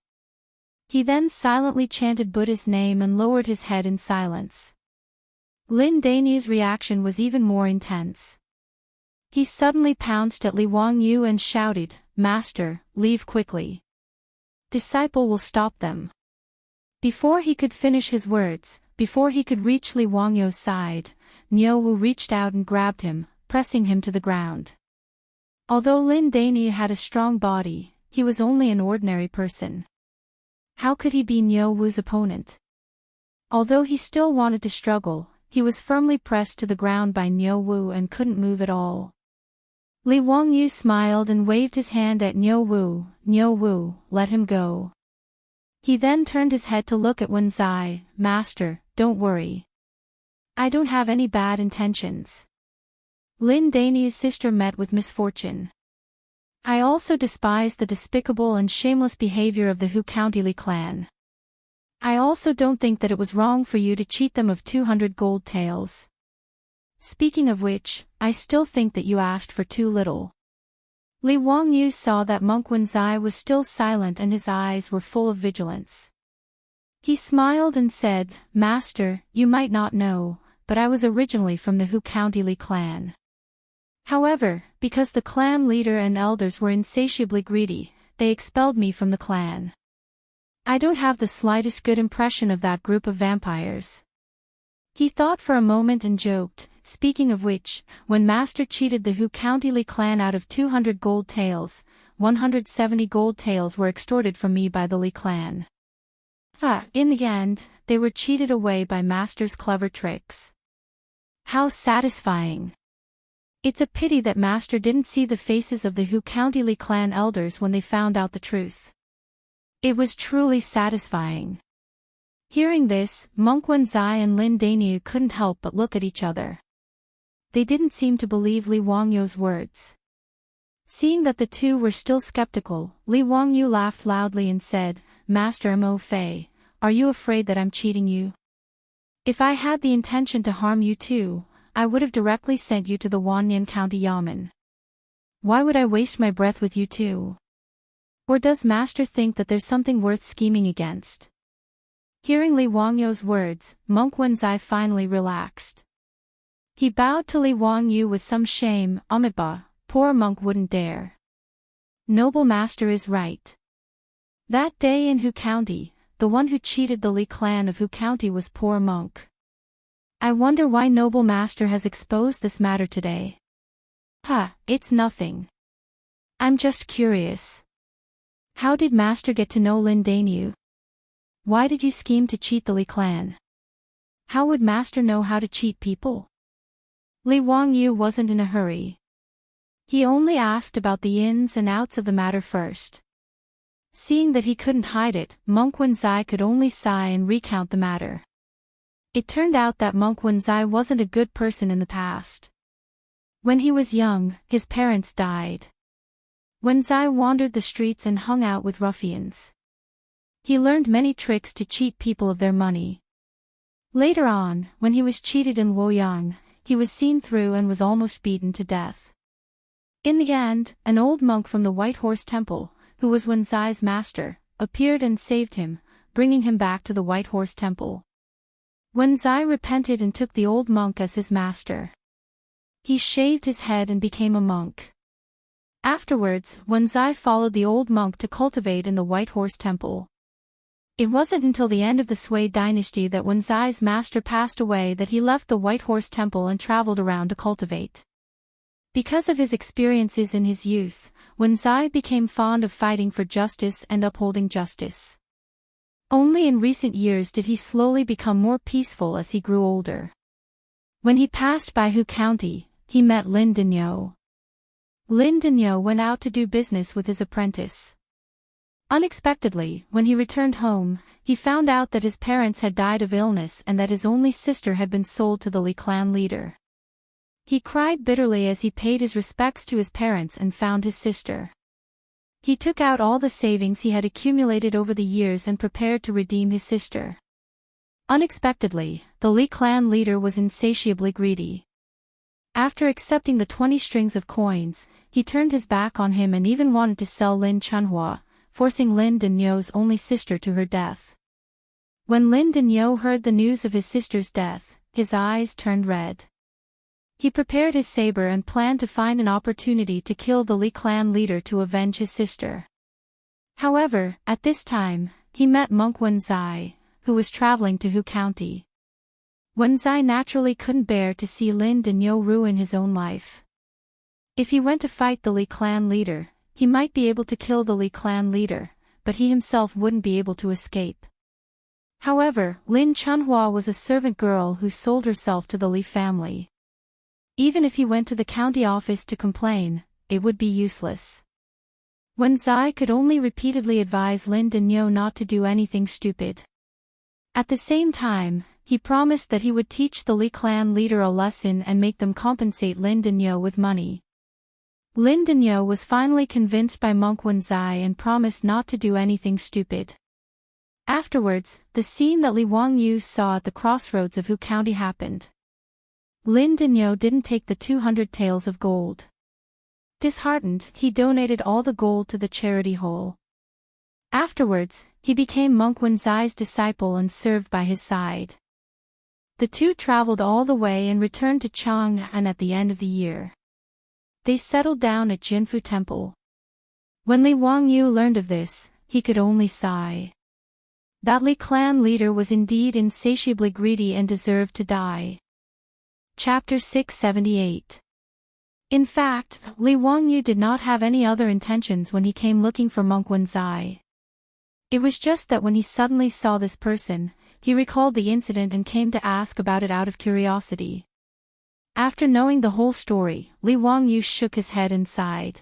He then silently chanted Buddha's name and lowered his head in silence. Lin Danyu's reaction was even more intense. He suddenly pounced at Li Wangyu and shouted, "Master, leave quickly. Disciple will stop them." Before he could finish his words, before he could reach Li Wangyu's side, Niu Wu reached out and grabbed him, pressing him to the ground. Although Lin Danyu had a strong body, he was only an ordinary person. How could he be Niu Wu's opponent? Although he still wanted to struggle, he was firmly pressed to the ground by Niu Wu and couldn't move at all. Li Wangyu smiled and waved his hand at Niu Wu. "Niu Wu, let him go." He then turned his head to look at Wenzai. "Master, don't worry. I don't have any bad intentions. Lin Danyu's sister met with misfortune. I also despise the despicable and shameless behavior of the Hu County Li clan. I also don't think that it was wrong for you to cheat them of 200 gold taels. Speaking of which, I still think that you asked for too little." Li Wangyu saw that monk Wenzai was still silent and his eyes were full of vigilance. He smiled and said, "Master, you might not know, but I was originally from the Hu County Li clan. However, because the clan leader and elders were insatiably greedy, they expelled me from the clan. I don't have the slightest good impression of that group of vampires." He thought for a moment and joked, "Speaking of which, when Master cheated the Hu County Li clan out of 200 gold taels, 170 gold taels were extorted from me by the Li clan. In the end, they were cheated away by Master's clever tricks. How satisfying. It's a pity that Master didn't see the faces of the Hu County Li clan elders when they found out the truth. It was truly satisfying." Hearing this, monk Wenzai and Lin Danyu couldn't help but look at each other. They didn't seem to believe Li Wangyu's words. Seeing that the two were still skeptical, Li Wangyu laughed loudly and said, "Master Mo Fei, are you afraid that I'm cheating you? If I had the intention to harm you too, I would have directly sent you to the Wanyan County Yamen. Why would I waste my breath with you too? Or does Master think that there's something worth scheming against?" Hearing Li Wangyu's words, monk Wenzai finally relaxed. He bowed to Li Wangyu with some shame. "Amitabha, poor monk wouldn't dare. Noble Master is right. That day in Hu County, the one who cheated the Li clan of Hu County was poor monk. I wonder why Noble Master has exposed this matter today." It's nothing. I'm just curious. How did Master get to know Lin Danyu? Why did you scheme to cheat the Li clan? How would Master know how to cheat people?" Li Wangyu wasn't in a hurry. He only asked about the ins and outs of the matter first. Seeing that he couldn't hide it, monk Wenzai could only sigh and recount the matter. It turned out that monk Wenzai wasn't a good person in the past. When he was young, his parents died. Wenzai wandered the streets and hung out with ruffians. He learned many tricks to cheat people of their money. Later on, when he was cheated in Luoyang, he was seen through and was almost beaten to death. In the end, an old monk from the White Horse Temple, who was Wenzai's master, appeared and saved him, bringing him back to the White Horse Temple. Wenzai repented and took the old monk as his master. He shaved his head and became a monk. Afterwards, Wenzai followed the old monk to cultivate in the White Horse Temple. It wasn't until the end of the Sui dynasty that Wenzai's master passed away that he left the White Horse Temple and traveled around to cultivate. Because of his experiences in his youth, Wenzai became fond of fighting for justice and upholding justice. Only in recent years did he slowly become more peaceful as he grew older. When he passed by Hu County, he met Lin Danyu. Lin Danyu went out to do business with his apprentice. Unexpectedly, when he returned home, he found out that his parents had died of illness and that his only sister had been sold to the Li clan leader. He cried bitterly as he paid his respects to his parents and found his sister. He took out all the savings he had accumulated over the years and prepared to redeem his sister. Unexpectedly, the Li clan leader was insatiably greedy. After accepting the 20 strings of coins, he turned his back on him and even wanted to sell Lin Chunhua, forcing Lin Denyo's only sister to her death. When Lin Denyo heard the news of his sister's death, his eyes turned red. He prepared his saber and planned to find an opportunity to kill the Li clan leader to avenge his sister. However, at this time, he met monk Wenzai, who was traveling to Hu County. Wenzai naturally couldn't bear to see Lin Denyo ruin his own life. If he went to fight the Li clan leader, he might be able to kill the Li clan leader, but he himself wouldn't be able to escape. However, Lin Chunhua was a servant girl who sold herself to the Li family. Even if he went to the county office to complain, it would be useless. Wenzai could only repeatedly advise Lin Denyo not to do anything stupid. At the same time, he promised that he would teach the Li clan leader a lesson and make them compensate Lin Denyo with money. Lin Denyo was finally convinced by monk Wenzai and promised not to do anything stupid. Afterwards, the scene that Li Wangyu saw at the crossroads of Hu County happened. Lin Denyo didn't take the 200 taels of gold. Disheartened, he donated all the gold to the charity hole. Afterwards, he became monk Wenzai's disciple and served by his side. The two traveled all the way and returned to Chang'an at the end of the year. They settled down at Jinfu Temple. When Li Wangyu learned of this, he could only sigh. That Li clan leader was indeed insatiably greedy and deserved to die. Chapter 678. In fact, Li Wangyu did not have any other intentions when he came looking for monk Wenzai. It was just that when he suddenly saw this person, he recalled the incident and came to ask about it out of curiosity. After knowing the whole story, Li Wangyu shook his head and sighed.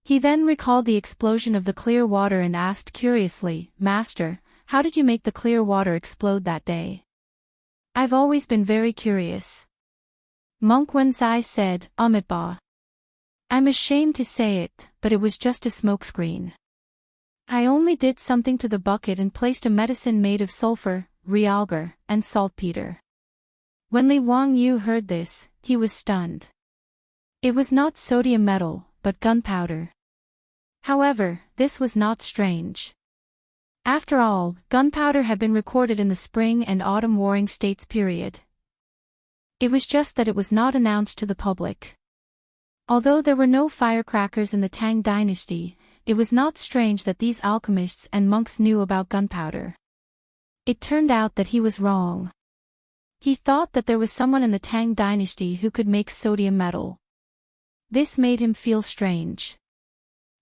He then recalled the explosion of the clear water and asked curiously, "Master, how did you make the clear water explode that day?" "I've always been very curious." Monk Wenzai said, "Amitabha. I'm ashamed to say it, but it was just a smokescreen. I only did something to the bucket and placed a medicine made of sulfur, realgar, and saltpeter." When Li Wangyu heard this, he was stunned. It was not sodium metal, but gunpowder. However, this was not strange. After all, gunpowder had been recorded in the spring and autumn warring states period. It was just that it was not announced to the public. Although there were no firecrackers in the Tang dynasty, it was not strange that these alchemists and monks knew about gunpowder. It turned out that he was wrong. He thought that there was someone in the Tang dynasty who could make sodium metal. This made him feel strange.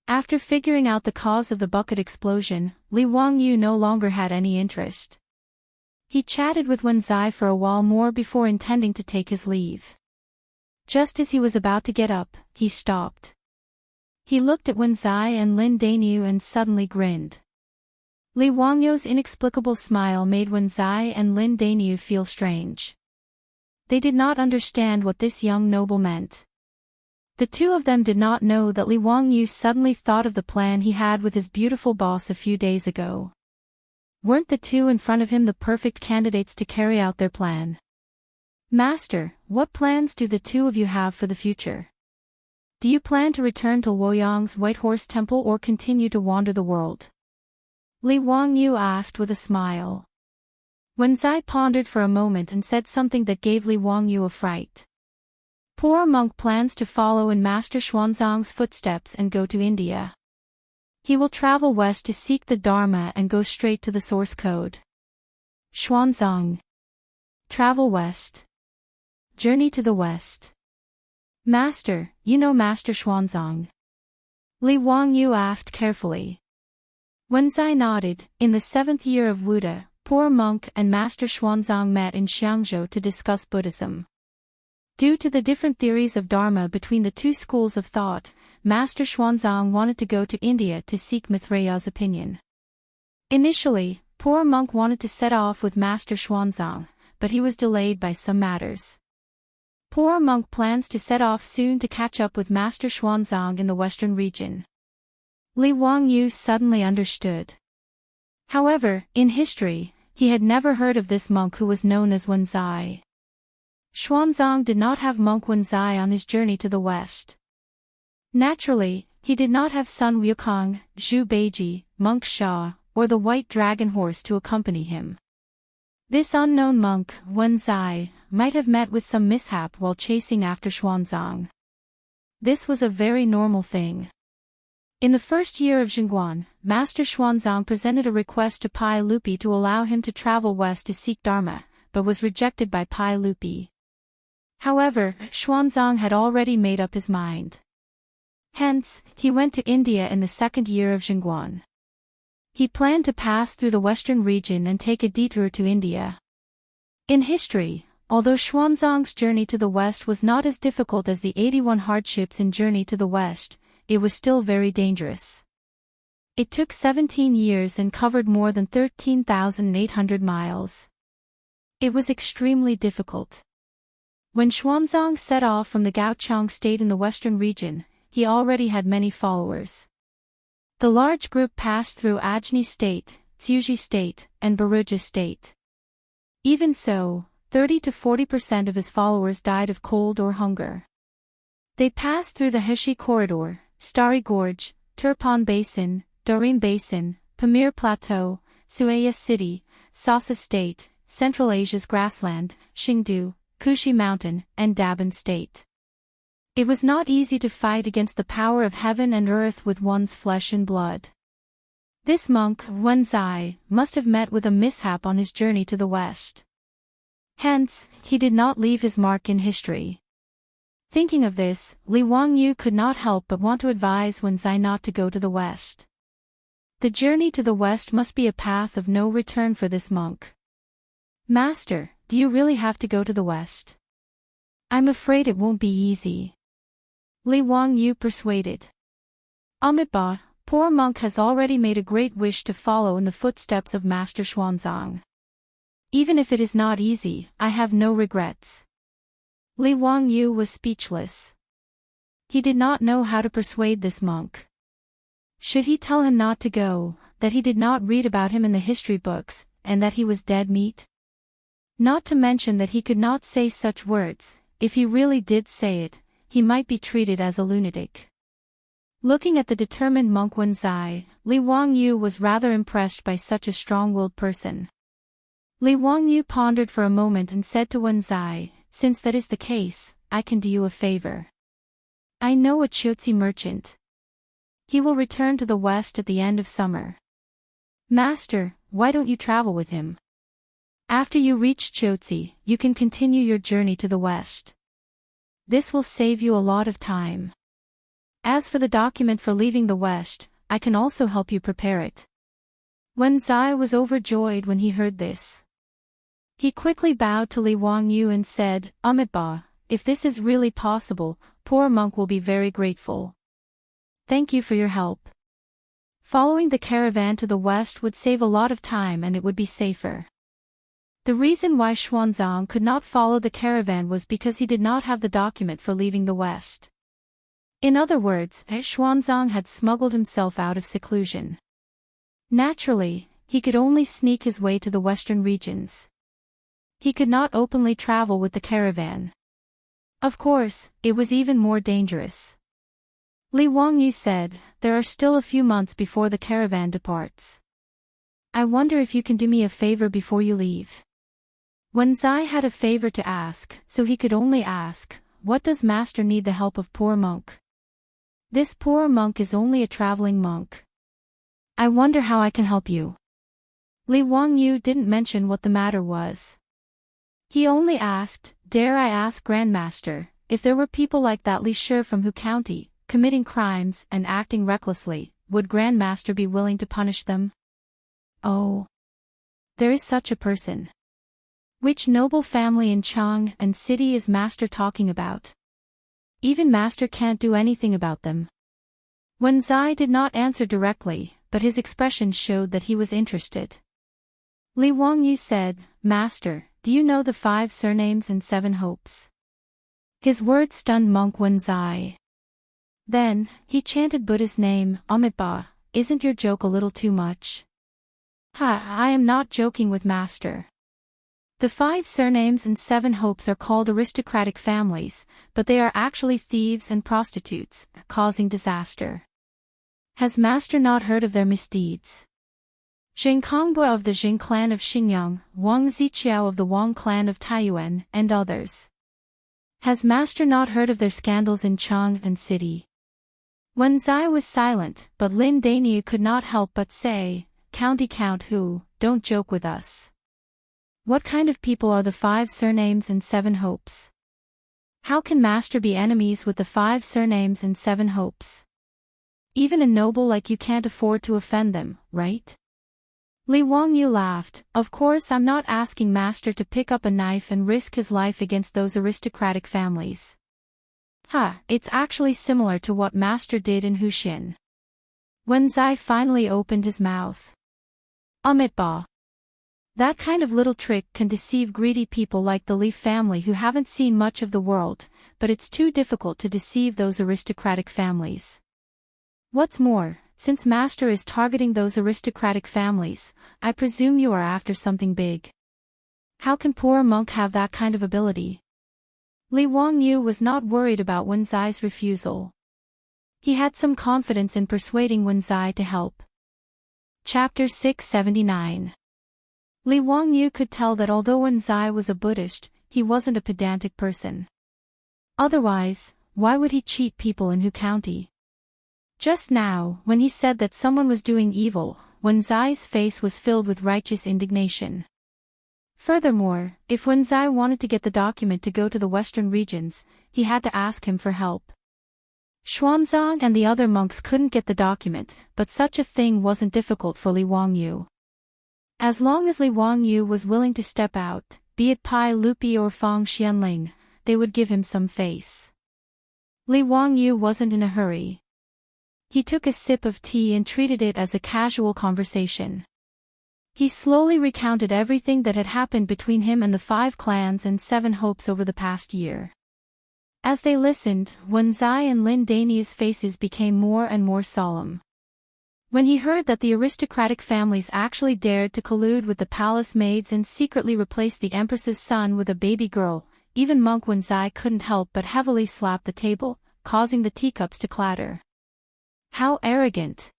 After figuring out the cause of the bucket explosion, Li Wangyu no longer had any interest. He chatted with Wenzai for a while more before intending to take his leave. Just as he was about to get up, he stopped. He looked at Wenzai and Lin Denyu and suddenly grinned. Li Wangyu's inexplicable smile made Wenzai and Lin Denyu feel strange. They did not understand what this young noble meant. The two of them did not know that Li Wangyu suddenly thought of the plan he had with his beautiful boss a few days ago. Weren't the two in front of him the perfect candidates to carry out their plan? "Master, what plans do the two of you have for the future? Do you plan to return to Luoyang's White Horse Temple or continue to wander the world?" Li Wangyu asked with a smile. Wenzai pondered for a moment and said something that gave Li Wangyu a fright. "Poor monk plans to follow in Master Xuanzang's footsteps and go to India. He will travel west to seek the Dharma and go straight to the source code." Xuanzang. Travel west. Journey to the west. "Master, you know Master Xuanzang?" Li Wangyu asked carefully. Wenzai nodded. In the 7th year of Wuda, poor monk and Master Xuanzang met in Xiangzhou to discuss Buddhism. Due to the different theories of Dharma between the two schools of thought, Master Xuanzang wanted to go to India to seek Mithraya's opinion. Initially, poor monk wanted to set off with Master Xuanzang, but he was delayed by some matters. Poor monk plans to set off soon to catch up with Master Xuanzang in the western region. Li Wangyu suddenly understood. However, in history, he had never heard of this monk who was known as Wenzai. Xuanzang did not have monk Wenzai on his journey to the west. Naturally, he did not have son Wukong, Zhu Beiji, monk Sha, or the white dragon horse to accompany him. This unknown monk, Wenzai, might have met with some mishap while chasing after Xuanzang. This was a very normal thing. In the first year of Jingguan, Master Xuanzang presented a request to Pai Lupi to allow him to travel west to seek Dharma, but was rejected by Pai Lupi. However, Xuanzang had already made up his mind. Hence, he went to India in the second year of Jingguan. He planned to pass through the western region and take a detour to India. In history, although Xuanzang's journey to the west was not as difficult as the 81 hardships in Journey to the West, it was still very dangerous. It took 17 years and covered more than 13,800 miles. It was extremely difficult. When Xuanzang set off from the Gaochang state in the western region, he already had many followers. The large group passed through Ajni state, Tsuji state, and Baruja state. Even so, 30 to 40% of his followers died of cold or hunger. They passed through the Heshi corridor, Starry Gorge, Turpan Basin, Darim Basin, Pamir Plateau, Suaya City, Sasa State, Central Asia's grassland, Xingdu, Kushi Mountain, and Daban State. It was not easy to fight against the power of heaven and earth with one's flesh and blood. This monk, Wenzai, must have met with a mishap on his journey to the west. Hence, he did not leave his mark in history. Thinking of this, Li Wangyu could not help but want to advise Wenzai not to go to the west. The journey to the west must be a path of no return for this monk. Master, do you really have to go to the west? I'm afraid it won't be easy. Li Wangyu persuaded. Amitabha, poor monk has already made a great wish to follow in the footsteps of Master Xuanzang. Even if it is not easy, I have no regrets. Li Wangyu was speechless. He did not know how to persuade this monk. Should he tell him not to go, that he did not read about him in the history books, and that he was dead meat? Not to mention that he could not say such words. If he really did say it, he might be treated as a lunatic. Looking at the determined monk Wenzai, Li Wangyu was rather impressed by such a strong-willed person. Li Wangyu pondered for a moment and said to Wenzai, since that is the case, I can do you a favor. I know a Chotzi merchant. He will return to the west at the end of summer. Master, why don't you travel with him? After you reach Chotzi, you can continue your journey to the west. This will save you a lot of time. As for the document for leaving the west, I can also help you prepare it. Wenzai was overjoyed when he heard this. He quickly bowed to Li Wangyu and said, Amitabha, if this is really possible, poor monk will be very grateful. Thank you for your help. Following the caravan to the west would save a lot of time and it would be safer. The reason why Xuanzang could not follow the caravan was because he did not have the document for leaving the west. In other words, Xuanzang had smuggled himself out of seclusion. Naturally, he could only sneak his way to the western regions. He could not openly travel with the caravan. Of course, it was even more dangerous. Li Wangyu said, there are still a few months before the caravan departs. I wonder if you can do me a favor before you leave. Wenzai had a favor to ask, so he could only ask, what does master need the help of poor monk? This poor monk is only a traveling monk. I wonder how I can help you. Li Wangyu didn't mention what the matter was. He only asked, dare I ask Grandmaster, if there were people like that Li Shi from Hu County, committing crimes and acting recklessly, would Grandmaster be willing to punish them? Oh. There is such a person. Which noble family in Chang and city is Master talking about? Even Master can't do anything about them. Wenzai did not answer directly, but his expression showed that he was interested. Li Wangyu said, Master, do you know the 5 surnames and 7 hopes? His words stunned monk Wenzai. Then, he chanted Buddha's name, Amitabha, isn't your joke a little too much? I am not joking with Master. The 5 surnames and 7 hopes are called aristocratic families, but they are actually thieves and prostitutes, causing disaster. Has Master not heard of their misdeeds? Zheng Kongboi of the Zheng clan of Xingyang, Wang Ziqiao of the Wang clan of Taiyuan, and others. Has Master not heard of their scandals in Chang'an City? Wen Zai was silent, but Lin Daniu could not help but say, "County count who, don't joke with us. What kind of people are the 5 surnames and 7 hopes? How can Master be enemies with the 5 surnames and 7 hopes? Even a noble like you can't afford to offend them, right?" Li Wangyu laughed. "Of course I'm not asking Master to pick up a knife and risk his life against those aristocratic families. It's actually similar to what Master did in Huxian." Wen Zai finally opened his mouth. Ba. That kind of little trick can deceive greedy people like the Li family who haven't seen much of the world, but it's too difficult to deceive those aristocratic families. What's more, since Master is targeting those aristocratic families, I presume you are after something big. How can poor monk have that kind of ability? Li Wangyu was not worried about Wen Zai's refusal. He had some confidence in persuading Wen Zai to help. Chapter 679. Li Wangyu could tell that although Wen Zai was a Buddhist, he wasn't a pedantic person. Otherwise, why would he cheat people in Hu County? Just now, when he said that someone was doing evil, Wen Zai's face was filled with righteous indignation. Furthermore, if Wen Zai wanted to get the document to go to the western regions, he had to ask him for help. Xuanzang and the other monks couldn't get the document, but such a thing wasn't difficult for Li Wangyu. As long as Li Wangyu was willing to step out, be it Pai Lupi or Fang Xianling, they would give him some face. Li Wangyu wasn't in a hurry. He took a sip of tea and treated it as a casual conversation. He slowly recounted everything that had happened between him and the 5 clans and 7 hopes over the past year. As they listened, Wen Zai and Lin Daniu's faces became more and more solemn. When he heard that the aristocratic families actually dared to collude with the palace maids and secretly replace the empress's son with a baby girl, even monk Wen Zai couldn't help but heavily slap the table, causing the teacups to clatter. How arrogant!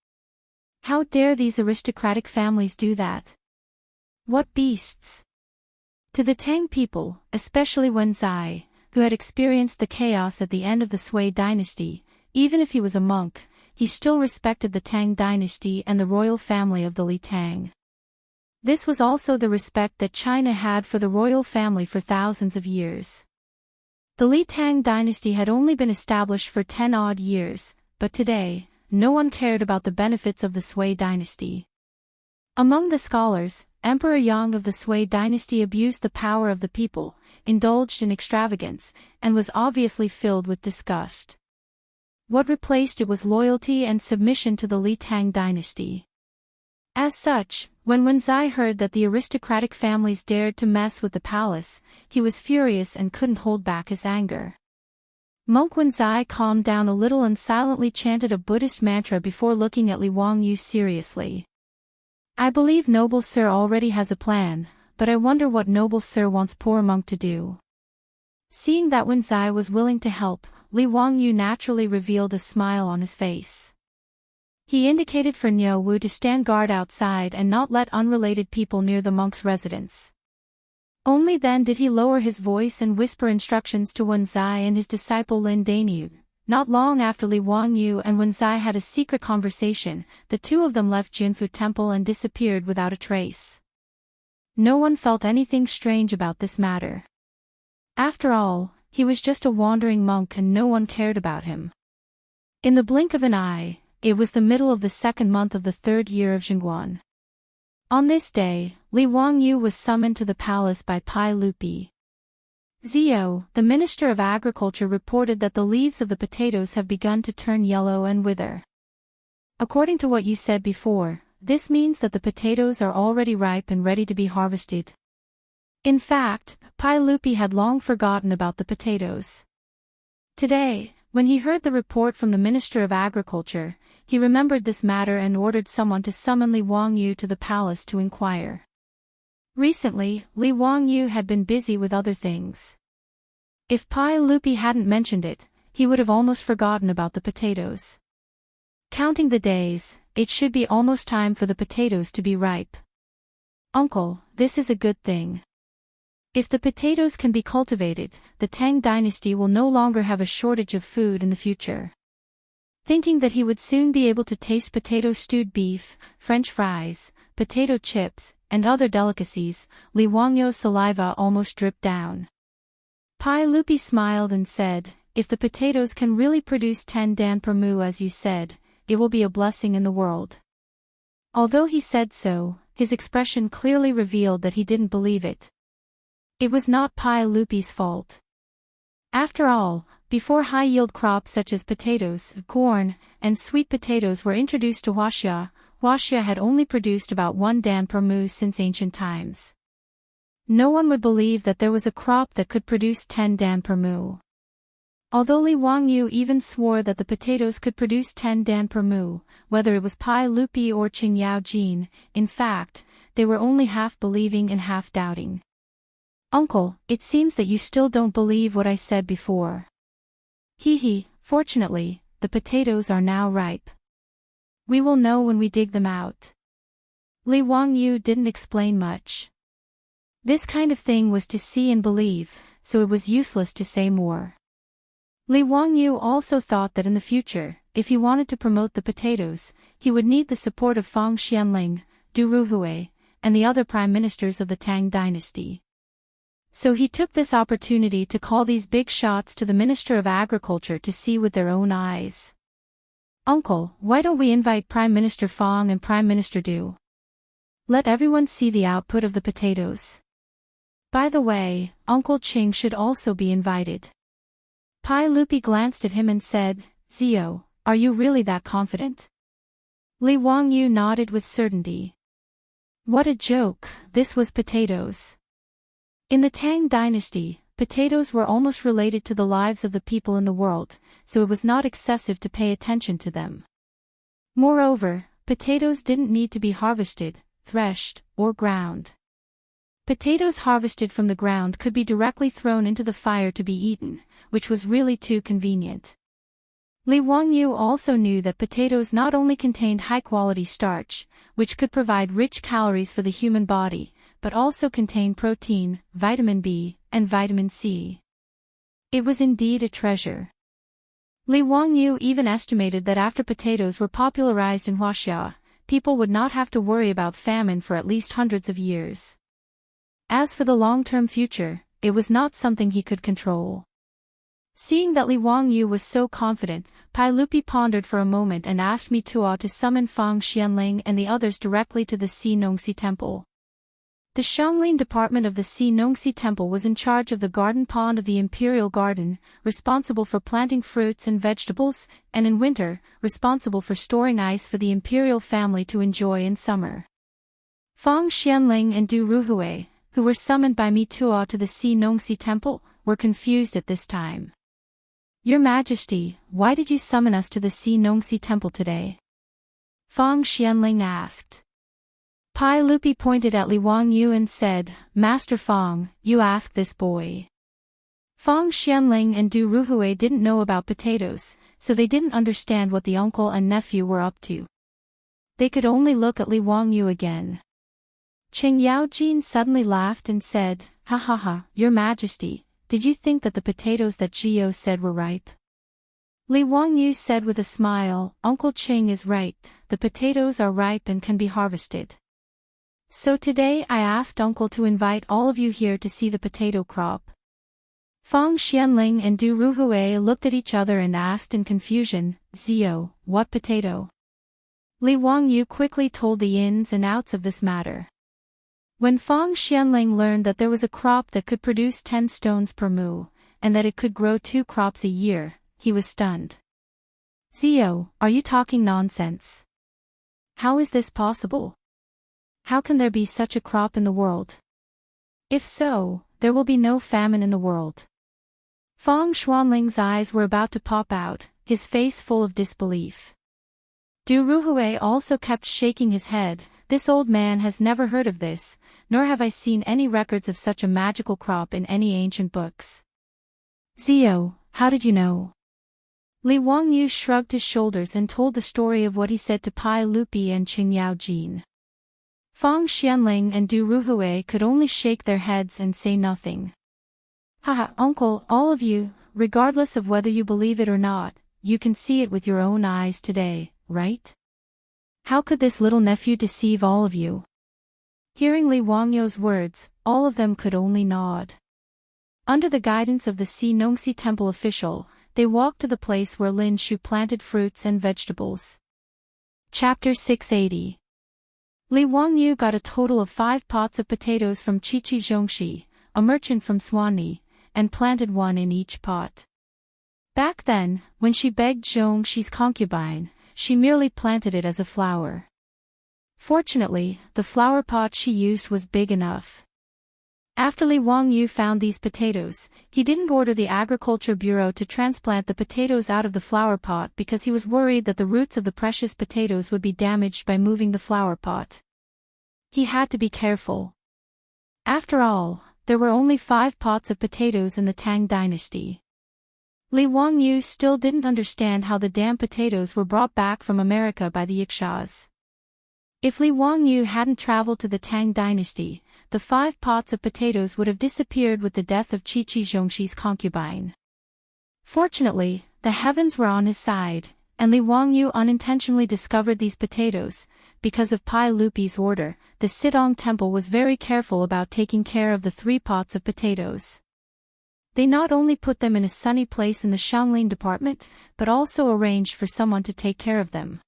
How dare these aristocratic families do that? What beasts! To the Tang people, especially Wen Zai, who had experienced the chaos at the end of the Sui dynasty, even if he was a monk, he still respected the Tang dynasty and the royal family of the Li Tang. This was also the respect that China had for the royal family for thousands of years. The Li Tang dynasty had only been established for 10-odd years, but today, no one cared about the benefits of the Sui dynasty. Among the scholars, Emperor Yang of the Sui dynasty abused the power of the people, indulged in extravagance, and was obviously filled with disgust. What replaced it was loyalty and submission to the Li Tang dynasty. As such, when Wen Zai heard that the aristocratic families dared to mess with the palace, he was furious and couldn't hold back his anger. Monk Wen Zai calmed down a little and silently chanted a Buddhist mantra before looking at Li Wangyu seriously. "I believe noble sir already has a plan, but I wonder what noble sir wants poor monk to do." Seeing that Wen Zai was willing to help, Li Wangyu naturally revealed a smile on his face. He indicated for Niu Wu to stand guard outside and not let unrelated people near the monk's residence. Only then did he lower his voice and whisper instructions to Wen Zai and his disciple Lin Daniu. Not long after Li Wangyu and Wen Zai had a secret conversation, the two of them left Jinfu Temple and disappeared without a trace. No one felt anything strange about this matter. After all, he was just a wandering monk and no one cared about him. In the blink of an eye, it was the middle of the 2nd month of the 3rd year of Jingguan. On this day, Li Wangyu was summoned to the palace by Pai Lupi. Zio, the Minister of Agriculture, reported that the leaves of the potatoes have begun to turn yellow and wither. According to what you said before, this means that the potatoes are already ripe and ready to be harvested. In fact, Pai Lupi had long forgotten about the potatoes. Today, when he heard the report from the Minister of Agriculture, he remembered this matter and ordered someone to summon Li Wangyu to the palace to inquire. Recently, Li Wangyu had been busy with other things. If Pai Lupi hadn't mentioned it, he would have almost forgotten about the potatoes. Counting the days, it should be almost time for the potatoes to be ripe. Uncle, this is a good thing. If the potatoes can be cultivated, the Tang dynasty will no longer have a shortage of food in the future. Thinking that he would soon be able to taste potato stewed beef, French fries, potato chips, and other delicacies, Li Wangyu's saliva almost dripped down. Pai Lupi smiled and said, "If the potatoes can really produce 10 dan per mu as you said, it will be a blessing in the world." Although he said so, his expression clearly revealed that he didn't believe it. It was not Pai Lupi's fault. After all, before high-yield crops such as potatoes, corn, and sweet potatoes were introduced to Wuxia, Wuxia had only produced about 1 dan per mu since ancient times. No one would believe that there was a crop that could produce 10 dan per mu. Although Li Wangyu even swore that the potatoes could produce 10 dan per mu, whether it was Pai Lupi or Qing Yaojin, in fact, they were only half believing and half doubting. "Uncle, it seems that you still don't believe what I said before." "Hee, fortunately, the potatoes are now ripe. We will know when we dig them out." Li Wangyu didn't explain much. This kind of thing was to see and believe, so it was useless to say more. Li Wangyu also thought that in the future, if he wanted to promote the potatoes, he would need the support of Fang Xianling, Du Ruhui, and the other prime ministers of the Tang dynasty. So he took this opportunity to call these big shots to the Minister of Agriculture to see with their own eyes. "Uncle, why don't we invite Prime Minister Fang and Prime Minister Du? Let everyone see the output of the potatoes. By the way, Uncle Qing should also be invited." Pai Lupi glanced at him and said, "Zio, are you really that confident?" Li Wangyu nodded with certainty. What a joke, this was potatoes. In the Tang dynasty, potatoes were almost related to the lives of the people in the world, so it was not excessive to pay attention to them. Moreover, potatoes didn't need to be harvested, threshed, or ground. Potatoes harvested from the ground could be directly thrown into the fire to be eaten, which was really too convenient. Li Wangyu also knew that potatoes not only contained high-quality starch, which could provide rich calories for the human body, but also contained protein, vitamin B, and vitamin C. It was indeed a treasure. Li Wangyu even estimated that after potatoes were popularized in Wuxia, people would not have to worry about famine for at least hundreds of years. As for the long-term future, it was not something he could control. Seeing that Li Wangyu was so confident, Pai Lupi pondered for a moment and asked Mitua to summon Fang Xianling and the others directly to the Xinongxi temple. The Xianglin department of the Xinongxi temple was in charge of the garden pond of the imperial garden, responsible for planting fruits and vegetables, and in winter, responsible for storing ice for the imperial family to enjoy in summer. Fang Xianling and Du Ruhui, who were summoned by Mitua to the Xinongxi temple, were confused at this time. "Your Majesty, why did you summon us to the Xinongxi temple today?" Fang Xianling asked. Pai Lupi pointed at Li Wangyu and said, "Master Fang, you ask this boy." Fang Xianling and Du Ruhui didn't know about potatoes, so they didn't understand what the uncle and nephew were up to. They could only look at Li Wangyu again. Qing Yaojin suddenly laughed and said, "Ha, Your Majesty, did you think that the potatoes that Gio said were ripe?" Li Wangyu said with a smile, "Uncle Qing is right, the potatoes are ripe and can be harvested. So today I asked Uncle to invite all of you here to see the potato crop." Fang Xianling and Du Ruhui looked at each other and asked in confusion, "Zio, what potato?" Li Wangyu quickly told the ins and outs of this matter. When Fang Xianling learned that there was a crop that could produce 10 stones per mu, and that it could grow 2 crops a year, he was stunned. "Zio, are you talking nonsense? How is this possible? How can there be such a crop in the world? If so, there will be no famine in the world." Fang Xuanling's eyes were about to pop out, his face full of disbelief. Du Ruhui also kept shaking his head, This old man has never heard of this, nor have I seen any records of such a magical crop in any ancient books. Zio, how did you know? Li Wangyu shrugged his shoulders and told the story of what he said to Pai Lupi and Qing Yaojin. Fang Xianling and Du Ruhui could only shake their heads and say nothing. Haha, uncle, all of you, regardless of whether you believe it or not, you can see it with your own eyes today, right? How could this little nephew deceive all of you? Hearing Li Wangyu's words, all of them could only nod. Under the guidance of the Nongxi temple official, they walked to the place where Lin Shu planted fruits and vegetables. Chapter 680. Li Wangyu got a total of 5 pots of potatoes from Qiqi Zhongxi, a merchant from Swanli, and planted one in each pot. Back then, when she begged Zhongxi's concubine, she merely planted it as a flower. Fortunately, the flower pot she used was big enough. After Li Wangyu found these potatoes, he didn't order the Agriculture Bureau to transplant the potatoes out of the flower pot because he was worried that the roots of the precious potatoes would be damaged by moving the flower pot. He had to be careful. After all, there were only 5 pots of potatoes in the Tang dynasty. Li Wangyu still didn't understand how the damn potatoes were brought back from America by the Yakshas. If Li Wangyu hadn't traveled to the Tang dynasty, the 5 pots of potatoes would have disappeared with the death of Qiqi Zhongxi's concubine. Fortunately, the heavens were on his side, and Li Wangyu unintentionally discovered these potatoes. Because of Pai Lupi's order, the Sidong temple was very careful about taking care of the 3 pots of potatoes. They not only put them in a sunny place in the Xianglin department, but also arranged for someone to take care of them.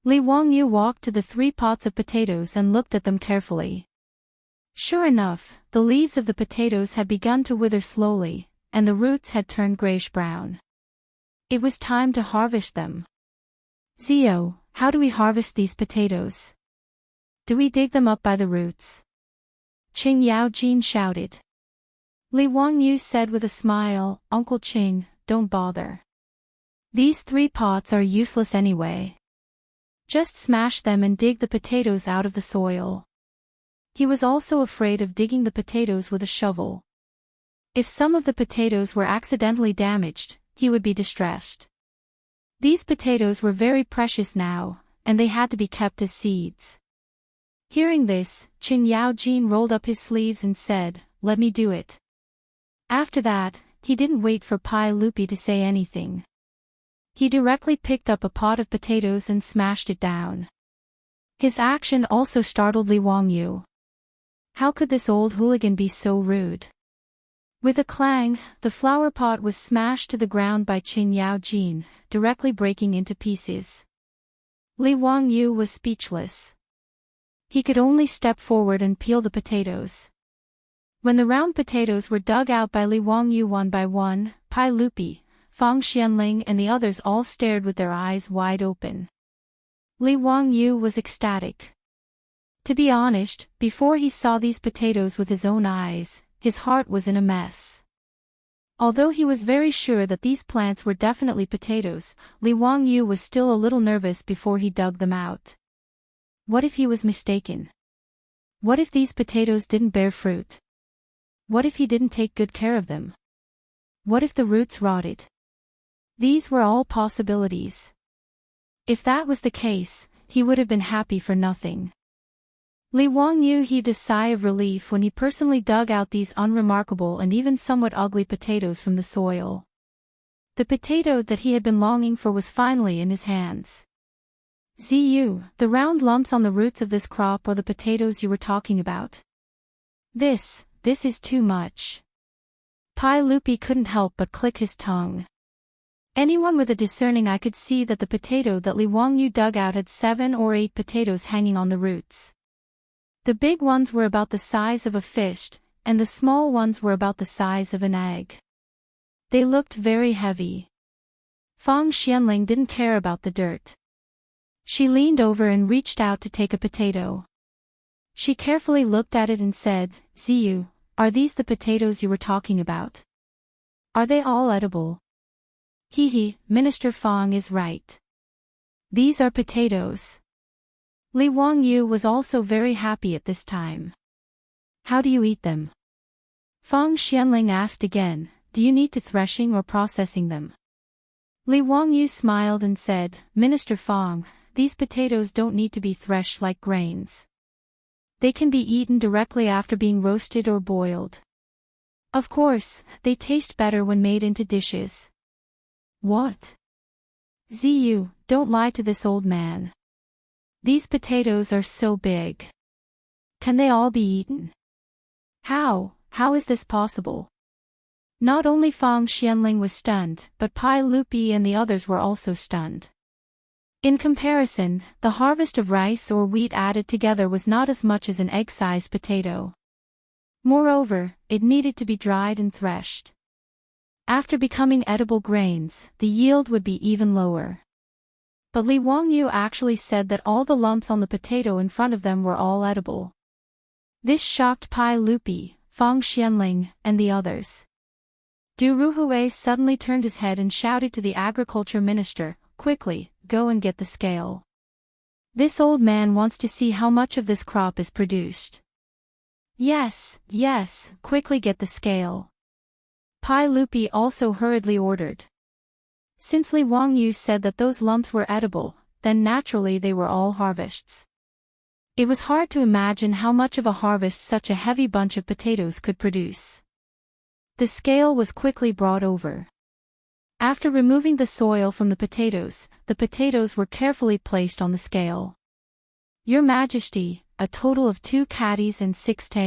Li Wangyu walked to the 3 pots of potatoes and looked at them carefully. Sure enough, the leaves of the potatoes had begun to wither slowly, and the roots had turned grayish-brown. It was time to harvest them. Zio, how do we harvest these potatoes? Do we dig them up by the roots? Qing Yaojin shouted. Li Wangyu said with a smile, Uncle Qing, don't bother. These 3 pots are useless anyway. Just smash them and dig the potatoes out of the soil. He was also afraid of digging the potatoes with a shovel. If some of the potatoes were accidentally damaged, he would be distressed. These potatoes were very precious now, and they had to be kept as seeds. Hearing this, Qing Yaojin rolled up his sleeves and said, let me do it. After that, he didn't wait for Pai Lupi to say anything. He directly picked up a pot of potatoes and smashed it down. His action also startled Li Wangyu. How could this old hooligan be so rude? With a clang, the flower pot was smashed to the ground by Qing Yaojin, directly breaking into pieces. Li Wangyu was speechless. He could only step forward and peel the potatoes. When the round potatoes were dug out by Li Wangyu one by one, Pai Lupi, Fang Xianling and the others all stared with their eyes wide open. Li Wangyu was ecstatic. To be honest, before he saw these potatoes with his own eyes, his heart was in a mess. Although he was very sure that these plants were definitely potatoes, Li Wangyu was still a little nervous before he dug them out. What if he was mistaken? What if these potatoes didn't bear fruit? What if he didn't take good care of them? What if the roots rotted? These were all possibilities. If that was the case, he would have been happy for nothing. Li Wangyu heaved a sigh of relief when he personally dug out these unremarkable and even somewhat ugly potatoes from the soil. The potato that he had been longing for was finally in his hands. Ziyu, the round lumps on the roots of this crop are the potatoes you were talking about. This is too much. Pai Lupi couldn't help but click his tongue. Anyone with a discerning eye could see that the potato that Li Wangyu dug out had 7 or 8 potatoes hanging on the roots. The big ones were about the size of a fish, and the small ones were about the size of an egg. They looked very heavy. Fang Xianling didn't care about the dirt. She leaned over and reached out to take a potato. She carefully looked at it and said, Ziyu, are these the potatoes you were talking about? Are they all edible? Minister Fang is right. These are potatoes. Li Wangyu was also very happy at this time. How do you eat them? Fang Xianling asked again, do you need to threshing or processing them? Li Wangyu smiled and said, Minister Fang, these potatoes don't need to be threshed like grains. They can be eaten directly after being roasted or boiled. Of course, they taste better when made into dishes. What? Ziyu, don't lie to this old man. These potatoes are so big. Can they all be eaten? How is this possible? Not only Fang Xianling was stunned, but Pai Lupi and the others were also stunned. In comparison, the harvest of rice or wheat added together was not as much as an egg-sized potato. Moreover, it needed to be dried and threshed. After becoming edible grains, the yield would be even lower. But Li Wangyu actually said that all the lumps on the potato in front of them were all edible. This shocked Pai Lupi, Fang Xianling, and the others. Du Ruhui suddenly turned his head and shouted to the agriculture minister, quickly, go and get the scale. This old man wants to see how much of this crop is produced. Yes, quickly get the scale. Pai Lupi also hurriedly ordered. Since Li Wangyu said that those lumps were edible, then naturally they were all harvests. It was hard to imagine how much of a harvest such a heavy bunch of potatoes could produce. The scale was quickly brought over. After removing the soil from the potatoes were carefully placed on the scale. Your Majesty, a total of 2 catties and 6 tails.